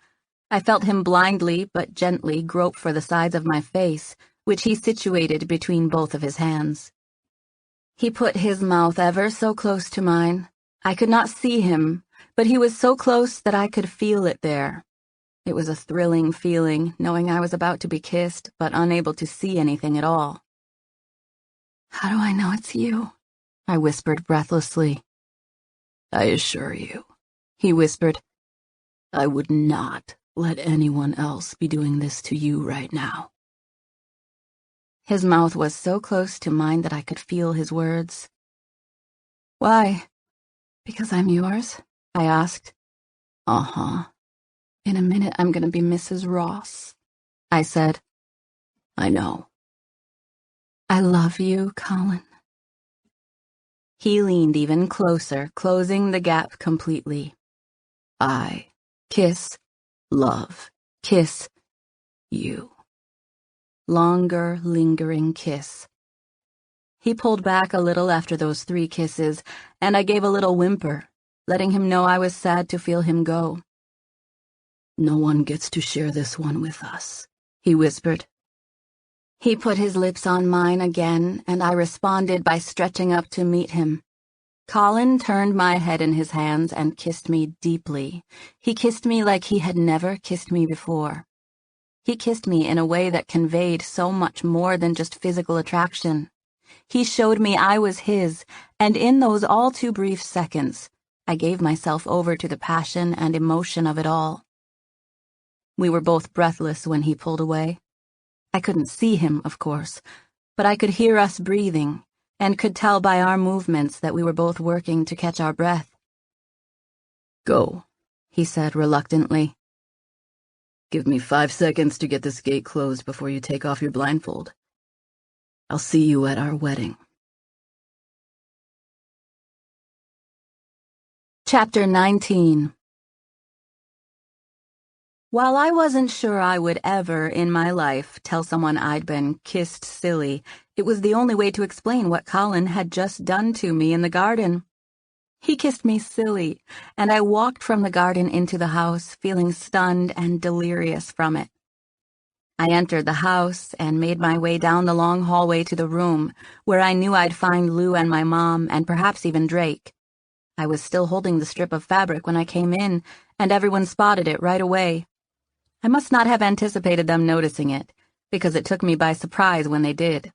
I felt him blindly but gently grope for the sides of my face, which he situated between both of his hands. He put his mouth ever so close to mine. I could not see him, but he was so close that I could feel it there. It was a thrilling feeling, knowing I was about to be kissed, but unable to see anything at all. "How do I know it's you?" I whispered breathlessly. "I assure you," he whispered, "I would not let anyone else be doing this to you right now." His mouth was so close to mine that I could feel his words. "Why? Because I'm yours?" I asked. "Uh-huh. In a minute I'm going to be Mrs. Ross," I said. "I know." "I love you, Colin." He leaned even closer, closing the gap completely. "I love Kiss. you." Longer, lingering kiss. He pulled back a little after those 3 kisses, and I gave a little whimper, letting him know I was sad to feel him go. "No one gets to share this one with us," he whispered. He put his lips on mine again, and I responded by stretching up to meet him. Colin turned my head in his hands and kissed me deeply. He kissed me like he had never kissed me before. He kissed me in a way that conveyed so much more than just physical attraction. He showed me I was his, and in those all too brief seconds, I gave myself over to the passion and emotion of it all. We were both breathless when he pulled away. I couldn't see him, of course, but I could hear us breathing, and could tell by our movements that we were both working to catch our breath. "Go," he said reluctantly. "Give me 5 seconds to get this gate closed before you take off your blindfold. I'll see you at our wedding." Chapter 19. While I wasn't sure I would ever in my life tell someone I'd been kissed silly, it was the only way to explain what Colin had just done to me in the garden. He kissed me silly, and I walked from the garden into the house, feeling stunned and delirious from it. I entered the house and made my way down the long hallway to the room, where I knew I'd find Lou and my mom, and perhaps even Drake. I was still holding the strip of fabric when I came in, and everyone spotted it right away. I must not have anticipated them noticing it, because it took me by surprise when they did.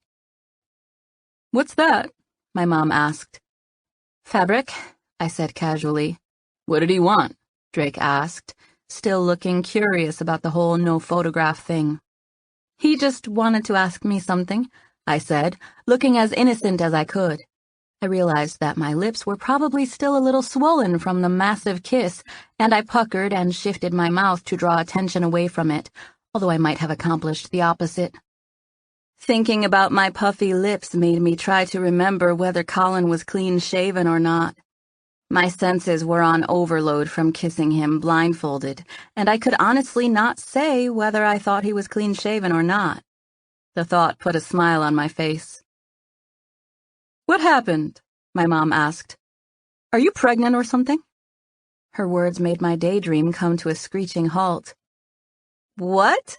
"What's that?" my mom asked. "Fabric," I said casually. "What did he want?" Drake asked, still looking curious about the whole no photograph thing. "He just wanted to ask me something," I said, looking as innocent as I could. I realized that my lips were probably still a little swollen from the massive kiss, and I puckered and shifted my mouth to draw attention away from it, although I might have accomplished the opposite. Thinking about my puffy lips made me try to remember whether Colin was clean-shaven or not. My senses were on overload from kissing him blindfolded, and I could honestly not say whether I thought he was clean-shaven or not. The thought put a smile on my face. "What happened?" my mom asked. "Are you pregnant or something?" Her words made my daydream come to a screeching halt. "What?"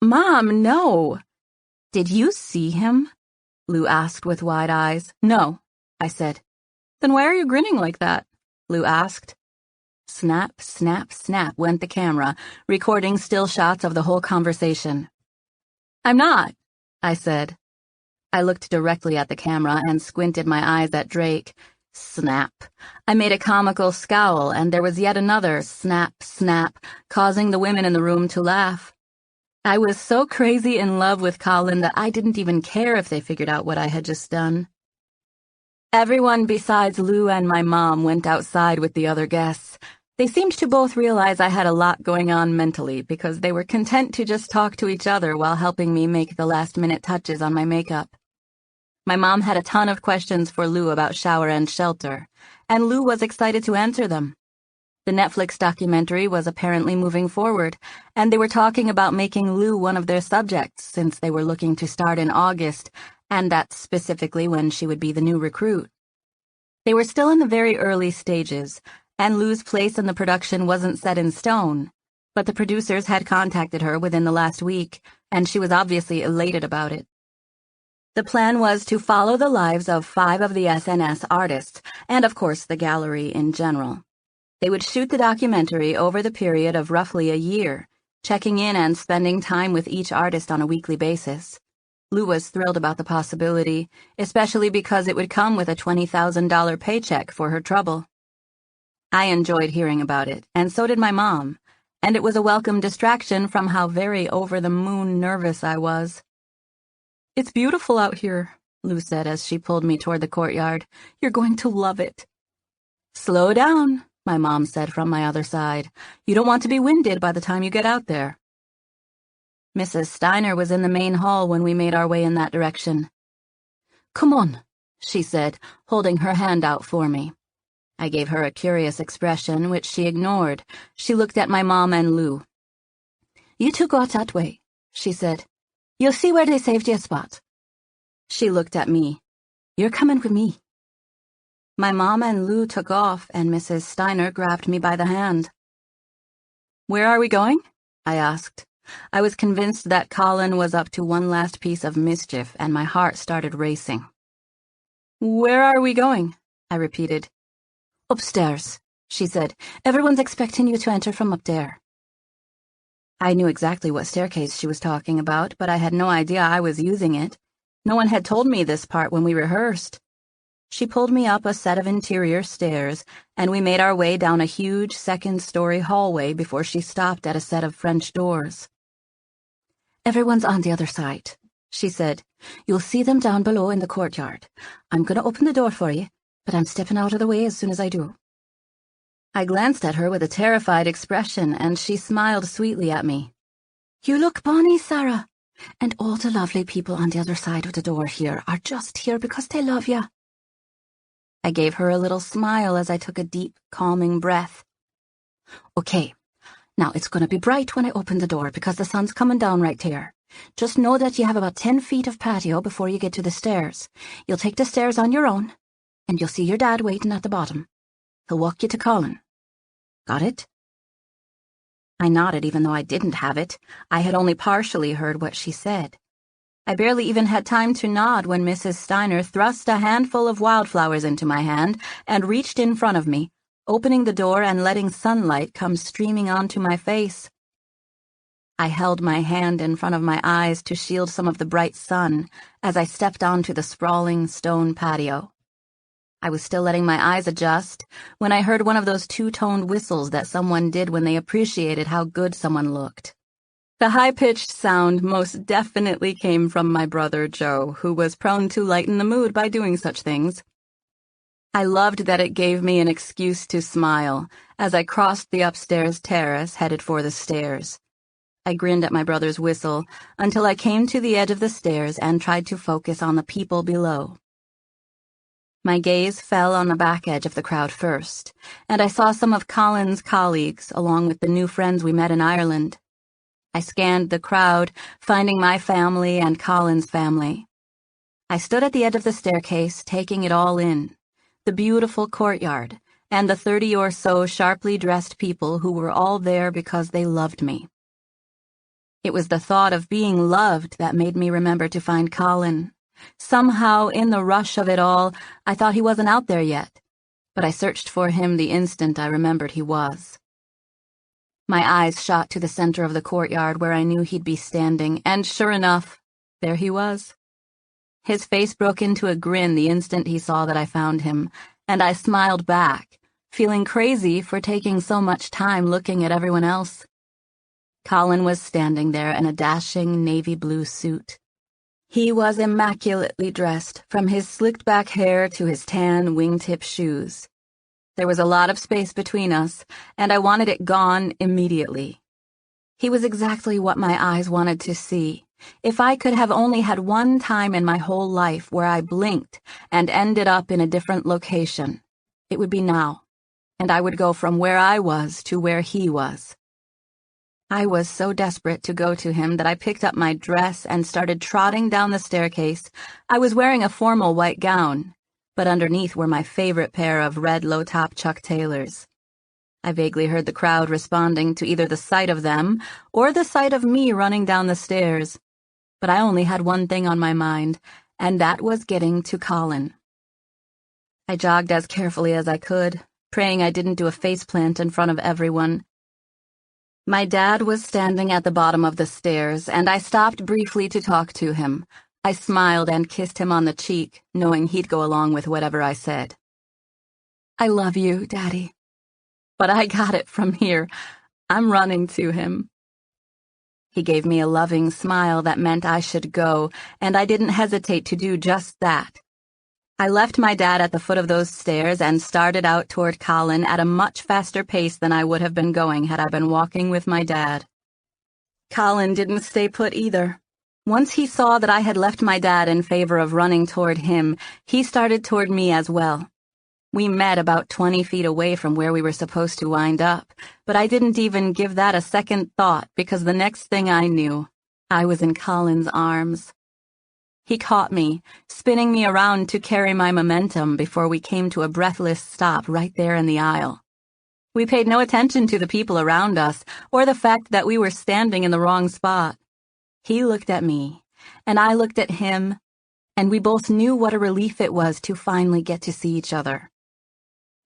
"Mom, no." "Did you see him?" Lou asked with wide eyes. "No," I said. "Then why are you grinning like that?" Lou asked. Snap, snap, snap went the camera, recording still shots of the whole conversation. "I'm not," I said. I looked directly at the camera and squinted my eyes at Drake, Snap. I made a comical scowl, and there was yet another snap, snap, causing the women in the room to laugh. I was so crazy in love with Colin that I didn't even care if they figured out what I had just done. Everyone besides Lou and my mom went outside with the other guests. They seemed to both realize I had a lot going on mentally because they were content to just talk to each other while helping me make the last-minute touches on my makeup. My mom had a ton of questions for Lou about shower and shelter, and Lou was excited to answer them. The Netflix documentary was apparently moving forward, and they were talking about making Lou one of their subjects since they were looking to start in August, and that's specifically when she would be the new recruit. They were still in the very early stages, and Lou's place in the production wasn't set in stone, but the producers had contacted her within the last week, and she was obviously elated about it. The plan was to follow the lives of 5 of the SNS artists, and of course the gallery in general. They would shoot the documentary over the period of roughly a year, checking in and spending time with each artist on a weekly basis. Lou was thrilled about the possibility, especially because it would come with a $20,000 paycheck for her trouble. I enjoyed hearing about it, and so did my mom, and it was a welcome distraction from how very over-the-moon nervous I was. "It's beautiful out here," Lou said as she pulled me toward the courtyard. "You're going to love it." "Slow down," my mom said from my other side. "You don't want to be winded by the time you get out there." Mrs. Steiner was in the main hall when we made our way in that direction. "Come on," she said, holding her hand out for me. I gave her a curious expression, which she ignored. She looked at my mom and Lou. "You two go out that way," she said. "You'll see where they saved you a spot." She looked at me. "You're coming with me." My mom and Lou took off, and Mrs. Steiner grabbed me by the hand. "Where are we going?" I asked. I was convinced that Colin was up to one last piece of mischief, and my heart started racing. "Where are we going?" I repeated. "Upstairs," she said. "Everyone's expecting you to enter from up there." I knew exactly what staircase she was talking about, but I had no idea I was using it. No one had told me this part when we rehearsed. She pulled me up a set of interior stairs, and we made our way down a huge second-story hallway before she stopped at a set of French doors. "Everyone's on the other side," she said. "You'll see them down below in the courtyard. I'm going to open the door for you, but I'm stepping out of the way as soon as I do." I glanced at her with a terrified expression, and she smiled sweetly at me. "You look bonny, Sarah, and all the lovely people on the other side of the door here are just here because they love you." I gave her a little smile as I took a deep, calming breath. "Okay, now it's going to be bright when I open the door because the sun's coming down right here. Just know that you have about 10 feet of patio before you get to the stairs. You'll take the stairs on your own, and you'll see your dad waiting at the bottom. He'll walk you to Colin. Got it?" I nodded even though I didn't have it. I had only partially heard what she said. I barely even had time to nod when Mrs. Steiner thrust a handful of wildflowers into my hand and reached in front of me, opening the door and letting sunlight come streaming onto my face. I held my hand in front of my eyes to shield some of the bright sun as I stepped onto the sprawling stone patio. I was still letting my eyes adjust when I heard one of those two-toned whistles that someone did when they appreciated how good someone looked. The high-pitched sound most definitely came from my brother Joe, who was prone to lighten the mood by doing such things. I loved that it gave me an excuse to smile as I crossed the upstairs terrace headed for the stairs. I grinned at my brother's whistle until I came to the edge of the stairs and tried to focus on the people below. My gaze fell on the back edge of the crowd first, and I saw some of Colin's colleagues along with the new friends we met in Ireland. I scanned the crowd, finding my family and Colin's family. I stood at the edge of the staircase, taking it all in, the beautiful courtyard, and the 30 or so sharply dressed people who were all there because they loved me. It was the thought of being loved that made me remember to find Colin. Somehow, in the rush of it all, I thought he wasn't out there yet, but I searched for him the instant I remembered he was. My eyes shot to the center of the courtyard where I knew he'd be standing, and sure enough, there he was. His face broke into a grin the instant he saw that I found him, and I smiled back, feeling crazy for taking so much time looking at everyone else. Colin was standing there in a dashing navy blue suit. He was immaculately dressed, from his slicked-back hair to his tan wingtip shoes. There was a lot of space between us, and I wanted it gone immediately. He was exactly what my eyes wanted to see. If I could have only had one time in my whole life where I blinked and ended up in a different location, it would be now, and I would go from where I was to where he was. I was so desperate to go to him that I picked up my dress and started trotting down the staircase. I was wearing a formal white gown, but underneath were my favorite pair of red low-top Chuck Taylors. I vaguely heard the crowd responding to either the sight of them or the sight of me running down the stairs, but I only had one thing on my mind, and that was getting to Colin. I jogged as carefully as I could, praying I didn't do a faceplant in front of everyone. My dad was standing at the bottom of the stairs, and I stopped briefly to talk to him. I smiled and kissed him on the cheek, knowing he'd go along with whatever I said. "I love you, Daddy." But I got it from here. I'm running to him. He gave me a loving smile that meant I should go, and I didn't hesitate to do just that. I left my dad at the foot of those stairs and started out toward Colin at a much faster pace than I would have been going had I been walking with my dad. Colin didn't stay put either. Once he saw that I had left my dad in favor of running toward him, he started toward me as well. We met about 20 feet away from where we were supposed to wind up, but I didn't even give that a second thought because the next thing I knew, I was in Colin's arms. He caught me, spinning me around to carry my momentum before we came to a breathless stop right there in the aisle. We paid no attention to the people around us or the fact that we were standing in the wrong spot. He looked at me, and I looked at him, and we both knew what a relief it was to finally get to see each other.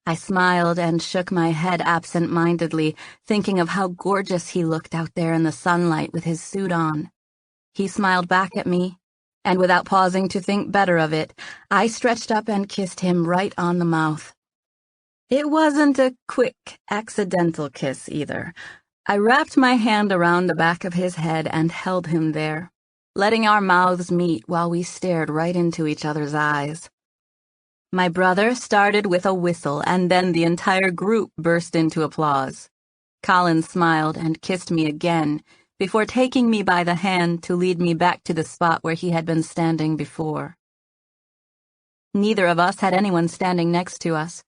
I smiled and shook my head absent-mindedly, thinking of how gorgeous he looked out there in the sunlight with his suit on. He smiled back at me, and without pausing to think better of it, I stretched up and kissed him right on the mouth. It wasn't a quick, accidental kiss either. I wrapped my hand around the back of his head and held him there, letting our mouths meet while we stared right into each other's eyes. My brother started with a whistle, and then the entire group burst into applause. Colin smiled and kissed me again, before taking me by the hand to lead me back to the spot where he had been standing before. Neither of us had anyone standing next to us.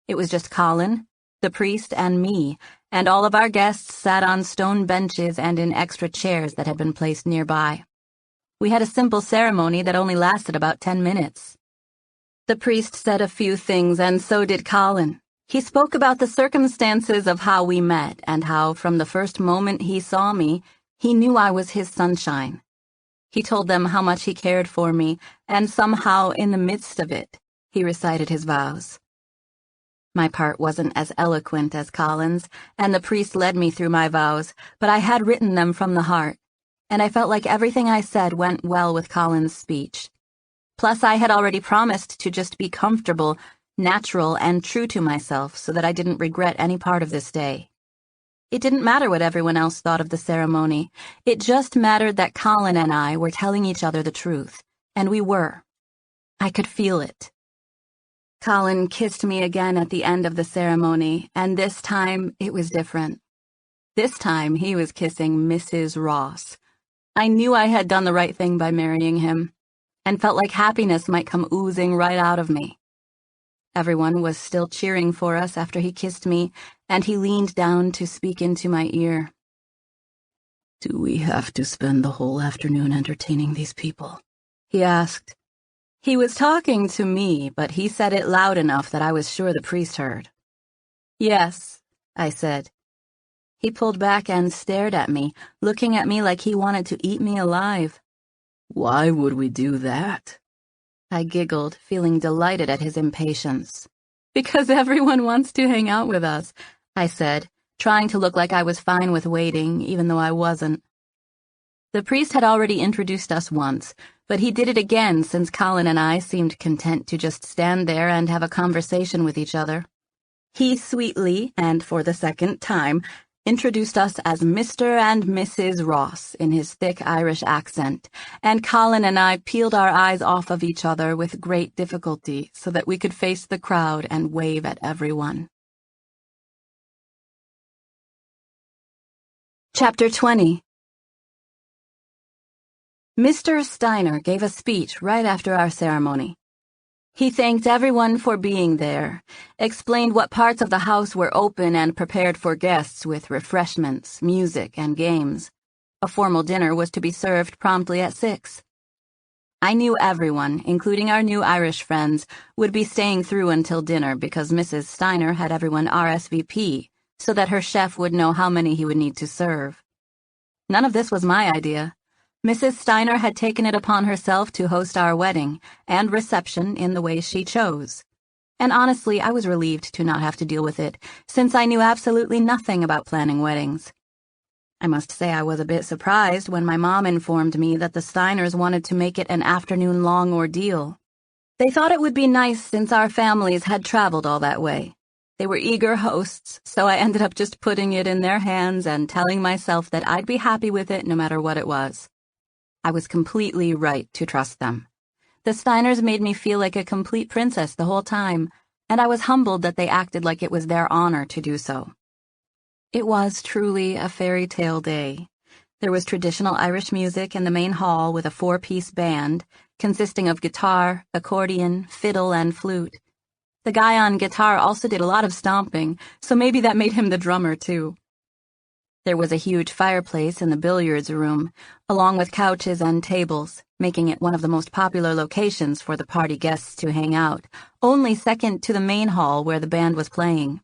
It was just Colin, the priest, and me, and all of our guests sat on stone benches and in extra chairs that had been placed nearby. We had a simple ceremony that only lasted about 10 minutes. The priest said a few things, and so did Colin. He spoke about the circumstances of how we met and how, from the first moment he saw me, he knew I was his sunshine. He told them how much he cared for me, and somehow, in the midst of it, he recited his vows. My part wasn't as eloquent as Colin's, and the priest led me through my vows, but I had written them from the heart, and I felt like everything I said went well with Colin's speech. Plus, I had already promised to just be comfortable, natural, and true to myself so that I didn't regret any part of this day. It didn't matter what everyone else thought of the ceremony. It just mattered that Colin and I were telling each other the truth, and we were. I could feel it. Colin kissed me again at the end of the ceremony, and this time it was different. This time he was kissing Mrs. Ross. I knew I had done the right thing by marrying him, and felt like happiness might come oozing right out of me. Everyone was still cheering for us after he kissed me, and he leaned down to speak into my ear. "Do we have to spend the whole afternoon entertaining these people?" he asked. He was talking to me, but he said it loud enough that I was sure the priest heard. "Yes," I said. He pulled back and stared at me, looking at me like he wanted to eat me alive. "Why would we do that?" I giggled, feeling delighted at his impatience. "Because everyone wants to hang out with us," I said, trying to look like I was fine with waiting, even though I wasn't. The priest had already introduced us once, But he did it again since Colin and I seemed content to just stand there and have a conversation with each other. He sweetly, and for the second time, introduced us as Mr. and Mrs. Ross in his thick Irish accent, and Colin and I peeled our eyes off of each other with great difficulty so that we could face the crowd and wave at everyone. Chapter 20. Mr. Steiner gave a speech right after our ceremony. He thanked everyone for being there, explained what parts of the house were open and prepared for guests with refreshments, music, and games. A formal dinner was to be served promptly at 6. I knew everyone, including our new Irish friends, would be staying through until dinner because Mrs. Steiner had everyone RSVP, so that her chef would know how many he would need to serve. None of this was my idea. Mrs. Steiner had taken it upon herself to host our wedding and reception in the way she chose. And honestly, I was relieved to not have to deal with it, since I knew absolutely nothing about planning weddings. I must say I was a bit surprised when my mom informed me that the Steiners wanted to make it an afternoon-long ordeal. They thought it would be nice since our families had traveled all that way. They were eager hosts, so I ended up just putting it in their hands and telling myself that I'd be happy with it no matter what it was. I was completely right to trust them. The Steiners made me feel like a complete princess the whole time, and I was humbled that they acted like it was their honor to do so. It was truly a fairy tale day. There was traditional Irish music in the main hall with a 4-piece band, consisting of guitar, accordion, fiddle, and flute. The guy on guitar also did a lot of stomping, so maybe that made him the drummer, too. There was a huge fireplace in the billiards room, along with couches and tables, making it one of the most popular locations for the party guests to hang out, only second to the main hall where the band was playing.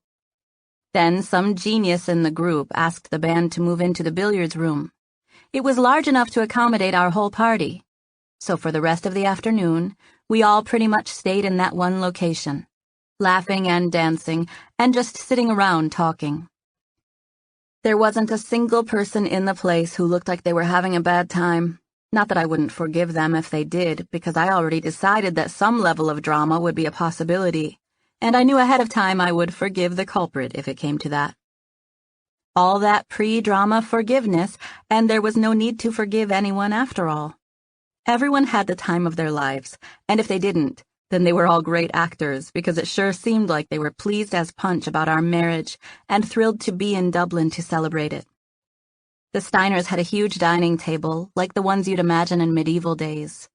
Then some genius in the group asked the band to move into the billiards room. It was large enough to accommodate our whole party. So for the rest of the afternoon, we all pretty much stayed in that one location, laughing and dancing, and just sitting around talking. There wasn't a single person in the place who looked like they were having a bad time. Not that I wouldn't forgive them if they did, because I already decided that some level of drama would be a possibility, and I knew ahead of time I would forgive the culprit if it came to that. All that pre-drama forgiveness, and there was no need to forgive anyone after all. Everyone had the time of their lives, and if they didn't, then they were all great actors, because it sure seemed like they were pleased as punch about our marriage and thrilled to be in Dublin to celebrate it. The Steiners had a huge dining table, like the ones you'd imagine in medieval days.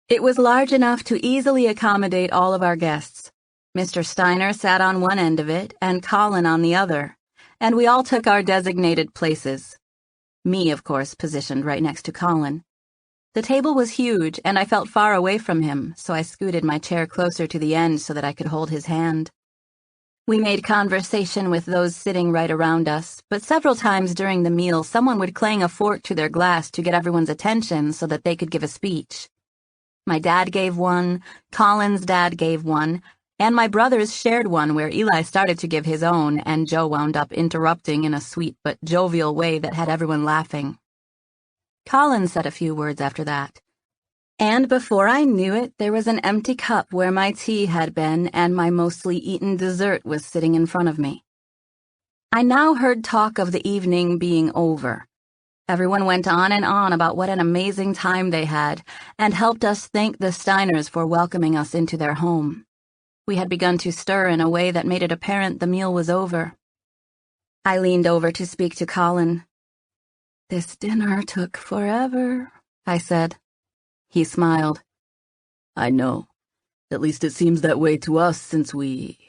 It was large enough to easily accommodate all of our guests. Mr. Steiner sat on one end of it, and Colin on the other, and we all took our designated places. Me, of course, positioned right next to Colin. The table was huge, and I felt far away from him, so I scooted my chair closer to the end so that I could hold his hand. We made conversation with those sitting right around us, but several times during the meal someone would clang a fork to their glass to get everyone's attention so that they could give a speech. My dad gave one, Colin's dad gave one, and my brothers shared one where Eli started to give his own, and Joe wound up interrupting in a sweet but jovial way that had everyone laughing. Colin said a few words after that. And before I knew it, there was an empty cup where my tea had been, and my mostly eaten dessert was sitting in front of me. I now heard talk of the evening being over. Everyone went on and on about what an amazing time they had, and helped us thank the Steiners for welcoming us into their home. We had begun to stir in a way that made it apparent the meal was over. I leaned over to speak to Colin. "This dinner took forever," I said. He smiled. "I know. At least it seems that way to us since we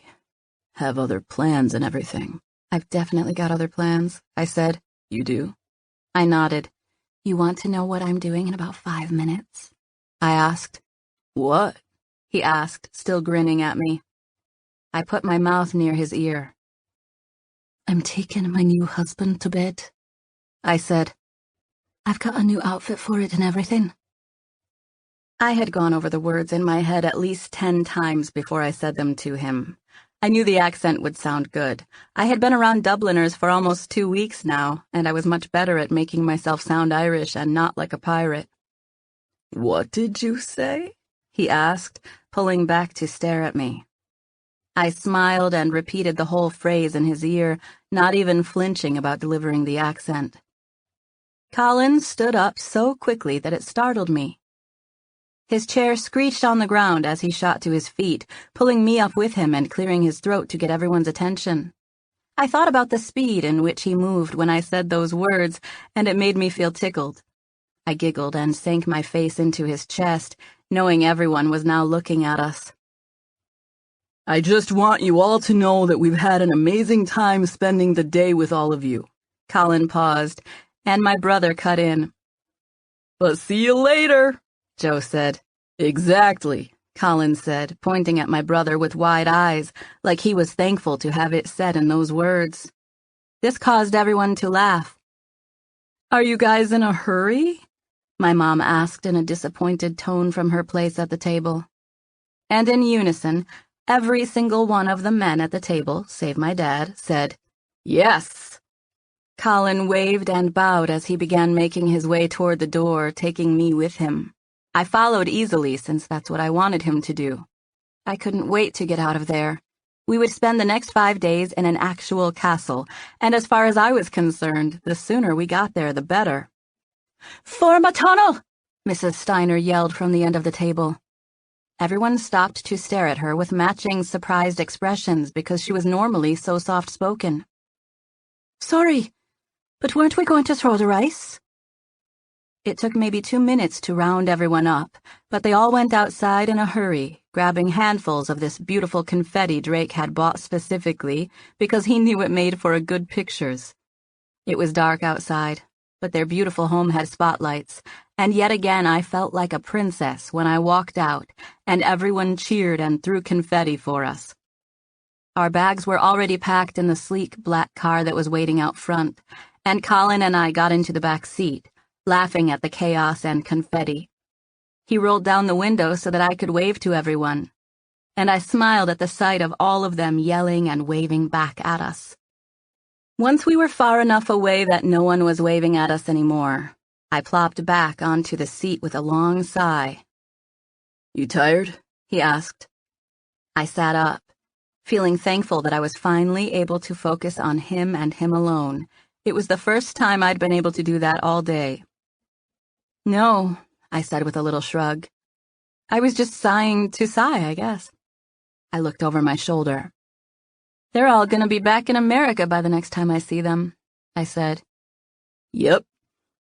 have other plans and everything." "I've definitely got other plans," I said. "You do?" I nodded. "You want to know what I'm doing in about 5 minutes?" I asked. "What?" he asked, still grinning at me. I put my mouth near his ear. "I'm taking my new husband to bed," I said. "I've got a new outfit for it and everything." I had gone over the words in my head at least 10 times before I said them to him. I knew the accent would sound good. I had been around Dubliners for almost 2 weeks now, and I was much better at making myself sound Irish and not like a pirate. What did you say? He asked, pulling back to stare at me. I smiled and repeated the whole phrase in his ear, not even flinching about delivering the accent. Colin stood up so quickly that it startled me. His chair screeched on the ground as he shot to his feet, pulling me up with him and clearing his throat to get everyone's attention. I thought about the speed in which he moved when I said those words, and it made me feel tickled. I giggled and sank my face into his chest, knowing everyone was now looking at us. I just want you all to know that we've had an amazing time spending the day with all of you. Colin paused, and my brother cut in. But see you later, Joe said. Exactly, Colin said, pointing at my brother with wide eyes, like he was thankful to have it said in those words. This caused everyone to laugh. Are you guys in a hurry? My mom asked in a disappointed tone from her place at the table. And in unison, every single one of the men at the table, save my dad, said, Yes. Colin waved and bowed as he began making his way toward the door, taking me with him. I followed easily since that's what I wanted him to do. I couldn't wait to get out of there. We would spend the next 5 days in an actual castle, and as far as I was concerned, the sooner we got there, the better. Form a tunnel! Mrs. Steiner yelled from the end of the table. Everyone stopped to stare at her with matching surprised expressions because she was normally so soft-spoken. Sorry, but weren't we going to throw the rice? It took maybe 2 minutes to round everyone up, but they all went outside in a hurry, grabbing handfuls of this beautiful confetti Drake had bought specifically because he knew it made for a good pictures. It was dark outside, but their beautiful home had spotlights, and yet again I felt like a princess when I walked out, and everyone cheered and threw confetti for us. Our bags were already packed in the sleek black car that was waiting out front, and Colin and I got into the back seat, laughing at the chaos and confetti. He rolled down the window so that I could wave to everyone, and I smiled at the sight of all of them yelling and waving back at us. Once we were far enough away that no one was waving at us anymore, I plopped back onto the seat with a long sigh. You tired? He asked. I sat up, feeling thankful that I was finally able to focus on him and him alone. It was the first time I'd been able to do that all day. No, I said with a little shrug. I was just sighing to sigh, I guess. I looked over my shoulder. They're all gonna be back in America by the next time I see them, I said. Yep.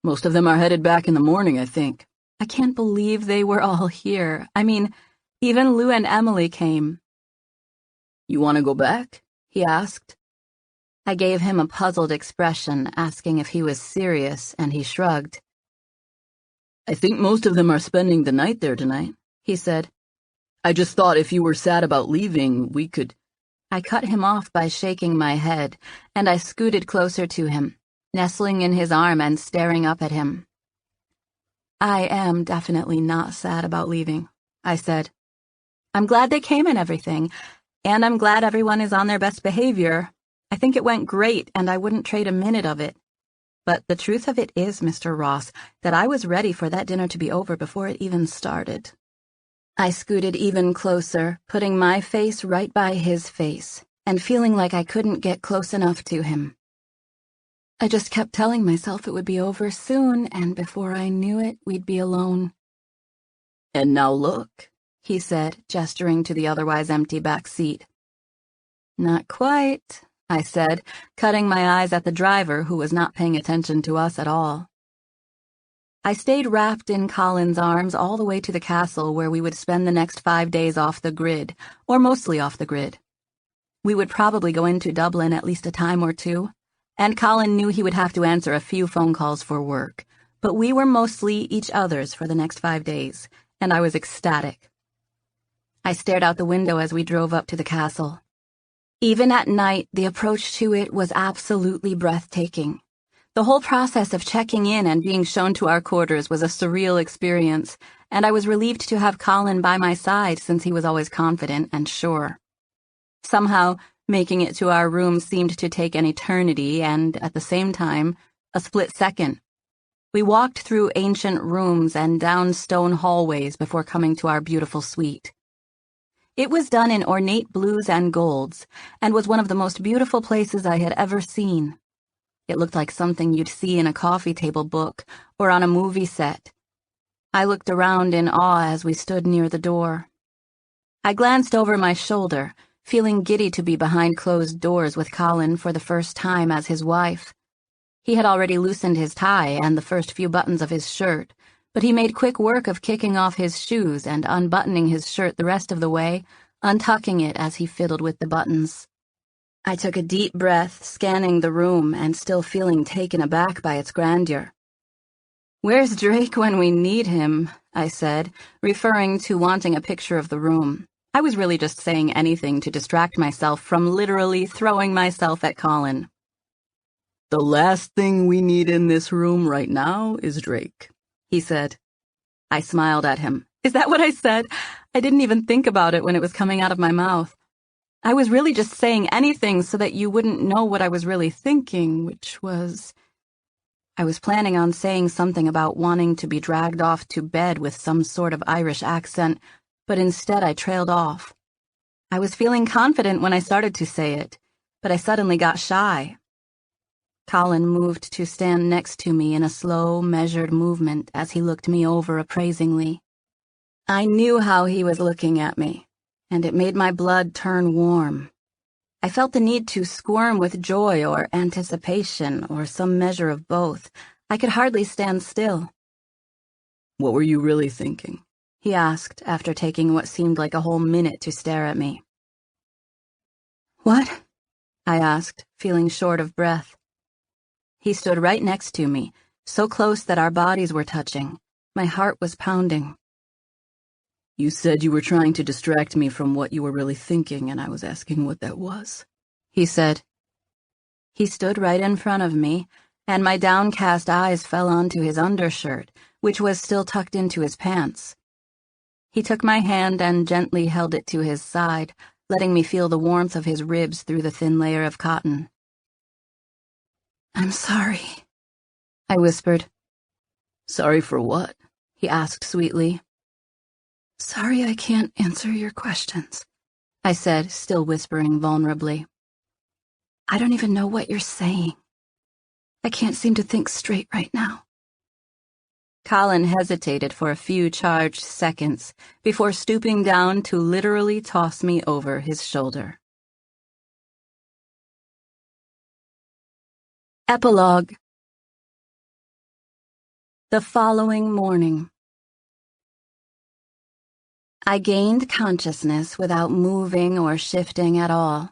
Most of them are headed back in the morning, I think. I can't believe they were all here. I mean, even Lou and Emily came. You want to go back? He asked. I gave him a puzzled expression, asking if he was serious, and he shrugged. I think most of them are spending the night there tonight, he said. I just thought if you were sad about leaving, we could... I cut him off by shaking my head, and I scooted closer to him, nestling in his arm and staring up at him. I am definitely not sad about leaving, I said. I'm glad they came and everything, and I'm glad everyone is on their best behavior. I think it went great, and I wouldn't trade a minute of it. But the truth of it is, Mr. Ross, that I was ready for that dinner to be over before it even started. I scooted even closer, putting my face right by his face, and feeling like I couldn't get close enough to him. I just kept telling myself it would be over soon, and before I knew it, we'd be alone. And now look, he said, gesturing to the otherwise empty back seat. Not quite, I said, cutting my eyes at the driver who was not paying attention to us at all. I stayed wrapped in Colin's arms all the way to the castle where we would spend the next 5 days off the grid, or mostly off the grid. We would probably go into Dublin at least a time or two, and Colin knew he would have to answer a few phone calls for work, but we were mostly each other's for the next 5 days, and I was ecstatic. I stared out the window as we drove up to the castle. Even at night, the approach to it was absolutely breathtaking. The whole process of checking in and being shown to our quarters was a surreal experience, and I was relieved to have Colin by my side since he was always confident and sure. Somehow, making it to our room seemed to take an eternity and, at the same time, a split second. We walked through ancient rooms and down stone hallways before coming to our beautiful suite. It was done in ornate blues and golds, and was one of the most beautiful places I had ever seen. It looked like something you'd see in a coffee table book or on a movie set. I looked around in awe as we stood near the door. I glanced over my shoulder, feeling giddy to be behind closed doors with Colin for the first time as his wife. He had already loosened his tie and the first few buttons of his shirt, but he made quick work of kicking off his shoes and unbuttoning his shirt the rest of the way, untucking it as he fiddled with the buttons. I took a deep breath, scanning the room and still feeling taken aback by its grandeur. "Where's Drake when we need him?" I said, referring to wanting a picture of the room. I was really just saying anything to distract myself from literally throwing myself at Colin. "The last thing we need in this room right now is Drake," he said. I smiled at him. Is that what I said? I didn't even think about it when it was coming out of my mouth. I was really just saying anything so that you wouldn't know what I was really thinking, which was... I was planning on saying something about wanting to be dragged off to bed with some sort of Irish accent, but instead I trailed off. I was feeling confident when I started to say it, but I suddenly got shy. Colin moved to stand next to me in a slow, measured movement as he looked me over appraisingly. I knew how he was looking at me, and it made my blood turn warm. I felt the need to squirm with joy or anticipation or some measure of both. I could hardly stand still. "What were you really thinking?" he asked after taking what seemed like a whole minute to stare at me. "What?" I asked, feeling short of breath. He stood right next to me, so close that our bodies were touching. My heart was pounding. "You said you were trying to distract me from what you were really thinking, and I was asking what that was," he said. He stood right in front of me, and my downcast eyes fell onto his undershirt, which was still tucked into his pants. He took my hand and gently held it to his side, letting me feel the warmth of his ribs through the thin layer of cotton. "I'm sorry," I whispered. "Sorry for what?" he asked sweetly. "Sorry I can't answer your questions," I said, still whispering vulnerably. "I don't even know what you're saying. I can't seem to think straight right now." Colin hesitated for a few charged seconds before stooping down to literally toss me over his shoulder. Epilogue. The following morning. I gained consciousness without moving or shifting at all.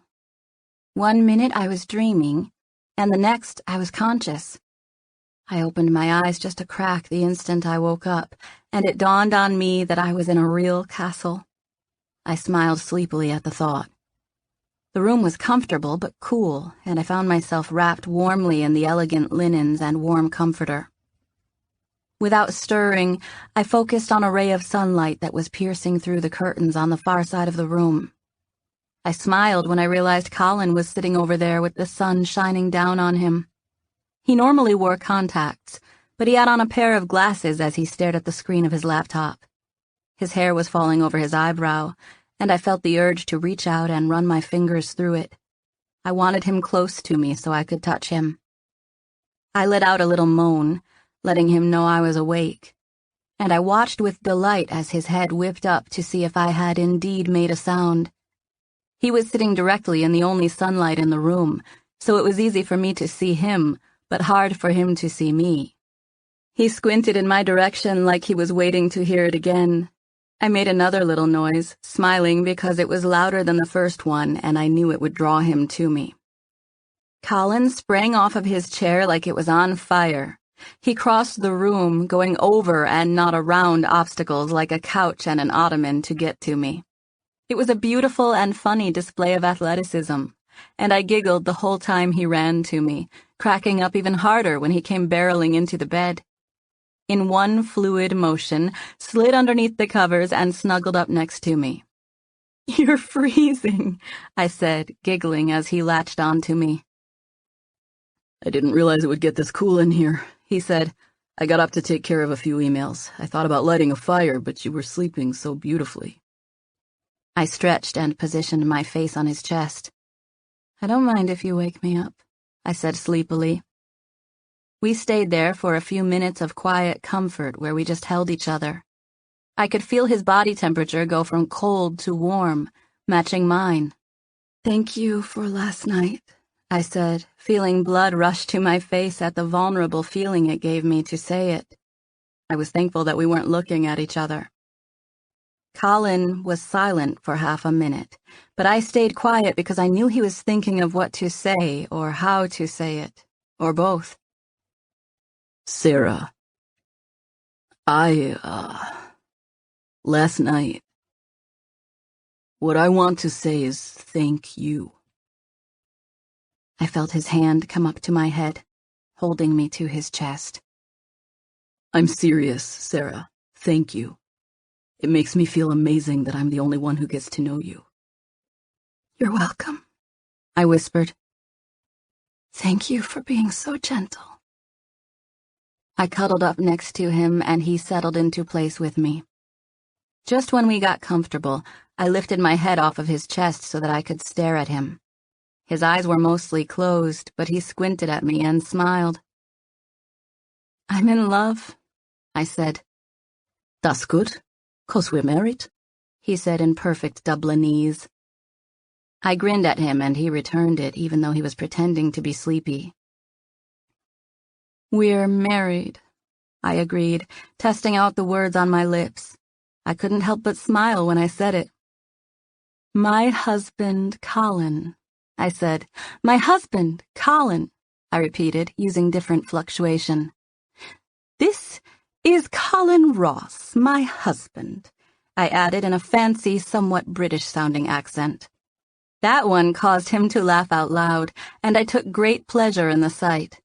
1 minute I was dreaming, and the next I was conscious. I opened my eyes just a crack the instant I woke up, and it dawned on me that I was in a real castle. I smiled sleepily at the thought. The room was comfortable but cool, and I found myself wrapped warmly in the elegant linens and warm comforter. Without stirring, I focused on a ray of sunlight that was piercing through the curtains on the far side of the room. I smiled when I realized Colin was sitting over there with the sun shining down on him. He normally wore contacts, but he had on a pair of glasses as he stared at the screen of his laptop. His hair was falling over his eyebrow, and I felt the urge to reach out and run my fingers through it. I wanted him close to me so I could touch him. I let out a little moan, letting him know I was awake, and I watched with delight as his head whipped up to see if I had indeed made a sound. He was sitting directly in the only sunlight in the room, so it was easy for me to see him, but hard for him to see me. He squinted in my direction like he was waiting to hear it again. I made another little noise, smiling because it was louder than the first one, and I knew it would draw him to me. Colin sprang off of his chair like it was on fire. He crossed the room, going over and not around obstacles like a couch and an ottoman to get to me. It was a beautiful and funny display of athleticism, and I giggled the whole time he ran to me, cracking up even harder when he came barreling into the bed. In one fluid motion, slid underneath the covers and snuggled up next to me. "You're freezing," I said, giggling as he latched onto me. "I didn't realize it would get this cool in here," he said. I got up to take care of a few emails. I thought about lighting a fire, but you were sleeping so beautifully. I stretched and positioned my face on his chest. I don't mind if you wake me up, I said sleepily. We stayed there for a few minutes of quiet comfort where we just held each other. I could feel his body temperature go from cold to warm, matching mine. Thank you for last night, I said, feeling blood rush to my face at the vulnerable feeling it gave me to say it. I was thankful that we weren't looking at each other. Colin was silent for half a minute, but I stayed quiet because I knew he was thinking of what to say or how to say it, or both. Sarah, last night, what I want to say is thank you. I felt his hand come up to my head, holding me to his chest. I'm serious, Sarah. Thank you. It makes me feel amazing that I'm the only one who gets to know you. You're welcome, I whispered. Thank you for being so gentle. I cuddled up next to him and he settled into place with me. Just when we got comfortable, I lifted my head off of his chest so that I could stare at him. His eyes were mostly closed, but he squinted at me and smiled. I'm in love, I said. That's good, 'cause we're married, he said in perfect Dublinese. I grinned at him and he returned it, even though he was pretending to be sleepy. We're married, I agreed, testing out the words on my lips. I couldn't help but smile when I said it. My husband, Colin, I said. My husband, Colin, I repeated, using different fluctuation. This is Colin Ross, my husband, I added in a fancy, somewhat British-sounding accent. That one caused him to laugh out loud, and I took great pleasure in the sight.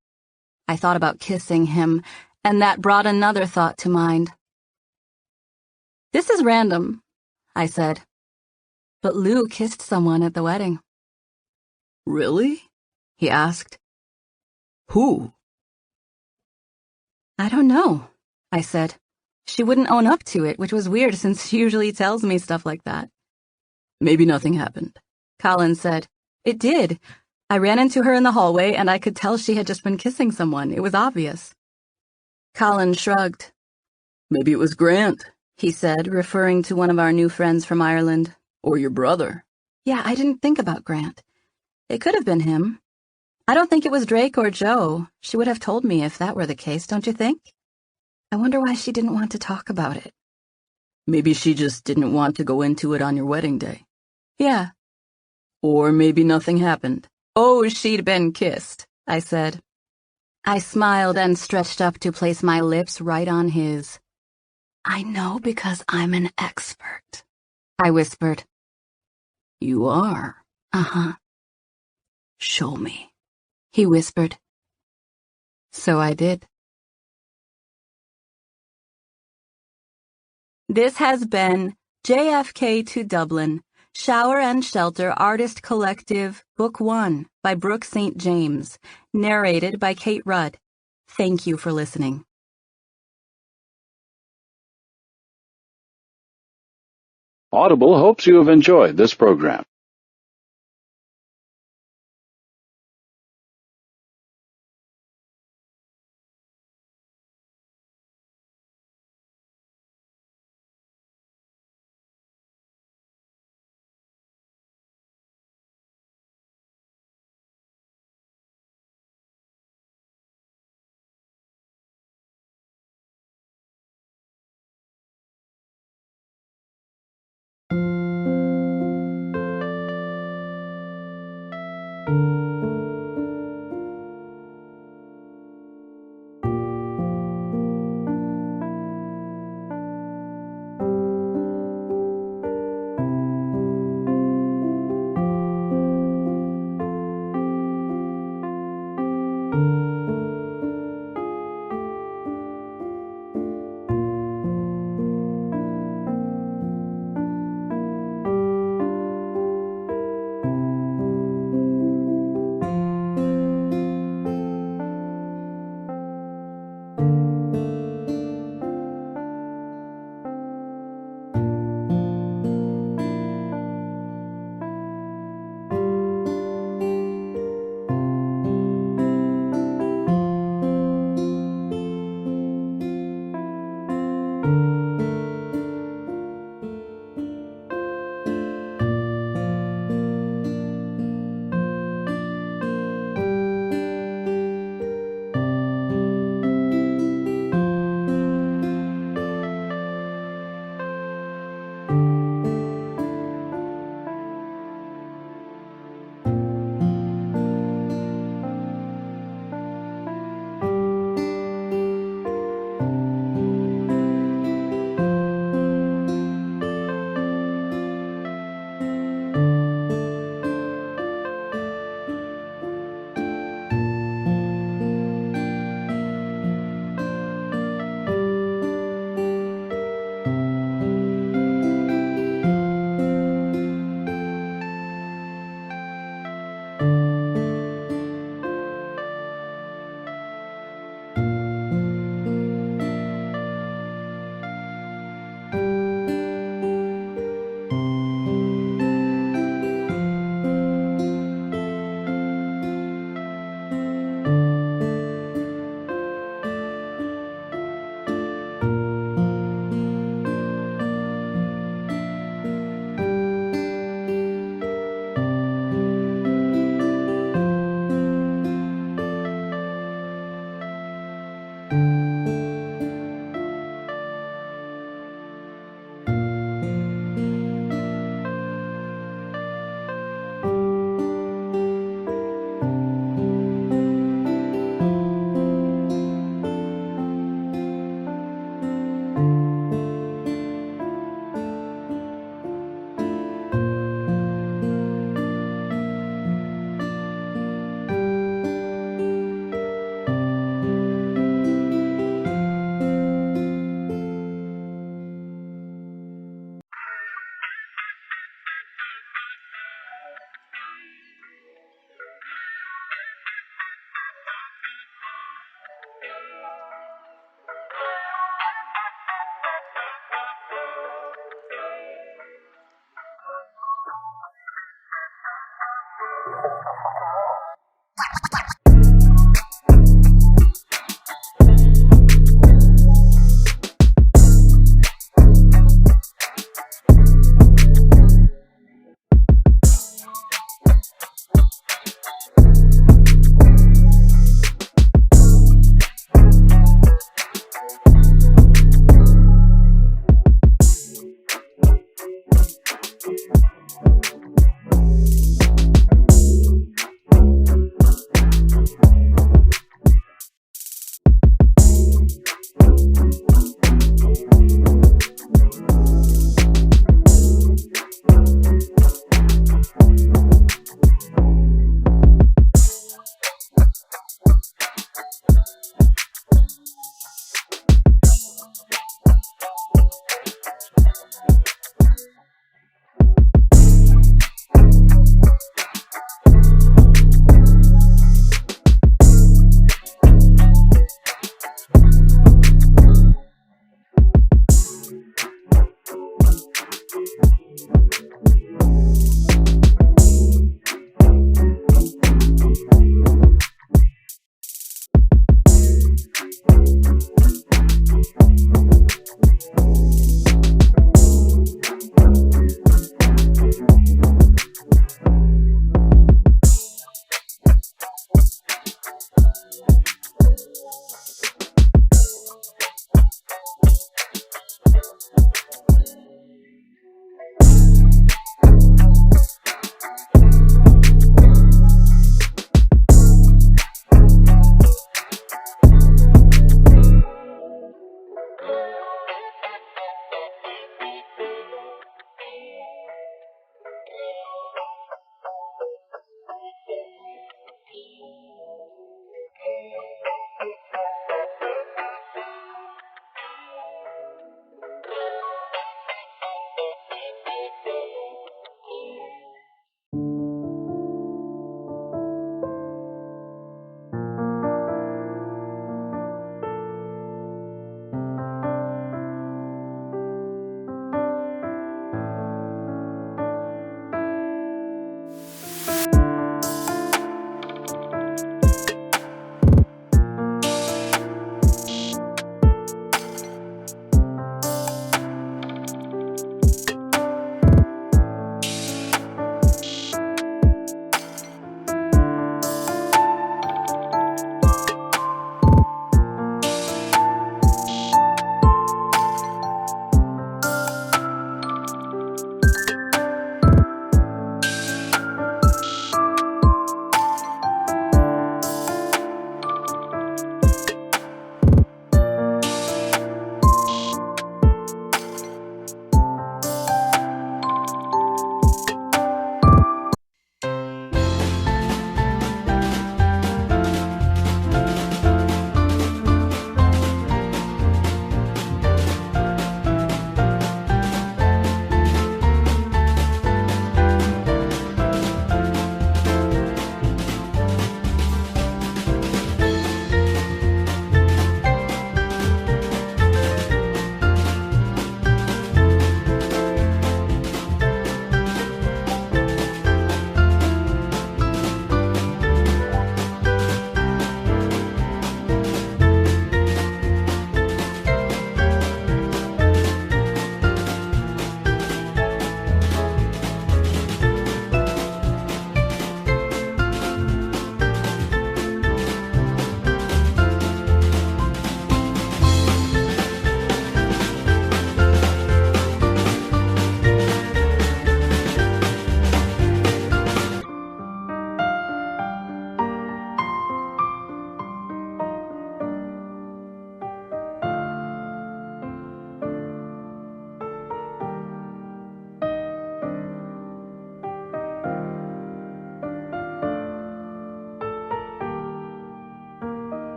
I thought about kissing him, and that brought another thought to mind. This is random, I said. But Lou kissed someone at the wedding. Really? He asked. Who? I don't know, I said. She wouldn't own up to it, which was weird since she usually tells me stuff like that. Maybe nothing happened, Colin said. It did. I ran into her in the hallway and I could tell she had just been kissing someone. It was obvious. Colin shrugged. Maybe it was Grant, he said, referring to one of our new friends from Ireland. Or your brother. Yeah, I didn't think about Grant. It could have been him. I don't think it was Drake or Joe. She would have told me if that were the case, don't you think? I wonder why she didn't want to talk about it. Maybe she just didn't want to go into it on your wedding day. Yeah. Or maybe nothing happened. Oh, she'd been kissed, I said. I smiled and stretched up to place my lips right on his. I know because I'm an expert, I whispered. You are? Uh-huh. Show me, he whispered. So I did. This has been JFK to Dublin, Shower and Shelter Artist Collective, Book 1 by Brooke St. James, narrated by Kate Rudd. Thank you for listening. Audible hopes you have enjoyed this program.